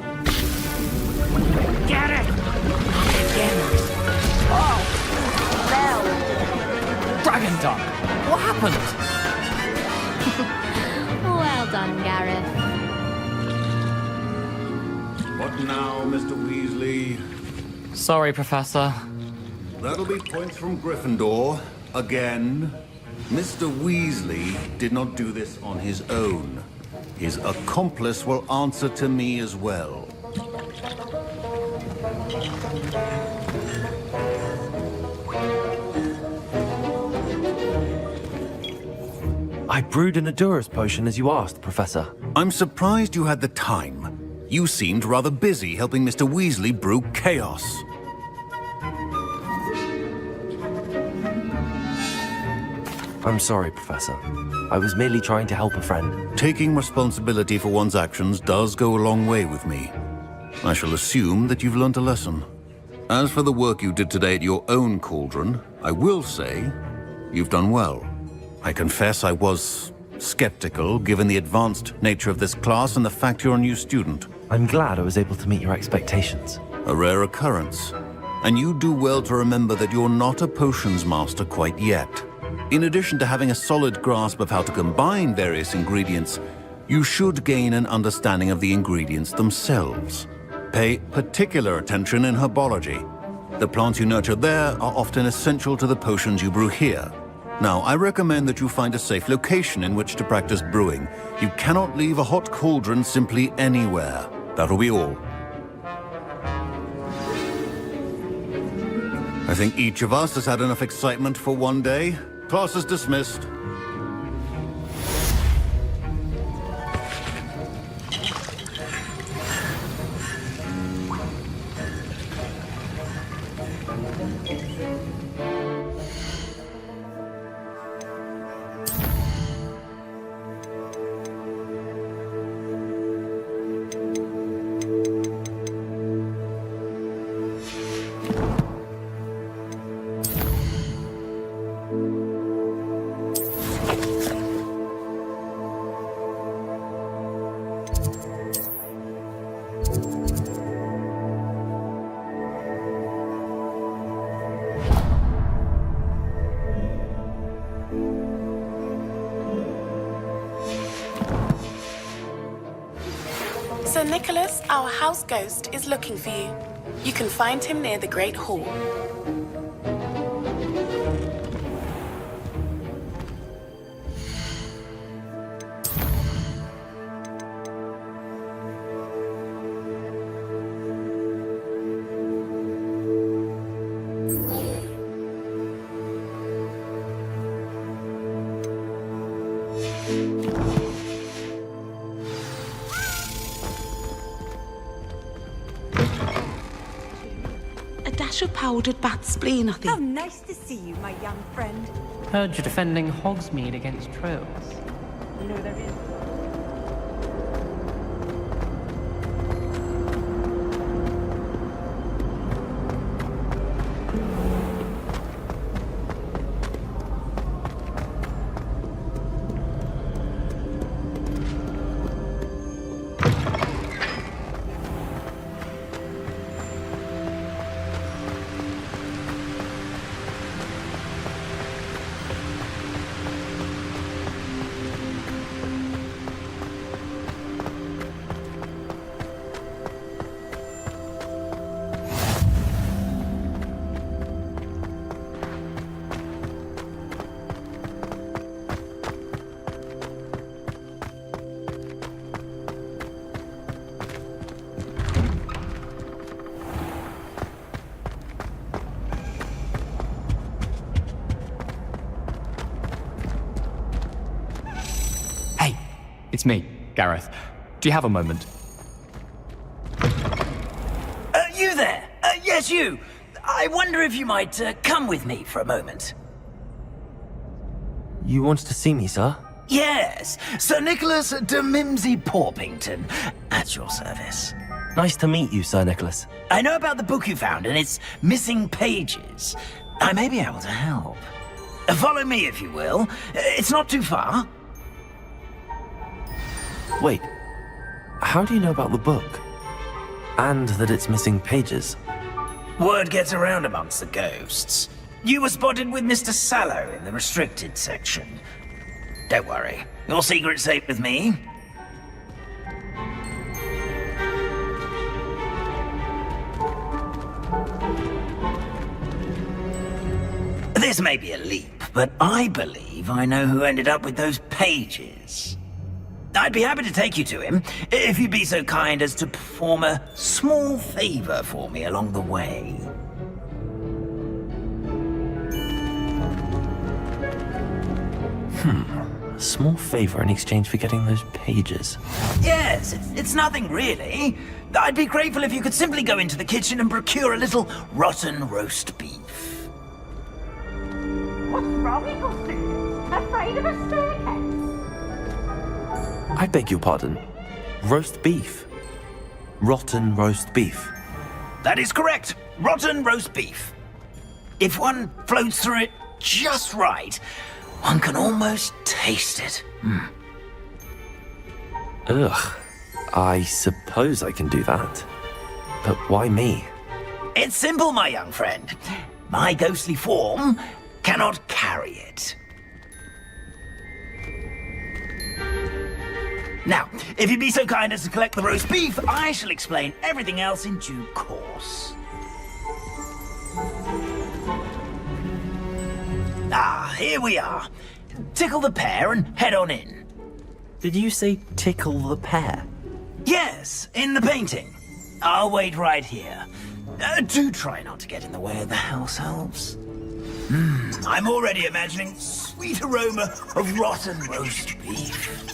[SPEAKER 16] Get it!
[SPEAKER 10] Oh! Dragon Duck! What happened?
[SPEAKER 18] Well done, Gareth.
[SPEAKER 8] What now, Mr. Weasley?
[SPEAKER 10] Sorry, Professor.
[SPEAKER 8] That'll be points from Gryffindor. Again. Mr. Weasley did not do this on his own. His accomplice will answer to me as well.
[SPEAKER 2] I brewed an Adurus potion as you asked, Professor.
[SPEAKER 8] I'm surprised you had the time. You seemed rather busy helping Mr. Weasley brew chaos.
[SPEAKER 2] I'm sorry, Professor. I was merely trying to help a friend.
[SPEAKER 8] Taking responsibility for one's actions does go a long way with me. I shall assume that you've learnt a lesson. As for the work you did today at your own cauldron, I will say you've done well. I confess I was skeptical, given the advanced nature of this class and the fact you're a new student.
[SPEAKER 2] I'm glad I was able to meet your expectations.
[SPEAKER 8] A rare occurrence. And you do well to remember that you're not a potions master quite yet. In addition to having a solid grasp of how to combine various ingredients, you should gain an understanding of the ingredients themselves. Pay particular attention in herbology. The plants you nurture there are often essential to the potions you brew here. Now, I recommend that you find a safe location in which to practice brewing. You cannot leave a hot cauldron simply anywhere. That'll be all. I think each of us has had enough excitement for one day. Class is dismissed.
[SPEAKER 6] Sir Nicholas, our house ghost, is looking for you. You can find him near the Great Hall.
[SPEAKER 13] Of powdered bat spleen, I think. How nice to see you, my young friend.
[SPEAKER 9] Heard you're defending Hogsmeade against trolls. You know there is...
[SPEAKER 10] It's me, Gareth. Do you have a moment?
[SPEAKER 19] You there? Yes, you. I wonder if you might come with me for a moment.
[SPEAKER 2] You wanted to see me, sir?
[SPEAKER 19] Yes, Sir Nicholas de Mimsy Porpington, at your service.
[SPEAKER 2] Nice to meet you, Sir Nicholas.
[SPEAKER 19] I know about the book you found and its missing pages. I may be able to help. Follow me, if you will. It's not too far.
[SPEAKER 2] Wait, how do you know about the book? And that it's missing pages?
[SPEAKER 19] Word gets around amongst the ghosts. You were spotted with Mr. Sallow in the restricted section. Don't worry, your secret's safe with me. This may be a leap, but I believe I know who ended up with those pages. I'd be happy to take you to him, if you'd be so kind as to perform a small favor for me along the way.
[SPEAKER 2] A small favor in exchange for getting those pages.
[SPEAKER 19] Yes, it's nothing really. I'd be grateful if you could simply go into the kitchen and procure a little rotten roast beef.
[SPEAKER 16] What's wrong, Eagleston? Afraid of a staircase?
[SPEAKER 2] I beg your pardon. Roast beef. Rotten roast beef.
[SPEAKER 19] That is correct. Rotten roast beef. If one floats through it just right, one can almost taste it.
[SPEAKER 2] Ugh. I suppose I can do that. But why me?
[SPEAKER 19] It's simple, my young friend. My ghostly form cannot carry it. Now, if you'd be so kind as to collect the roast beef, I shall explain everything else in due course. Ah, here we are. Tickle the pear and head on in.
[SPEAKER 2] Did you say tickle the pear?
[SPEAKER 19] Yes, in the painting. I'll wait right here. Do try not to get in the way of the house elves. I'm already imagining sweet aroma of rotten roast beef.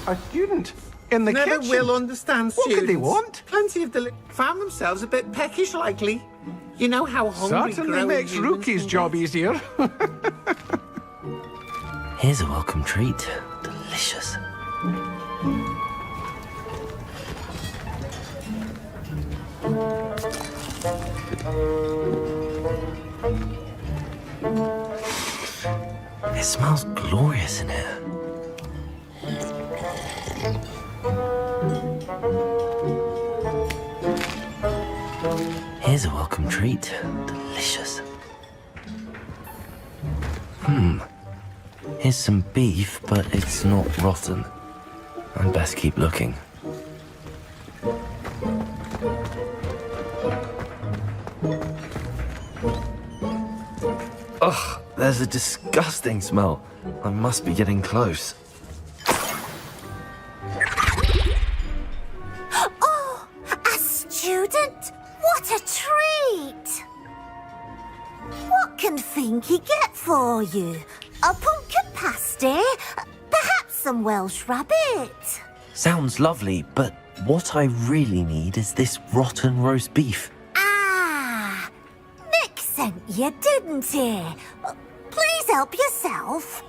[SPEAKER 1] A student in the
[SPEAKER 11] Never
[SPEAKER 1] kitchen.
[SPEAKER 11] will understand
[SPEAKER 1] What
[SPEAKER 11] students.
[SPEAKER 1] could they want?
[SPEAKER 11] Plenty of found themselves a bit peckish, likely. You know how hungry
[SPEAKER 1] Certainly
[SPEAKER 11] growing
[SPEAKER 1] makes
[SPEAKER 11] humans
[SPEAKER 1] Rookie's
[SPEAKER 11] can
[SPEAKER 1] job easier.
[SPEAKER 2] Here's a welcome treat. Delicious. It smells glorious in here. Here's a welcome treat. Delicious. Here's some beef, but it's not rotten. I'd best keep looking. Ugh, there's a disgusting smell. I must be getting close.
[SPEAKER 22] Oh, a student? What a treat! What can Finky get for you? A pumpkin pasty? Perhaps some Welsh rabbit?
[SPEAKER 2] Sounds lovely, but what I really need is this rotten roast beef.
[SPEAKER 22] Ah, Nick sent you, didn't he? Please help yourself.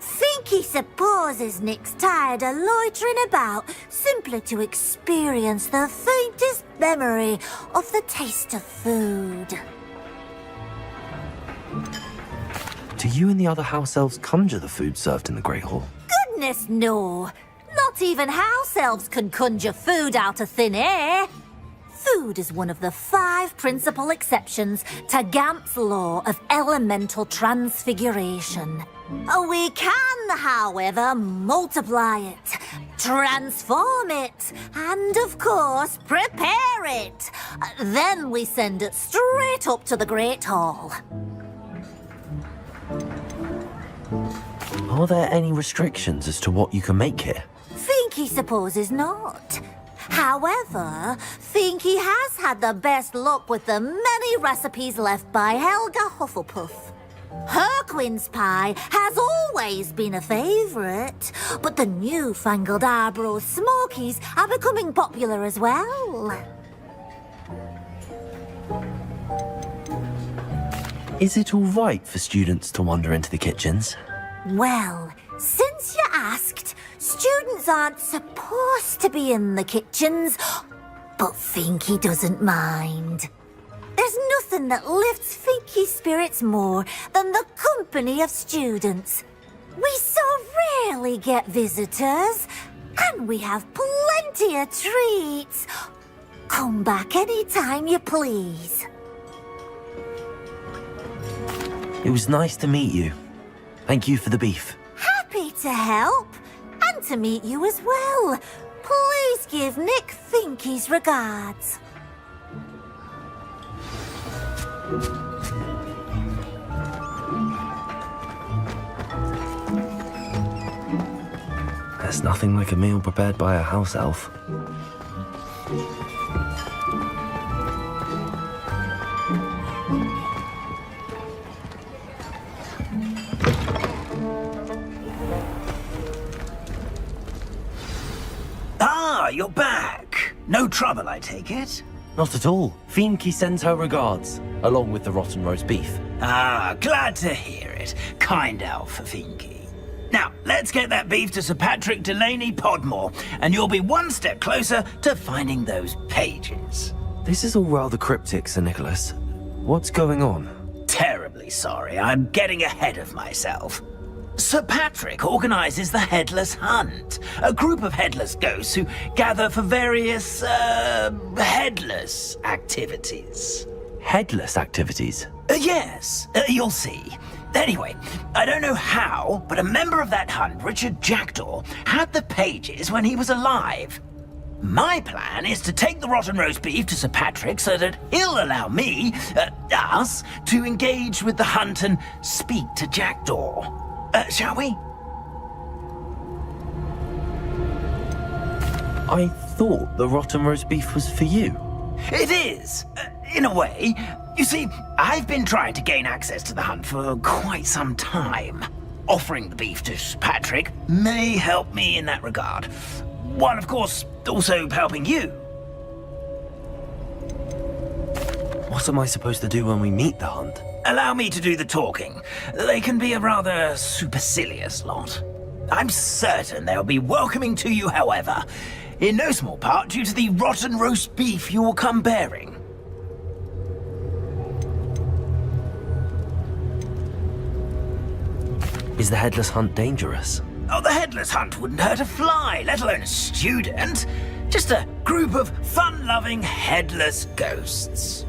[SPEAKER 22] Finky supposes Nick's tired of loitering about simply to experience the faintest memory of the taste of food.
[SPEAKER 2] Do you and the other house elves conjure the food served in the Great Hall?
[SPEAKER 22] Goodness, no. Not even house elves can conjure food out of thin air. Food is one of the 5 principal exceptions to Gamp's law of elemental transfiguration. We can, however, multiply it, transform it, and, of course, prepare it. Then we send it straight up to the Great Hall.
[SPEAKER 2] Are there any restrictions as to what you can make here?
[SPEAKER 22] Finky supposes not. However, Finky has had the best luck with the many recipes left by Helga Hufflepuff. Her quince pie has always been a favourite, but the newfangled Arbroath Smokies are becoming popular as well.
[SPEAKER 2] Is it all right for students to wander into the kitchens?
[SPEAKER 22] Well, since you asked, students aren't supposed to be in the kitchens, but Finky doesn't mind. There's nothing that lifts Finky's spirits more than the company of students. We so rarely get visitors, and we have plenty of treats. Come back any time you please.
[SPEAKER 2] It was nice to meet you. Thank you for the beef.
[SPEAKER 22] Happy to help, and to meet you as well. Please give Nick Finky's regards.
[SPEAKER 2] There's nothing like a meal prepared by a house elf.
[SPEAKER 19] Ah, you're back. No trouble, I take it?
[SPEAKER 2] Not at all. Finky sends her regards, along with the rotten roast beef.
[SPEAKER 19] Ah, glad to hear it. Kind elf for Finky. Now, let's get that beef to Sir Patrick Delaney Podmore, and you'll be one step closer to finding those pages.
[SPEAKER 2] This is all rather cryptic, Sir Nicholas. What's going on?
[SPEAKER 19] Terribly sorry, I'm getting ahead of myself. Sir Patrick organises the Headless Hunt, a group of headless ghosts who gather for various, headless activities.
[SPEAKER 2] Headless activities?
[SPEAKER 19] Yes, you'll see. Anyway, I don't know how, but a member of that hunt, Richard Jackdaw, had the pages when he was alive. My plan is to take the rotten roast beef to Sir Patrick so that he'll allow me, us, to engage with the hunt and speak to Jackdaw. Shall we?
[SPEAKER 2] I thought the rotten roast beef was for you.
[SPEAKER 19] It is, in a way. You see, I've been trying to gain access to the hunt for quite some time. Offering the beef to Sir Patrick may help me in that regard. While, of course, also helping you.
[SPEAKER 2] What am I supposed to do when we meet the hunt?
[SPEAKER 19] Allow me to do the talking. They can be a rather supercilious lot. I'm certain they'll be welcoming to you, however, in no small part due to the rotten roast beef you will come bearing.
[SPEAKER 2] Is the Headless Hunt dangerous?
[SPEAKER 19] Oh, the Headless Hunt wouldn't hurt a fly, let alone a student. Just a group of fun-loving headless ghosts.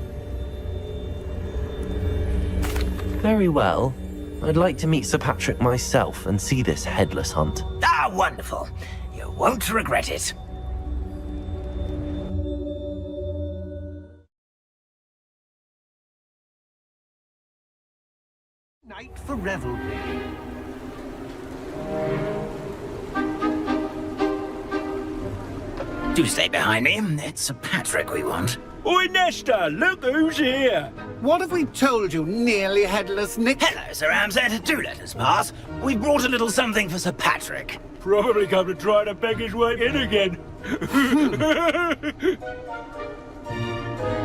[SPEAKER 2] Very well. I'd like to meet Sir Patrick myself and see this Headless Hunt.
[SPEAKER 19] Ah, wonderful. You won't regret it.
[SPEAKER 17] Night for revelry.
[SPEAKER 19] Do stay behind me. It's Sir Patrick we want.
[SPEAKER 3] Oi, Nesta, look who's here.
[SPEAKER 11] What have we told you, nearly headless Nick?
[SPEAKER 19] Hello, Sir Ramsed. Do let us pass. We brought a little something for Sir Patrick.
[SPEAKER 3] Probably come to try to beg his way in again.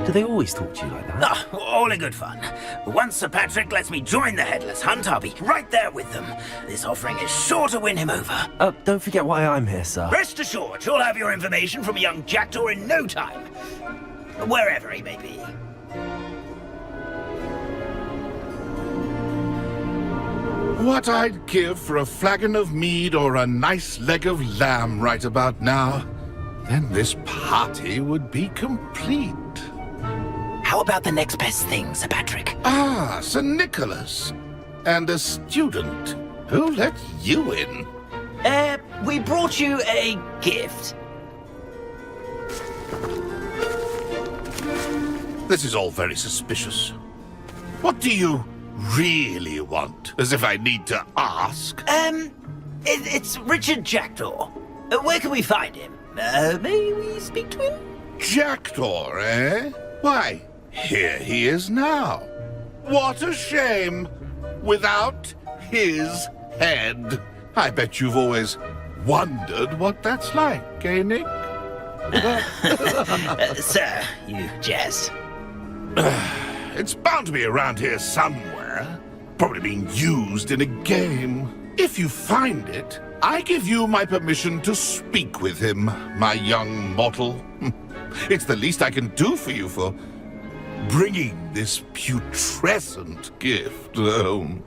[SPEAKER 2] Do they always talk to you like that?
[SPEAKER 19] Ah, all in good fun. Once Sir Patrick lets me join the Headless Hunt, I'll be right there with them. This offering is sure to win him over.
[SPEAKER 2] Don't forget why I'm here, sir.
[SPEAKER 19] Rest assured, you'll have your information from a young Jackdaw in no time. Wherever he may be.
[SPEAKER 21] What I'd give for a flagon of mead or a nice leg of lamb right about now. Then this party would be complete.
[SPEAKER 19] How about the next best thing, Sir Patrick?
[SPEAKER 21] Ah, Sir Nicholas. And a student. Who let you in?
[SPEAKER 19] We brought you a gift.
[SPEAKER 21] This is all very suspicious. What do you really want? As if I need to ask.
[SPEAKER 19] It's Richard Jackdaw. Where can we find him? May we speak to him?
[SPEAKER 21] Jackdaw, eh? Why, here he is now. What a shame. Without his head. I bet you've always wondered what that's like, eh, Nick?
[SPEAKER 19] Sir, you jest.
[SPEAKER 21] It's bound to be around here somewhere. Probably being used in a game. If you find it, I give you my permission to speak with him, my young mortal. It's the least I can do for you for bringing this putrescent gift home.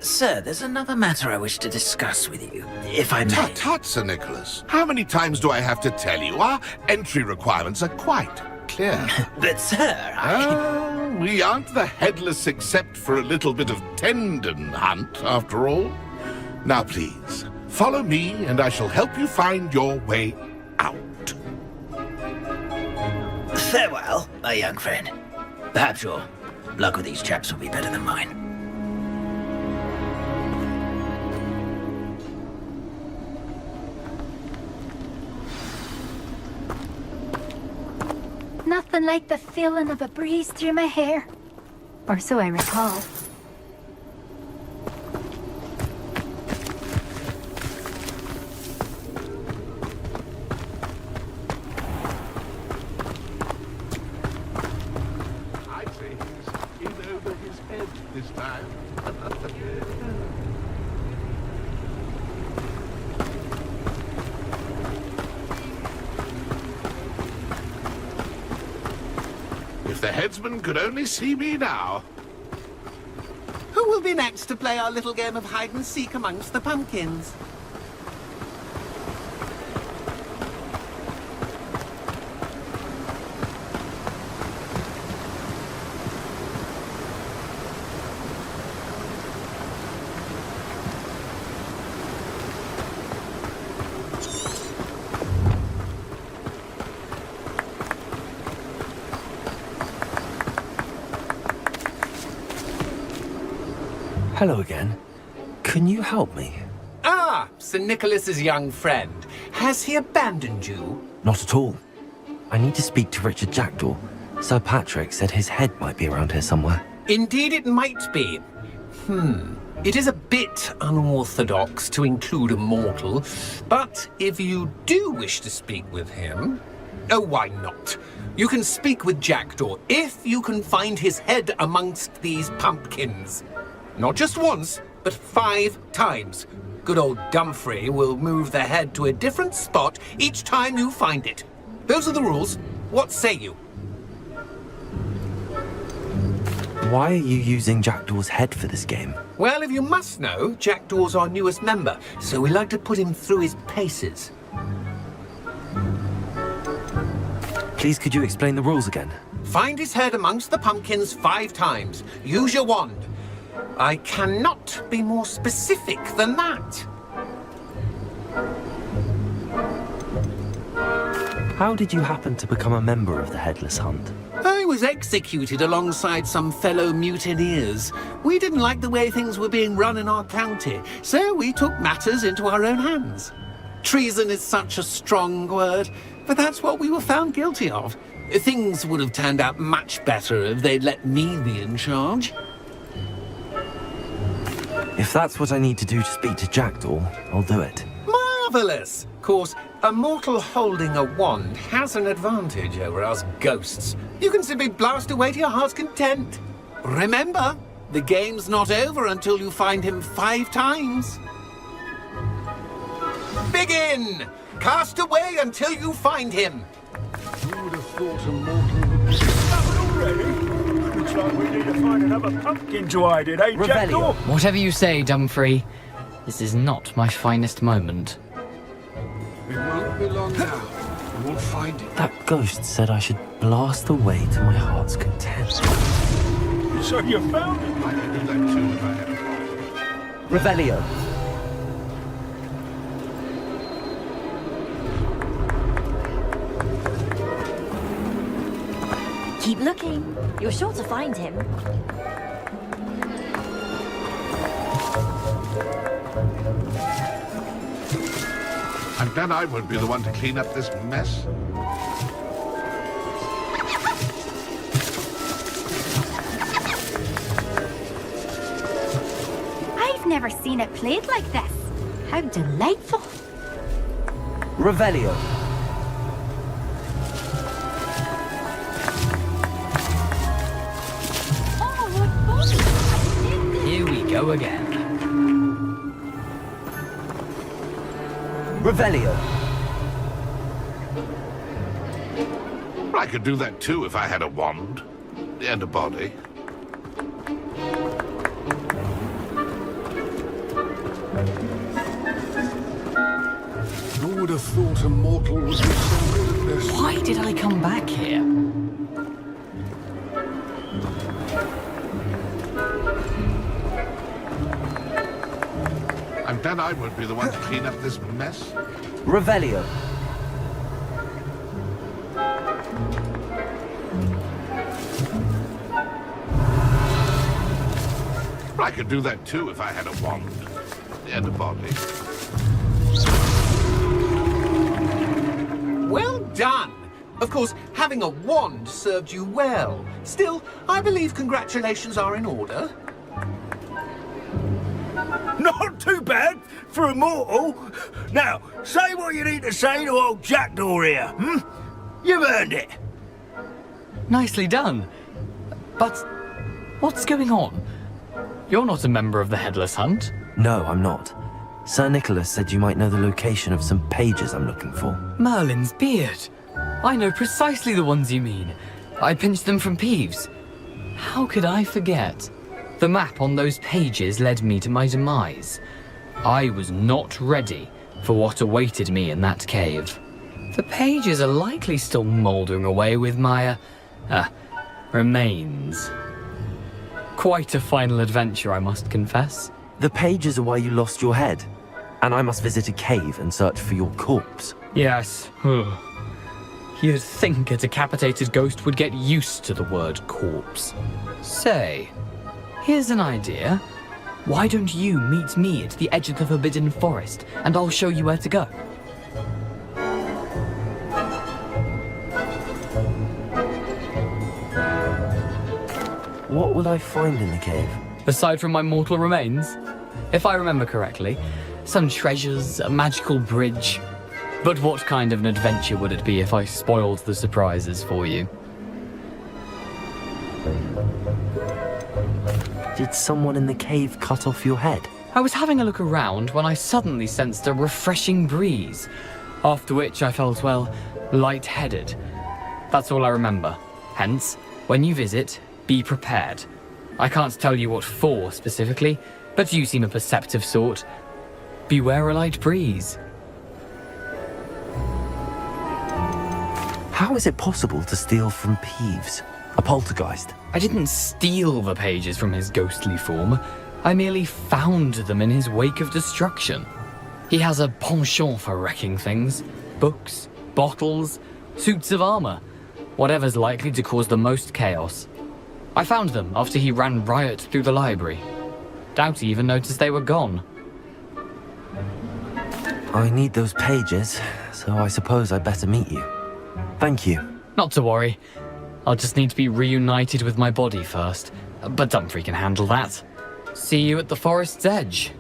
[SPEAKER 19] Sir, there's another matter I wish to discuss with you, if I may.
[SPEAKER 21] Tut, Sir Nicholas. How many times do I have to tell you? Our entry requirements are quite clear.
[SPEAKER 19] But, sir,
[SPEAKER 21] we aren't the headless except for a little bit of tendon hunt, after all. Now, please, follow me, and I shall help you find your way out.
[SPEAKER 19] Farewell, my young friend. Perhaps your luck with these chaps will be better than mine.
[SPEAKER 4] Nothing like the feeling of a breeze through my hair. Or so I recall.
[SPEAKER 21] I'd say he's in over his head this time. If the headsman could only see me now.
[SPEAKER 11] Who will be next to play our little game of hide and seek amongst the pumpkins?
[SPEAKER 2] Hello again. Can you help me?
[SPEAKER 11] Ah, Sir Nicholas's young friend. Has he abandoned you?
[SPEAKER 2] Not at all. I need to speak to Richard Jackdaw. Sir Patrick said his head might be around here somewhere.
[SPEAKER 11] Indeed it might be. It is a bit unorthodox to include a mortal, but if you do wish to speak with him... Oh, why not? You can speak with Jackdaw if you can find his head amongst these pumpkins. Not just once, but 5 times. Good old Dumfrey will move the head to a different spot each time you find it. Those are the rules. What say you?
[SPEAKER 2] Why are you using Jackdaw's head for this game?
[SPEAKER 11] Well, if you must know, Jackdaw's our newest member, so we like to put him through his paces.
[SPEAKER 2] Please, could you explain the rules again?
[SPEAKER 11] Find his head amongst the pumpkins 5 times. Use your wand. I cannot be more specific than that.
[SPEAKER 2] How did you happen to become a member of the Headless Hunt?
[SPEAKER 11] I was executed alongside some fellow mutineers. We didn't like the way things were being run in our county, so we took matters into our own hands. Treason is such a strong word, but that's what we were found guilty of. Things would have turned out much better if they'd let me be in charge.
[SPEAKER 2] If that's what I need to do to speak to Jackdaw, I'll do it.
[SPEAKER 11] Marvellous! Of course, a mortal holding a wand has an advantage over us ghosts. You can simply blast away to your heart's content. Remember, the game's not over until you find him 5 times. Begin! Cast away until you find him.
[SPEAKER 3] Who would have thought a mortal would be discovered already? Looks like we need to find another pumpkin to hide in, eh, Jackdaw?
[SPEAKER 10] Whatever you say, Dumfrey. This is not my finest moment.
[SPEAKER 21] It won't be long now. We won't find it.
[SPEAKER 2] That ghost said I should blast away to my heart's content.
[SPEAKER 3] So you found it?
[SPEAKER 21] I can do that too if I have.
[SPEAKER 14] Revelio.
[SPEAKER 22] Keep looking. You're sure to find him.
[SPEAKER 21] bet I won't be the one to clean up this mess.
[SPEAKER 4] I've never seen it played like this. How delightful.
[SPEAKER 2] Revelio.
[SPEAKER 10] Here we go again.
[SPEAKER 2] Revelio.
[SPEAKER 21] I could do that too if I had a wand and a body.
[SPEAKER 3] Who would have thought a mortal would be so good at this?
[SPEAKER 10] Why did I come back here?
[SPEAKER 21] I bet I won't be the one to clean up this mess.
[SPEAKER 2] Revelio.
[SPEAKER 21] I could do that too if I had a wand and a body.
[SPEAKER 11] Well done! Of course, having a wand served you well. Still, I believe congratulations are in order.
[SPEAKER 3] Not too bad for a mortal. Now, say what you need to say to old Jackdaw here, hmm? You've earned it.
[SPEAKER 10] Nicely done. But what's going on? You're not a member of the Headless Hunt.
[SPEAKER 2] No, I'm not. Sir Nicholas said you might know the location of some pages I'm looking for.
[SPEAKER 10] Merlin's beard. I know precisely the ones you mean. I pinched them from Peeves. How could I forget? The map on those pages led me to my demise. I was not ready for what awaited me in that cave. The pages are likely still mouldering away with my, remains. Quite a final adventure, I must confess.
[SPEAKER 2] The pages are why you lost your head, and I must visit a cave and search for your corpse.
[SPEAKER 10] Yes. You'd think a decapitated ghost would get used to the word corpse. Say, here's an idea. Why don't you meet me at the edge of the Forbidden Forest, and I'll show you where to go?
[SPEAKER 2] What will I find in the cave?
[SPEAKER 10] Aside from my mortal remains, if I remember correctly, some treasures, a magical bridge. But what kind of an adventure would it be if I spoiled the surprises for you?
[SPEAKER 2] Did someone in the cave cut off your head?
[SPEAKER 10] I was having a look around when I suddenly sensed a refreshing breeze, after which I felt, well, lightheaded. That's all I remember. Hence, when you visit, be prepared. I can't tell you what for specifically, but you seem a perceptive sort. Beware a light breeze.
[SPEAKER 2] How is it possible to steal from Peeves, a poltergeist?
[SPEAKER 10] I didn't steal the pages from his ghostly form. I merely found them in his wake of destruction. He has a penchant for wrecking things. Books, bottles, suits of armor. Whatever's likely to cause the most chaos. I found them after he ran riot through the library. Doubt he even noticed they were gone.
[SPEAKER 2] I need those pages, so I suppose I'd better meet you. Thank you.
[SPEAKER 10] Not to worry. I'll just need to be reunited with my body first. But Dumfries can handle that. See you at the forest's edge.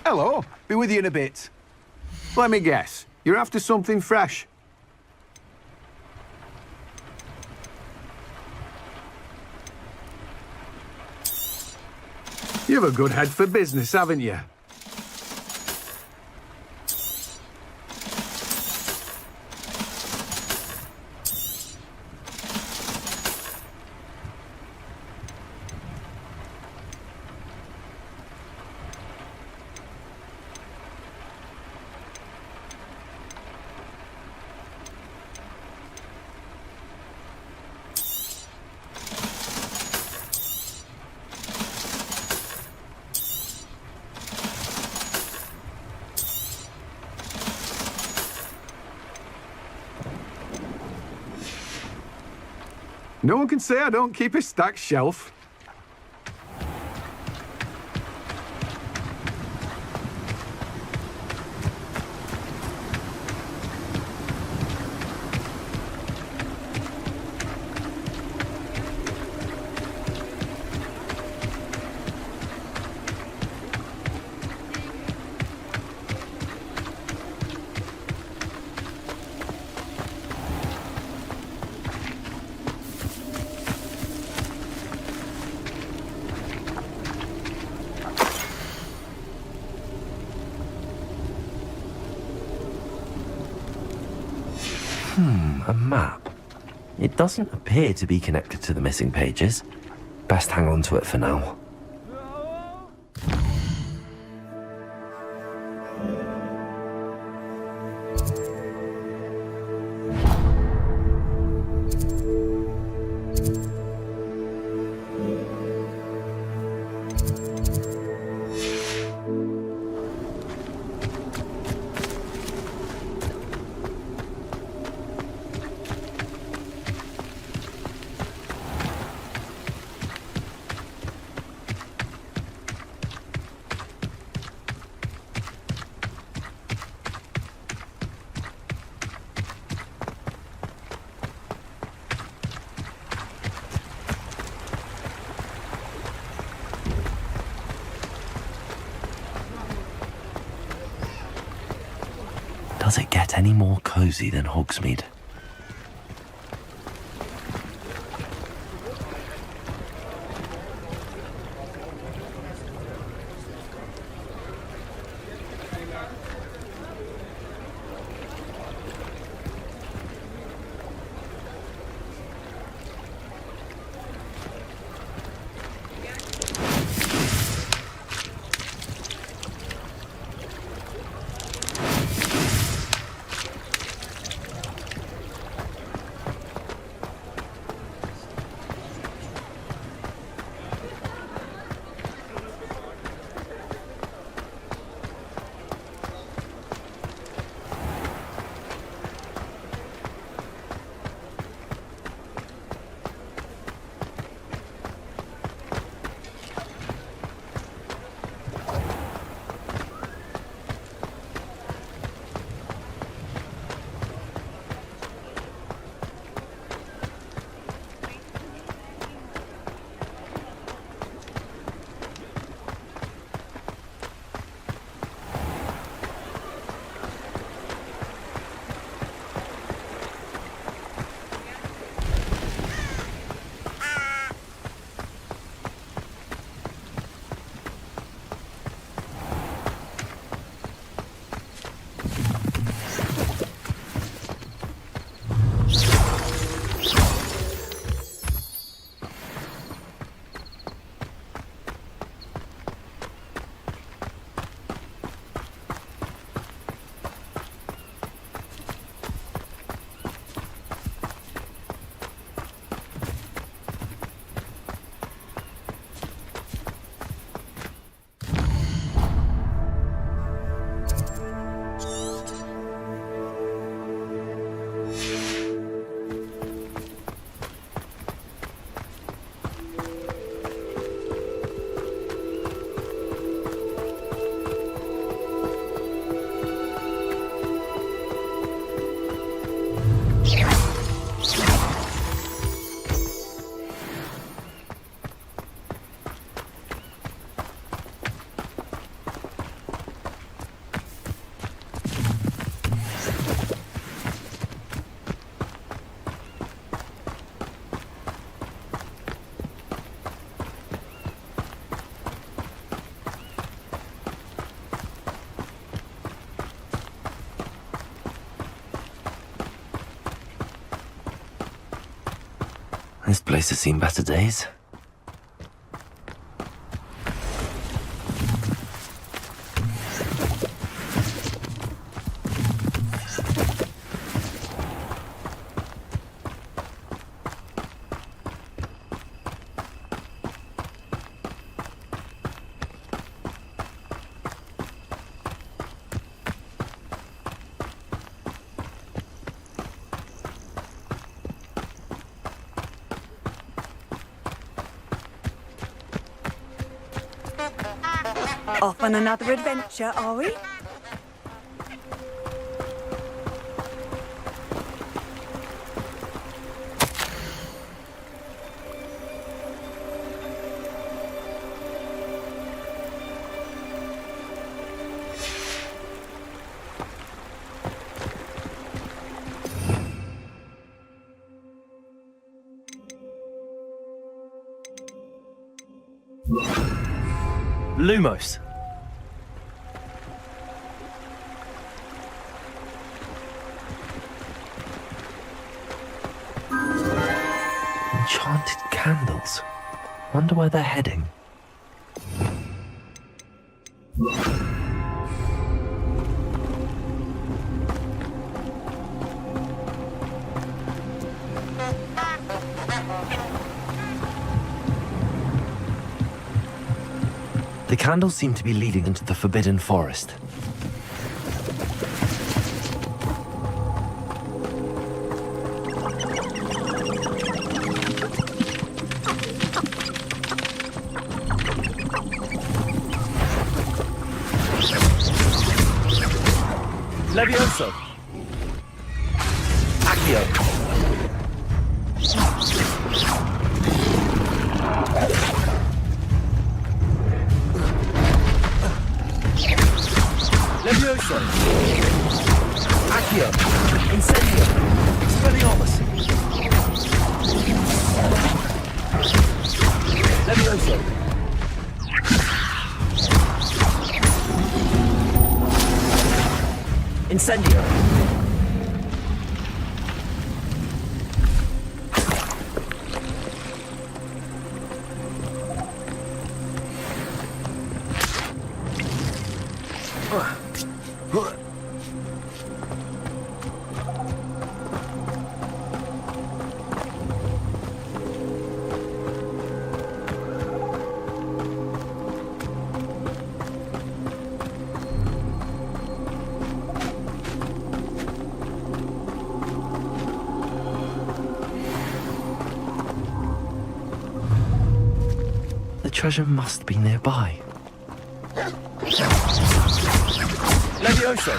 [SPEAKER 1] Hello, be with you in a bit. Let me guess, you're after something fresh? You've a good head for business, haven't you? No one can say I don't keep a stacked shelf.
[SPEAKER 2] A map. It doesn't appear to be connected to the missing pages. Best hang on to it for now. Does it get any more cozy than Hogsmeade? This place has seen better days.
[SPEAKER 13] Off on another adventure, are we?
[SPEAKER 2] Lumos. Enchanted candles. Wonder where they're heading. The candles seem to be leading into the Forbidden Forest. Levioso! Accio! Levioso! Accio! Incendio! Expelliarmus! Levioso! Incendio! The treasure must be nearby. Levioso!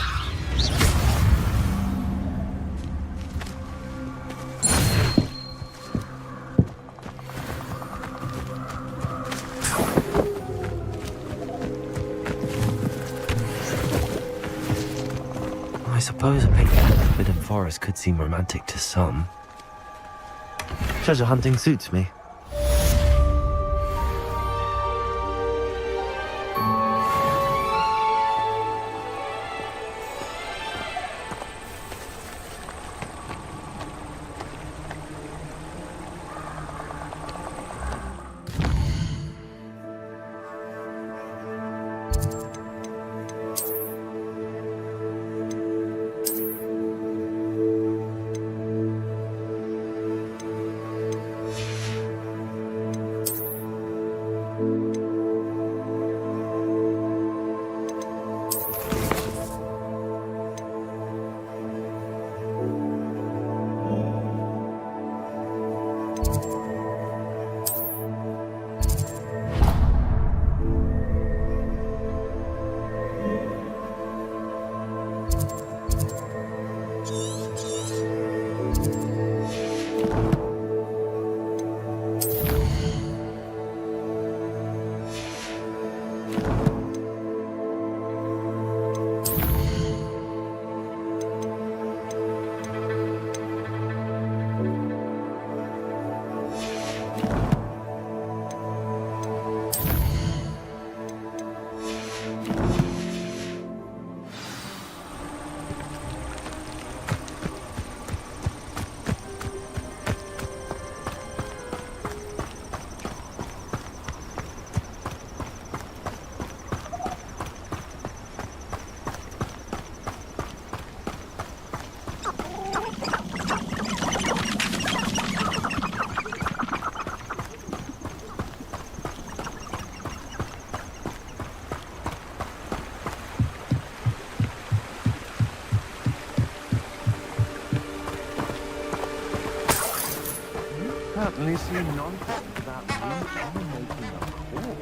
[SPEAKER 2] I suppose a picnic in the Forbidden Forest could seem romantic to some. Treasure hunting suits me.
[SPEAKER 1] Certainly see nonsense about me making a call.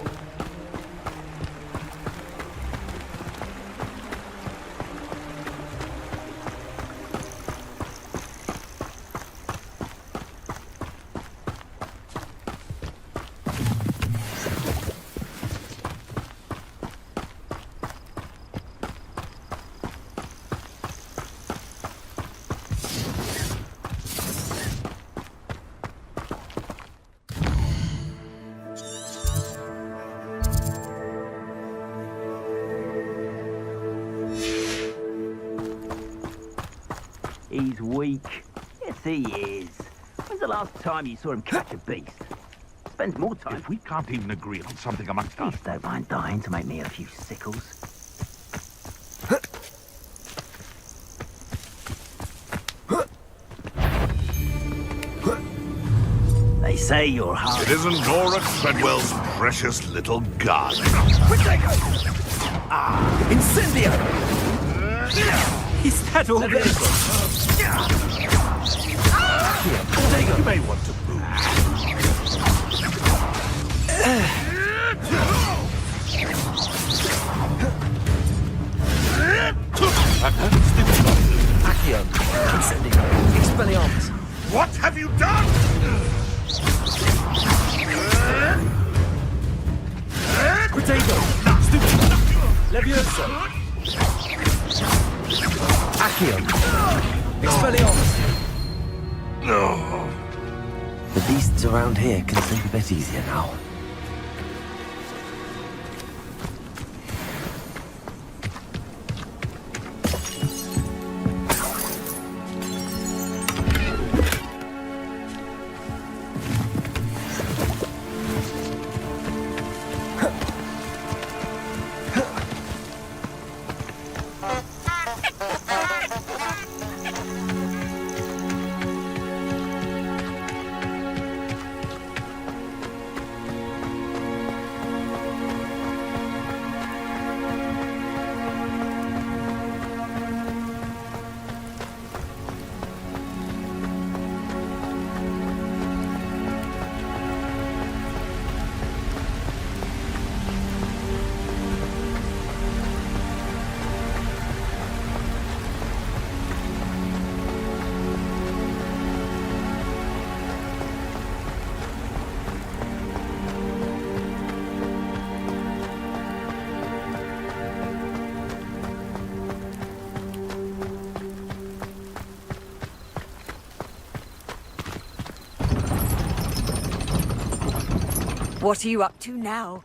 [SPEAKER 19] week. Yes, he is. When's the last time you saw him catch a beast? Spends more time.
[SPEAKER 21] If we can't even agree on something amongst us.
[SPEAKER 19] Beasts don't mind dying to make me a few sickles. They say you're hard.
[SPEAKER 21] It isn't Nora Treadwell's precious little garden.
[SPEAKER 14] Incendio! He's dead already.
[SPEAKER 21] You may want to move.
[SPEAKER 14] Accio. Incendio. Expelliarmus.
[SPEAKER 21] What have you done?
[SPEAKER 14] Protego. Levioso. Accio. Expelliarmus.
[SPEAKER 2] The beasts around here can sleep a bit easier now.
[SPEAKER 13] What are you up to now?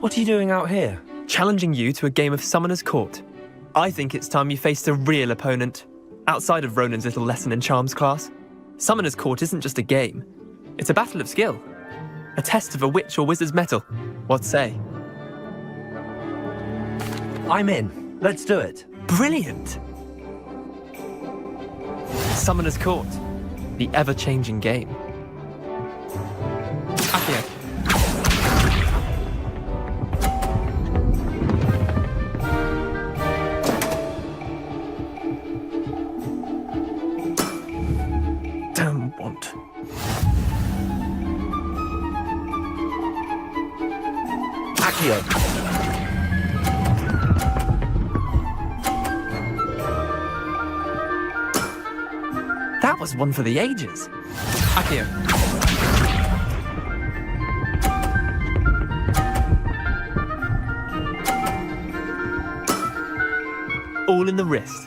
[SPEAKER 2] What are you doing out here?
[SPEAKER 14] Challenging you to a game of Summoner's Court. I think it's time you faced a real opponent, outside of Ronan's little lesson in charms class. Summoner's Court isn't just a game. It's a battle of skill. A test of a witch or wizard's mettle. What say?
[SPEAKER 2] I'm in. Let's do it.
[SPEAKER 14] Brilliant! Summoner's Court. The ever-changing game. Accio. That was one for the ages. Accio. All in the wrist.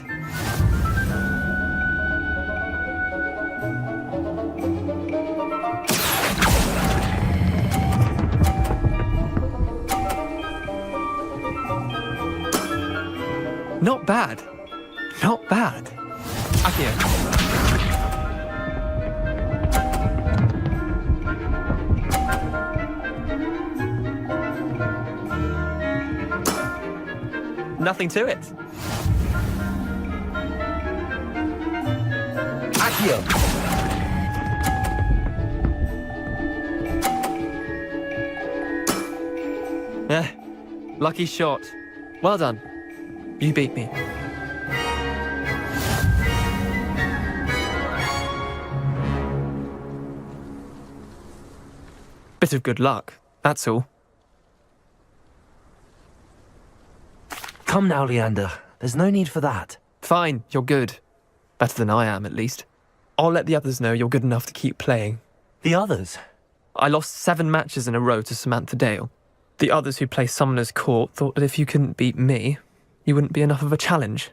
[SPEAKER 14] Not bad. Not bad. Accio. Nothing to it.
[SPEAKER 2] Accio.
[SPEAKER 14] Lucky shot. Well done. You beat me. Bit of good luck, that's all.
[SPEAKER 2] Come now, Leander. There's no need for that.
[SPEAKER 14] Fine, you're good. Better than I am, at least. I'll let the others know you're good enough to keep playing.
[SPEAKER 2] The others?
[SPEAKER 14] I lost 7 matches in a row to Samantha Dale. The others who play Summoner's Court thought that if you couldn't beat me, you wouldn't be enough of a challenge.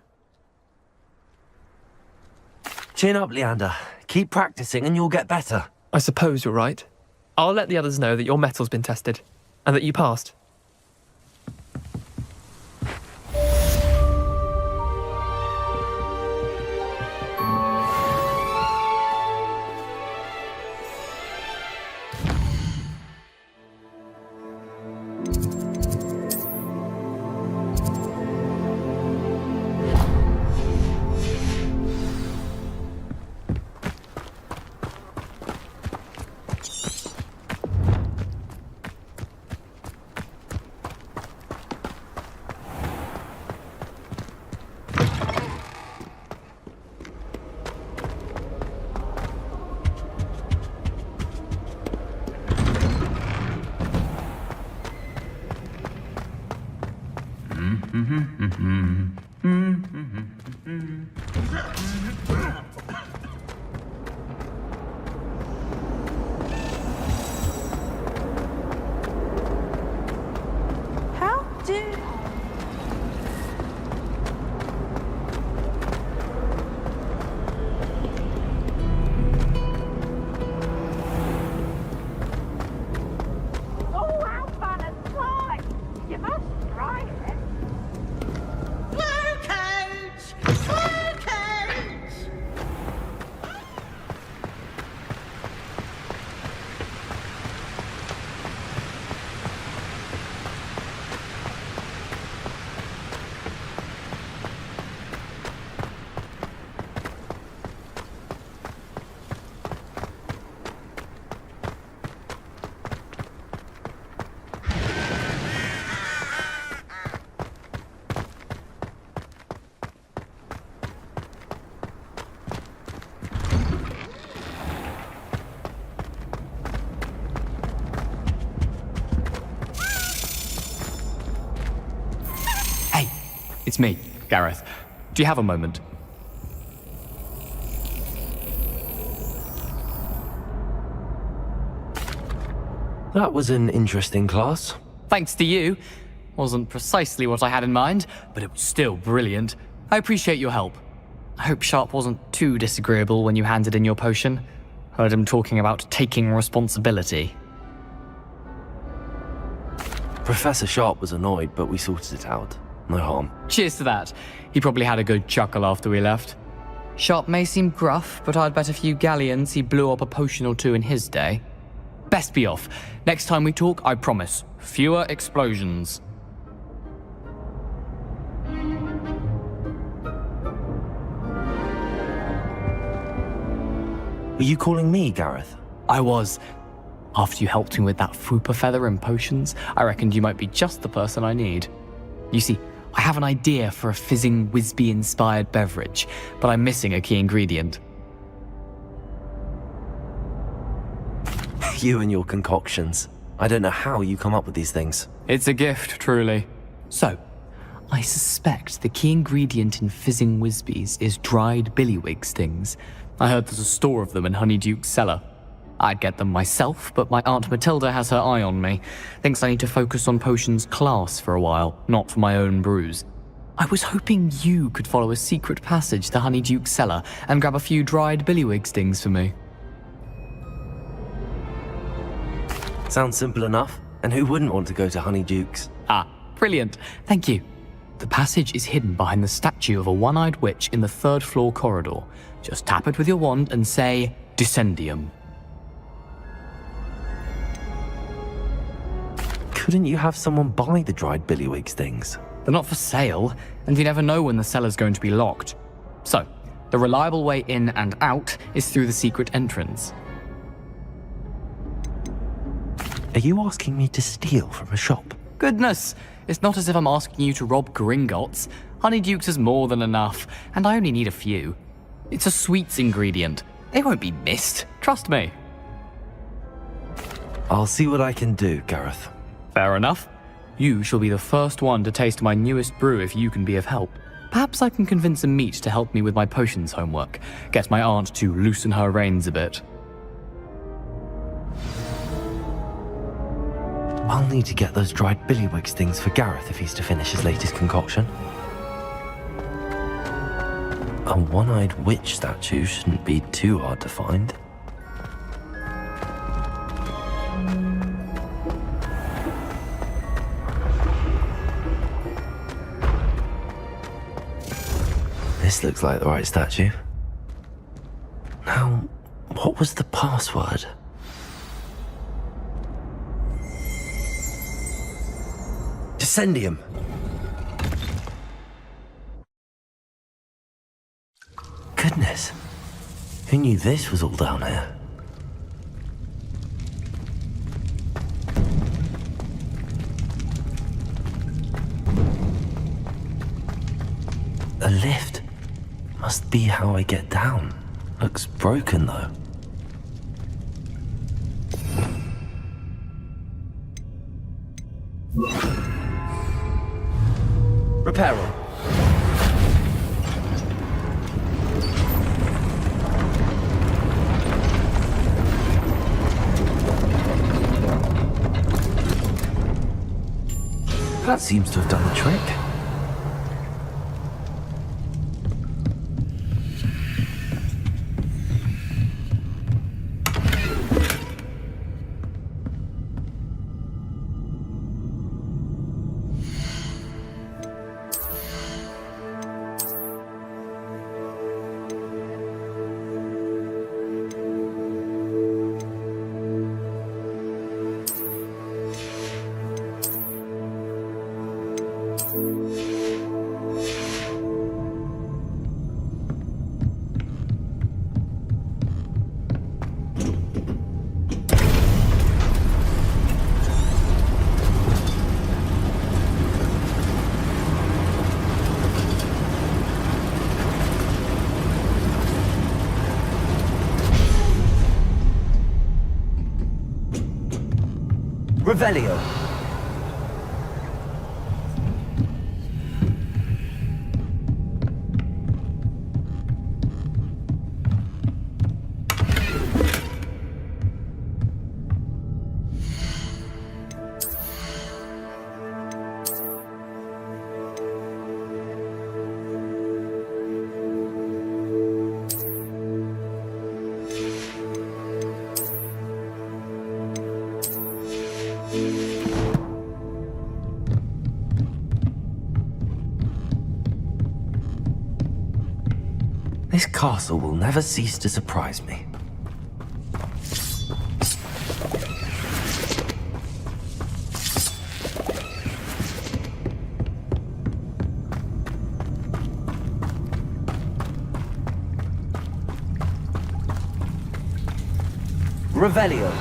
[SPEAKER 2] Chin up, Leander. Keep practicing and you'll get better.
[SPEAKER 14] I suppose you're right. I'll let the others know that your metal's been tested, and that you passed.
[SPEAKER 13] How do...
[SPEAKER 16] Oh, how fun and fly! You must try it.
[SPEAKER 10] It's me, Gareth. Do you have a moment?
[SPEAKER 2] That was an interesting class.
[SPEAKER 10] Thanks to you. Wasn't precisely what I had in mind, but it was still brilliant. I appreciate your help. I hope Sharp wasn't too disagreeable when you handed in your potion. Heard him talking about taking responsibility.
[SPEAKER 2] Professor Sharp was annoyed, but we sorted it out. No harm.
[SPEAKER 10] Cheers to that. He probably had a good chuckle after we left. Sharp may seem gruff, but I'd bet a few galleons he blew up a potion or two in his day. Best be off. Next time we talk, I promise. Fewer explosions.
[SPEAKER 2] Were you calling me, Gareth?
[SPEAKER 10] I was. After you helped me with that Fupa feather and potions, I reckoned you might be just the person I need. You see, I have an idea for a fizzing Wisby-inspired beverage, but I'm missing a key ingredient.
[SPEAKER 2] You and your concoctions. I don't know how you come up with these things.
[SPEAKER 10] It's a gift, truly. So, I suspect the key ingredient in fizzing Wisbies is dried billywig stings. I heard there's a store of them in Honeyduke's cellar. I'd get them myself, but my Aunt Matilda has her eye on me. Thinks I need to focus on potions class for a while, not for my own brews. I was hoping you could follow a secret passage to Honeyduke's cellar and grab a few dried billywig stings for me.
[SPEAKER 2] Sounds simple enough. And who wouldn't want to go to Honeyduke's?
[SPEAKER 10] Ah, brilliant. Thank you. The passage is hidden behind the statue of a one-eyed witch in the 3rd floor corridor. Just tap it with your wand and say, Descendium.
[SPEAKER 2] Couldn't you have someone buy the dried billywig stings?
[SPEAKER 10] They're not for sale, and you never know when the cellar's going to be locked. So, the reliable way in and out is through the secret entrance.
[SPEAKER 2] Are you asking me to steal from a shop?
[SPEAKER 10] Goodness, it's not as if I'm asking you to rob Gringotts. Honeyduke's is more than enough, and I only need a few. It's a sweets ingredient. They won't be missed, trust me.
[SPEAKER 2] I'll see what I can do, Gareth.
[SPEAKER 10] Fair enough. You shall be the first one to taste my newest brew if you can be of help. Perhaps I can convince a meat to help me with my potions homework, get my aunt to loosen her reins a bit.
[SPEAKER 2] I'll need to get those dried billywigs things for Gareth if he's to finish his latest concoction. A one-eyed witch statue shouldn't be too hard to find. This looks like the right statue. Now, what was the password? Descendium. Goodness. Who knew this was all down here? A lift. Must be how I get down. Looks broken though. Repair. That seems to have done the trick. Revelio. This castle will never cease to surprise me. Revelio.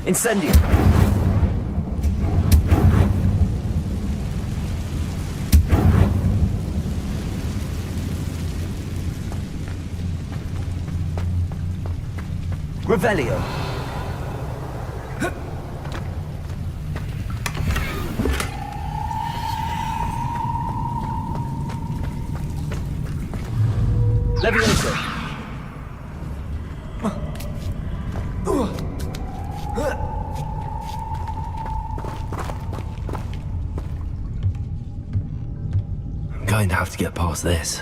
[SPEAKER 2] Incendio. Revelio. Levioso. I'm going to have to get past this.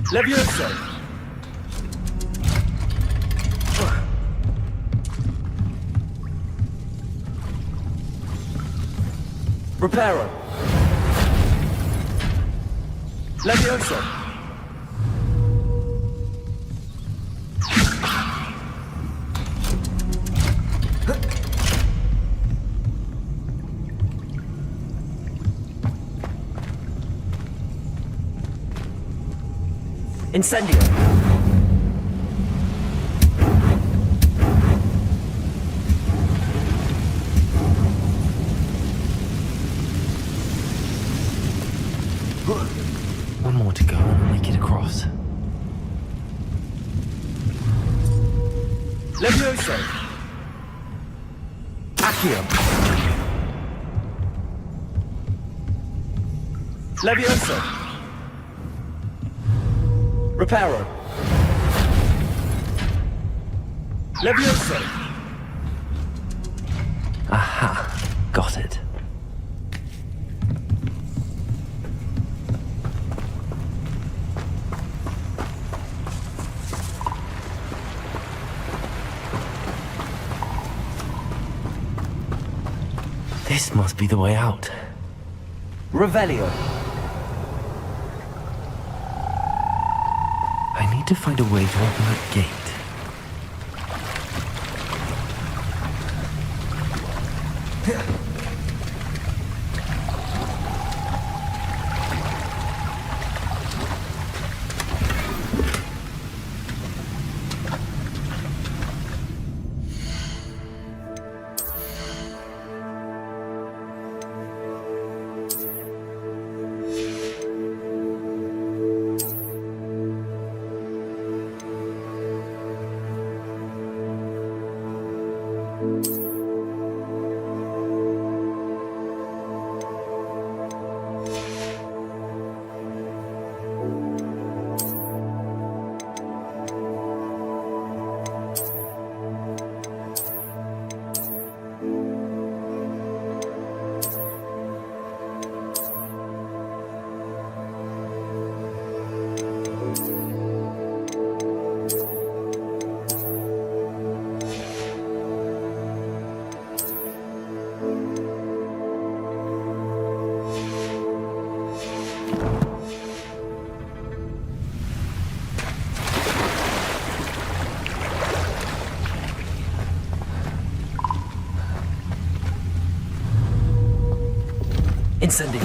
[SPEAKER 2] Levioso. Reparo. Levioso. Incendio! One more to go and I'll make it across. Levioso! Accio! Levioso! Reparo! Levioso! Aha! Got it. This must be the way out. Revelio. I need to find a way to open that gate. Incendio.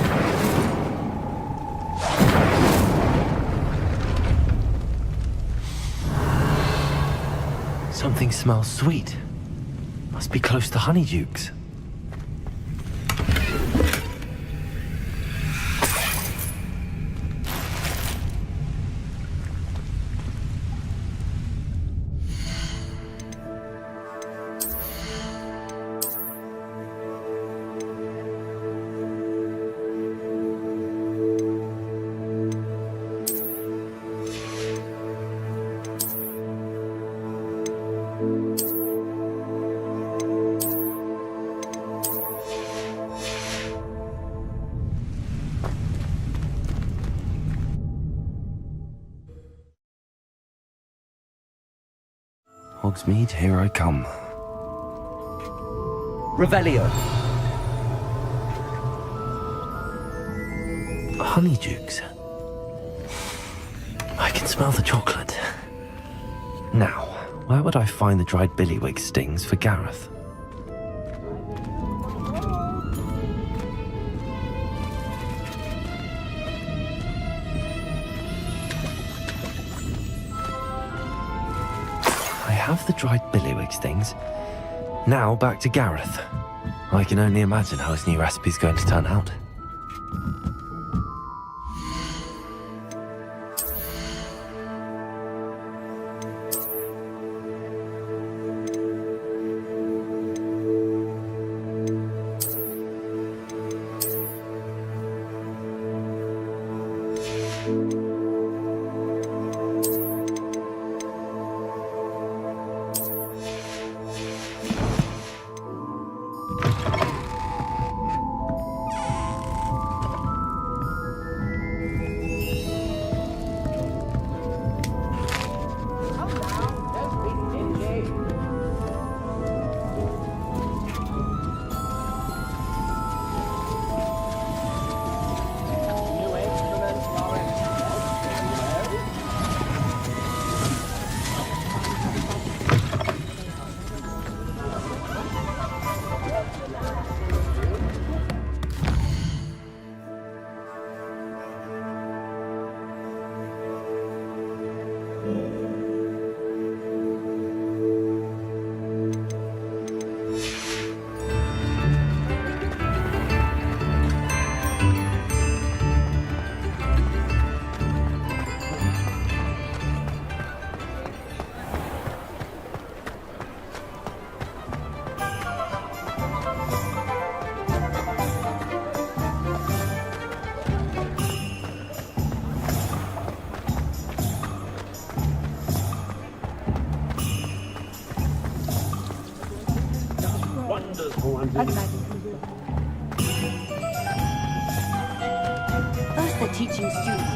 [SPEAKER 2] Something smells sweet. Must be close to Honeydukes. Hogsmeade, here I come. Revelio. Honeydukes. I can smell the chocolate. Now, where would I find the dried billywig stings for Gareth? I have the dried billywig stings. Now back to Gareth. I can only imagine how his new recipe's going to turn out.
[SPEAKER 13] First they're teaching students.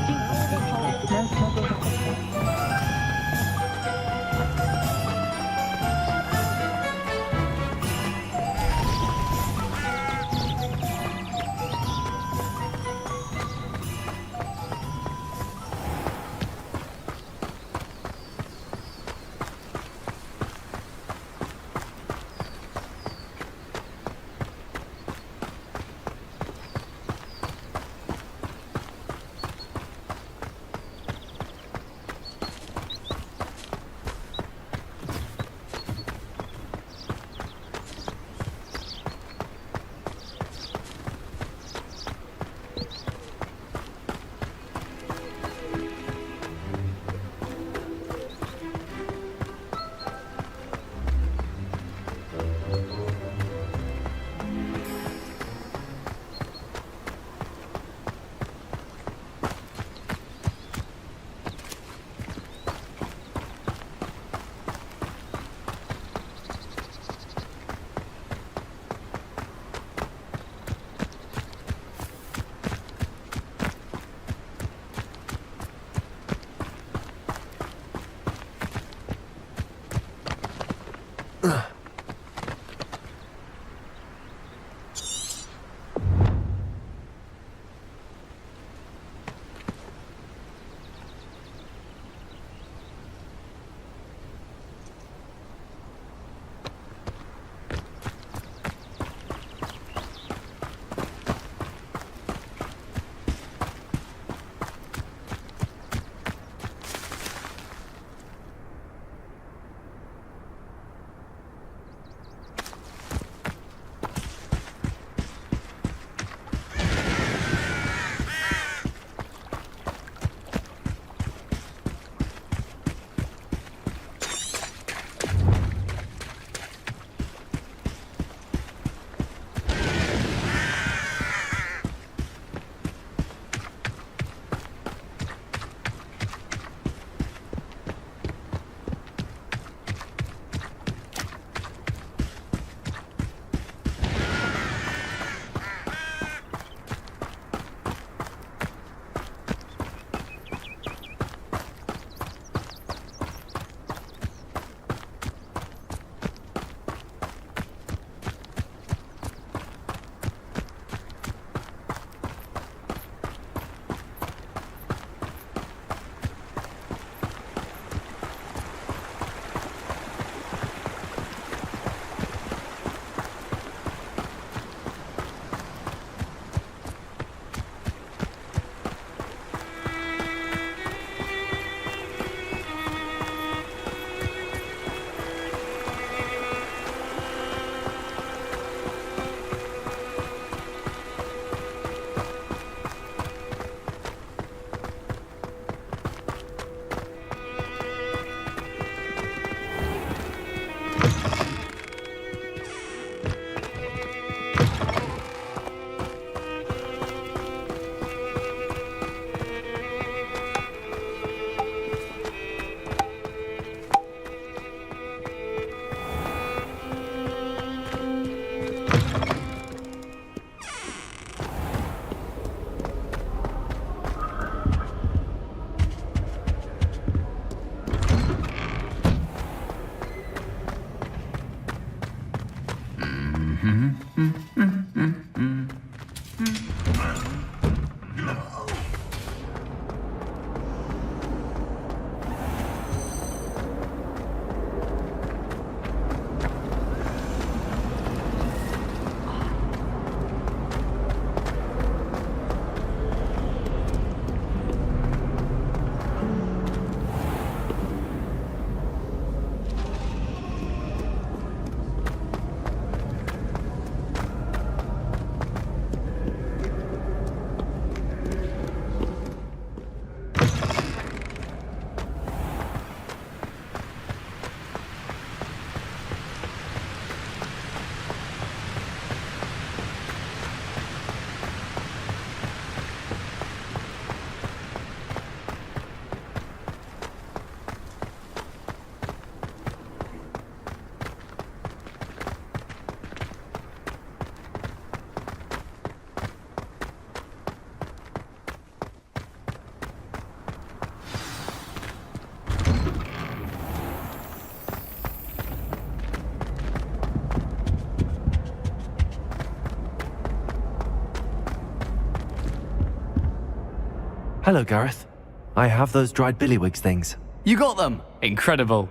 [SPEAKER 2] Hello, Gareth. I have those dried billywigs things.
[SPEAKER 10] You got them! Incredible.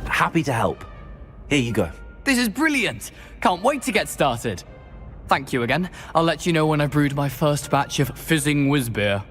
[SPEAKER 2] Happy to help. Here you go.
[SPEAKER 10] This is brilliant! Can't wait to get started. Thank you again. I'll let you know when I've brewed my first batch of fizzing whiz beer.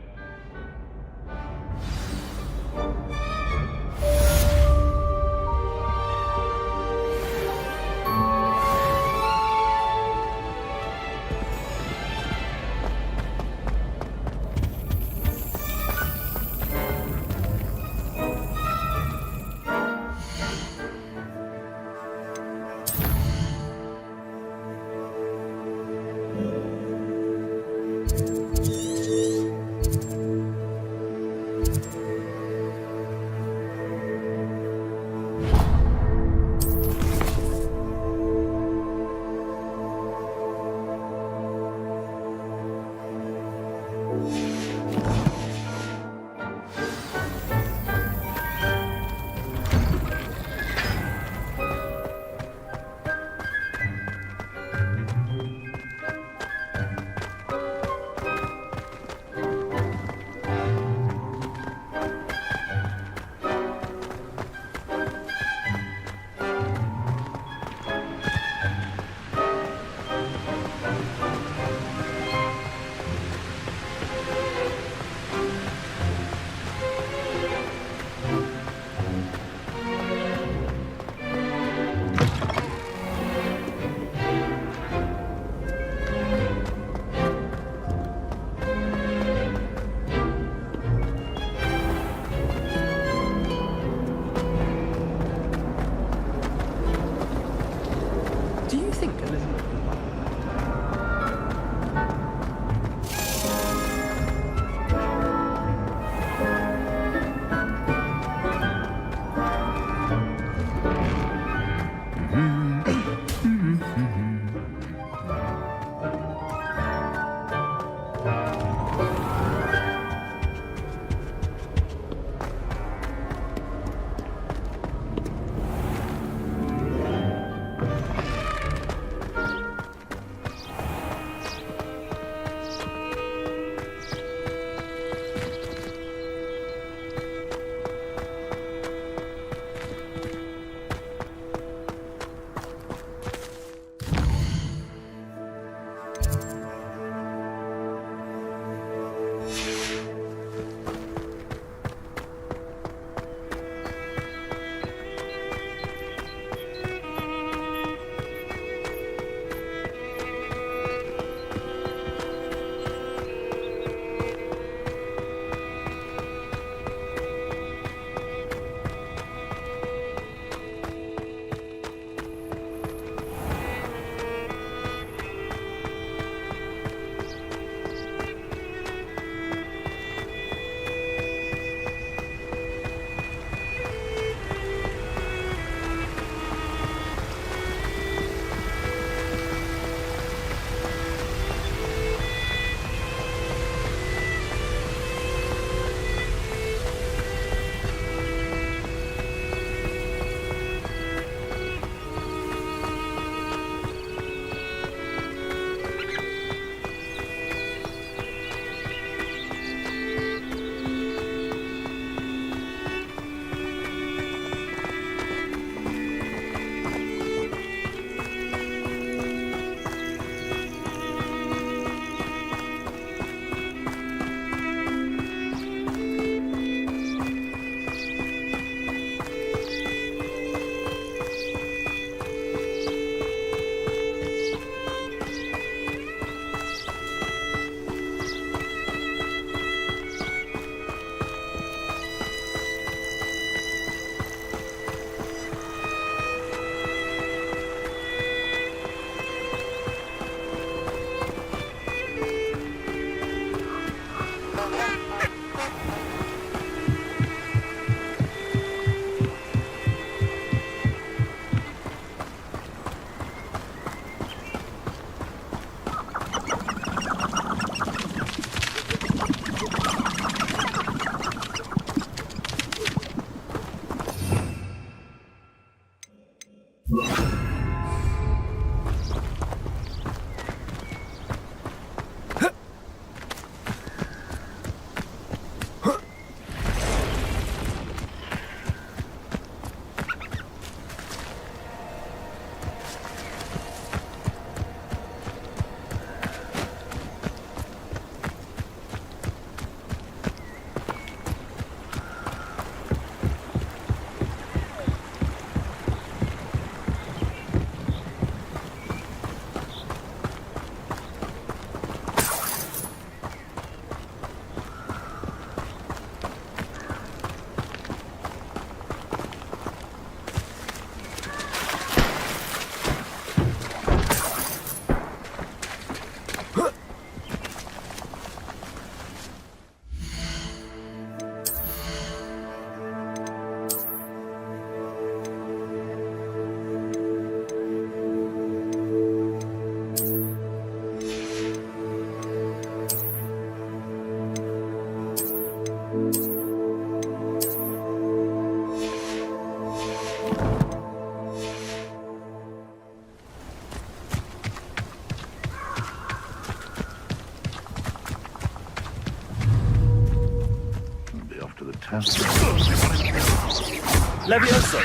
[SPEAKER 2] Levioso!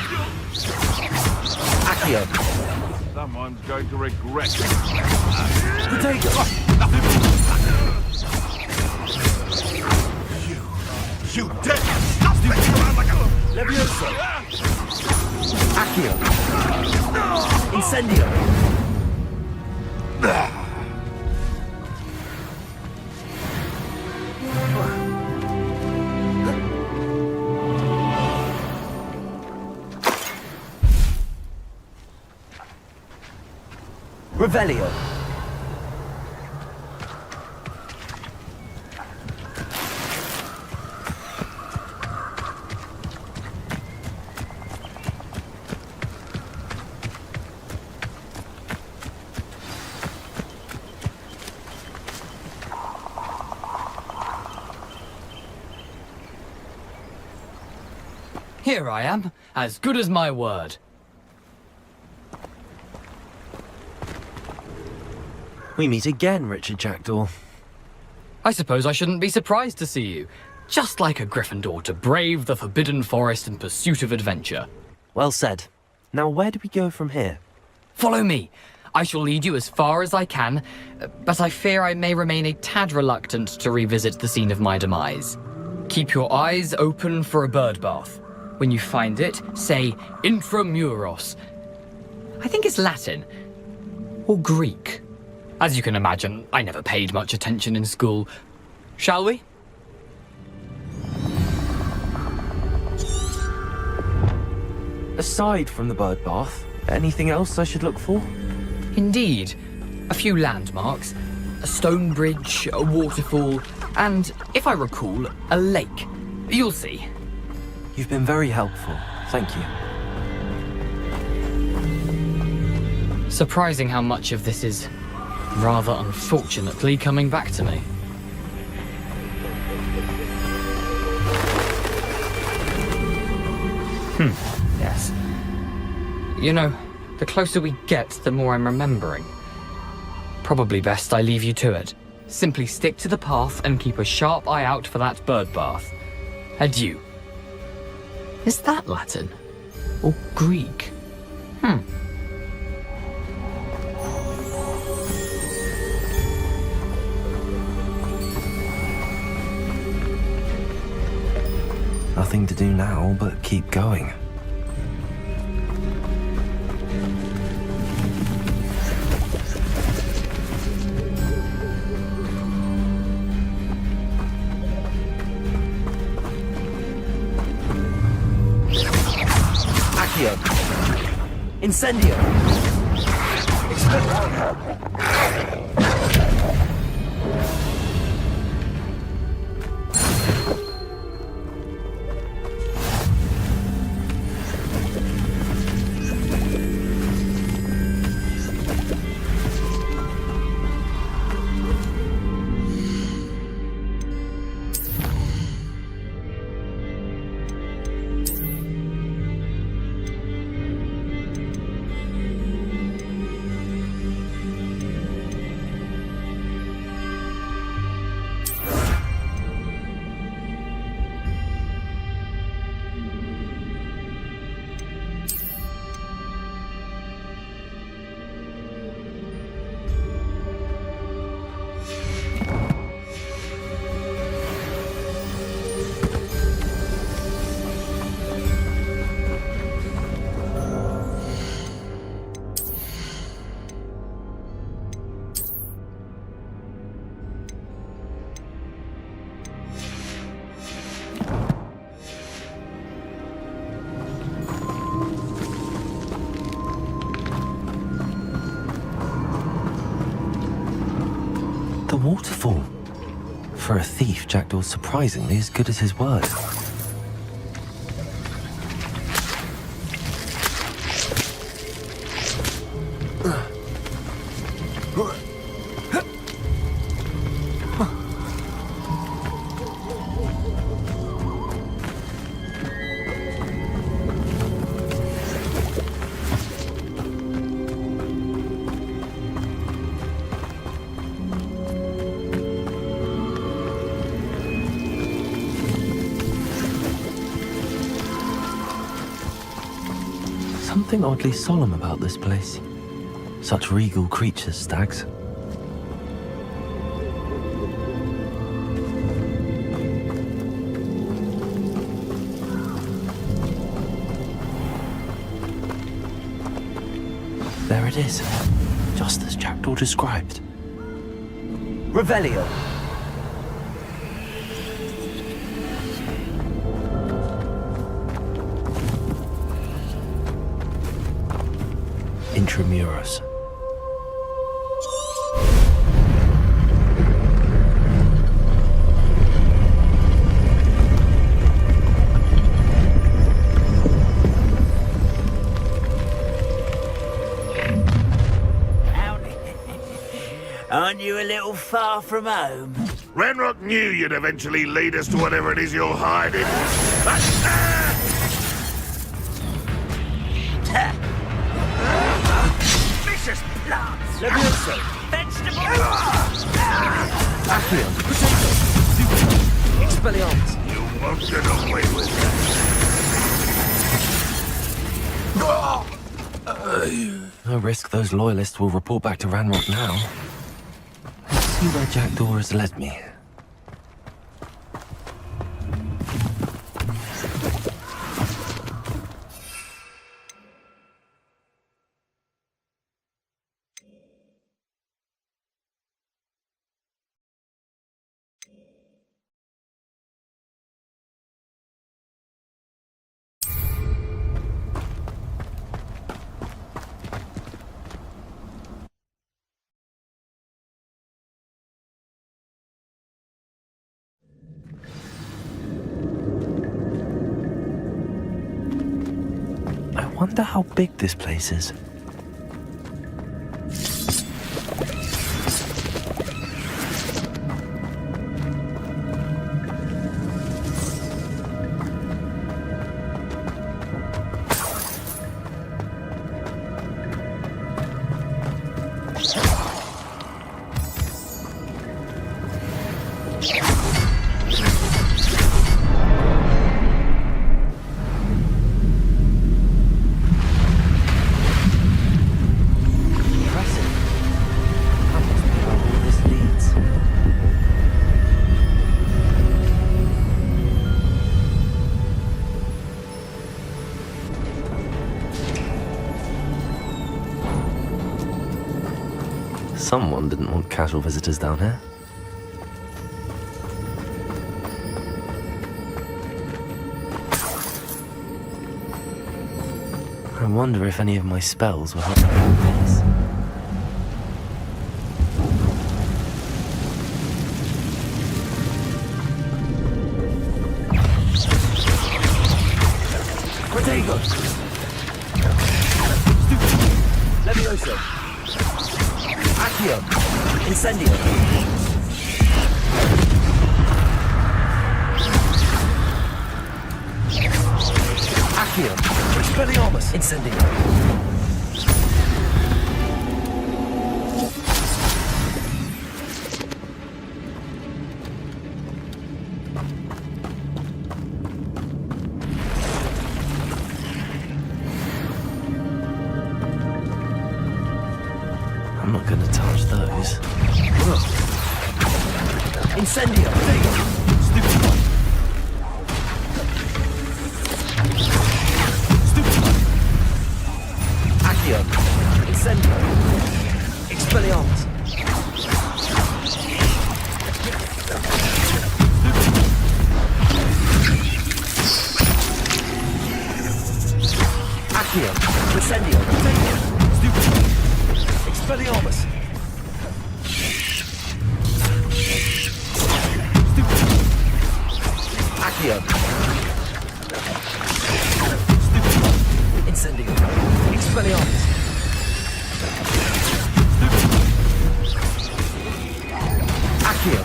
[SPEAKER 2] Accio!
[SPEAKER 21] Someone's going to regret it.
[SPEAKER 2] Protego!
[SPEAKER 21] You dead! Stop sticking around like a...
[SPEAKER 2] Levioso! Accio! Incendio! Revelio!
[SPEAKER 10] Here I am, as good as my word.
[SPEAKER 2] We meet again, Richard Jackdaw.
[SPEAKER 10] I suppose I shouldn't be surprised to see you. Just like a Gryffindor to brave the Forbidden Forest in pursuit of adventure.
[SPEAKER 2] Well said. Now where do we go from here?
[SPEAKER 10] Follow me. I shall lead you as far as I can, but I fear I may remain a tad reluctant to revisit the scene of my demise. Keep your eyes open for a bird bath. When you find it, say Intramuros. I think it's Latin. Or Greek. As you can imagine, I never paid much attention in school. Shall we?
[SPEAKER 2] Aside from the bird bath, anything else I should look for?
[SPEAKER 10] Indeed. A few landmarks, a stone bridge, a waterfall, and, if I recall, a lake. You'll see.
[SPEAKER 2] You've been very helpful. Thank you.
[SPEAKER 10] Surprising how much of this is, rather unfortunately, coming back to me. Yes. You know, the closer we get, the more I'm remembering. Probably best I leave you to it. Simply stick to the path and keep a sharp eye out for that bird bath. Adieu. Is that Latin? Or Greek?
[SPEAKER 2] Nothing to do now but keep going. Accio! Incendio! The waterfall. For a thief, Jackdaw's surprisingly as good as his word. something oddly solemn about this place. Such regal creatures, stags. There it is, just as Jackdaw described.
[SPEAKER 7] Revelio.
[SPEAKER 2] Intramuros.
[SPEAKER 19] Aren't you a little far from home?
[SPEAKER 21] Renrock knew you'd eventually lead us to whatever it is you're hiding.
[SPEAKER 19] Vicious plants!
[SPEAKER 7] Levioso.
[SPEAKER 19] Vegetables!
[SPEAKER 7] Acreon. Potato. Expelliarmus.
[SPEAKER 21] You won't get away with that.
[SPEAKER 2] No risk those loyalists will report back to Ranrock now. Let's see where Jackdaw has led me. I wonder how big this place is. Someone didn't want casual visitors down here. I wonder if any of my spells will help me with this.
[SPEAKER 7] Protego. Levioso. Accio. Incendio. Accio. Expelliarmus. Incendio.
[SPEAKER 2] I'm not gonna touch those.
[SPEAKER 7] Incendio. Stupid one. Stupid one. Accio. Incendio. Expelliarmus. Accio. Incendio. Stupid one. Expelliarmus. Accio. Stupid one. Incendio. Expelliarmus. Accio.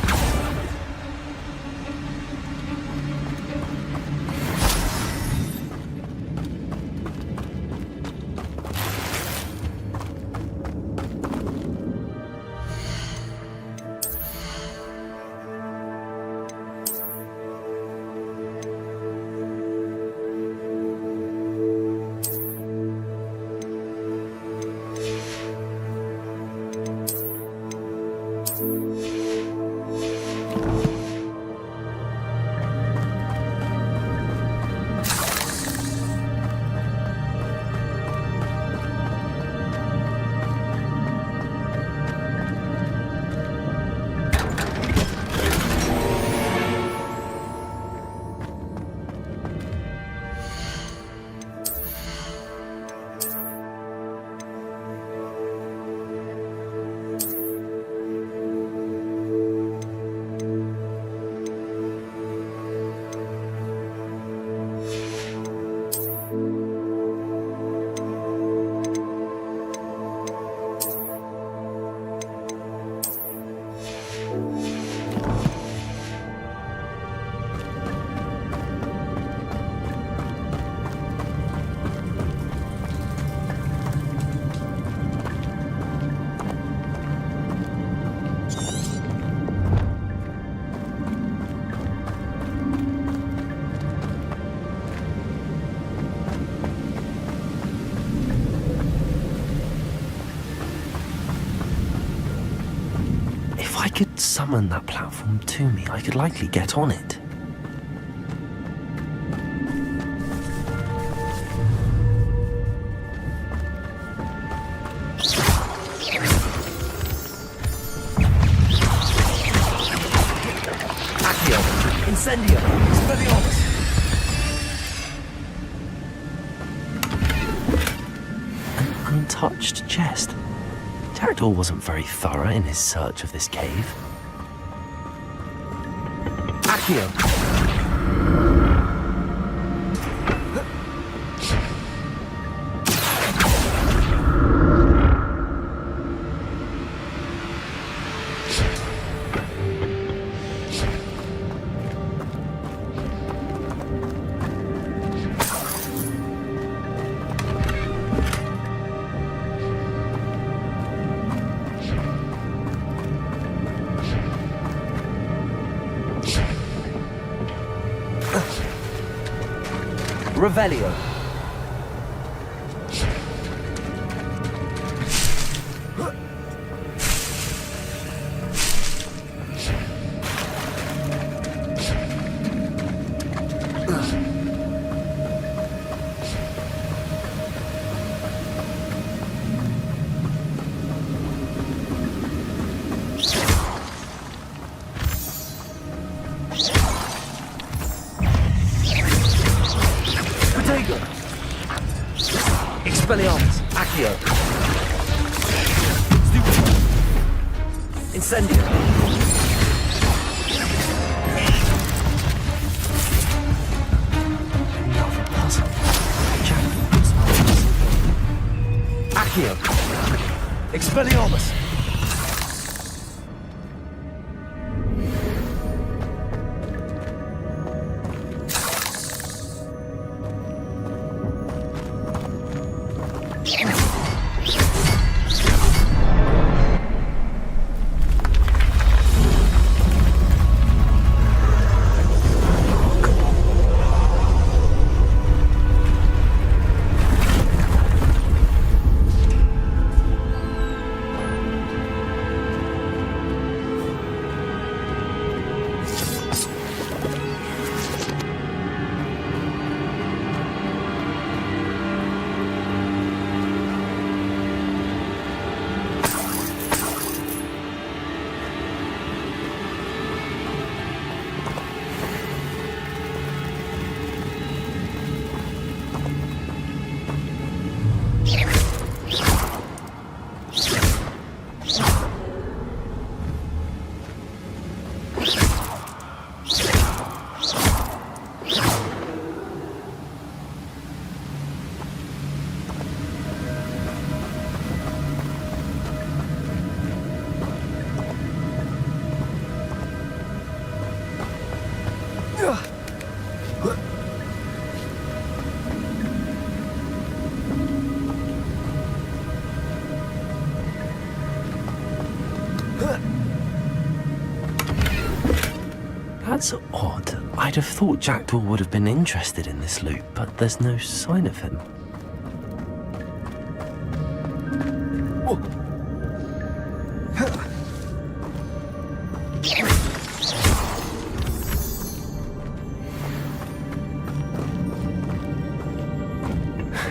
[SPEAKER 2] If I could summon that platform to me, I could likely get on it.
[SPEAKER 7] Accio! Incendio! Expelliarmus!
[SPEAKER 2] An untouched chest. Jackdaw wasn't very thorough in his search of this cave.
[SPEAKER 7] Accio! Revelio. Expelliarmus! Accio! Stupefy! Incendio!
[SPEAKER 2] Another puzzle.
[SPEAKER 7] Accio! Expelliarmus!
[SPEAKER 2] That's odd. I'd have thought Jackdaw would have been interested in this loot, but there's no sign of him.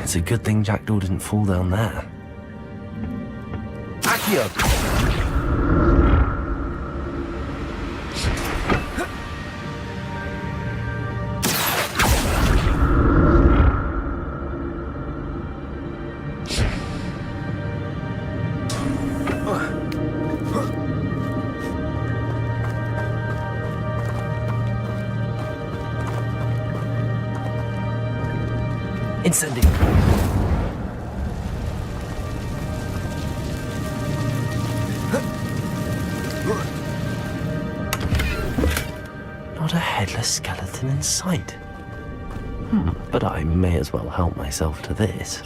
[SPEAKER 2] It's a good thing Jackdaw didn't fall down there.
[SPEAKER 7] Accio! Incendio!
[SPEAKER 2] Not a headless skeleton in sight. But I may as well help myself to this.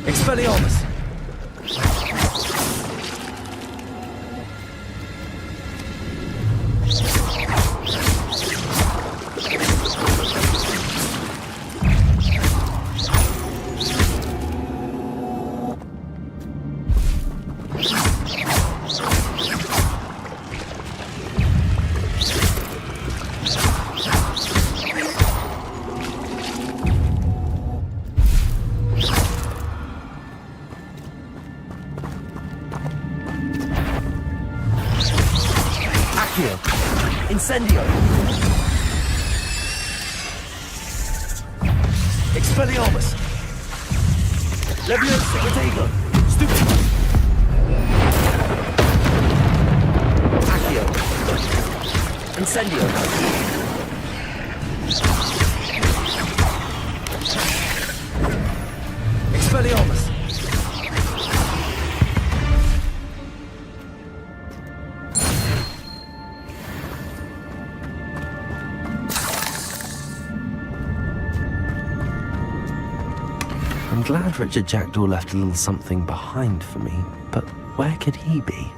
[SPEAKER 7] Expelliarmus! Expelliarmus! Leviosa! Protego! Stupid! Accio! Incendio! Expelliarmus!
[SPEAKER 2] I'm glad Richard Jackdaw left a little something behind for me, but where could he be?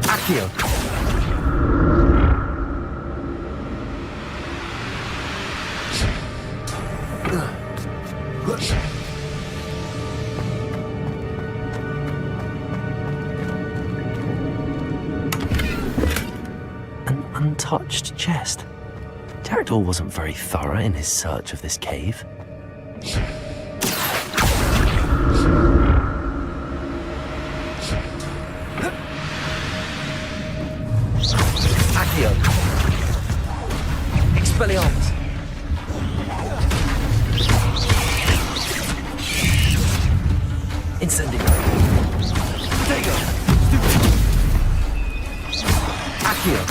[SPEAKER 7] Accio!
[SPEAKER 2] An untouched chest. Jackdaw wasn't very thorough in his search of this cave.
[SPEAKER 7] Accio! Expelliarmus! Incendio! Protego! Accio!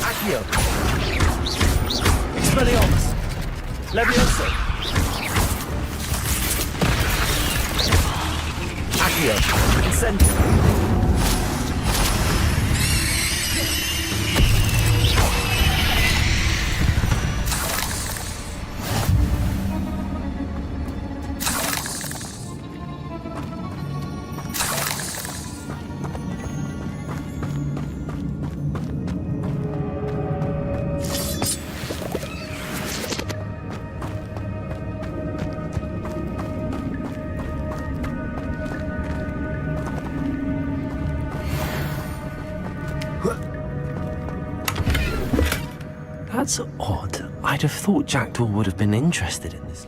[SPEAKER 7] Accio! Expelliarmus! Leviosa! Accio! Incendio!
[SPEAKER 2] That's odd. I'd have thought Jackdaw would have been interested in this.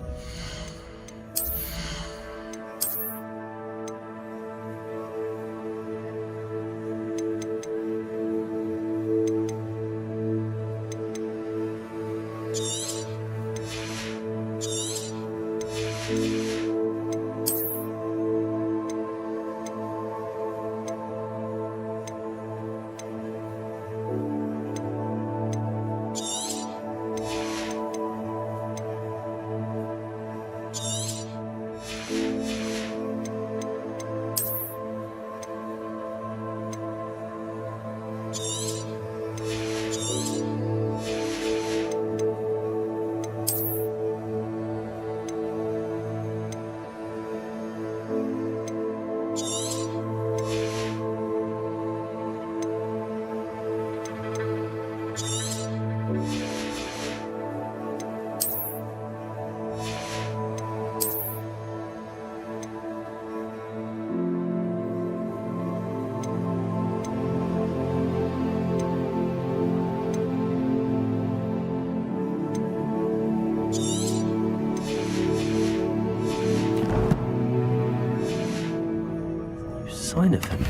[SPEAKER 2] Sign of him.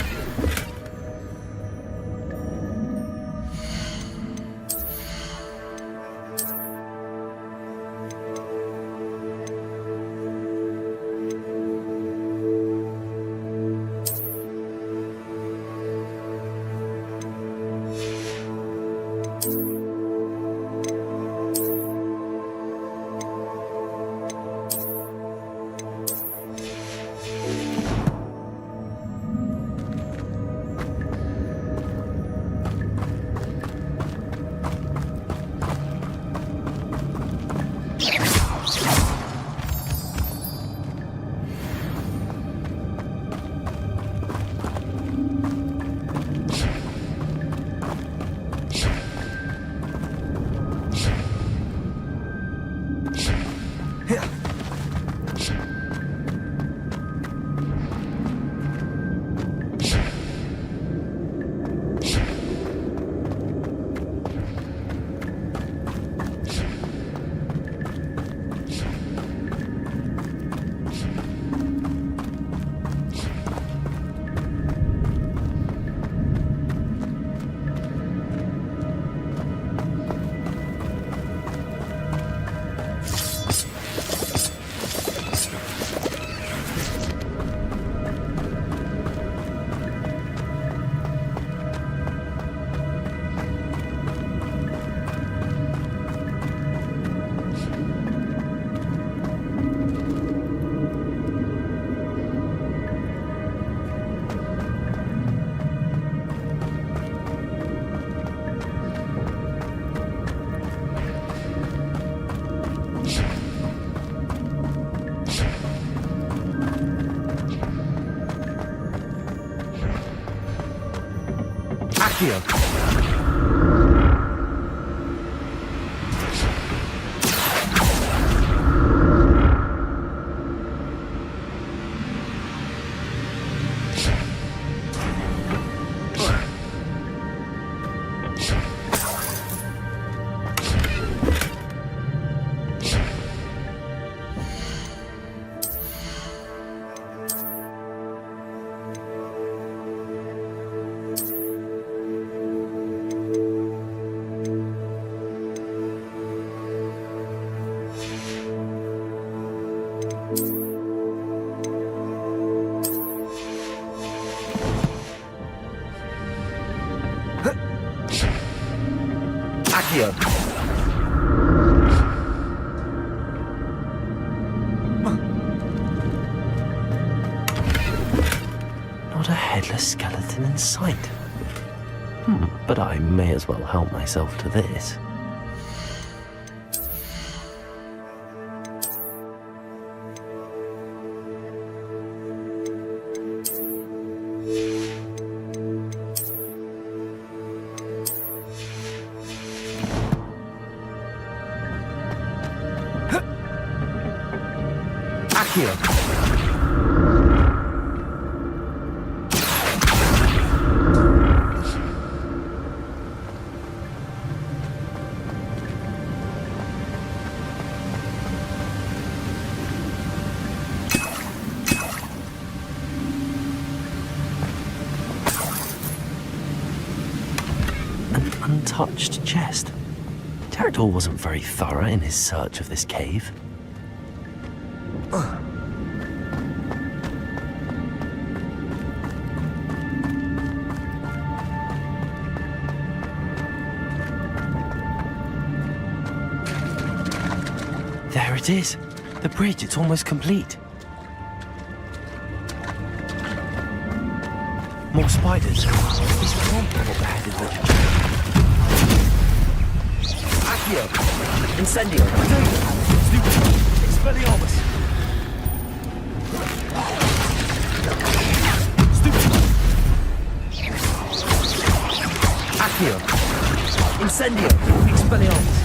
[SPEAKER 7] Accio. Accio.
[SPEAKER 2] Not a headless skeleton in sight. But I may as well help myself to this.
[SPEAKER 7] Accio.
[SPEAKER 2] An untouched chest. Jackdaw wasn't very thorough in his search of this cave. There it is. The bridge, it's almost complete. More spiders. These can't be what beheaded the...
[SPEAKER 7] Accio. Incendio. Expelliarmus. Accio. Incendio. Expelliarmus.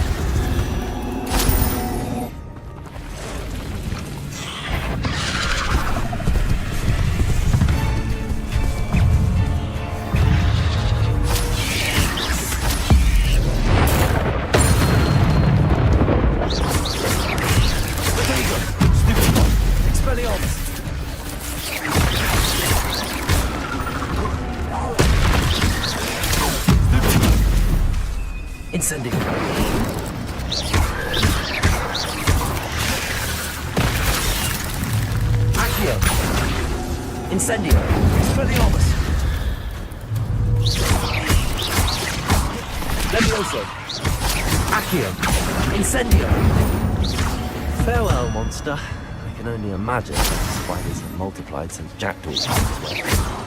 [SPEAKER 2] Incendio.
[SPEAKER 7] Accio. Incendio. Expelliarmus. Levioso. Accio. Incendio.
[SPEAKER 2] Farewell, monster. I can only imagine that spiders have multiplied since Jackdaw was well.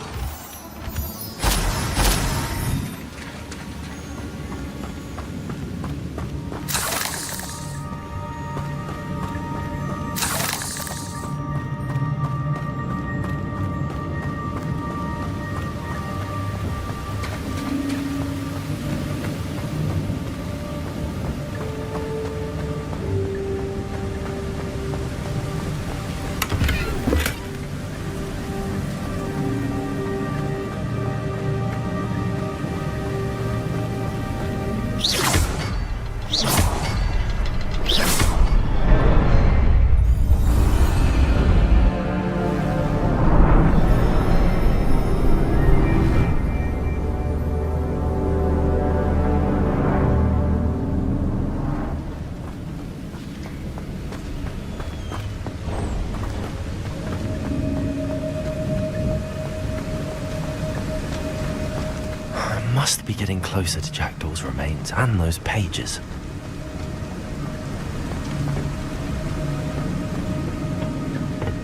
[SPEAKER 2] Must be getting closer to Jackdaw's remains and those pages.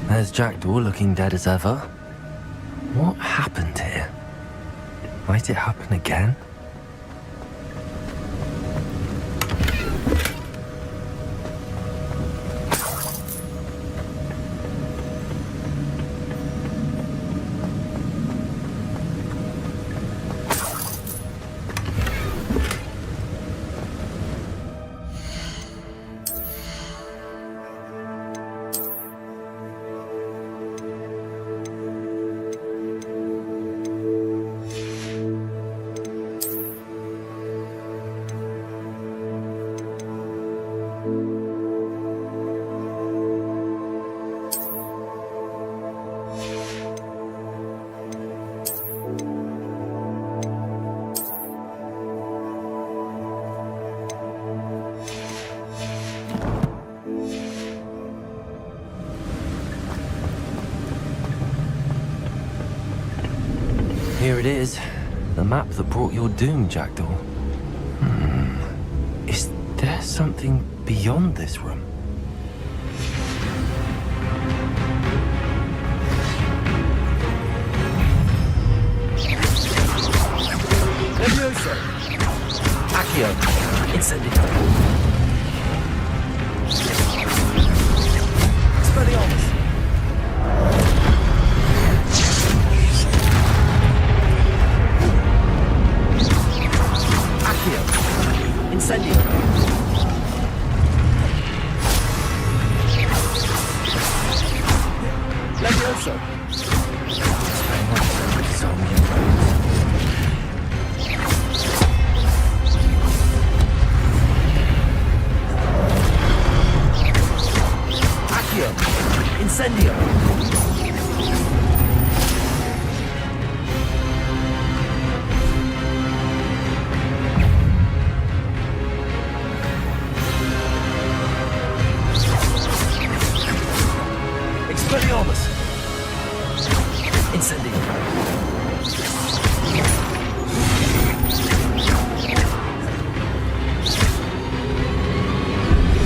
[SPEAKER 2] There's Jackdaw looking dead as ever. What happened here? Might it happen again? it is. The map that brought your doom, Jackdaw. Is there something beyond this room?
[SPEAKER 7] Levioso! Accio! Incendio! Expelliarmus! Accio! Incendio! Levioso! Incendio! Expelliarmus! Incendio!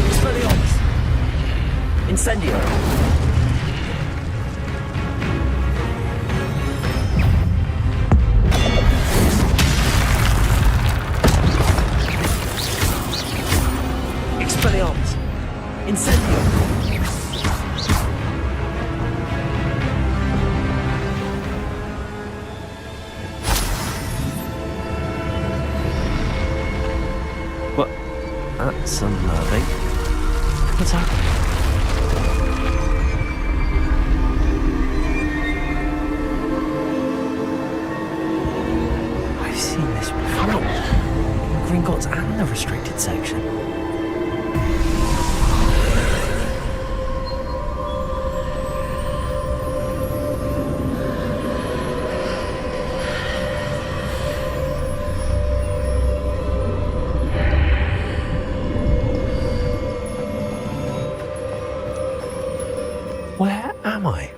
[SPEAKER 7] Expelliarmus! Incendio! Expelliarmus! Incendio!
[SPEAKER 2] What? That's unnerving. What's happening? I've seen this before. In Gringotts and the restricted section. Where am I?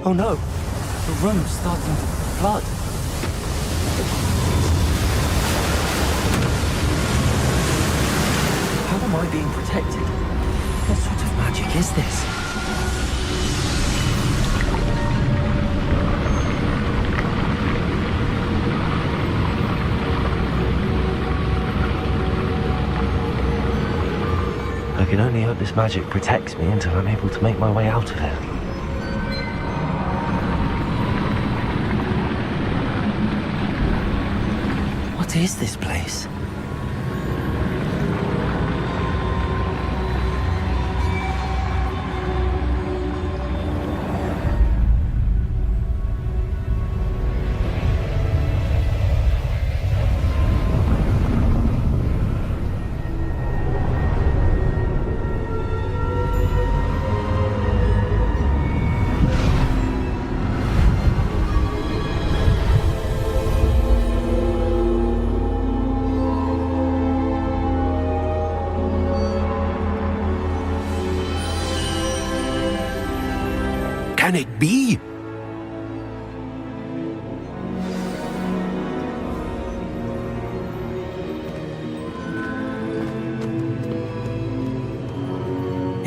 [SPEAKER 2] Oh no, the room's starting to flood. How am I being protected? What sort of magic is this? I can only hope this magic protects me until I'm able to make my way out of here. What is this place?
[SPEAKER 17] Can it be?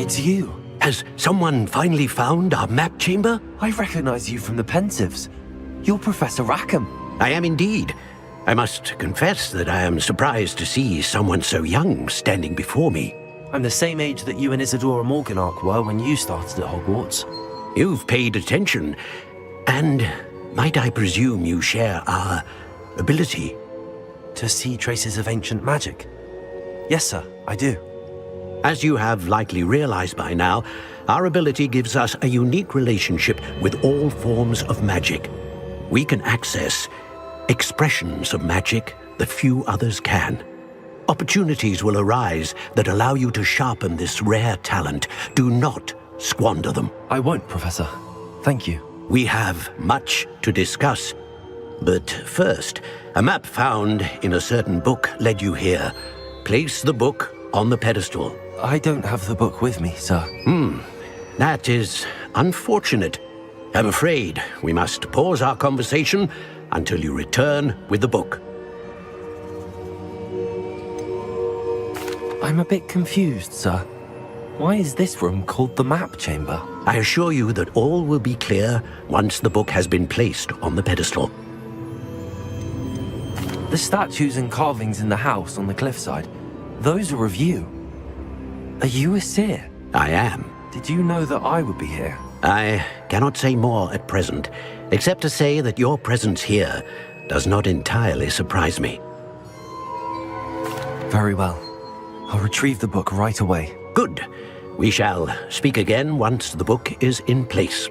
[SPEAKER 2] It's you.
[SPEAKER 17] Has someone finally found our map chamber?
[SPEAKER 2] I recognize you from the Pensives. You're Professor Rackham.
[SPEAKER 17] I am indeed. I must confess that I am surprised to see someone so young standing before me.
[SPEAKER 2] I'm the same age that you and Isadora Morganach were when you started at Hogwarts.
[SPEAKER 17] You've paid attention, and might I presume you share our ability?
[SPEAKER 2] To see traces of ancient magic? Yes, sir, I do.
[SPEAKER 17] As you have likely realized by now, our ability gives us a unique relationship with all forms of magic. We can access expressions of magic that few others can. Opportunities will arise that allow you to sharpen this rare talent. Do not squander them.
[SPEAKER 2] I won't, Professor. Thank you.
[SPEAKER 17] We have much to discuss. But first, a map found in a certain book led you here. Place the book on the pedestal.
[SPEAKER 2] I don't have the book with me, sir.
[SPEAKER 17] That is unfortunate. I'm afraid we must pause our conversation until you return with the book.
[SPEAKER 2] I'm a bit confused, sir. Why is this room called the map chamber?
[SPEAKER 17] I assure you that all will be clear once the book has been placed on the pedestal.
[SPEAKER 2] The statues and carvings in the house on the cliffside, those are of you. Are you a seer?
[SPEAKER 17] I am.
[SPEAKER 2] Did you know that I would be here?
[SPEAKER 17] I cannot say more at present, except to say that your presence here does not entirely surprise me.
[SPEAKER 2] Very well. I'll retrieve the book right away.
[SPEAKER 17] Good. We shall speak again once the book is in place.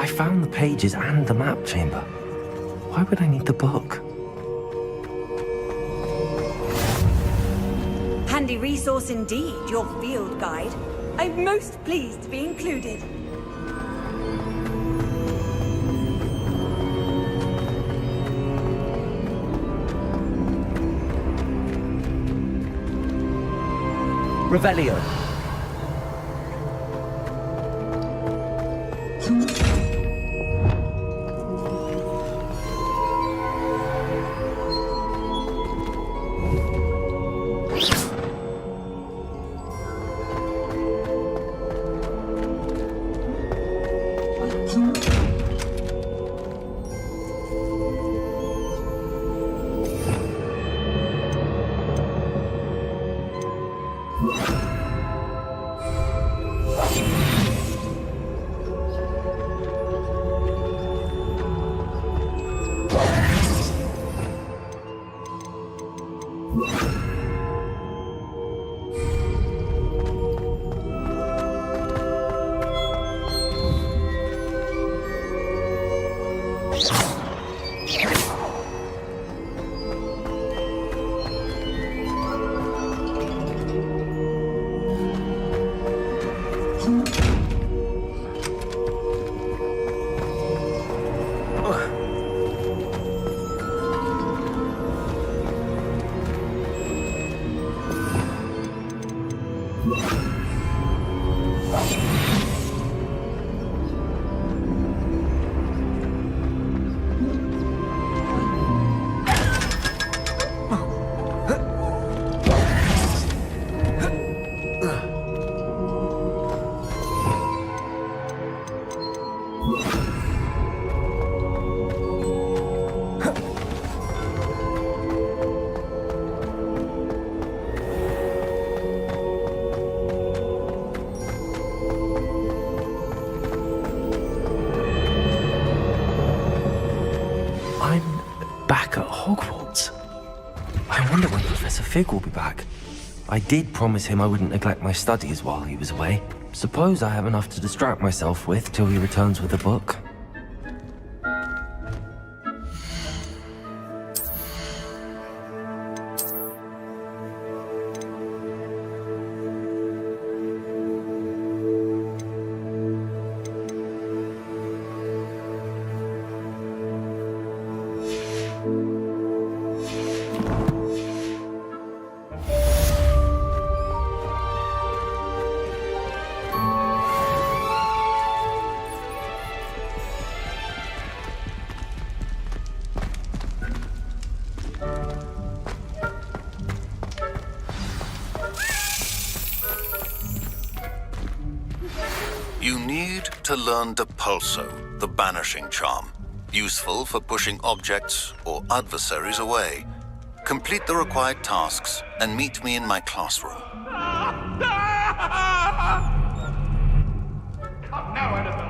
[SPEAKER 2] I found the pages and the map chamber. Why would I need the book?
[SPEAKER 13] Handy resource indeed, your field guide. I'm most pleased to be included.
[SPEAKER 7] Revelio.
[SPEAKER 2] Back at Hogwarts. I wonder when Professor Fig will be back. I did promise him I wouldn't neglect my studies while he was away. Suppose I have enough to distract myself with till he returns with a book.
[SPEAKER 8] You need to learn Depulso, the banishing charm. Useful for pushing objects or adversaries away. Complete the required tasks and meet me in my classroom.
[SPEAKER 16] Come now, Annabelle.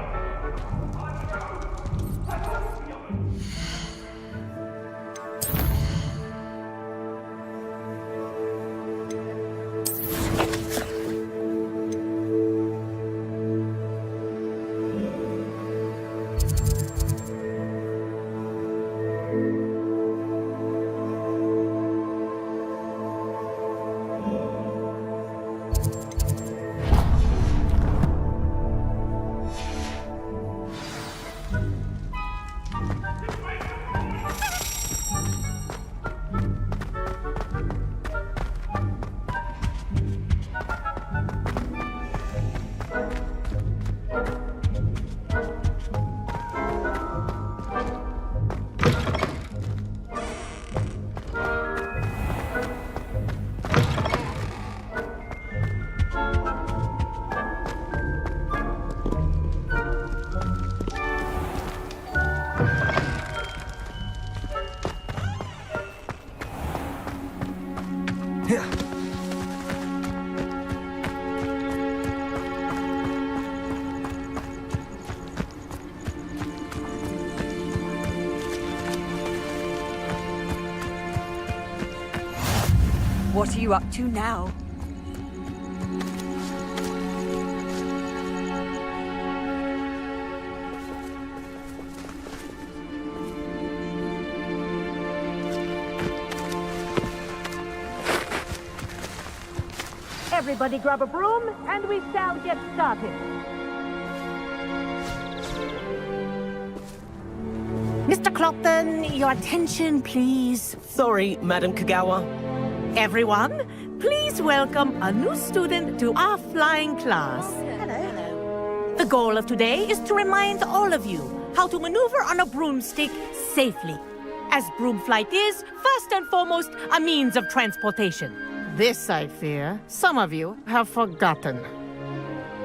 [SPEAKER 13] What are you up to now?
[SPEAKER 5] Everybody grab a broom, and we shall get started.
[SPEAKER 15] Mr. Clopton, your attention, please.
[SPEAKER 20] Sorry, Madam Kagawa.
[SPEAKER 15] Everyone, please welcome a new student to our flying class. Hello. The goal of today is to remind all of you how to maneuver on a broomstick safely, as broom flight is, first and foremost, a means of transportation. This, I fear, some of you have forgotten.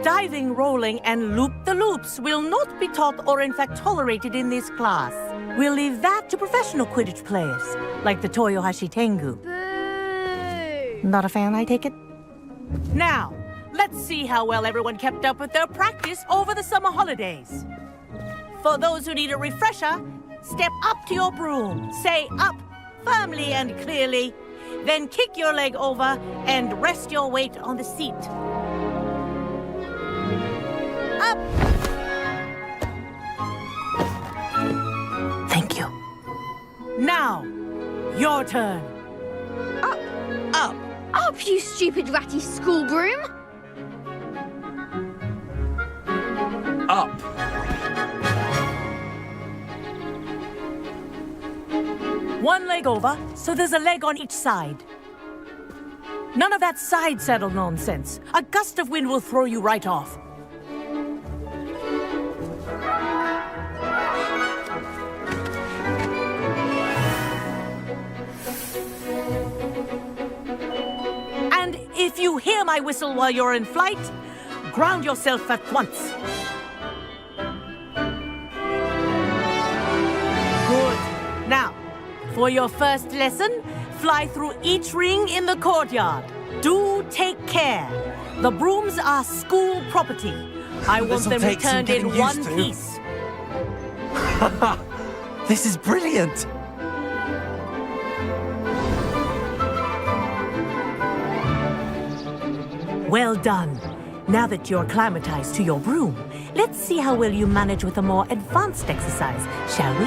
[SPEAKER 15] Diving, rolling, and loop-the-loops will not be taught or in fact tolerated in this class. We'll leave that to professional Quidditch players, like the Toyohashi Tengu. Not a fan, I take it? Now, let's see how well everyone kept up with their practice over the summer holidays. For those who need a refresher, step up to your broom. Say up firmly and clearly, then kick your leg over and rest your weight on the seat. Up!
[SPEAKER 22] Thank you.
[SPEAKER 15] Now, your turn.
[SPEAKER 16] Up!
[SPEAKER 15] Up!
[SPEAKER 16] Up, you stupid ratty school broom!
[SPEAKER 14] Up.
[SPEAKER 15] One leg over, so there's a leg on each side. None of that side saddle nonsense. A gust of wind will throw you right off. And if you hear my whistle while you're in flight, ground yourself at once. Good. Now, for your first lesson, fly through each ring in the courtyard. Do take care. The brooms are school property. I want
[SPEAKER 14] This'll
[SPEAKER 15] them
[SPEAKER 14] take some
[SPEAKER 15] returned in
[SPEAKER 14] getting
[SPEAKER 15] one
[SPEAKER 14] used to.
[SPEAKER 15] piece.
[SPEAKER 14] This is brilliant.
[SPEAKER 15] Well done. Now that you're acclimatized to your broom, let's see how well you manage with a more advanced exercise, shall we?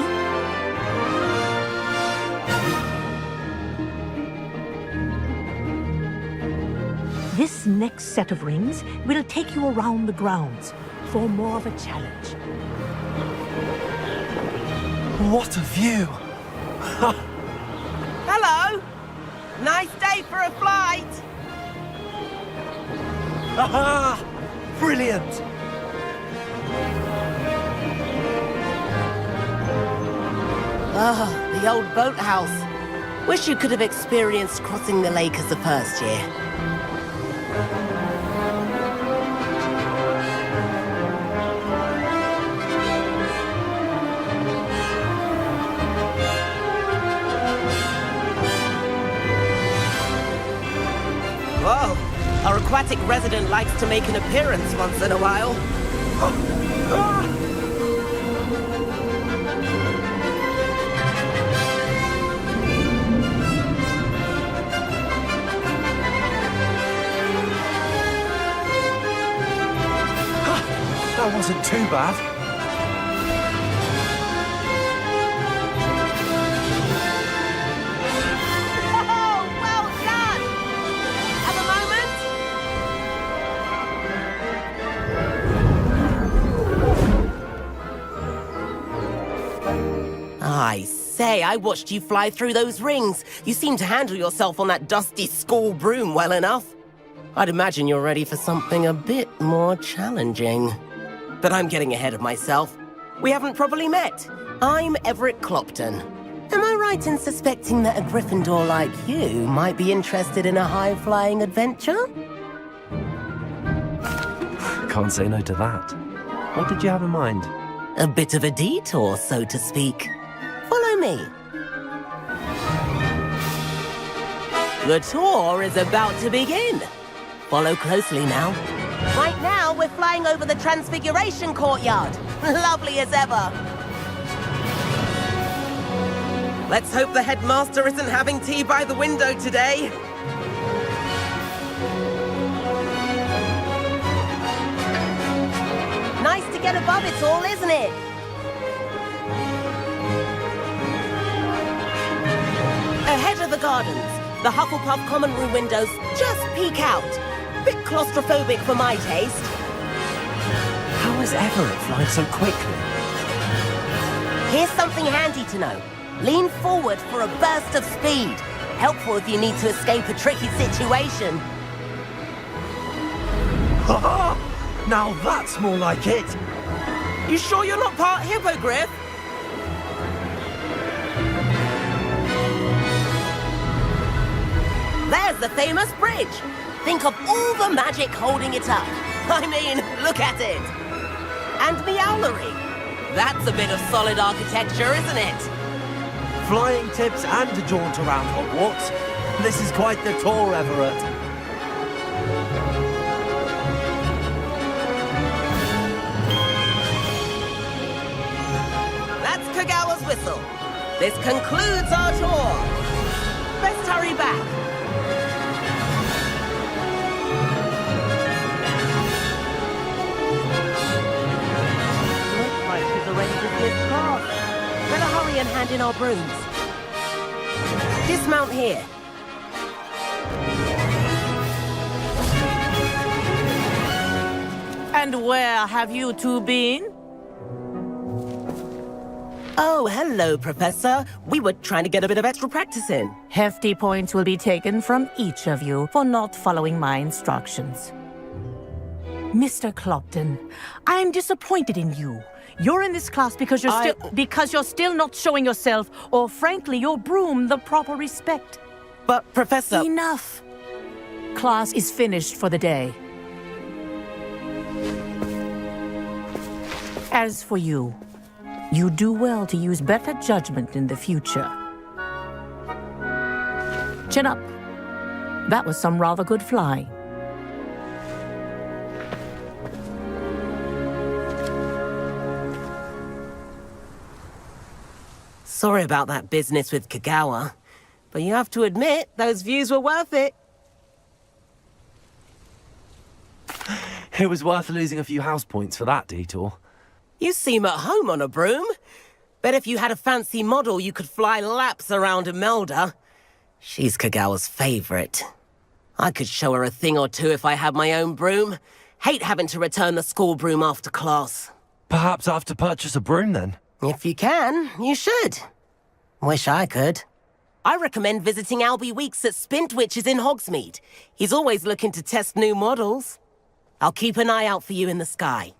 [SPEAKER 15] This next set of rings will take you around the grounds for more of a challenge.
[SPEAKER 14] What a view.
[SPEAKER 20] Hello! Nice day for a flight!
[SPEAKER 14] Aha! Brilliant.
[SPEAKER 20] Ah, the old boathouse. Wish you could have experienced crossing the lake as a first year. Whoa! Our aquatic resident likes to make an appearance once in a while.
[SPEAKER 14] That wasn't too bad.
[SPEAKER 20] Oh, well done! Have a moment? I say, I watched you fly through those rings. You seem to handle yourself on that dusty school broom well enough. I'd imagine you're ready for something a bit more challenging. But I'm getting ahead of myself. We haven't properly met. I'm Everett Clopton. Am I right in suspecting that a Gryffindor like you might be interested in a high-flying adventure?
[SPEAKER 2] Can't say no to that. What did you have in mind?
[SPEAKER 20] A bit of a detour, so to speak. Follow me. The tour is about to begin. Follow closely now. Right now, we're flying over the Transfiguration Courtyard. Lovely as ever. Let's hope the headmaster isn't having tea by the window today. Nice to get above it all, isn't it? Ahead of the gardens, the Hufflepuff common room windows just peek out. Bit claustrophobic for my taste.
[SPEAKER 2] How is Everett flying so quickly?
[SPEAKER 20] Here's something handy to know. Lean forward for a burst of speed. Helpful if you need to escape a tricky situation.
[SPEAKER 14] Now that's more like it.
[SPEAKER 20] You sure you're not part hippogriff? There's the famous bridge. Think of all the magic holding it up. I mean, look at it. And Meowlery. That's a bit of solid architecture, isn't it?
[SPEAKER 14] Flying tips and a jaunt around Hogwarts. This is quite the tour, Everett.
[SPEAKER 20] That's Kagawa's whistle. This concludes our tour. Best hurry back. our brooms. Dismount here.
[SPEAKER 15] And where have you two been?
[SPEAKER 20] Oh, hello, Professor. We were trying to get a bit of extra practice in.
[SPEAKER 15] Hefty points will be taken from each of you for not following my instructions. Mr. Clopton, I'm disappointed in you. You're in this class because you're still not showing yourself, or frankly, your broom the proper respect.
[SPEAKER 20] But, Professor...
[SPEAKER 15] Enough. Class is finished for the day. As for you, you do well to use better judgment in the future. Chin up. That was some rather good flying.
[SPEAKER 20] Sorry about that business with Kagawa, but you have to admit, those views were worth it.
[SPEAKER 2] It was worth losing a few house points for that detour.
[SPEAKER 20] You seem at home on a broom. Bet if you had a fancy model, you could fly laps around Imelda. She's Kagawa's favorite. I could show her a thing or two if I had my own broom. Hate having to return the school broom after class.
[SPEAKER 2] Perhaps I have to purchase a broom then?
[SPEAKER 20] If you can, you should. Wish I could. I recommend visiting Albie Weeks at Spintwitches in Hogsmeade. He's always looking to test new models. I'll keep an eye out for you in the sky.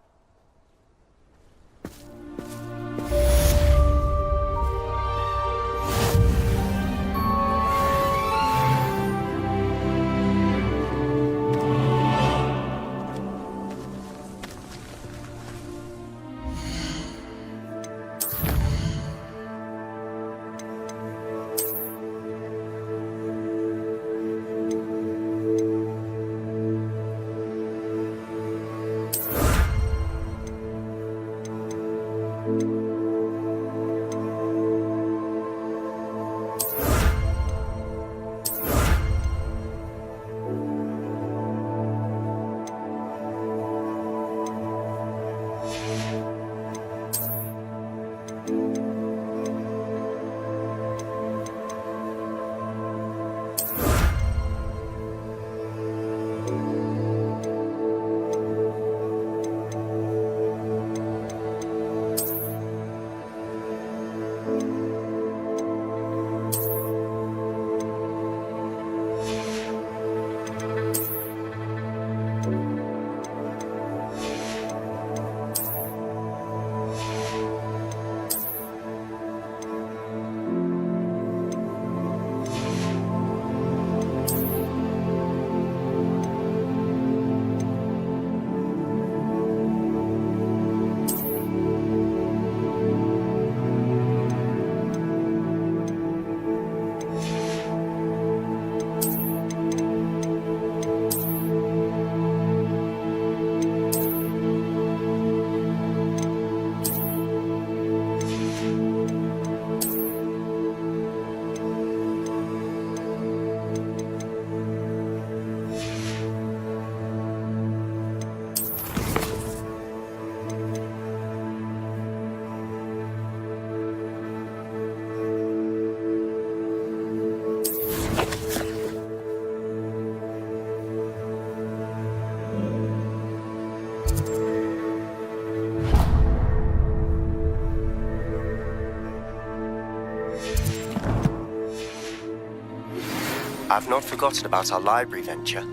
[SPEAKER 12] I've not forgotten about our library venture.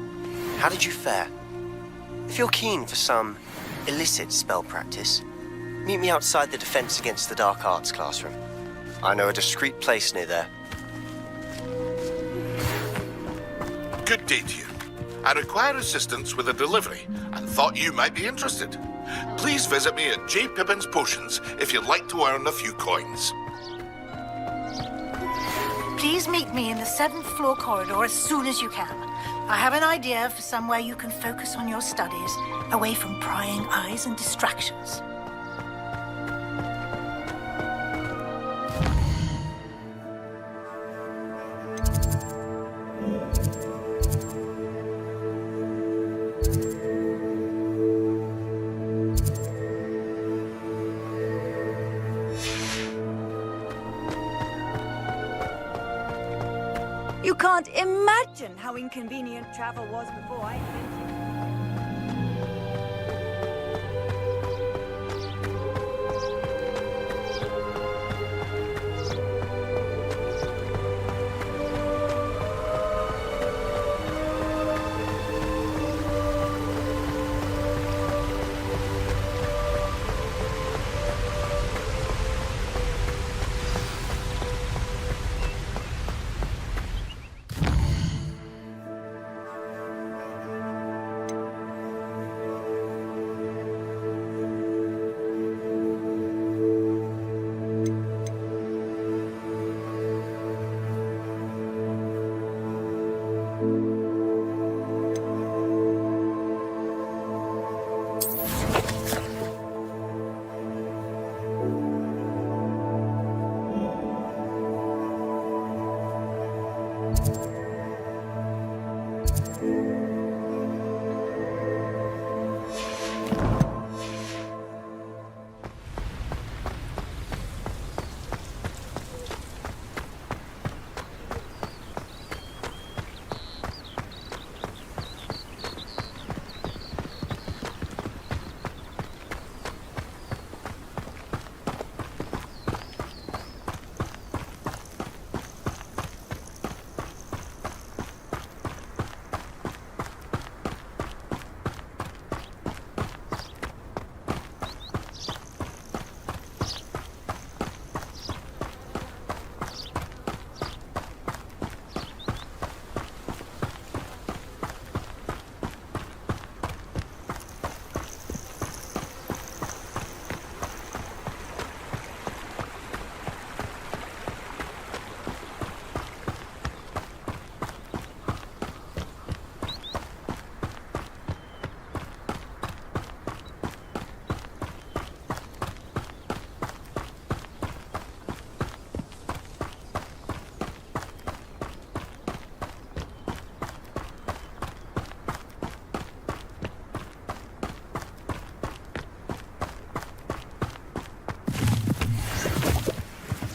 [SPEAKER 12] How did you fare? If you're keen for some illicit spell practice, meet me outside the Defense Against the Dark Arts classroom. I know a discreet place near there.
[SPEAKER 21] Good day to you. I require assistance with a delivery and thought you might be interested. Please visit me at J. Pippin's Potions if you'd like to earn a few coins.
[SPEAKER 18] Please meet me in the 7th floor corridor as soon as you can. I have an idea for somewhere you can focus on your studies, away from prying eyes and distractions.
[SPEAKER 13] You can't imagine how inconvenient travel was before I invented it.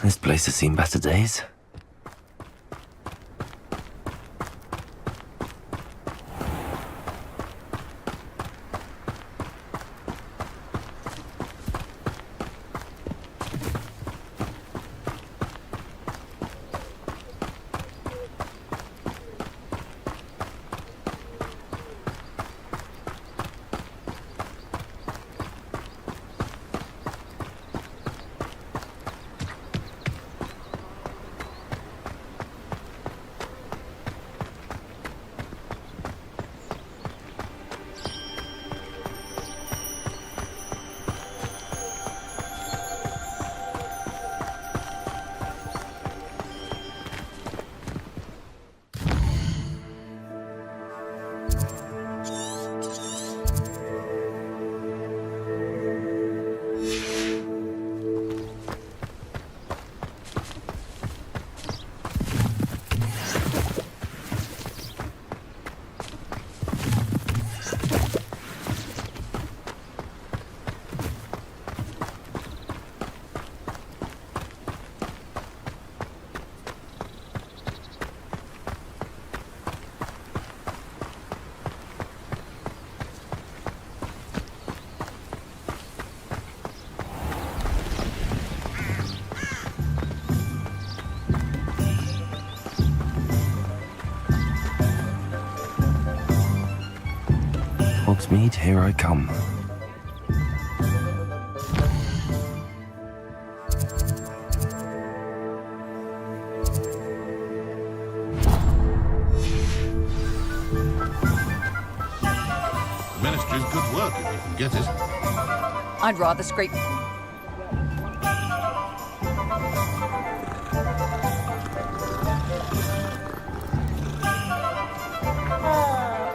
[SPEAKER 2] This place has seen better days. Hogsmeade, here I come.
[SPEAKER 21] Ministry's good work if you can get it.
[SPEAKER 5] I'd rather scrape.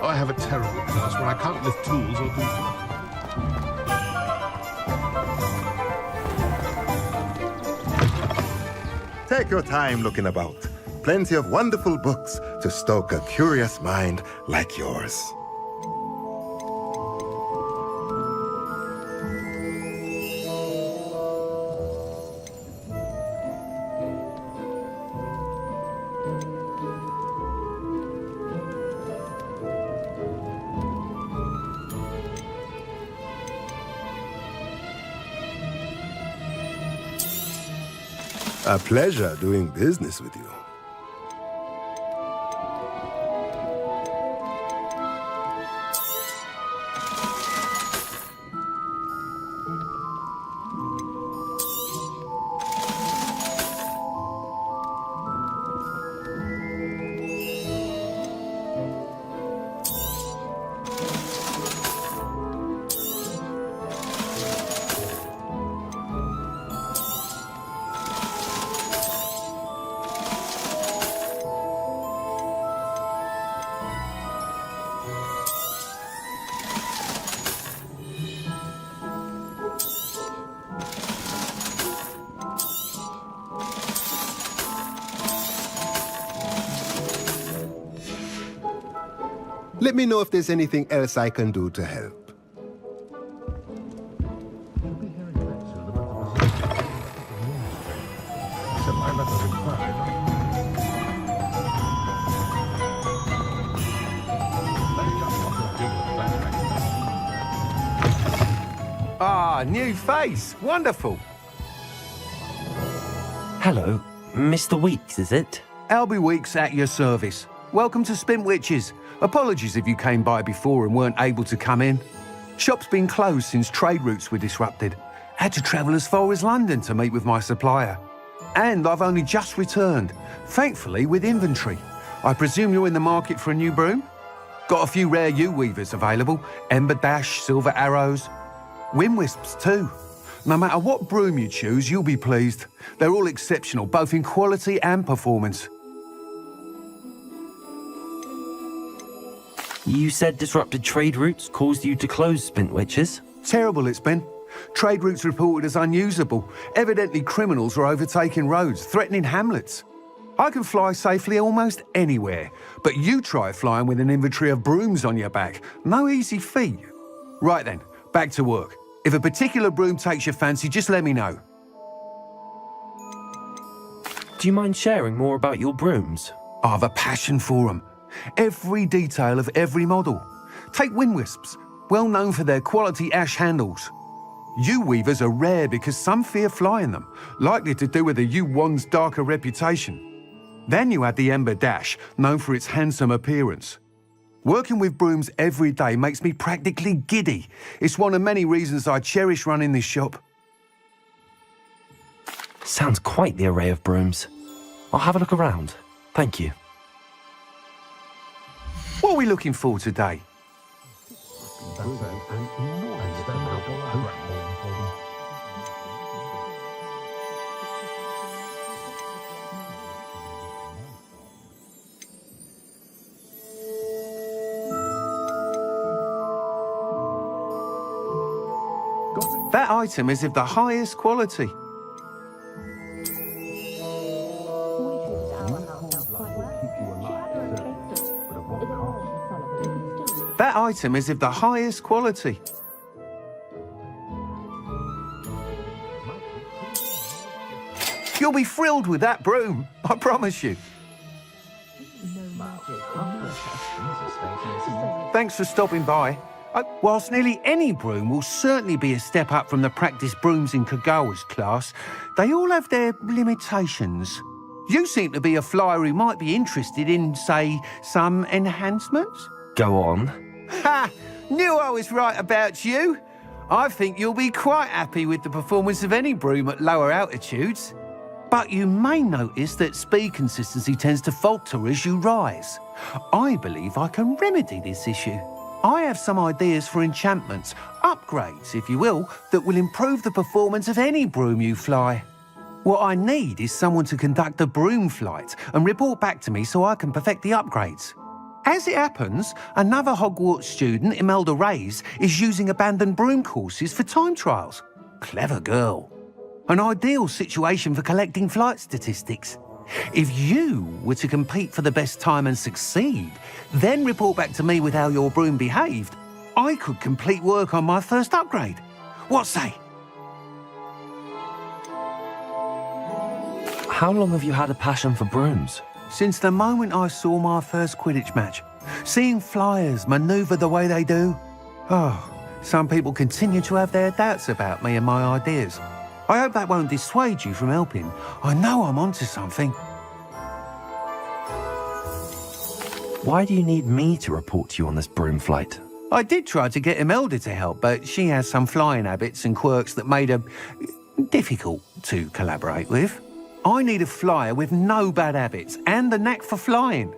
[SPEAKER 21] I have a terrible curse when I can't lift tools or do
[SPEAKER 6] Take your time looking about. Plenty of wonderful books to stoke a curious mind like yours. A pleasure doing business with you. Let me know if there's anything else I can do to help.
[SPEAKER 1] Ah, new face. Wonderful.
[SPEAKER 2] Hello, Mr. Weeks, is it?
[SPEAKER 1] Albie Weeks at your service. Welcome to Spintwitches. Apologies if you came by before and weren't able to come in. Shop's been closed since trade routes were disrupted. Had to travel as far as London to meet with my supplier. And I've only just returned, thankfully with inventory. I presume you're in the market for a new broom? Got a few rare yew-weavers available. Ember Dash, Silver Arrows. Wind Wisps too. No matter what broom you choose, you'll be pleased. They're all exceptional, both in quality and performance.
[SPEAKER 2] You said disrupted trade routes caused you to close Spintwitches?
[SPEAKER 1] Terrible it's been. Trade routes reported as unusable. Evidently criminals were overtaking roads, threatening hamlets. I can fly safely almost anywhere, but you try flying with an inventory of brooms on your back. No easy feat. Right then, back to work. If a particular broom takes your fancy, just let me know.
[SPEAKER 2] Do you mind sharing more about your brooms?
[SPEAKER 1] I've a passion for them. Every detail of every model. Take Wind Wisps, well known for their quality ash handles. Yew-weavers are rare because some fear flying them, likely to do with the yew-wand's darker reputation. Then you add the Ember Dash, known for its handsome appearance. Working with brooms every day makes me practically giddy. It's one of many reasons I cherish running this shop.
[SPEAKER 2] Sounds quite the array of brooms. I'll have a look around. Thank you.
[SPEAKER 1] What are we looking for today? That item is of the highest quality. That item is of the highest quality. You'll be thrilled with that broom, I promise you. Thanks for stopping by. Whilst nearly any broom will certainly be a step up from the practice brooms in Kagawa's class, they all have their limitations. You seem to be a flyer who might be interested in, say, some enhancements?
[SPEAKER 2] Go on.
[SPEAKER 1] Ha! Knew I was right about you. I think you'll be quite happy with the performance of any broom at lower altitudes. But you may notice that speed consistency tends to falter as you rise. I believe I can remedy this issue. I have some ideas for enchantments, upgrades, if you will, that will improve the performance of any broom you fly. What I need is someone to conduct a broom flight and report back to me so I can perfect the upgrades. As it happens, another Hogwarts student, Imelda Reyes, is using abandoned broom courses for time trials. Clever girl. An ideal situation for collecting flight statistics. If you were to compete for the best time and succeed, then report back to me with how your broom behaved, I could complete work on my first upgrade. What say?
[SPEAKER 2] How long have you had a passion for brooms?
[SPEAKER 1] Since the moment I saw my first Quidditch match. Seeing flyers manoeuvre the way they do. Oh, some people continue to have their doubts about me and my ideas. I hope that won't dissuade you from helping. I know I'm onto something.
[SPEAKER 2] Why do you need me to report to you on this broom flight?
[SPEAKER 1] I did try to get Imelda to help, but she has some flying habits and quirks that made her difficult to collaborate with. I need a flyer with no bad habits and the knack for flying.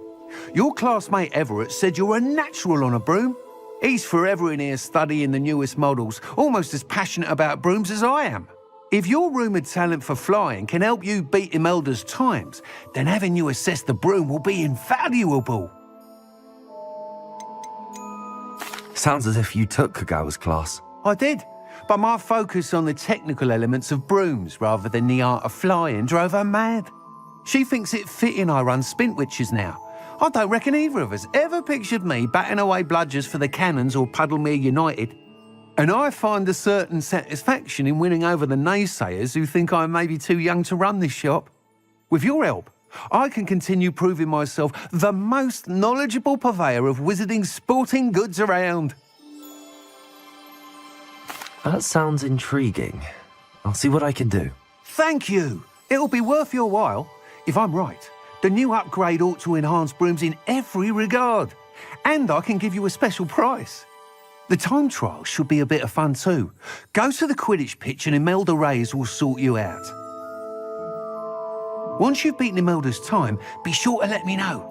[SPEAKER 1] Your classmate Everett said you're a natural on a broom. He's forever in here studying the newest models, almost as passionate about brooms as I am. If your rumoured talent for flying can help you beat Imelda's times, then having you assess the broom will be invaluable.
[SPEAKER 2] Sounds as if you took Kagawa's class.
[SPEAKER 1] I did, but my focus on the technical elements of brooms rather than the art of flying drove her mad. She thinks it fitting I run Spintwitches now. I don't reckon either of us ever pictured me batting away bludgers for the Cannons or Puddlemere United. And I find a certain satisfaction in winning over the naysayers who think I may be too young to run this shop. With your help, I can continue proving myself the most knowledgeable purveyor of wizarding sporting goods around.
[SPEAKER 2] That sounds intriguing. I'll see what I can do.
[SPEAKER 1] Thank you. It'll be worth your while. If I'm right, the new upgrade ought to enhance brooms in every regard. And I can give you a special price. The time trial should be a bit of fun too. Go to the Quidditch pitch and Imelda Reyes will sort you out. Once you've beaten Imelda's time, be sure to let me know.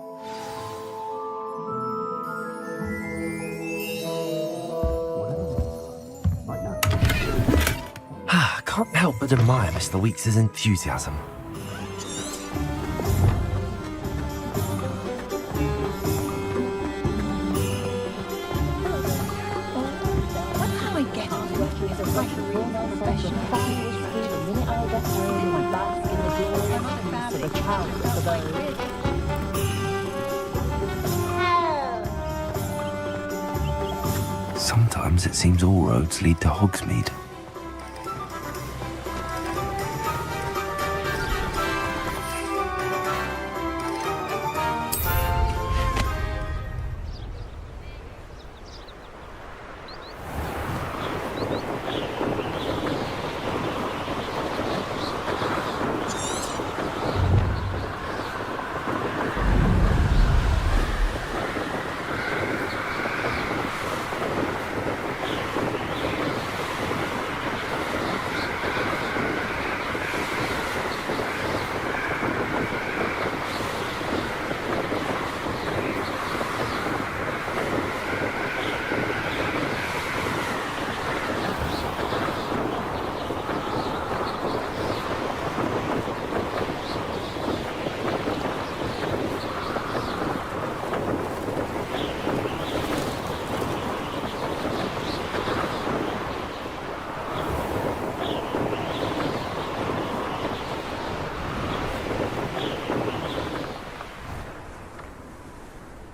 [SPEAKER 2] I can't help but admire Mr. Weeks' enthusiasm. Sometimes it seems all roads lead to Hogsmeade.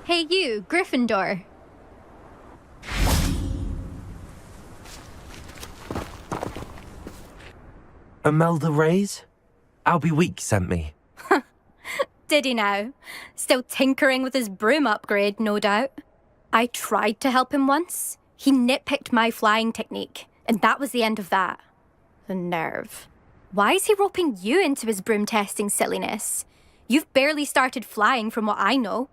[SPEAKER 4] Hey you, Gryffindor.
[SPEAKER 2] Imelda Reyes? Albie Week sent me.
[SPEAKER 4] Did he now? Still tinkering with his broom upgrade, no doubt. I tried to help him once. He nitpicked my flying technique, and that was the end of that. The nerve. Why is he roping you into his broom testing silliness? You've barely started flying from what I know.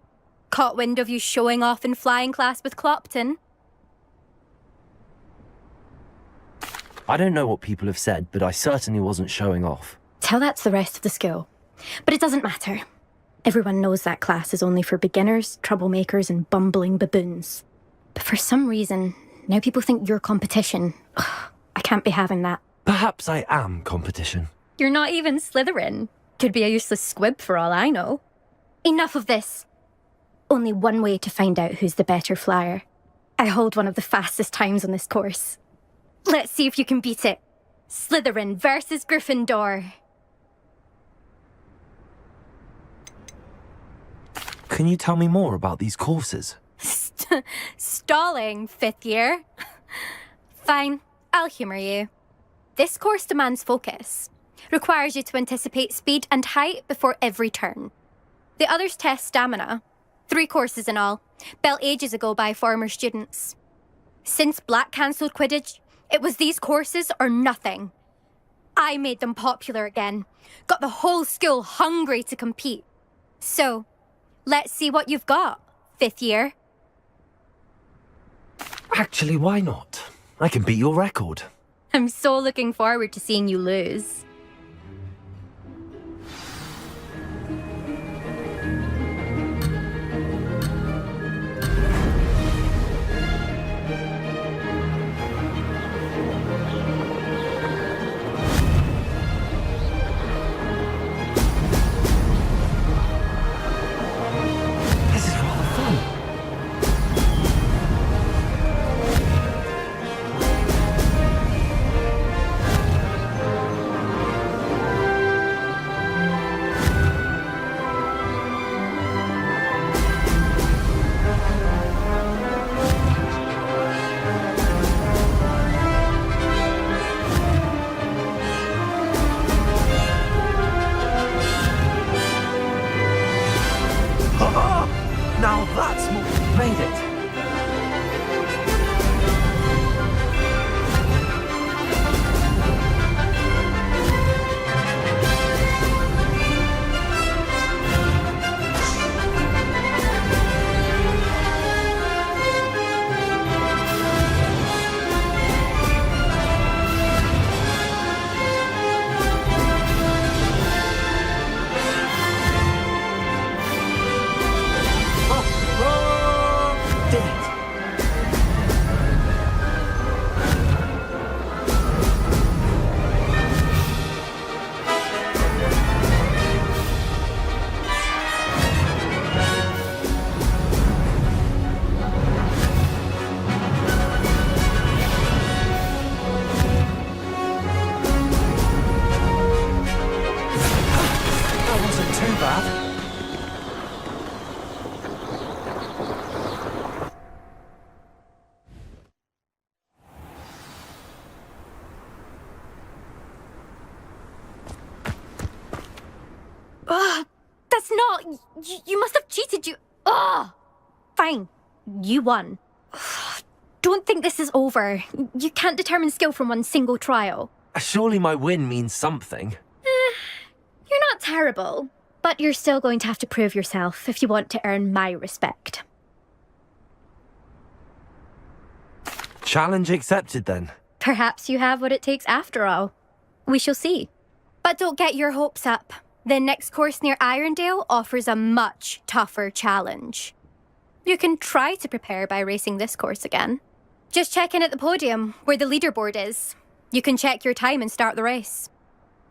[SPEAKER 4] Caught wind of you showing off in flying class with Clopton.
[SPEAKER 2] I don't know what people have said, but I certainly wasn't showing off.
[SPEAKER 4] Tell that to the rest of the school. But it doesn't matter. Everyone knows that class is only for beginners, troublemakers, and bumbling baboons. But for some reason, now people think you're competition. Ugh, I can't be having that.
[SPEAKER 2] Perhaps I am competition.
[SPEAKER 4] You're not even Slytherin. Could be a useless squib for all I know. Enough of this. Only one way to find out who's the better flyer. I hold one of the fastest times on this course. Let's see if you can beat it. Slytherin versus Gryffindor.
[SPEAKER 2] Can you tell me more about these courses?
[SPEAKER 4] Stalling, 5th year. Fine, I'll humour you. This course demands focus. Requires you to anticipate speed and height before every turn. The others test stamina. 3 courses in all, built ages ago by former students. Since Black cancelled Quidditch, it was these courses or nothing. I made them popular again. Got the whole school hungry to compete. So, let's see what you've got, 5th year.
[SPEAKER 2] Actually, why not? I can beat your record.
[SPEAKER 4] I'm so looking forward to seeing you lose.
[SPEAKER 2] This is rather fun. Now that's more. Made it. Did it. That wasn't too bad.
[SPEAKER 4] Ugh, that's not... You must have cheated, you... Ugh! Fine. You won. Don't think this is over. You can't determine skill from one single trial.
[SPEAKER 2] Surely my win means something.
[SPEAKER 4] You're not terrible, but you're still going to have to prove yourself if you want to earn my respect.
[SPEAKER 2] Challenge accepted then.
[SPEAKER 4] Perhaps you have what it takes after all. We shall see. But don't get your hopes up. The next course near Irondale offers a much tougher challenge. You can try to prepare by racing this course again. Just check in at the podium, where the leaderboard is. You can check your time and start the race.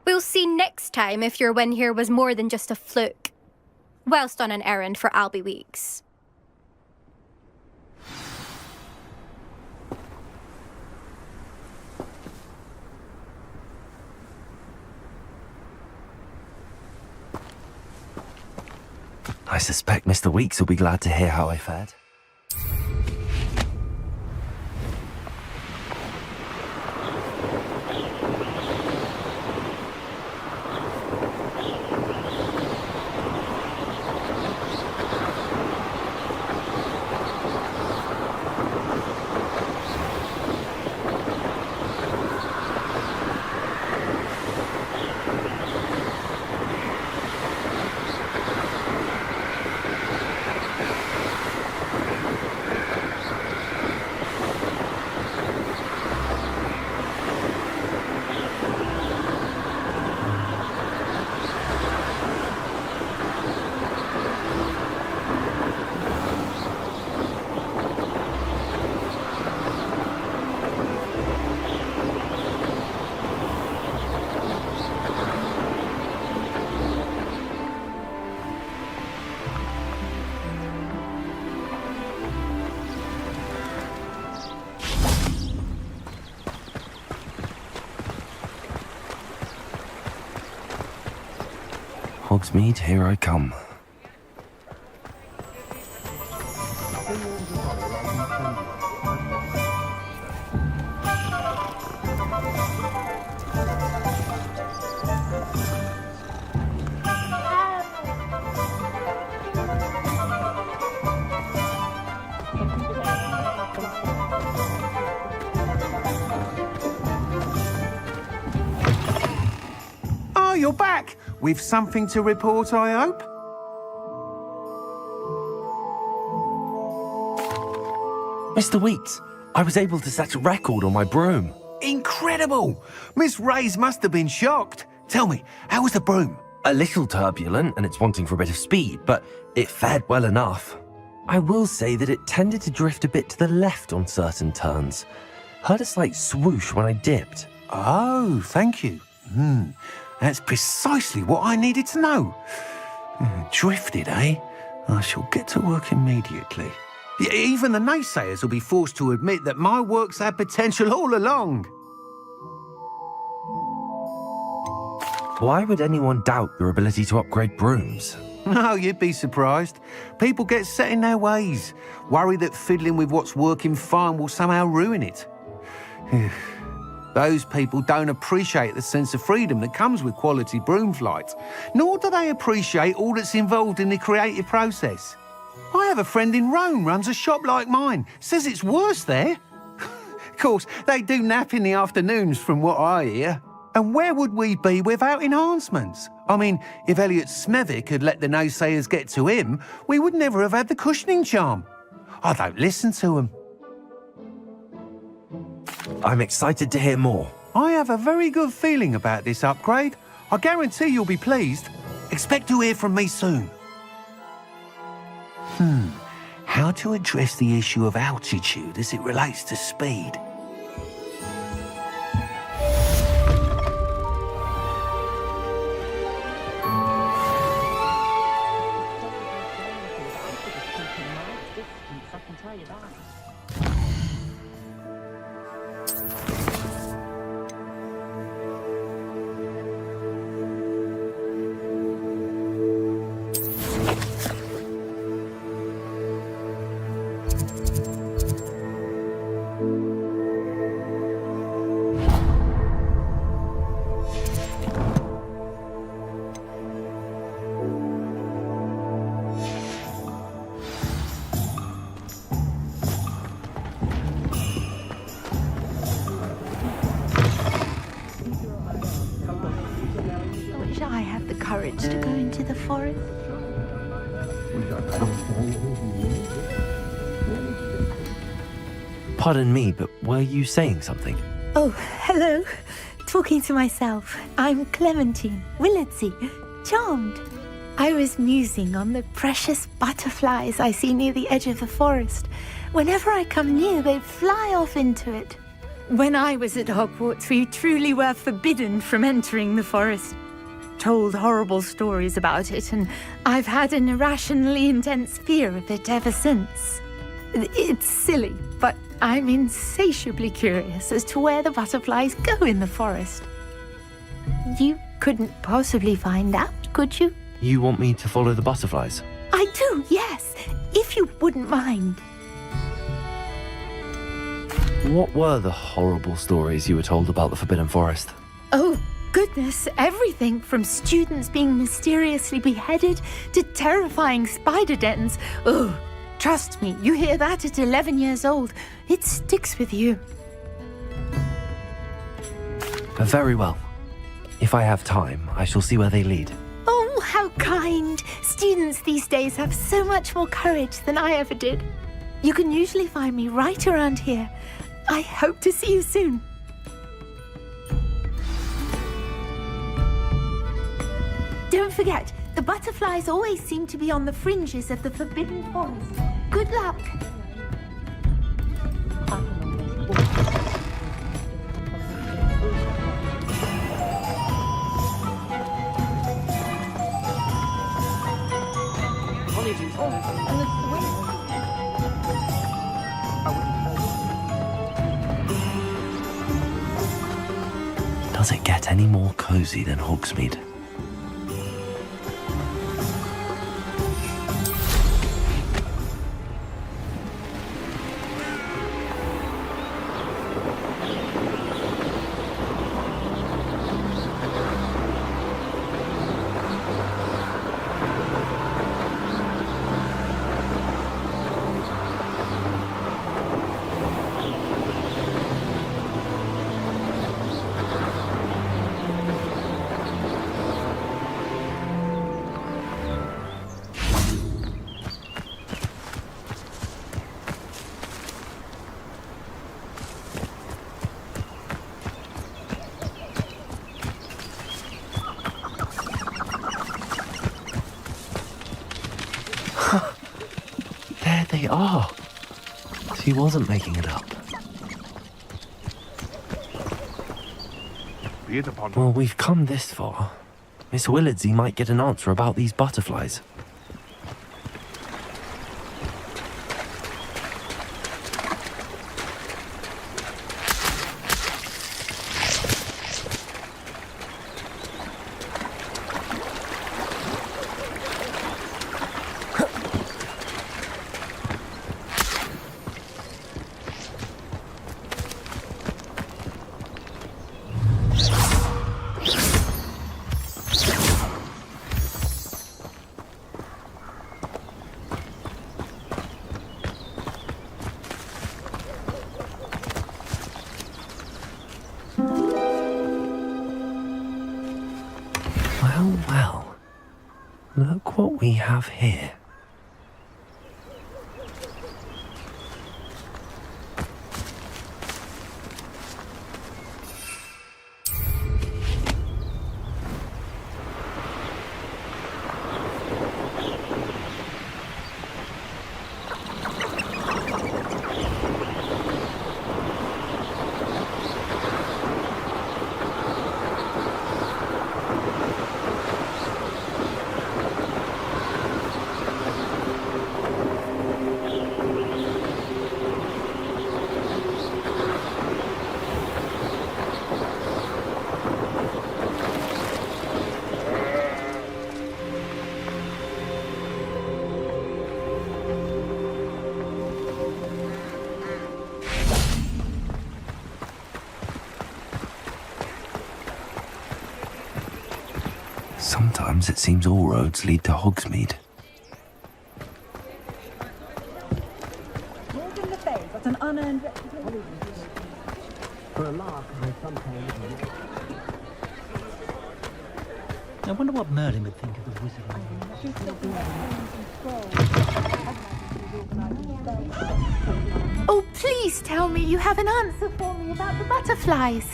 [SPEAKER 4] We'll see next time if your win here was more than just a fluke. Whilst on an errand for Albie Weeks.
[SPEAKER 2] I suspect Mr. Weeks will be glad to hear how I fared. Hogsmeade, here I come.
[SPEAKER 1] you're back. With something to report, I hope?
[SPEAKER 2] Mr. Weeks, I was able to set a record on my broom.
[SPEAKER 1] Incredible! Miss Ray's must have been shocked. Tell me, how was the broom?
[SPEAKER 2] A little turbulent, and it's wanting for a bit of speed, but it fared well enough. I will say that it tended to drift a bit to the left on certain turns. Heard a slight swoosh when I dipped.
[SPEAKER 1] Oh, thank you. That's precisely what I needed to know. Drifted, eh? I shall get to work immediately. Even the naysayers will be forced to admit that my work's had potential all along.
[SPEAKER 2] Why would anyone doubt your ability to upgrade brooms?
[SPEAKER 1] No, you'd be surprised. People get set in their ways, worry that fiddling with what's working fine will somehow ruin it. Those people don't appreciate the sense of freedom that comes with quality broom flight, nor do they appreciate all that's involved in the creative process. I have a friend in Rome runs a shop like mine, says it's worse there. Of course, they do nap in the afternoons from what I hear. And where would we be without enhancements? I mean, if Elliot Smethwick had let the naysayers get to him, we would never have had the cushioning charm. I don't listen to them.
[SPEAKER 2] I'm excited to hear more.
[SPEAKER 1] I have a very good feeling about this upgrade. I guarantee you'll be pleased. Expect to hear from me soon. How to address the issue of altitude as it relates to speed?
[SPEAKER 9] To go into the forest.
[SPEAKER 2] Pardon me, but were you saying something?
[SPEAKER 9] Oh, hello. Talking to myself. I'm Clementine Willardsey. Charmed. I was musing on the precious butterflies I see near the edge of the forest. Whenever I come near, they fly off into it. When I was at Hogwarts, we truly were forbidden from entering the forest. Told horrible stories about it, and I've had an irrationally intense fear of it ever since. It's silly, but I'm insatiably curious as to where the butterflies go in the forest. You couldn't possibly find out, could you?
[SPEAKER 2] You want me to follow the butterflies?
[SPEAKER 9] I do, yes, if you wouldn't mind.
[SPEAKER 2] What were the horrible stories you were told about the Forbidden Forest?
[SPEAKER 9] Oh, goodness, everything from students being mysteriously beheaded to terrifying spider dens. Oh, trust me, you hear that at 11 years old. It sticks with you.
[SPEAKER 2] Very well. If I have time, I shall see where they lead.
[SPEAKER 9] Oh, how kind. Students these days have so much more courage than I ever did. You can usually find me right around here. I hope to see you soon. Don't forget, the butterflies always seem to be on the fringes of the Forbidden Forest. Good luck.
[SPEAKER 2] Does it get any more cozy than Hogsmeade? they are. She wasn't making it up. Well, we've come this far. Miss Willardsey might get an answer about these butterflies. Well, look what we have here. Sometimes it seems all roads lead to Hogsmeade.
[SPEAKER 13] Morgan Le Fay got an unearned reputation.
[SPEAKER 7] For a lark, I sometimes... I wonder what Merlin would think of the wizard.
[SPEAKER 9] Oh, please tell me you have an answer for me about the butterflies.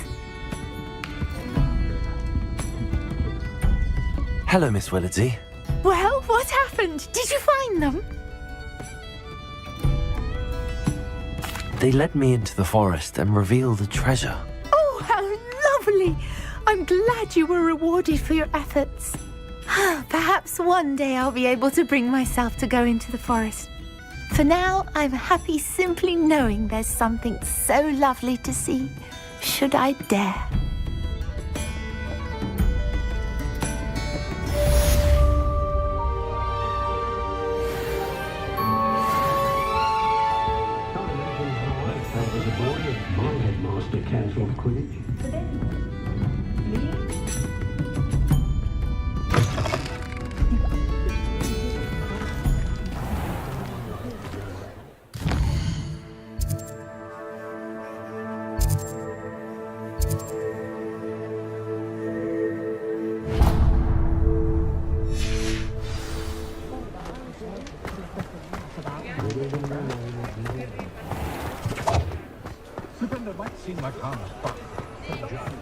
[SPEAKER 2] Hello, Miss Willardsey.
[SPEAKER 9] Well, what happened? Did you find them?
[SPEAKER 2] They led me into the forest and revealed a treasure.
[SPEAKER 9] Oh, how lovely! I'm glad you were rewarded for your efforts. Perhaps one day I'll be able to bring myself to go into the forest. For now, I'm happy simply knowing there's something so lovely to see, should I dare.
[SPEAKER 17] Casual Quidditch.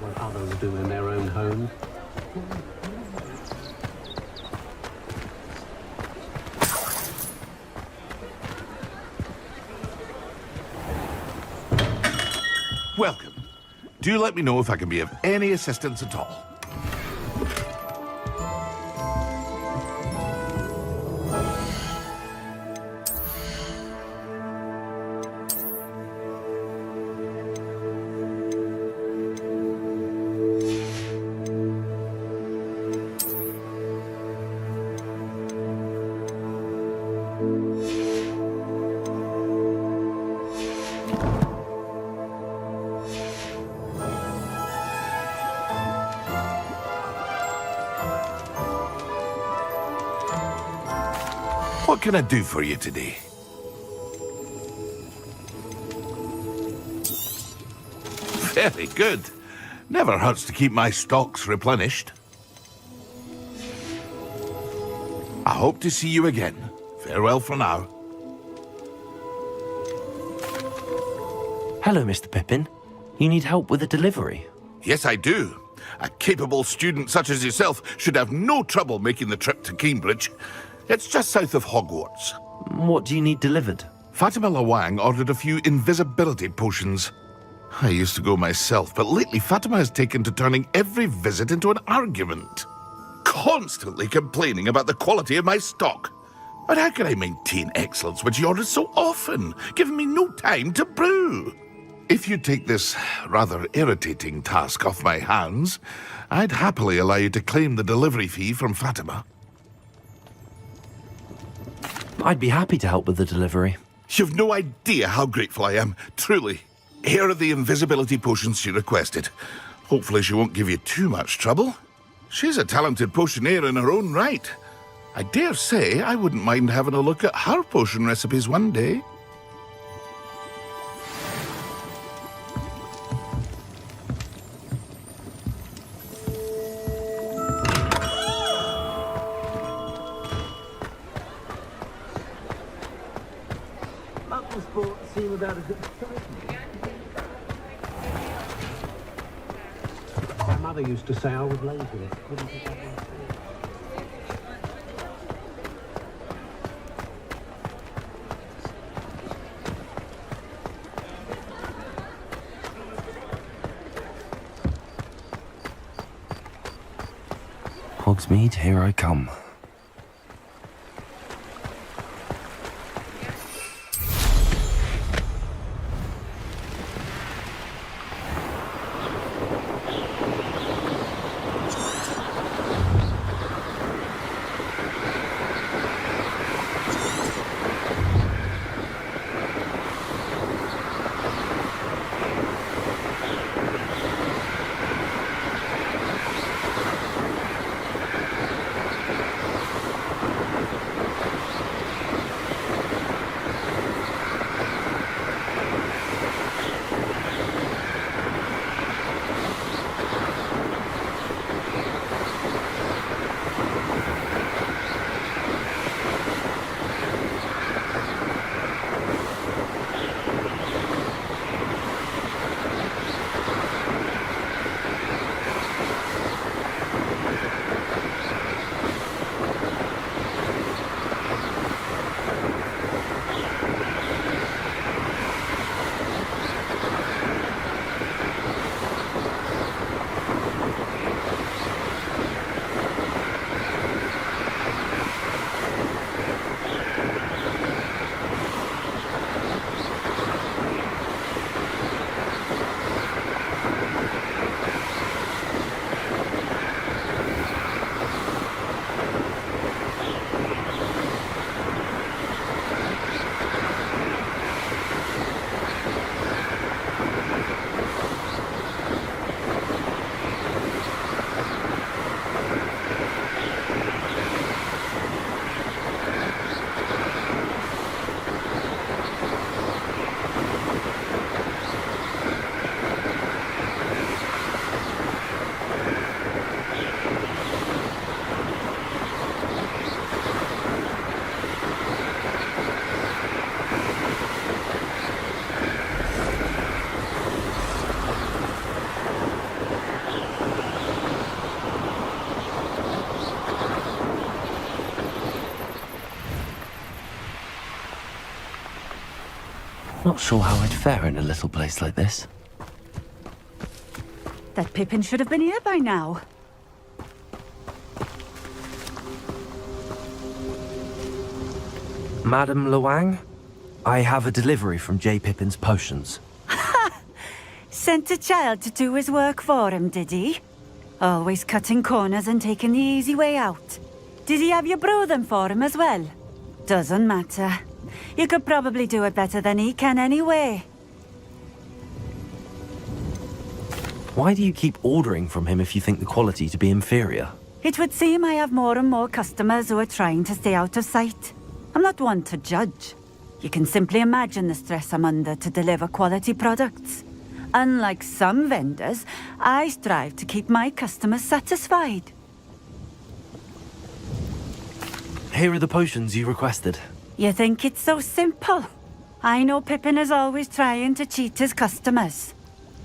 [SPEAKER 17] What others do in their own homes.
[SPEAKER 21] Welcome. Do let me know if I can be of any assistance at all. What can I do for you today? Very good. Never hurts to keep my stocks replenished. I hope to see you again. Farewell for now.
[SPEAKER 2] Hello, Mr. Pippin. You need help with a delivery?
[SPEAKER 21] Yes, I do. A capable student such as yourself should have no trouble making the trip to Cambridge. It's just south of Hogwarts.
[SPEAKER 2] What do you need delivered?
[SPEAKER 21] Fatima Lawang ordered a few invisibility potions. I used to go myself, but lately Fatima has taken to turning every visit into an argument. Constantly complaining about the quality of my stock. But how can I maintain excellence when she orders so often, giving me no time to brew? If you take this rather irritating task off my hands, I'd happily allow you to claim the delivery fee from Fatima.
[SPEAKER 2] I'd be happy to help with the delivery.
[SPEAKER 21] You've no idea how grateful I am, truly. Here are the invisibility potions she requested. Hopefully she won't give you too much trouble. She's a talented potioneer in her own right. I dare say I wouldn't mind having a look at her potion recipes one day.
[SPEAKER 7] Local sport seem about as good. My mother used to say I was lazy. Couldn't pick up my
[SPEAKER 2] Hogsmeade, here I come. Not sure how I'd fare in a little place like this.
[SPEAKER 3] That Pippin should have been here by now.
[SPEAKER 2] Madam Lawang, I have a delivery from J. Pippin's potions.
[SPEAKER 3] Sent a child to do his work for him, did he? Always cutting corners and taking the easy way out. Did he have you brew them for him as well? Doesn't matter. You could probably do it better than he can anyway.
[SPEAKER 2] Why do you keep ordering from him if you think the quality to be inferior?
[SPEAKER 3] It would seem I have more and more customers who are trying to stay out of sight. I'm not one to judge. You can simply imagine the stress I'm under to deliver quality products. Unlike some vendors, I strive to keep my customers satisfied.
[SPEAKER 2] Here are the potions you requested.
[SPEAKER 3] You think it's so simple? I know Pippin is always trying to cheat his customers.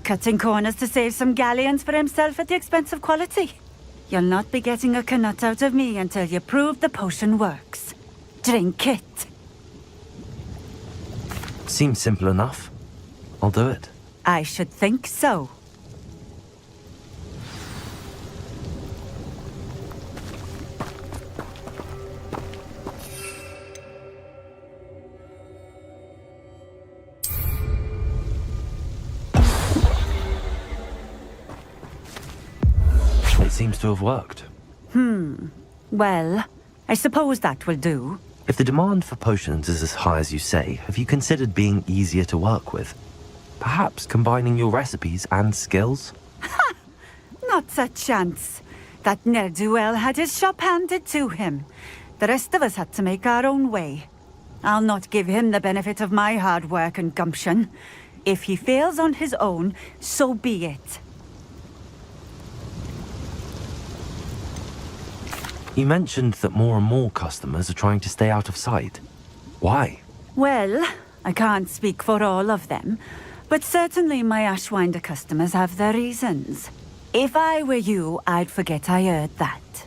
[SPEAKER 3] Cutting corners to save some galleons for himself at the expense of quality. You'll not be getting a canut out of me until you prove the potion works. Drink it.
[SPEAKER 2] Seems simple enough. I'll do it.
[SPEAKER 3] I should think so.
[SPEAKER 2] It seems to have worked.
[SPEAKER 3] Well, I suppose that will do.
[SPEAKER 2] If the demand for potions is as high as you say, have you considered being easier to work with? Perhaps combining your recipes and skills?
[SPEAKER 3] Not a chance. That ne'er-do-well had his shop handed to him. The rest of us had to make our own way. I'll not give him the benefit of my hard work and gumption. If he fails on his own, so be it.
[SPEAKER 2] You mentioned that more and more customers are trying to stay out of sight. Why?
[SPEAKER 3] Well, I can't speak for all of them, but certainly my Ashwinder customers have their reasons. If I were you, I'd forget I heard that.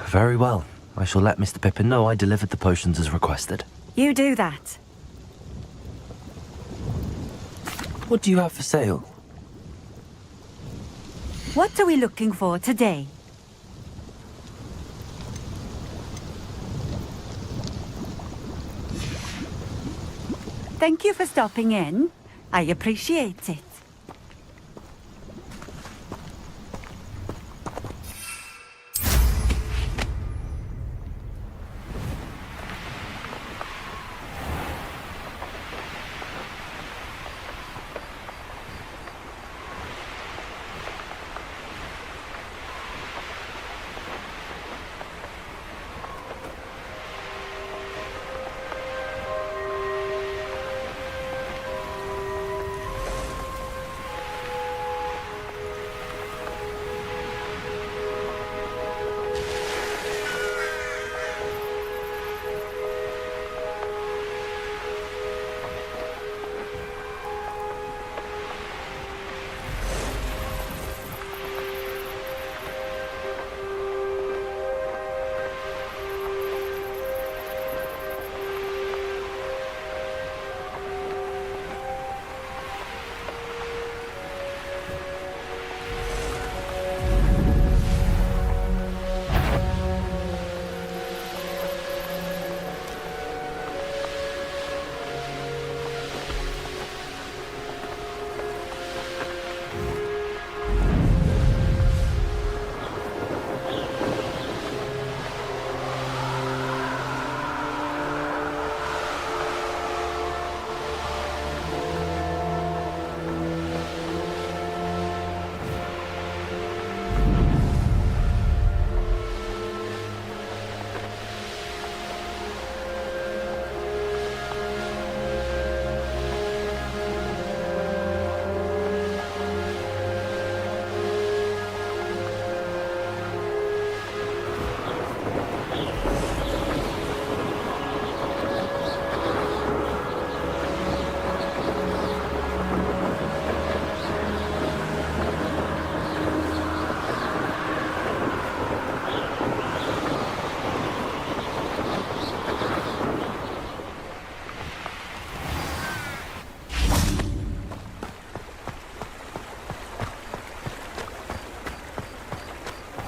[SPEAKER 2] Very well. I shall let Mr. Pippin know I delivered the potions as requested.
[SPEAKER 3] You do that.
[SPEAKER 2] What do you have for sale?
[SPEAKER 3] What are we looking for today? Thank you for stopping in. I appreciate it.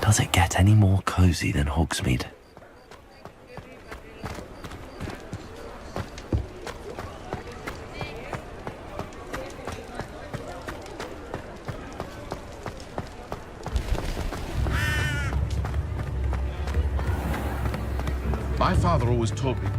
[SPEAKER 2] Does it get any more cozy than Hogsmeade?
[SPEAKER 21] My father always taught me.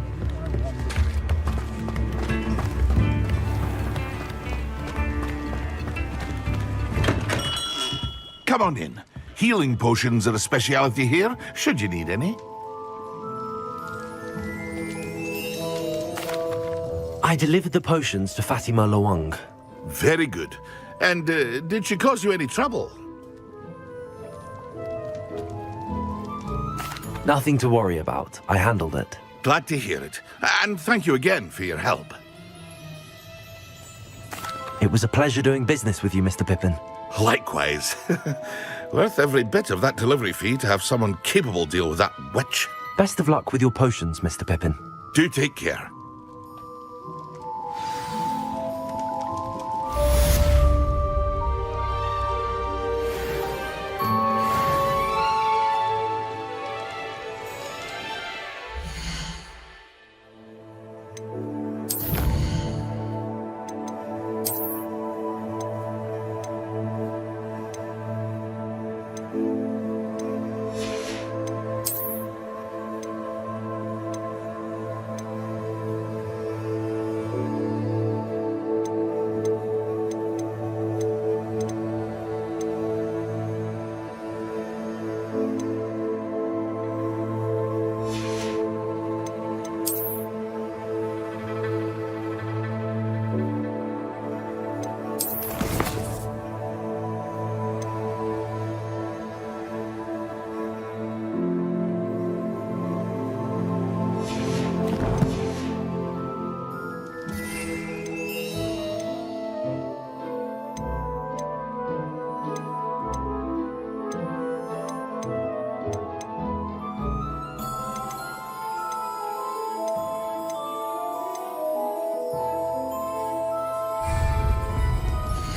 [SPEAKER 21] Come on in. Healing potions are a speciality here, should you need any.
[SPEAKER 2] I delivered the potions to Fatima Lawang.
[SPEAKER 21] Very good. And did she cause you any trouble?
[SPEAKER 2] Nothing to worry about. I handled it.
[SPEAKER 21] Glad to hear it. And thank you again for your help.
[SPEAKER 2] It was a pleasure doing business with you, Mr. Pippin.
[SPEAKER 21] Likewise. Worth every bit of that delivery fee to have someone capable deal with that witch.
[SPEAKER 2] Best of luck with your potions, Mr. Pippin.
[SPEAKER 21] Do take care.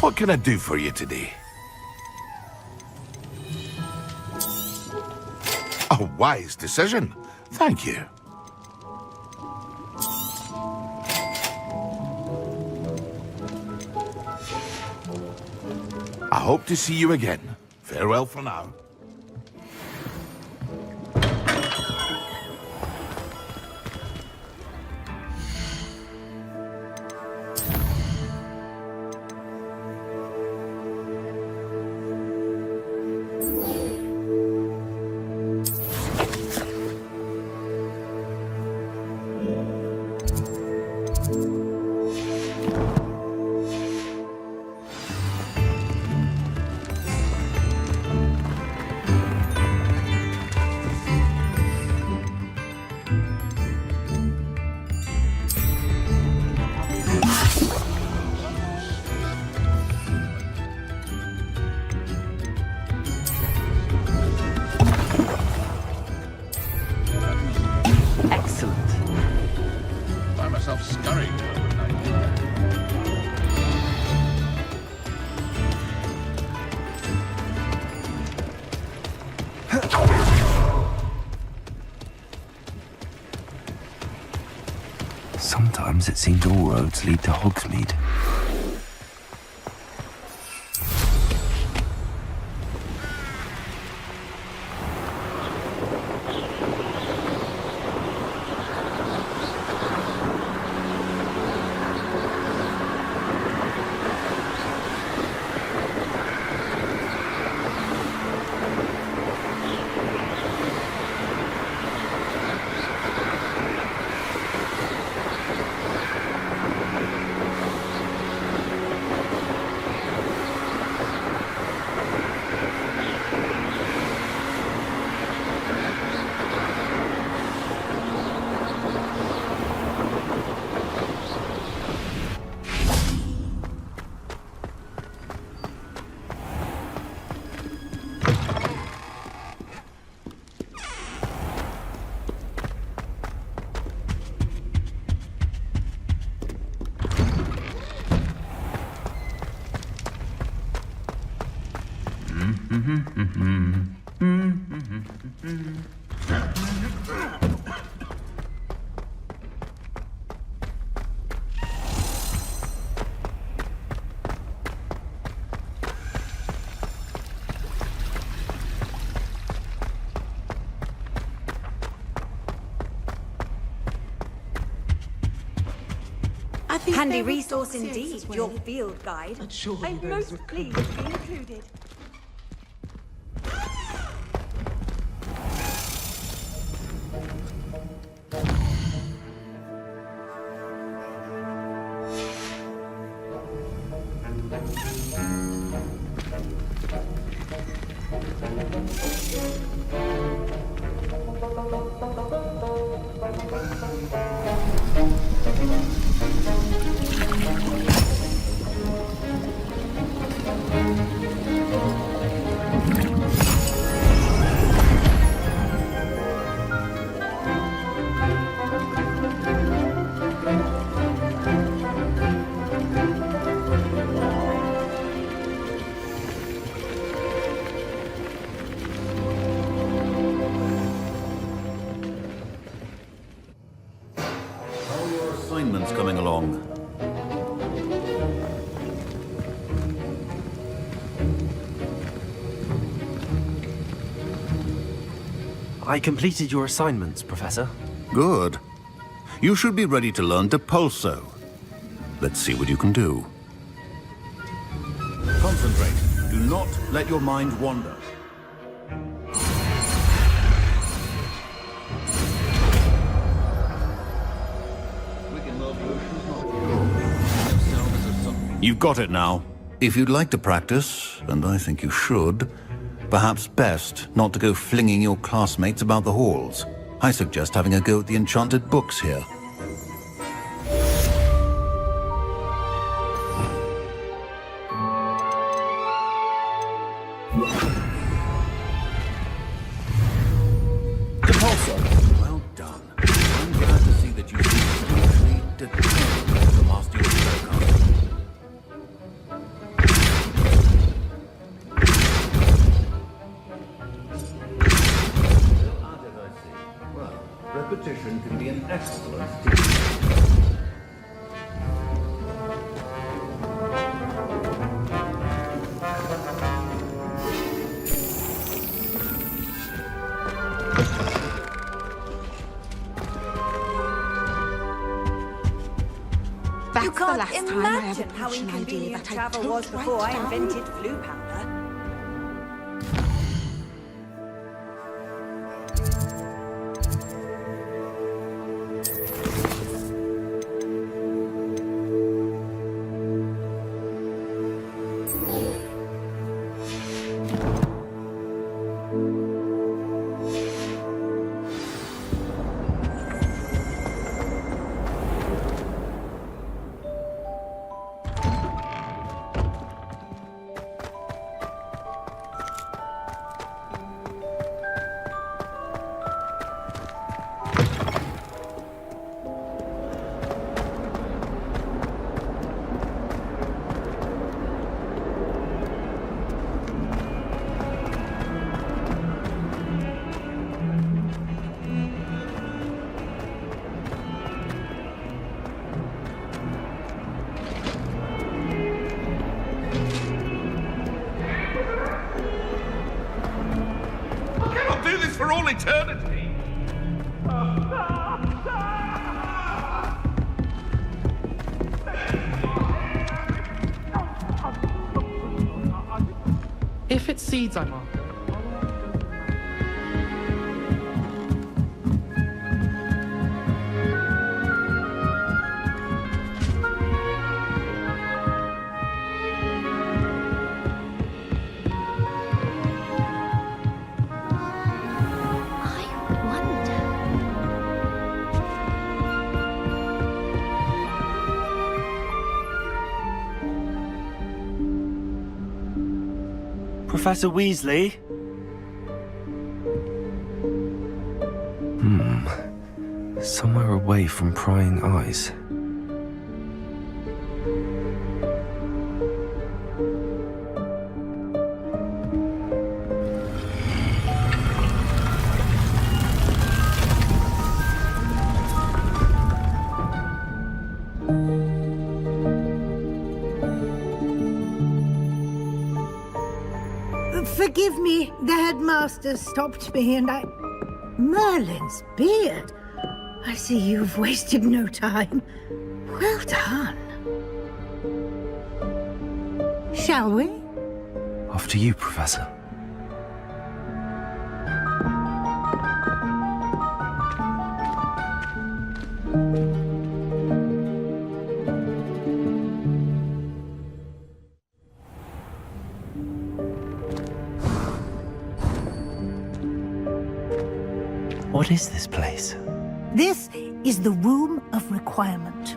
[SPEAKER 21] What can I do for you today? A wise decision. Thank you. I hope to see you again. Farewell for now.
[SPEAKER 2] Sometimes it seems all roads lead to Hogsmeade.
[SPEAKER 13] Handy resource indeed, your field guide. I'm most pleased to be included.
[SPEAKER 8] assignments coming along?
[SPEAKER 2] I completed your assignments, Professor.
[SPEAKER 8] Good. You should be ready to learn Depulso. Let's see what you can do. Concentrate. Do not let your mind wander. You've got it now. If you'd like to practice, and I think you should, perhaps best not to go flinging your classmates about the halls. I suggest having a go at the enchanted books here. Depulso. Well done. I'm glad to see that you seem hugely determined to master your spellcasting. Repetition can be an excellent teacher.
[SPEAKER 13] You can't imagine how inconvenient travel was before I invented flu powder.
[SPEAKER 21] For all eternity.
[SPEAKER 14] If it's seeds I'm after.
[SPEAKER 2] Professor Weasley? Somewhere away from prying eyes.
[SPEAKER 18] Forgive me, the headmaster stopped me and I... Merlin's beard. I see you've wasted no time. Well done. Shall we?
[SPEAKER 2] After you, Professor. What is this place?
[SPEAKER 18] This is the Room of Requirement.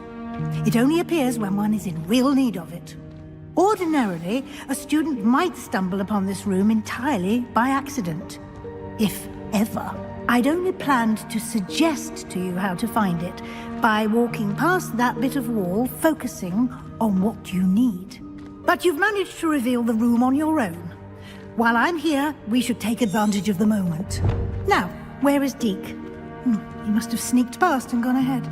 [SPEAKER 18] It only appears when one is in real need of it. Ordinarily, a student might stumble upon this room entirely by accident. If ever. I'd only planned to suggest to you how to find it by walking past that bit of wall, focusing on what you need. But you've managed to reveal the room on your own. While I'm here, we should take advantage of the moment. Now, where is Deke? He must have sneaked past and gone ahead.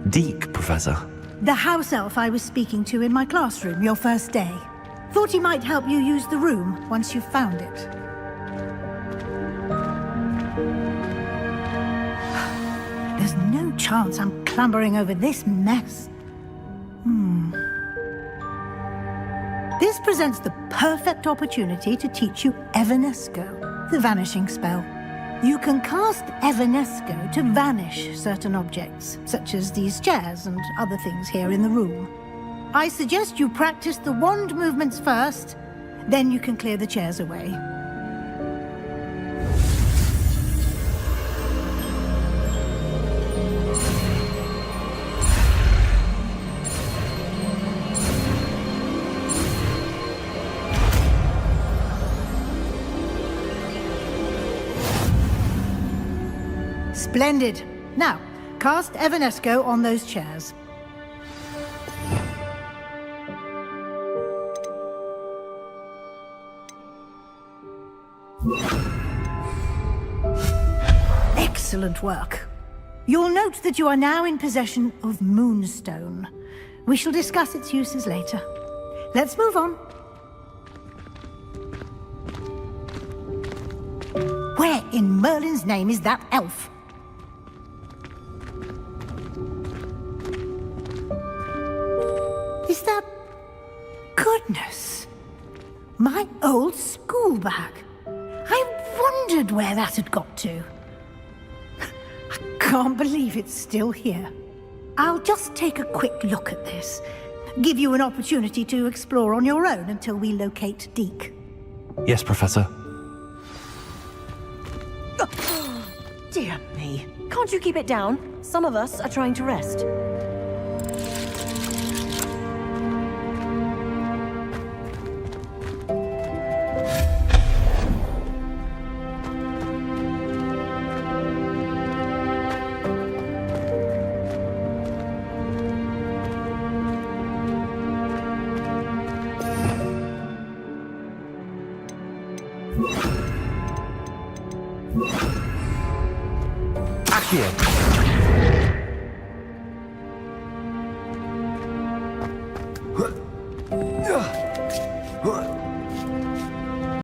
[SPEAKER 2] Deke, Professor.
[SPEAKER 18] The house elf I was speaking to in my classroom your first day. Thought he might help you use the room once you've found it. There's no chance I'm clambering over this mess. This presents the perfect opportunity to teach you Evanesco, the vanishing spell. You can cast Evanesco to vanish certain objects, such as these chairs and other things here in the room. I suggest you practice the wand movements first, then you can clear the chairs away. Splendid. Now, cast Evanesco on those chairs. Excellent work. You'll note that you are now in possession of Moonstone. We shall discuss its uses later. Let's move on. Where in Merlin's name is that elf? Is that... Goodness! My old school bag. I wondered where that had got to. I can't believe it's still here. I'll just take a quick look at this. Give you an opportunity to explore on your own until we locate Deke.
[SPEAKER 2] Yes, Professor.
[SPEAKER 10] Dear me. Can't you keep it down? Some of us are trying to rest.
[SPEAKER 2] Accio.